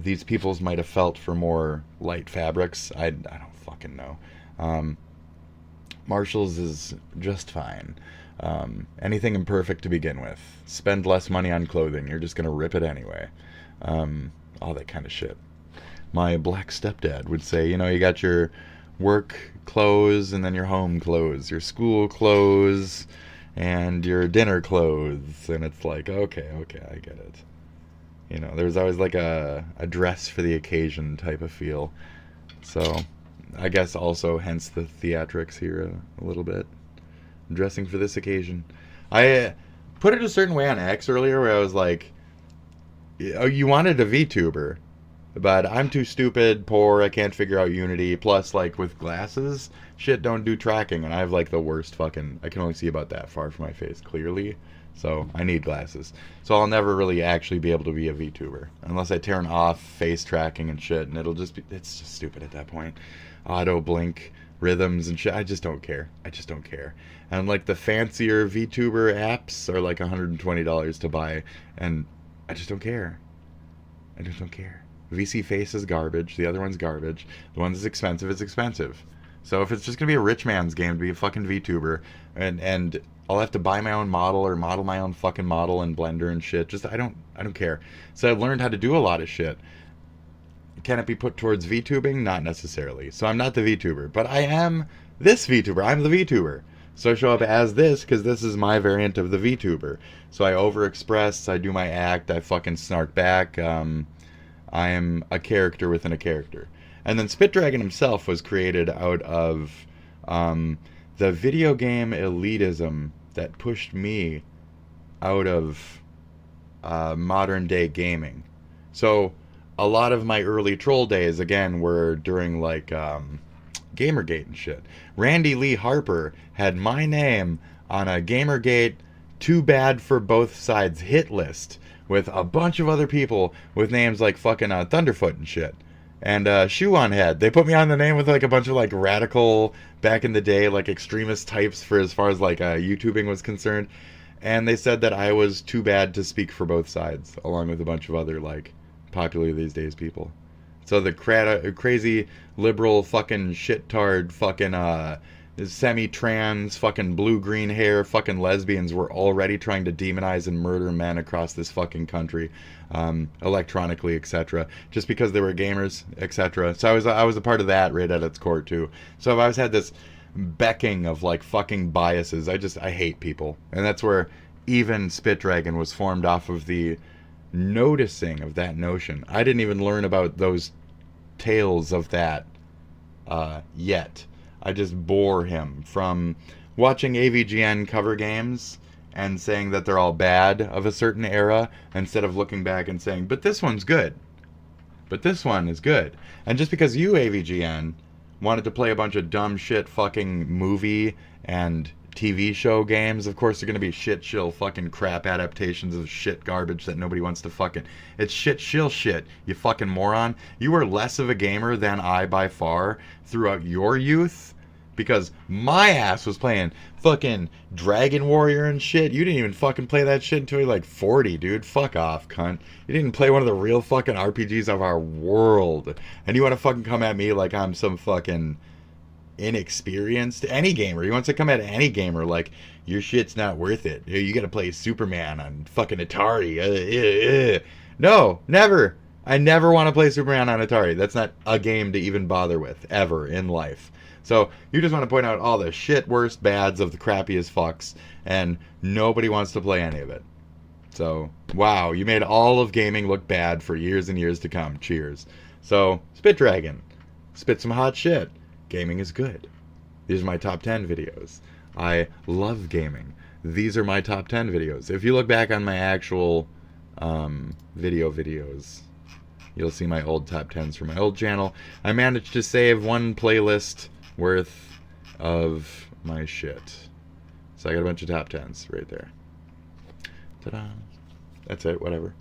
these peoples might have felt for more light fabrics. I don't fucking know. Marshall's is just fine. Anything imperfect to begin with. Spend less money on clothing. You're just gonna rip it anyway. All that kind of shit. My black stepdad would say, you know, you got your work clothes and then your home clothes, your school clothes and your dinner clothes, and it's like, okay, I get it. You know, there's always like a dress for the occasion type of feel. So I guess also hence the theatrics here a little bit. Dressing for this occasion. I put it a certain way on X earlier where I was like, oh, you wanted a VTuber, but I'm too stupid, poor, I can't figure out Unity, plus like with glasses, shit don't do tracking, and I have like the worst fucking, I can only see about that far from my face clearly, so I need glasses. So I'll never really actually be able to be a VTuber, unless I turn off face tracking and shit, and it'll just be, it's just stupid at that point. Auto blink, rhythms and shit, I just don't care. And like the fancier VTuber apps are like $120 to buy, and I just don't care. VC Face is garbage. The other one's garbage. The one that's expensive is expensive. So if it's just gonna be a rich man's game to be a fucking VTuber, and I'll have to buy my own model or model my own fucking model in Blender and shit. Just I don't care. So I've learned how to do a lot of shit. Can it be put towards VTubing? Not necessarily. So I'm not the VTuber, but I am this VTuber. I'm the VTuber. So I show up as this because this is my variant of the VTuber. So I overexpress, I do my act, I fucking snark back. I am a character within a character. And then Spit Dragon himself was created out of the video game elitism that pushed me out of modern day gaming. So a lot of my early troll days, again, were during like Gamergate and shit. Randy Lee Harper had my name on a Gamergate too bad for both sides hit list with a bunch of other people with names like fucking Thunderfoot and shit. And Shoe on Head. They put me on the name with like a bunch of like radical, back in the day, like extremist types for as far as like YouTubing was concerned. And they said that I was too bad to speak for both sides, along with a bunch of other like popular these days people. So the crazy liberal fucking shit-tard fucking semi-trans fucking blue-green hair fucking lesbians were already trying to demonize and murder men across this fucking country, electronically, etc. Just because they were gamers, etc. So I was a part of that right at its core too. So I've always had this becking of like fucking biases. I hate people, and that's where even Spit Dragon was formed off of the noticing of that notion. I didn't even learn about those tales of that yet. I just bore him from watching AVGN cover games and saying that they're all bad of a certain era, instead of looking back and saying, but this one's good. But this one is good. And just because you, AVGN, wanted to play a bunch of dumb shit fucking movie and TV show games, of course they're going to be shit shill fucking crap adaptations of shit garbage that nobody wants to fucking... It's shit shill shit, you fucking moron. You were less of a gamer than I by far throughout your youth, because my ass was playing fucking Dragon Warrior and shit. You didn't even fucking play that shit until you're like 40, dude. Fuck off, cunt. You didn't play one of the real fucking RPGs of our world. And you want to fucking come at me like I'm some fucking inexperienced any gamer. He wants to come at any gamer like your shit's not worth it. You gotta play Superman on fucking Atari. No, never. I never want to play Superman on Atari. That's not a game to even bother with ever in life. So you just want to point out all the shit worst bads of the crappiest fucks, and nobody wants to play any of it. So wow, you made all of gaming look bad for years and years to come. Cheers. So Spit Dragon, spit some hot shit. Gaming is good. These are my top 10 videos. I love gaming. These are my top 10 videos. If you look back on my actual videos, you'll see my old top 10s from my old channel. I managed to save one playlist worth of my shit. So I got a bunch of top 10s right there. Ta-da. That's it, whatever.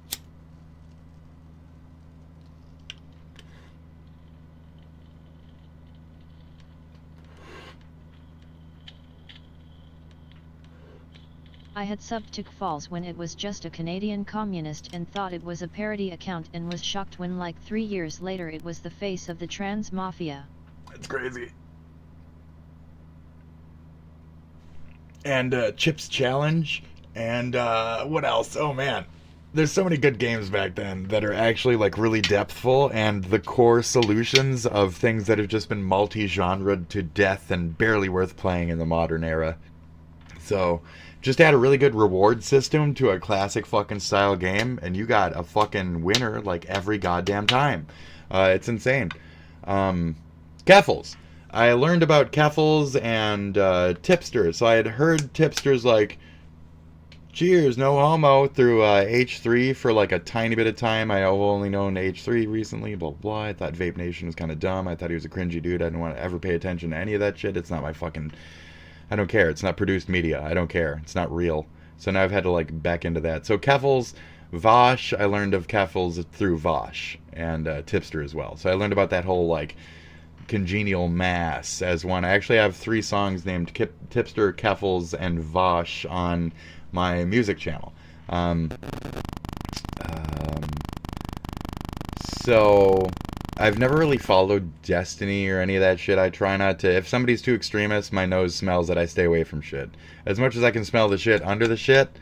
I had subbed to Falls when it was just a Canadian communist and thought it was a parody account, and was shocked when like 3 years later it was the face of the trans mafia. That's crazy. And Chips Challenge, and what else? Oh man, there's so many good games back then that are actually like really depthful, and the core solutions of things that have just been multi-genre to death and barely worth playing in the modern era. So just add a really good reward system to a classic fucking style game, and you got a fucking winner like every goddamn time. It's insane. Keffels. I learned about Keffels and tipsters. So I had heard tipsters like, cheers, no homo, through H3 for like a tiny bit of time. I've only known H3 recently, blah, blah. I thought Vape Nation was kind of dumb. I thought he was a cringy dude. I didn't want to ever pay attention to any of that shit. It's not my fucking... I don't care. It's not produced media. I don't care. It's not real. So now I've had to like back into that. So Keffels, Vosh, I learned of Keffels through Vosh, and Tipster as well. So I learned about that whole like congenial mass as one. I actually have 3 songs named Tipster, Keffels, and Vosh on my music channel. So I've never really followed Destiny or any of that shit. I try not to. If somebody's too extremist, my nose smells that I stay away from shit. As much as I can smell the shit under the shit,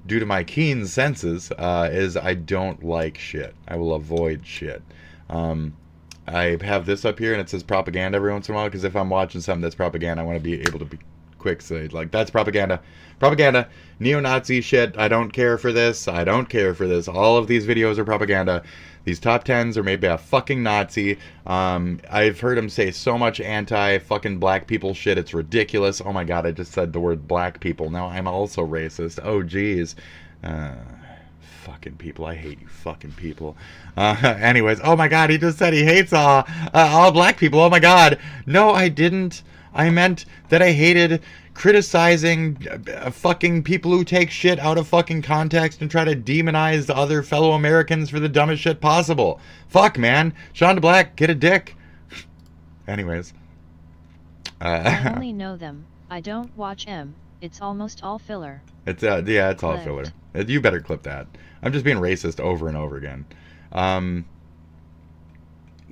due to my keen senses, is I don't like shit. I will avoid shit. I have this up here and it says propaganda every once in a while, because if I'm watching something that's propaganda, I want to be able to be quick, say like, that's propaganda. Propaganda. Neo-Nazi shit. I don't care for this. I don't care for this. All of these videos are propaganda. These top 10s are made by a fucking Nazi. I've heard him say so much anti-fucking black people shit. It's ridiculous. Oh my god, I just said the word black people. Now I'm also racist. Oh geez. Fucking people. I hate you fucking people. Anyways, oh my god, he just said he hates all black people. Oh my god. No, I didn't. I meant that I hated criticizing fucking people who take shit out of fucking context and try to demonize the other fellow Americans for the dumbest shit possible. Fuck, man. Sean DeBlack, get a dick. Anyways. I only know them. I don't watch M. It's almost all filler. It's yeah, it's all filler. You better clip that. I'm just being racist over and over again.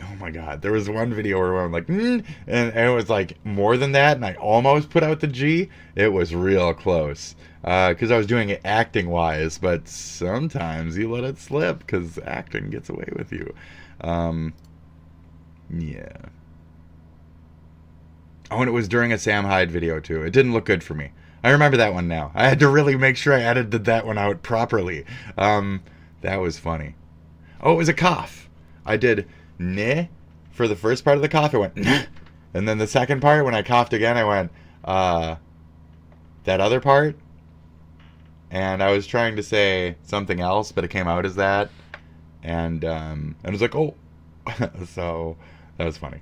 Oh my god, there was one video where I'm like, and it was like more than that, and I almost put out the G. It was real close, because I was doing it acting wise, but sometimes you let it slip because acting gets away with you. Yeah. Oh, and it was during a Sam Hyde video too. It didn't look good for me. I remember that one now. I had to really make sure I edited that one out properly. That was funny. Oh, it was a cough. I did "neh" for the first part of the cough. I went "neh," and then the second part, when I coughed again, I went that other part. and I was trying to say something else, but it came out as that, and I was like, oh, so that was funny.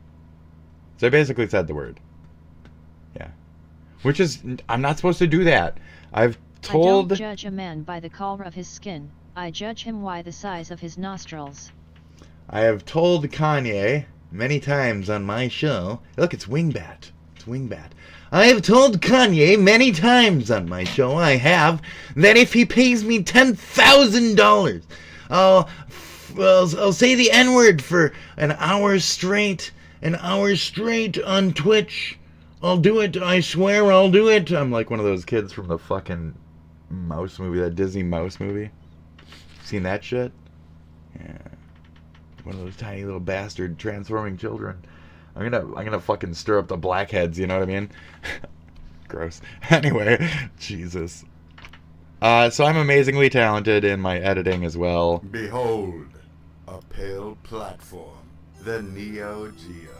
So I basically said the word. Yeah. Which is, I'm not supposed to do that. I've told... I don't judge a man by the color of his skin. I judge him by the size of his nostrils. I have told Kanye many times on my show... Look, it's Wingbat. It's Wingbat. I have told Kanye many times on my show, I have, that if he pays me $10,000, I'll say the N-word for an hour straight on Twitch. I'll do it, I swear I'll do it. I'm like one of those kids from the fucking Mouse movie, that Disney Mouse movie. Seen that shit? Yeah. One of those tiny little bastard transforming children. I'm gonna fucking stir up the blackheads, you know what I mean? Gross. Anyway, Jesus. So I'm amazingly talented in my editing as well. Behold, a pale platform, the Neo Geo.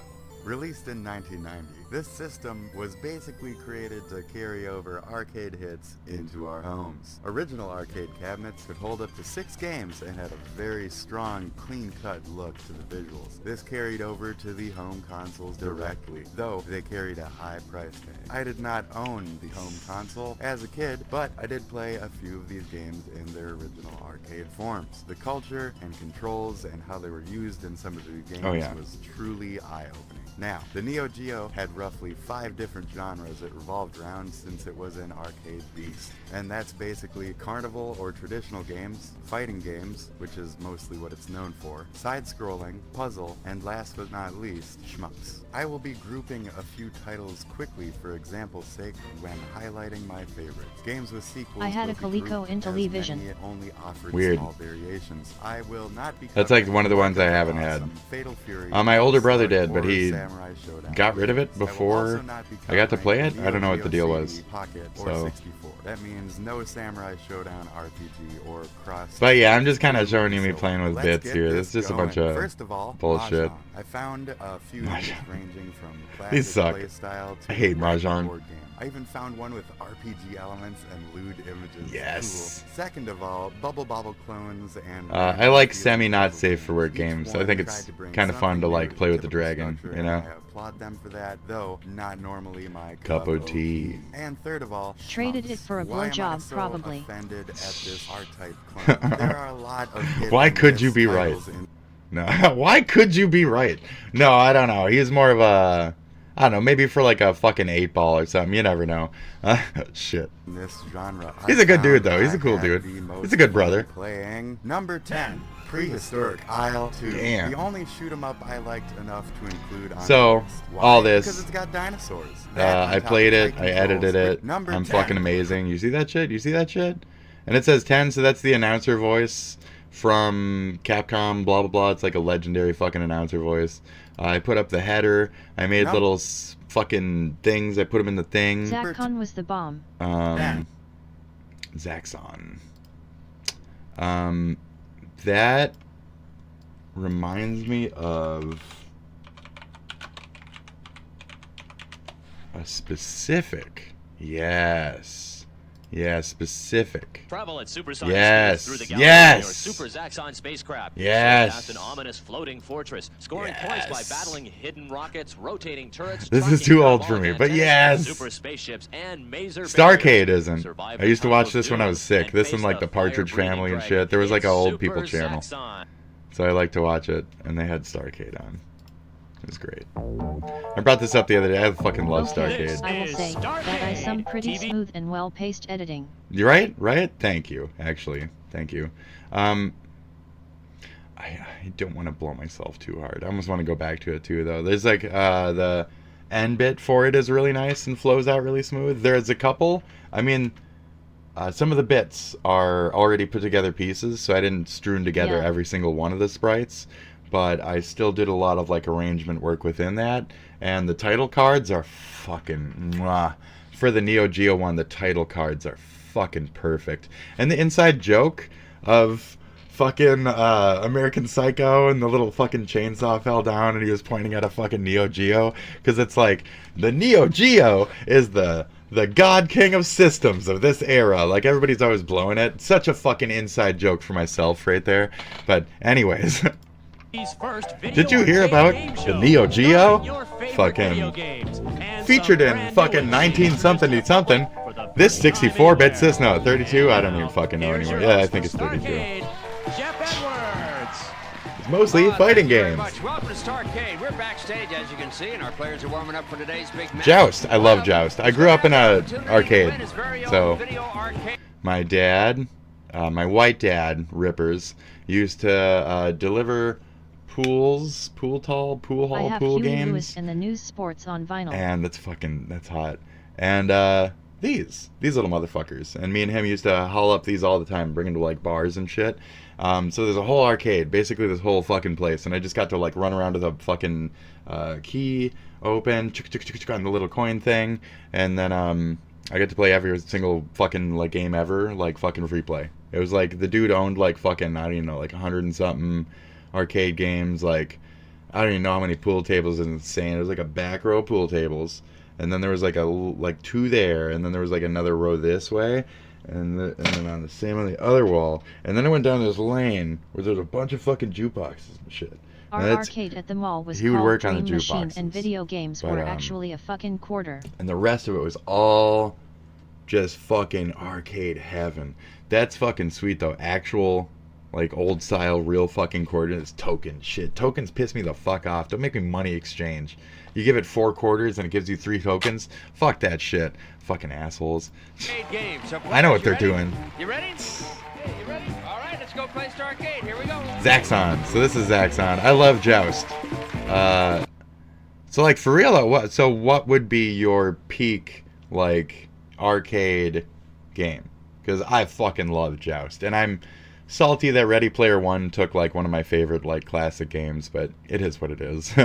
Released in 1990, this system was basically created to carry over arcade hits into our homes. Original arcade cabinets could hold up to 6 games and had a very strong, clean-cut look to the visuals. This carried over to the home consoles directly, though they carried a high price tag. I did not own the home console as a kid, but I did play a few of these games in their original arcade forms. The culture and controls and how they were used in some of the games was truly eye-opening. Now, the Neo Geo had roughly 5 different genres it revolved around since it was an arcade beast. And that's basically carnival or traditional games, fighting games, which is mostly what it's known for, side-scrolling, puzzle, and last but not least, shmups. I will be grouping a few titles quickly for example's sake when highlighting my favorites. Games with sequels I had a Coleco in television. Only offered Weird. small variations. I will not be That's like one of the ones I haven't had. Fatal Fury, My older brother did, but he Samurai Showdown. got rid of it before I got to play it. I don't know what the deal was. So, that means no Samurai Showdown RPG or cross. but yeah, I'm just kind of showing you me playing with bits here. This is just a bunch of First of all, bullshit. Mahjong. I found a few ranging from These classic suck. play style to I hate Mahjong. board game. I even found one with RPG elements and lewd images. Yes. Cool. Second of all, Bubble Bobble clones and I like semi-not safe for work games. I think it's kind of fun to like play with the dragon, you know? I applaud them for that, though not normally my Cup of tea. And third of all, Traded it for a why am I blowjob, so probably. offended at this R-type clone? There are a lot of hit Why and could miss you be right? titles in No, why could you be right? No, I don't know. He's more of a, I don't know, maybe for like a fucking 8-ball or something. You never know. Shit. this genre. He's a good dude, though. He's a cool dude. He's a good brother. Playing number 10, Prehistoric Isle 2. Damn. The only shoot 'em up I liked enough to include on So, the list. Why? all this, Because it's got dinosaurs. That on I top played of it, tight I edited controls. it, Number I'm 10. fucking amazing. You see that shit? You see that shit? And it says 10, so that's the announcer voice from Capcom, blah, blah, blah. It's like a legendary fucking announcer voice. I put up the header, I made little fucking things, I put them in the thing. Zaxxon was the bomb. Zaxxon. That reminds me of a specific. Yes. Yeah, specific. Travel at supersonic Yes. speeds through the galaxy Yes. in your Super Zaxxon spacecraft. Yes. Past an ominous floating fortress, scoring points by battling hidden rockets, rotating turrets. This is tracking too old for parabolic me, but antennas, yes. Super spaceships and maser Starcade barriers. isn't. Survive I used to the watch tunnels this when I was sick. and This and face like the Partridge fire-breathing Family and dragon. shit. There was like It's a old Super people channel. Zaxxon. So I like to watch it, and they had Starcade on. It was great. I brought this up the other day. I fucking love Starcade. I will say that I some pretty smooth and well-paced editing. You right? Right? Thank you. Actually, thank you. I don't want to blow myself too hard. I almost want to go back to it too, though. There's like the end bit for it is really nice and flows out really smooth. There's a couple. I mean, some of the bits are already put together pieces, so I didn't strewn together every single one of the sprites. But I still did a lot of like arrangement work within that, and the title cards are fucking mwah. For the Neo Geo one, the title cards are fucking perfect, and the inside joke of fucking American Psycho and the little fucking chainsaw fell down and he was pointing at a fucking Neo Geo, because it's like the Neo Geo is the the God King of systems of this era. Like, everybody's always blowing it. Such a fucking inside joke for myself right there. But anyways. Did you hear about the Neo Geo? Fucking featured in fucking 19-something. This 64-bit system. No, 32? I don't even fucking know anymore. Yeah, I think it's 32. It's mostly fighting games. Welcome to Starcade. We're backstage, as you can see, and our players are warming up for today's big match. Joust. I love Joust. I grew up in a arcade. So, my dad, my white dad, Rippers, used to deliver pool hall pool games. Lewis and the news sports on vinyl. And that's hot. And these little motherfuckers. And me and him used to haul up these all the time, bring them to like bars and shit. So there's a whole arcade, basically this whole fucking place, and I just got to like run around to the fucking key, open, on the little coin thing, and then I get to play every single fucking like game ever, like fucking free play. It was like the dude owned like fucking, I don't even know, like 100 and something arcade games, like I don't even know how many pool tables. Is insane. It was like a back row pool tables, and then there was like two there, and then there was like another row this way. And then on the other wall, and then I went down this lane where there's a bunch of fucking jukeboxes and shit. Our arcade at the mall was he would called work on the Dream Machine, jukeboxes, and video games were actually a fucking quarter. And the rest of it was all just fucking arcade heaven. That's fucking sweet though. Actual like old style real fucking quarters. Token shit. Tokens piss me the fuck off. Don't make me money exchange. You give it 4 quarters and it gives you 3 tokens. Fuck that shit. Fucking assholes. I know what they're doing. You ready? Hey, you ready? All right, let's go play Starcade. Here we go. Zaxxon. So this is Zaxxon. I love Joust. So like for real, what would be your peak like arcade game? Because I fucking love Joust, and I'm salty that Ready Player One took like one of my favorite like classic games, but it is what it is.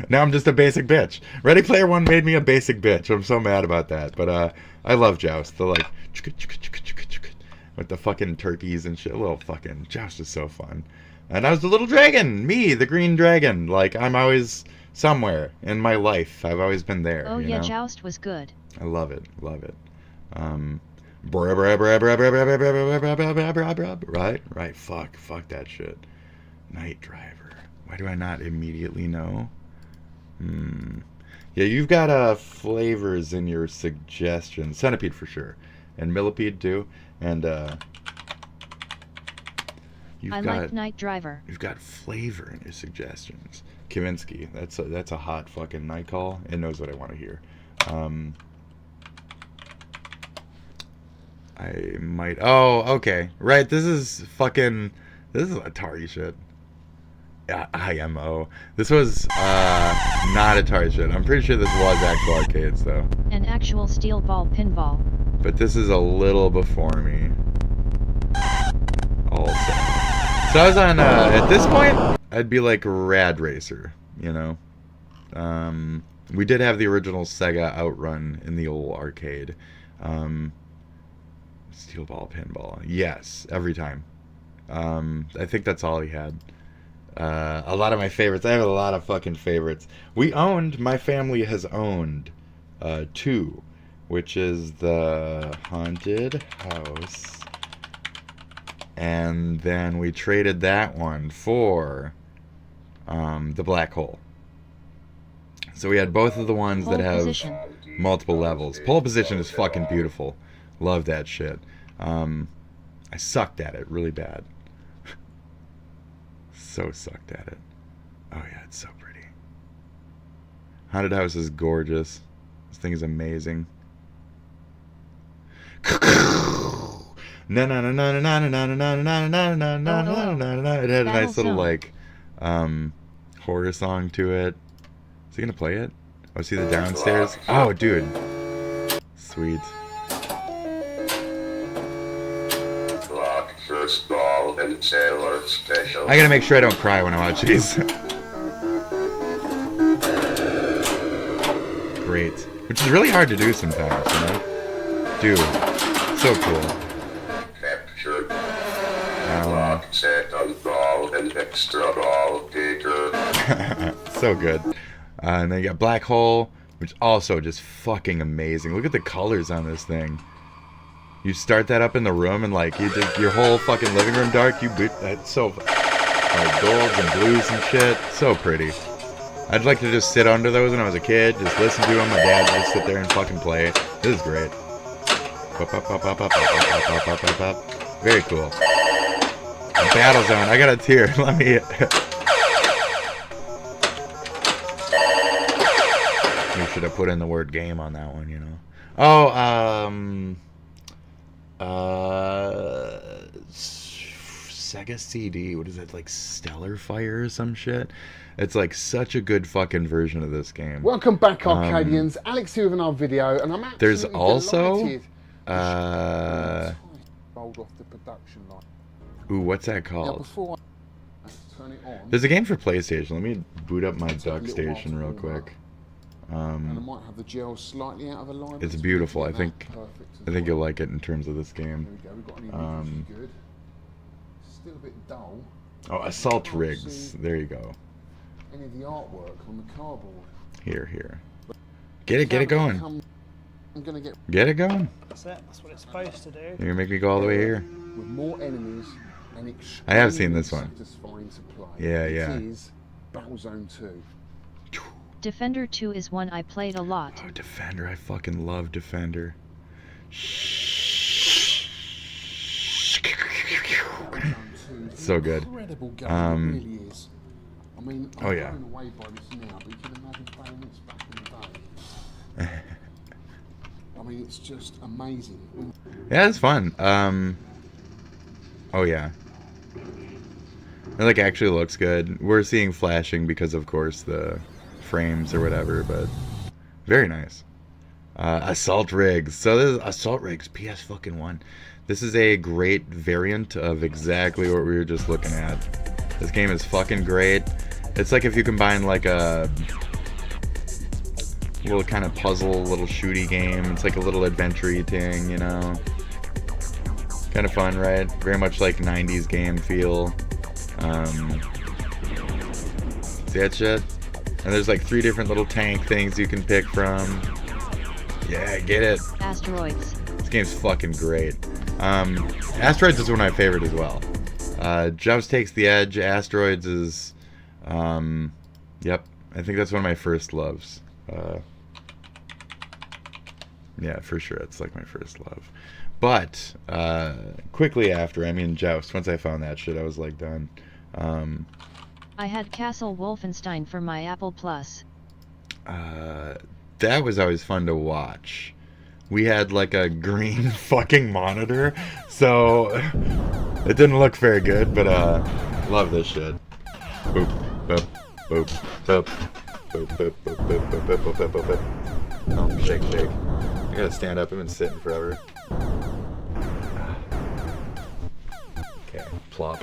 Now I'm just a basic bitch. Ready Player One made me a basic bitch. I'm so mad about that. But I love Joust. The like with the fucking turkeys and shit. Little fucking Joust is so fun. And I was the little dragon, me, the green dragon. Like I'm always somewhere in my life. I've always been there. Oh you yeah, know? Joust was good. I love it. Right, fuck that shit. Night Driver. Why do I not immediately know? Yeah, you've got flavors in your suggestions. Centipede for sure, and Millipede too, and I like Night Driver. You've got flavor in your suggestions. Kavinsky, that's a hot fucking night call. It knows what I want to hear. I might. Oh, okay. Right. This is Atari shit. IMO. This was not Atari shit. I'm pretty sure this was actual arcades though. An actual steel ball pinball. But this is a little before me. Also. So I was on. At this point, I'd be like Rad Racer. You know. We did have the original Sega Outrun in the old arcade. Steel ball pinball. Yes, every time. I think that's all he had. A lot of my favorites. I have a lot of fucking favorites. My family has owned 2, which is the Haunted House. And then we traded that one for the Black Hole. So we had both of the ones that have multiple levels. Pole Position is fucking beautiful. Love that shit. I sucked at it really bad. So sucked at it. Oh yeah, it's so pretty. Haunted House is gorgeous. This thing is amazing. It had a nice little like horror song to it. Is he gonna play it? Oh, see the downstairs? Oh, dude. Sweet. First ball and sailor special. I gotta make sure I don't cry when I watch these. Great. Which is really hard to do sometimes, you know? Dude, so cool. Captured. Clock set on ball and extra ball taker. So good. And then you got Black Hole, which also just fucking amazing. Look at the colors on this thing. You start that up in the room and like you just, your whole fucking living room dark. That's so like golds and blues and shit. So pretty. I'd like to just sit under those when I was a kid, just listen to them. My dad would just sit there and fucking play. This is great. Very cool. Battlezone. I got a tear. Let me. We should have put in the word game on that one, you know. Oh, Sega CD. What is that, like Stellar Fire or some shit? It's like such a good fucking version of this game. Welcome back, Arcadians. Alex here with another video, and I'm absolutely there's also delighted. Rolled off the production line. Ooh, what's that Now, called? before I turn it on, There's a game for PlayStation. Let me boot up my Take a Duck little while Station to real warm quick. and I might have the gel slightly out of alignment. It's beautiful. I That think perfect as I think well. you'll like it in terms of this game. There we go. We've got an image, which is good. Still a bit dull. Oh, Assault Rigs. There you go. Any of the artwork on the cardboard. Here. Get it going. I'm gonna get Get it going. That's it. That's what it's supposed to do. You're gonna make me go all the way here. with more enemies and I have seen this one. satisfying to play. Yeah, yeah. It is Battlezone 2. Defender 2 is one I played a lot. Oh, Defender. I fucking love Defender. So good. Incredible game, it really is. I mean, I'm Oh, yeah. blown away by this now, but you can imagine playing this back in the day. I mean, it's just amazing. Yeah, it's fun. Oh yeah. It like actually looks good. We're seeing flashing because of course the frames or whatever, but very nice. Assault Rigs. So this is Assault Rigs PS fucking 1. This is a great variant of exactly what we were just looking at. This game is fucking great. It's like if you combine like a little kind of puzzle, little shooty game. It's like a little adventure-y thing, you know. Kind of fun, right? Very much like 90s game feel. See that shit? And there's like 3 different little tank things you can pick from. Yeah, get it. Asteroids. This game's fucking great. Asteroids is one of my favorite as well. Joust takes the edge. Asteroids is, yep. I think that's one of my first loves. Yeah, for sure, it's like my first love. But quickly after, I mean Joust. Once I found that shit, I was like done. I had Castle Wolfenstein for my Apple Plus. That was always fun to watch. We had like a green fucking monitor, so it didn't look very good, but love this shit. Boop, boop, boop, boop, boop, boop, boop, boop, boop, boop, boop, boop, boop. Oh, shake, shake. I gotta stand up. I've been sitting forever. Okay, plop.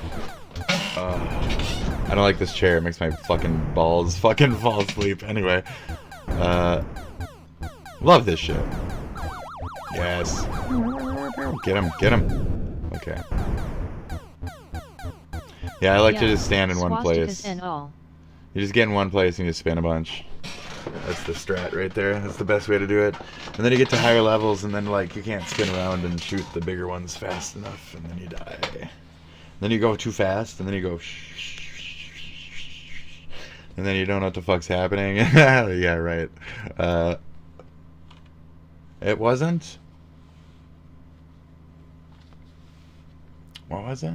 I don't like this chair. It makes my fucking balls fucking fall asleep. Anyway, love this shit. Yes. Get him, get him. Okay. Yeah, I like to just stand in one place. And all. You just get in one place and you spin a bunch. That's the strat right there. That's the best way to do it. And then you get to higher levels and then like you can't spin around and shoot the bigger ones fast enough and then you die. Then you go too fast and then you go and then you don't know what the fuck's happening. Yeah, right. It wasn't? What was it?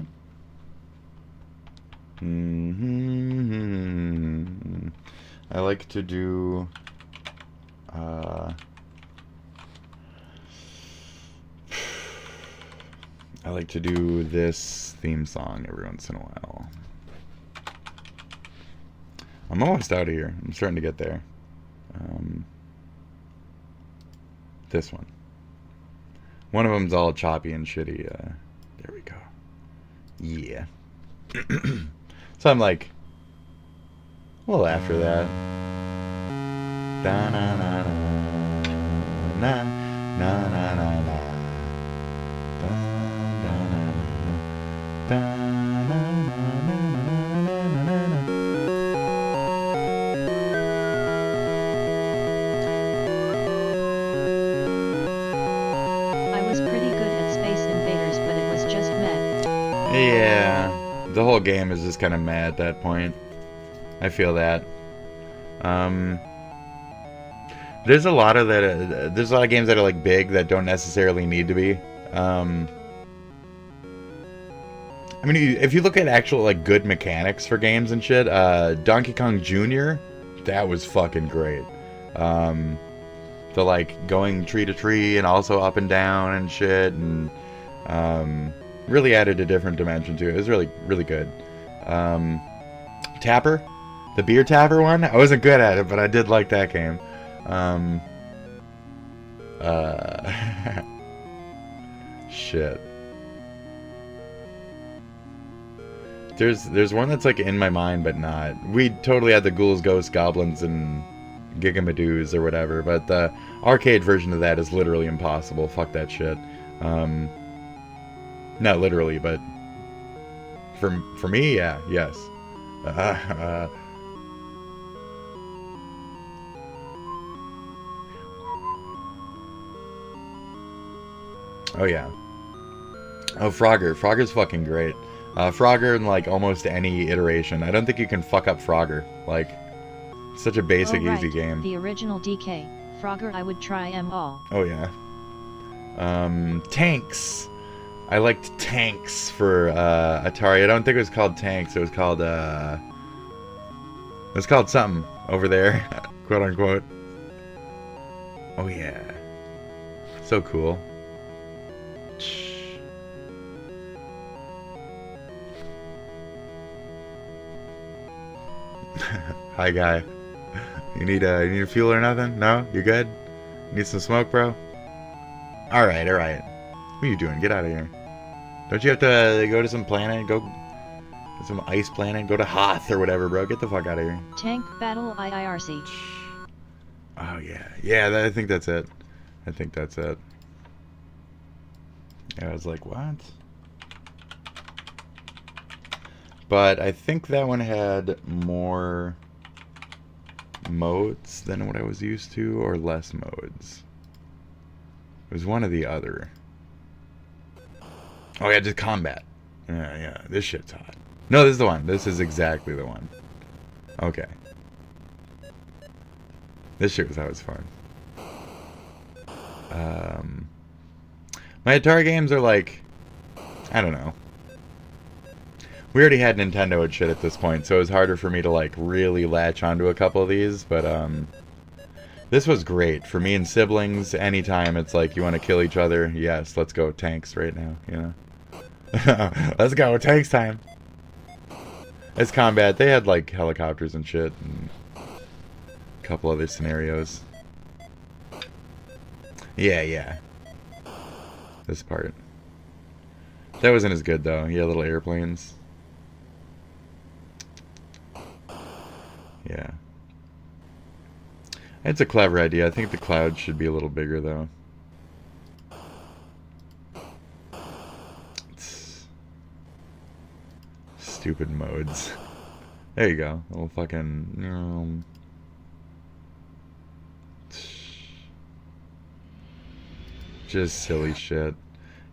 I like to do I like to do this theme song every once in a while. I'm almost out of here. I'm starting to get there. This one. One of them's all choppy and shitty. There we go. Yeah. So I'm like a little after that. Da na na na na na na na. Da na na na na. Yeah, the whole game is just kind of mad at that point. I feel that. There's a lot of that. There's a lot of games that are like big that don't necessarily need to be. I mean, if you look at actual like good mechanics for games and shit, Donkey Kong Jr., that was fucking great. The like going tree to tree and also up and down and shit, and really added a different dimension to it. It was really, really good. Tapper, the beer tapper one, I wasn't good at it, but I did like that game. Shit. There's one that's like in my mind but not. We totally had the ghouls, ghosts, goblins, and gigamadoos or whatever, but the arcade version of that is literally impossible. Fuck that shit. Not literally, but for me, yeah, yes. Oh yeah. Oh, Frogger. Frogger's fucking great. Frogger in like almost any iteration. I don't think you can fuck up Frogger. Like, such a basic, easy game. The original DK. Frogger, I would try 'em all. Oh yeah. Tanks. I liked Tanks for Atari. I don't think it was called Tanks. It was called something over there, quote unquote. Oh yeah. So cool. Hi guy. You need a fuel or nothing? No? You good? Need some smoke, bro? Alright, alright. What are you doing? Get out of here. Don't you have to go to some planet? Go to some ice planet? Go to Hoth or whatever, bro. Get the fuck out of here. Tank Battle IIRC. Oh yeah. Yeah, I think that's it. I think that's it. I was like, what? But I think that one had more modes than what I was used to, or less modes. It was one or the other. Oh yeah, just combat. Yeah, this shit's hot. No, this is the one. This is exactly the one. Okay. This shit was always fun. My Atari games are like, I don't know. We already had Nintendo and shit at this point, so it was harder for me to like really latch onto a couple of these, but this was great. For me and siblings, anytime it's like you want to kill each other, yes, let's go tanks right now, you know? Let's go, tanks time! It's combat. They had like helicopters and shit, and a couple other scenarios. Yeah. This part. That wasn't as good though. Yeah, little airplanes. Yeah. It's a clever idea. I think the clouds should be a little bigger though. Stupid modes. There you go. Little fucking... just silly shit.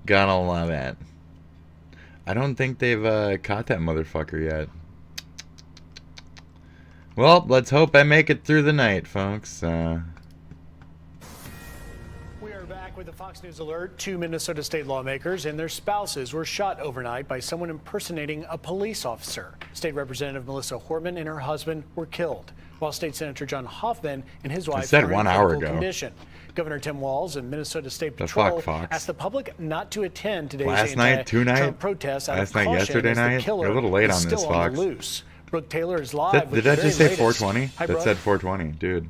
Gotta love it. I don't think they've caught that motherfucker yet. Well, let's hope I make it through the night, folks. We are back with a Fox News alert. 2 Minnesota state lawmakers and their spouses were shot overnight by someone impersonating a police officer. State Representative Melissa Hortman and her husband were killed, while State Senator John Hoffman and his wife are in critical condition. Governor Tim Walz and Minnesota State Patrol asked the public not to attend today's anti-Trump protests out of caution yesterday as night? the killer You're a little late is on this, still on Fox. the loose. Brooke Taylor is live. Did that just say 420? That said 420, dude.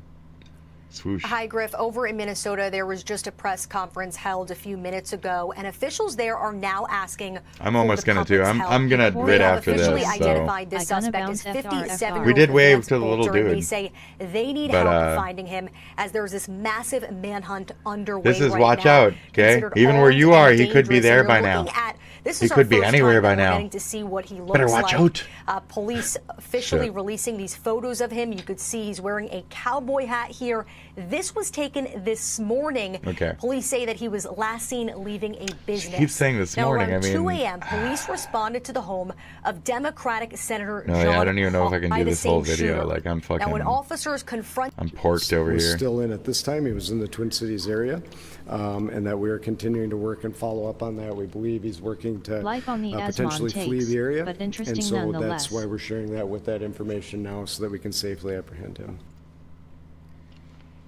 Swoosh. Hi, Griff. Over in Minnesota, there was just a press conference held a few minutes ago, and officials there are now asking. I'm almost gonna do. I'm gonna right after this. Officially identified this suspect as 57-year-old. We did wave to the little dude. They say they need help finding him, as there's this massive manhunt underway. This is right watch now, out, okay? Even where you are, he could be there by now. At This He is could our be first anywhere time by that we're now. getting to see what he looks Better watch like. out. Police officially Shit. releasing these photos of him. You could see he's wearing a cowboy hat here. This was taken this morning. Okay. Police say that he was last seen leaving a business. keeps saying this now, morning, around I 2 mean- a.m., police responded to the home of Democratic Senator No, John yeah, I don't even know if I can by do the this whole same video. shooter. Like, I'm fucking... Now, when officers confront I'm porked over was here. still in at this time. He was in the Twin Cities area, and that we are continuing to work and follow up on that. We believe he's working to Life on the potentially Asmon flee tapes, the area, but interesting and so nonetheless. that's why we're sharing that with that information now, so that we can safely apprehend him.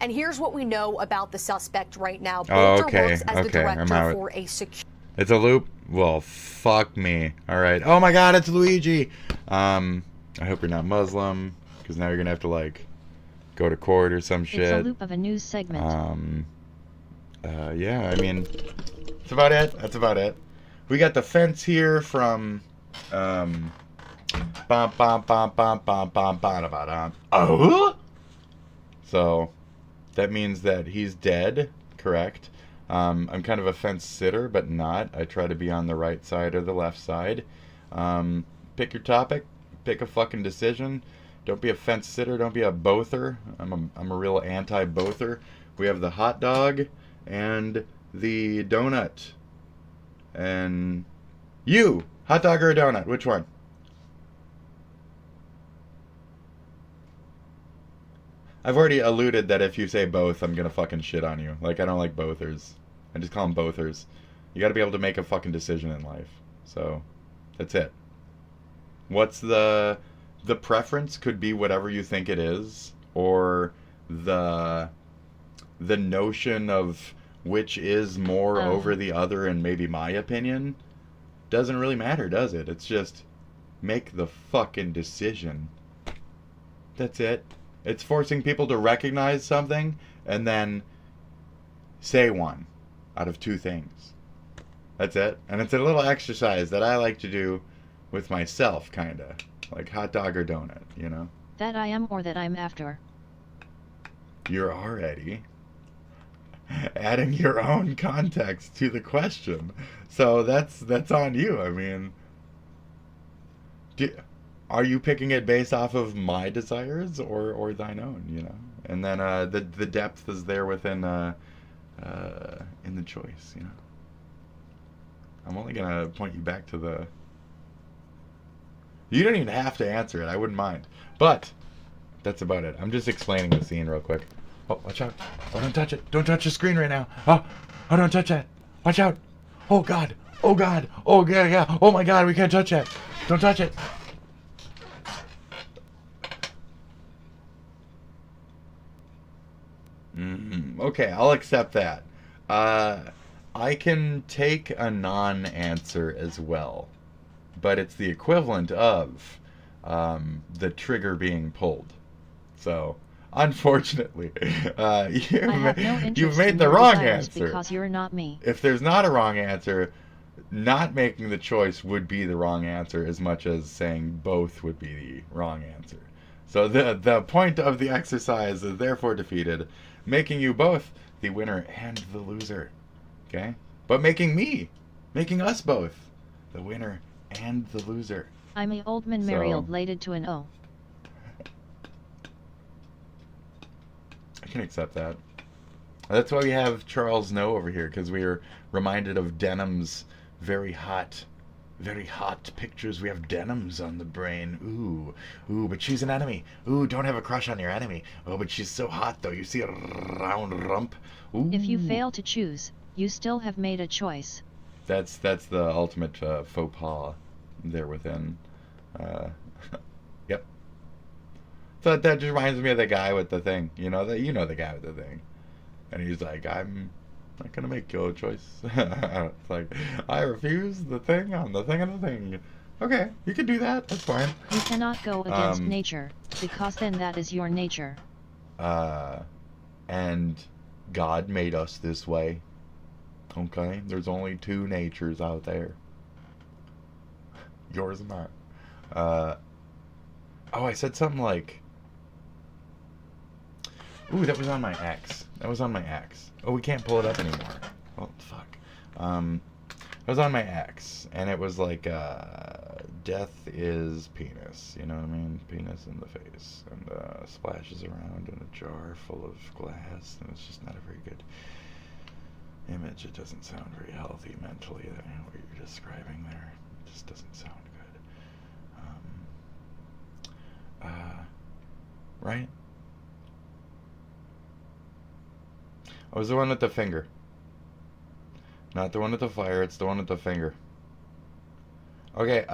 And here's what we know about the suspect right now. Oh, Bolter okay, works as the okay, I'm director out. for a security. It's a loop? Well, fuck me. Alright. Oh my god, it's Luigi! I hope you're not Muslim, because now you're gonna have to, like, go to court or some shit. It's a loop of a news segment. Yeah, I mean, that's about it. That's about it. We got the fence here from, oh? So, that means that he's dead, correct? I'm kind of a fence sitter, but not. I try to be on the right side or the left side. Pick your topic. Pick a fucking decision. Don't be a fence sitter. Don't be a bother. I'm a real anti-bother. We have the hot dog and the donut. And you, hot dog or a donut? Which one? I've already alluded that if you say both, I'm gonna fucking shit on you. Like, I don't like bothers. I just call them bothers. You gotta be able to make a fucking decision in life. So, that's it. What's the preference could be whatever you think it is, or the notion of which is more over the other and maybe my opinion doesn't really matter, does it? It's just make the fucking decision. That's it. It's forcing people to recognize something and then say one out of two things. That's it. And it's a little exercise that I like to do with myself, kind of. Like hot dog or donut, you know? That I am or that I'm after. You're already adding your own context to the question. So that's on you. I mean, are you picking it based off of my desires or thine own, you know? And then the depth is there within in the choice, you know? I'm only going to point you back to the... You don't even have to answer it. I wouldn't mind. But that's about it. I'm just explaining the scene real quick. Oh, watch out. Oh, don't touch it. Don't touch the screen right now. Oh, don't touch that. Watch out. Oh, God. Oh, God. Oh, yeah. Oh, my God. We can't touch that. Don't touch it. Okay, I'll accept that. I can take a non-answer as well. But it's the equivalent of the trigger being pulled. So, unfortunately, you've made the wrong answer. Because you're not me. If there's not a wrong answer, not making the choice would be the wrong answer as much as saying both would be the wrong answer. So the point of the exercise is therefore defeated, making you both the winner and the loser. Okay? But making us both the winner and the loser. I'm a Oldman Mariel related to an O. I can accept that. That's why we have Charles No over here, because we are reminded of Denham's very hot pictures. We have Denham's on the brain. Ooh, but she's an enemy. Ooh, don't have a crush on your enemy. Oh, but she's so hot, though. You see a round rump. Ooh. If you fail to choose, you still have made a choice. That's the ultimate faux pas there within. Yep. So that just reminds me of the guy with the thing. You know the guy with the thing. And he's like, I'm not gonna make your choice. It's like, I refuse the thing on the thing on the thing. Okay, you can do that. That's fine. You cannot go against nature, because then that is your nature. And God made us this way. Okay? There's only two natures out there. Yours and mine. I said something like... Ooh, that was on my X. Oh, we can't pull it up anymore. Oh, fuck. I was on my ex, and it was like, death is penis, you know what I mean? Penis in the face, and splashes around in a jar full of glass, and it's just not a very good image. It doesn't sound very healthy mentally, what you're describing there. It just doesn't sound good. Right? I was the one with the finger. Not the one with the fire, it's the one with the finger. Okay,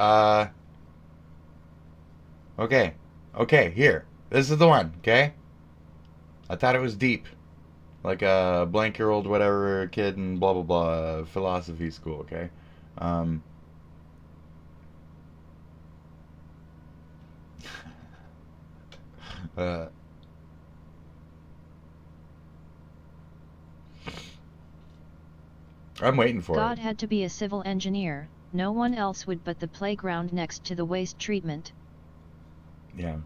Okay, here. This is the one, okay? I thought it was deep. Like a blank-year-old whatever kid in blah blah blah philosophy school, okay? I'm waiting for God it. had to be a civil engineer, no one else would but the playground next to the waste treatment. Yeah.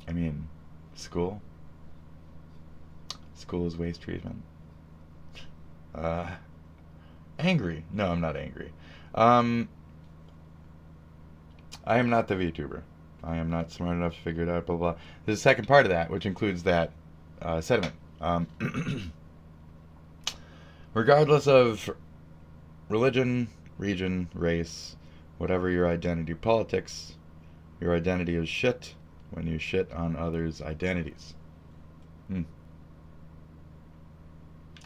I mean, school? School is waste treatment. Angry. No, I'm not angry. I am not the VTuber. I am not smart enough to figure it out, blah, blah. There's a second part of that, which includes that sentiment. Regardless of religion, region, race, whatever your identity, politics, your identity is shit when you shit on others' identities. There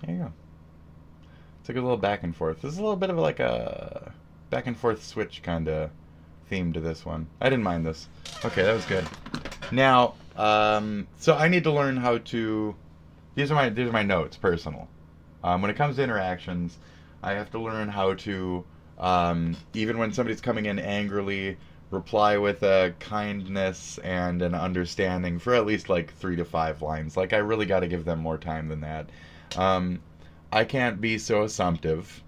you go. It's like a little back and forth. This is a little bit of like a back and forth switch kind of theme to this one. I didn't mind this. Okay, that was good. Now, so I need to learn how to. These are my notes, personal. When it comes to interactions, I have to learn how to, even when somebody's coming in angrily, reply with a kindness and an understanding for at least like 3 to 5 lines. Like, I really got to give them more time than that. I can't be so assumptive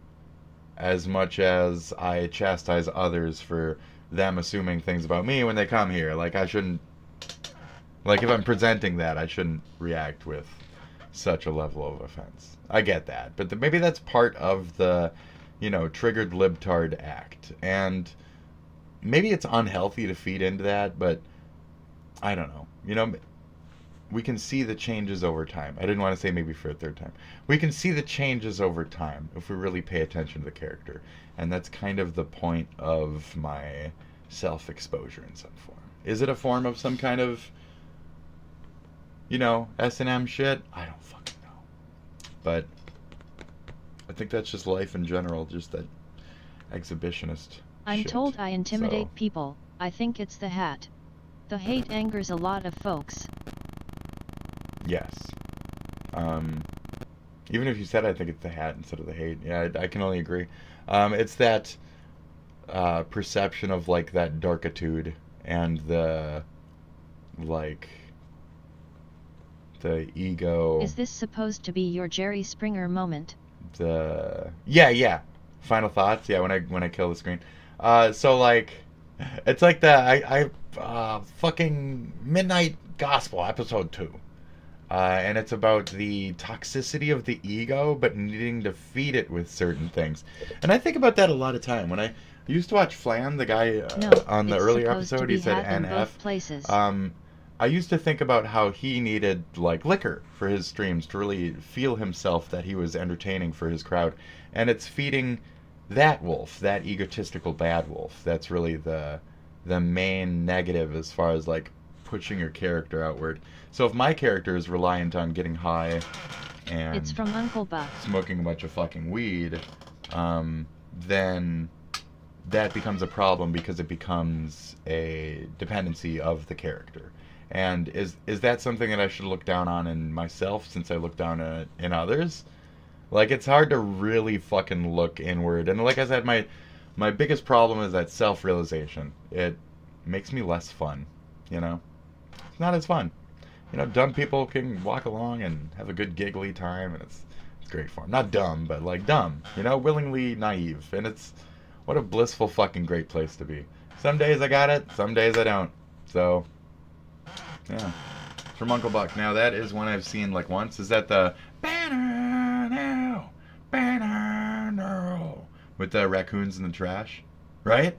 as much as I chastise others for them assuming things about me when they come here. Like, I shouldn't, like, if I'm presenting that, I shouldn't react with such a level of offense. I get that, but maybe that's part of the, triggered libtard act, and maybe it's unhealthy to feed into that, but I don't know. We can see the changes over time. I didn't want to say maybe for a third time. We can see the changes over time if we really pay attention to the character, and that's kind of the point of my self-exposure in some form. Is it a form of some kind of S&M shit? I don't fucking know. But I think that's just life in general, just that exhibitionist I'm shit. told I intimidate So, people. I think it's the hat. The hate angers a lot of folks. yes. Even if you said I think it's the hat instead of the hate, yeah, I can only agree. It's that perception of like that darkitude and the ego. Is this supposed to be your Jerry Springer moment? Yeah. Final thoughts. Yeah, when I kill the screen. So like, it's like the fucking Midnight Gospel episode 2, and it's about the toxicity of the ego, but needing to feed it with certain things. And I think about that a lot of time when I used to watch Flan, the guy on the earlier episode. He said NF. I used to think about how he needed like liquor for his streams to really feel himself that he was entertaining for his crowd, and it's feeding that wolf, that egotistical bad wolf. That's really the main negative as far as like pushing your character outward. So if my character is reliant on getting high and it's from Uncle Buck smoking a bunch of fucking weed, then that becomes a problem because it becomes a dependency of the character. And is that something that I should look down on in myself since I look down in others? Like, it's hard to really fucking look inward. And like I said, my biggest problem is that self-realization. It makes me less fun, It's not as fun. Dumb people can walk along and have a good giggly time, and it's great fun. Not dumb, but like dumb, willingly naive. And it's, what a blissful fucking great place to be. Some days I got it, some days I don't. So, yeah. It's from Uncle Buck. Now, that is one I've seen like once. Is that the banner now? with the raccoons in the trash, right?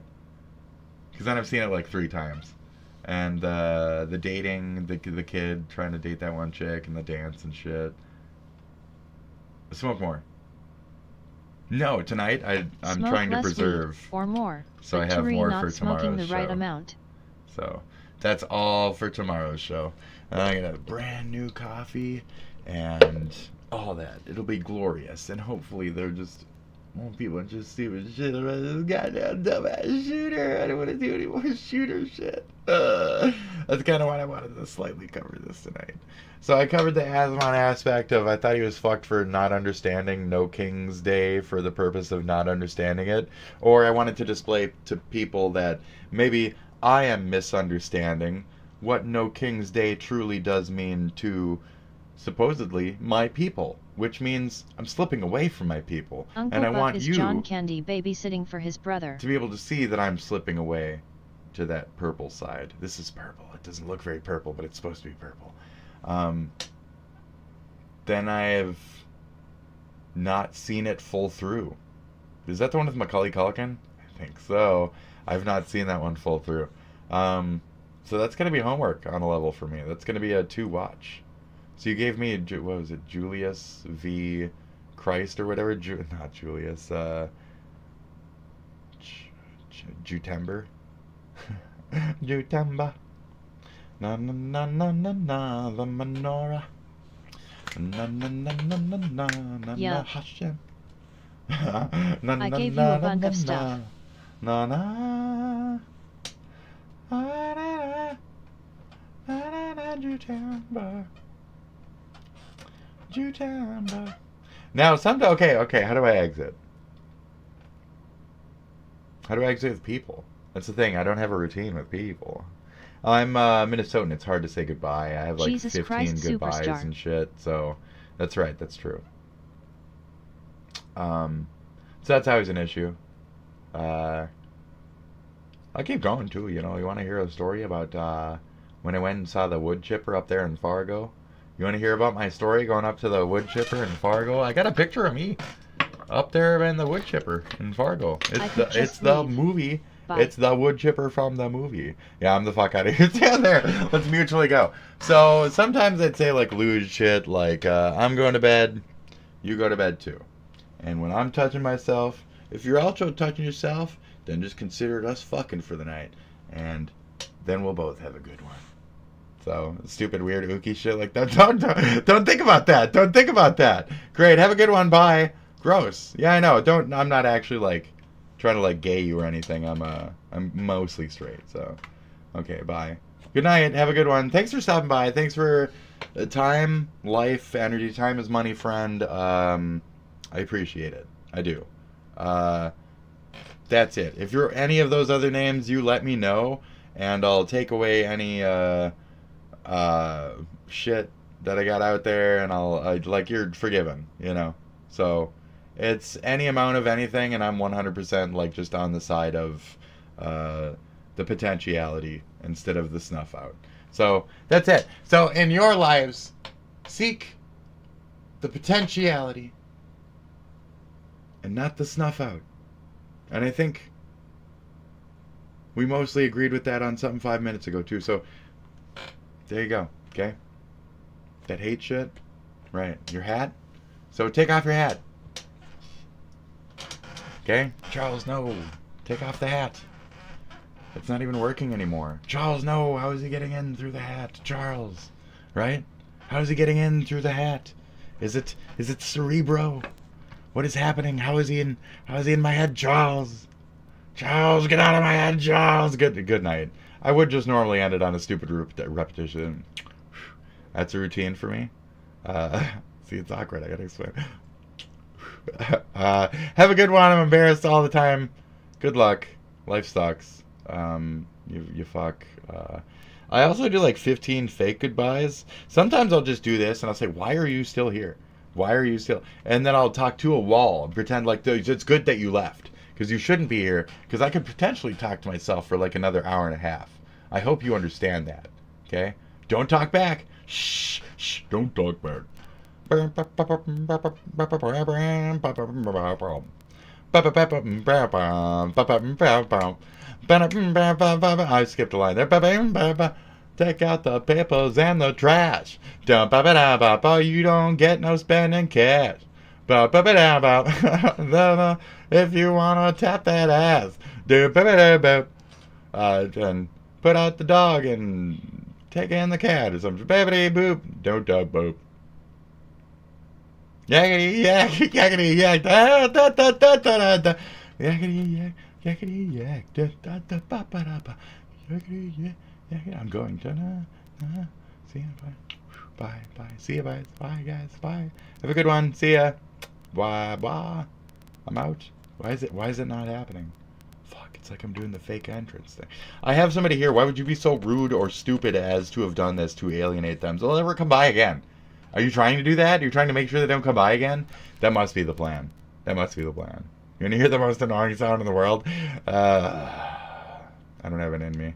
Because then I've seen it like 3 times. And the dating, the kid trying to date that one chick, and the dance and shit. Smoke more. No, tonight I'm Smoke trying to less preserve. weed, or more. So I but have Turi more not for smoking tomorrow's the right show. amount. So that's all for tomorrow's show. And I got a brand new coffee and all that. It'll be glorious. And hopefully they're just won't people just stupid shit about this goddamn dumbass shooter. I don't want to do any more shooter shit. That's kind of why I wanted to slightly cover this tonight. So I covered the Asmon aspect of I thought he was fucked for not understanding No King's Day for the purpose of not understanding it. Or I wanted to display to people that maybe I am misunderstanding what No King's Day truly does mean to supposedly my people, which means I'm slipping away from my people. Uncle And I Buck want is you John Candy babysitting for his brother. to be able to see that I'm slipping away to that purple side. This is purple. It doesn't look very purple, but it's supposed to be purple. Then I have not seen it full through. Is that the one with Macaulay Culkin? I think so. I've not seen that one full through. So that's going to be homework on a level for me. That's going to be a 2-watch. So you gave me, what was it, Julius v. Christ or whatever? Not Julius. Jutember. Jutember. Na na na na na na, the menorah. Na na na na na na na na Hashem. I gave you a bunch of stuff. Na na. Jutember. Jutember. Now, sometimes, okay, how do I exit? How do I exit with people? That's the thing, I don't have a routine with people. I'm Minnesotan, it's hard to say goodbye. I have like Jesus 15 Christ, goodbyes superstar. and shit, so that's right, that's true. So that's always an issue. I'll keep going too, you know. You want to hear a story about when I went and saw the wood chipper up there in Fargo? You want to hear about my story going up to the wood chipper in Fargo? I got a picture of me up there in the wood chipper in Fargo. It's the movie. Bye. It's the wood chipper from the movie. Yeah, I'm the fuck out of here. Stand there. Let's mutually go. So sometimes I'd say like lewd shit, like I'm going to bed, you go to bed too. And when I'm touching myself, if you're also touching yourself, then just consider us fucking for the night, and then we'll both have a good one. So stupid, weird, ooky shit like that. Don't think about that. Don't think about that. Great. Have a good one. Bye. Gross. Yeah, I know. I'm not actually like trying to like gay you or anything. I'm mostly straight. So, okay. Bye. Good night. Have a good one. Thanks for stopping by. Thanks for the time, life, energy. Time is money, friend. I appreciate it. I do. That's it. If you're any of those other names, you let me know, and I'll take away any shit that I got out there, and like, you're forgiven, you know. So it's any amount of anything, and I'm 100% like just on the side of the potentiality instead of the snuff out. So that's it. So in your lives, seek the potentiality and not the snuff out. And I think we mostly agreed with that on something 5 minutes ago too. So there you go. Okay. That hate shit. Right. Your hat. So take off your hat. Okay. Charles, no. Take off the hat. It's not even working anymore. Charles, no. How is he getting in through the hat? Charles. Right? How is he getting in through the hat? Is it Cerebro? What is happening? How is he in my head? Charles. Charles, get out of my head, Charles. Good night. I would just normally end it on a stupid repetition. That's a routine for me. See, it's awkward. I gotta explain. Have a good one. I'm embarrassed all the time. Good luck. Life sucks. You fuck. I also do like 15 fake goodbyes. Sometimes I'll just do this and I'll say, why are you still here? Why are you still? And then I'll talk to a wall and pretend like it's good that you left, because you shouldn't be here, because I could potentially talk to myself for like another hour and a half. I hope you understand that. Okay? Don't talk back. Shh. Don't talk back. I skipped a line there. Take out the papers and the trash. You don't get no spending cash. If you wanna tap that ass. And put out the dog and take in the cat or something. Baby boop. Don't dog boop. Yakety yak, yakety yak, da da da da da da. Yakety yak, yakety yak, da da da ba ba da ba. Yakety yak, yakety. I'm going to see you. Bye, bye. See you, bye, bye, guys. Bye. Have a good one. See ya. Bye, bye. I'm out. Why is it not happening? Fuck, it's like I'm doing the fake entrance thing. I have somebody here. Why would you be so rude or stupid as to have done this to alienate them? So they'll never come by again. Are you trying to do that? Are you trying to make sure they don't come by again? That must be the plan. That must be the plan. You want to hear the most annoying sound in the world? I don't have it in me.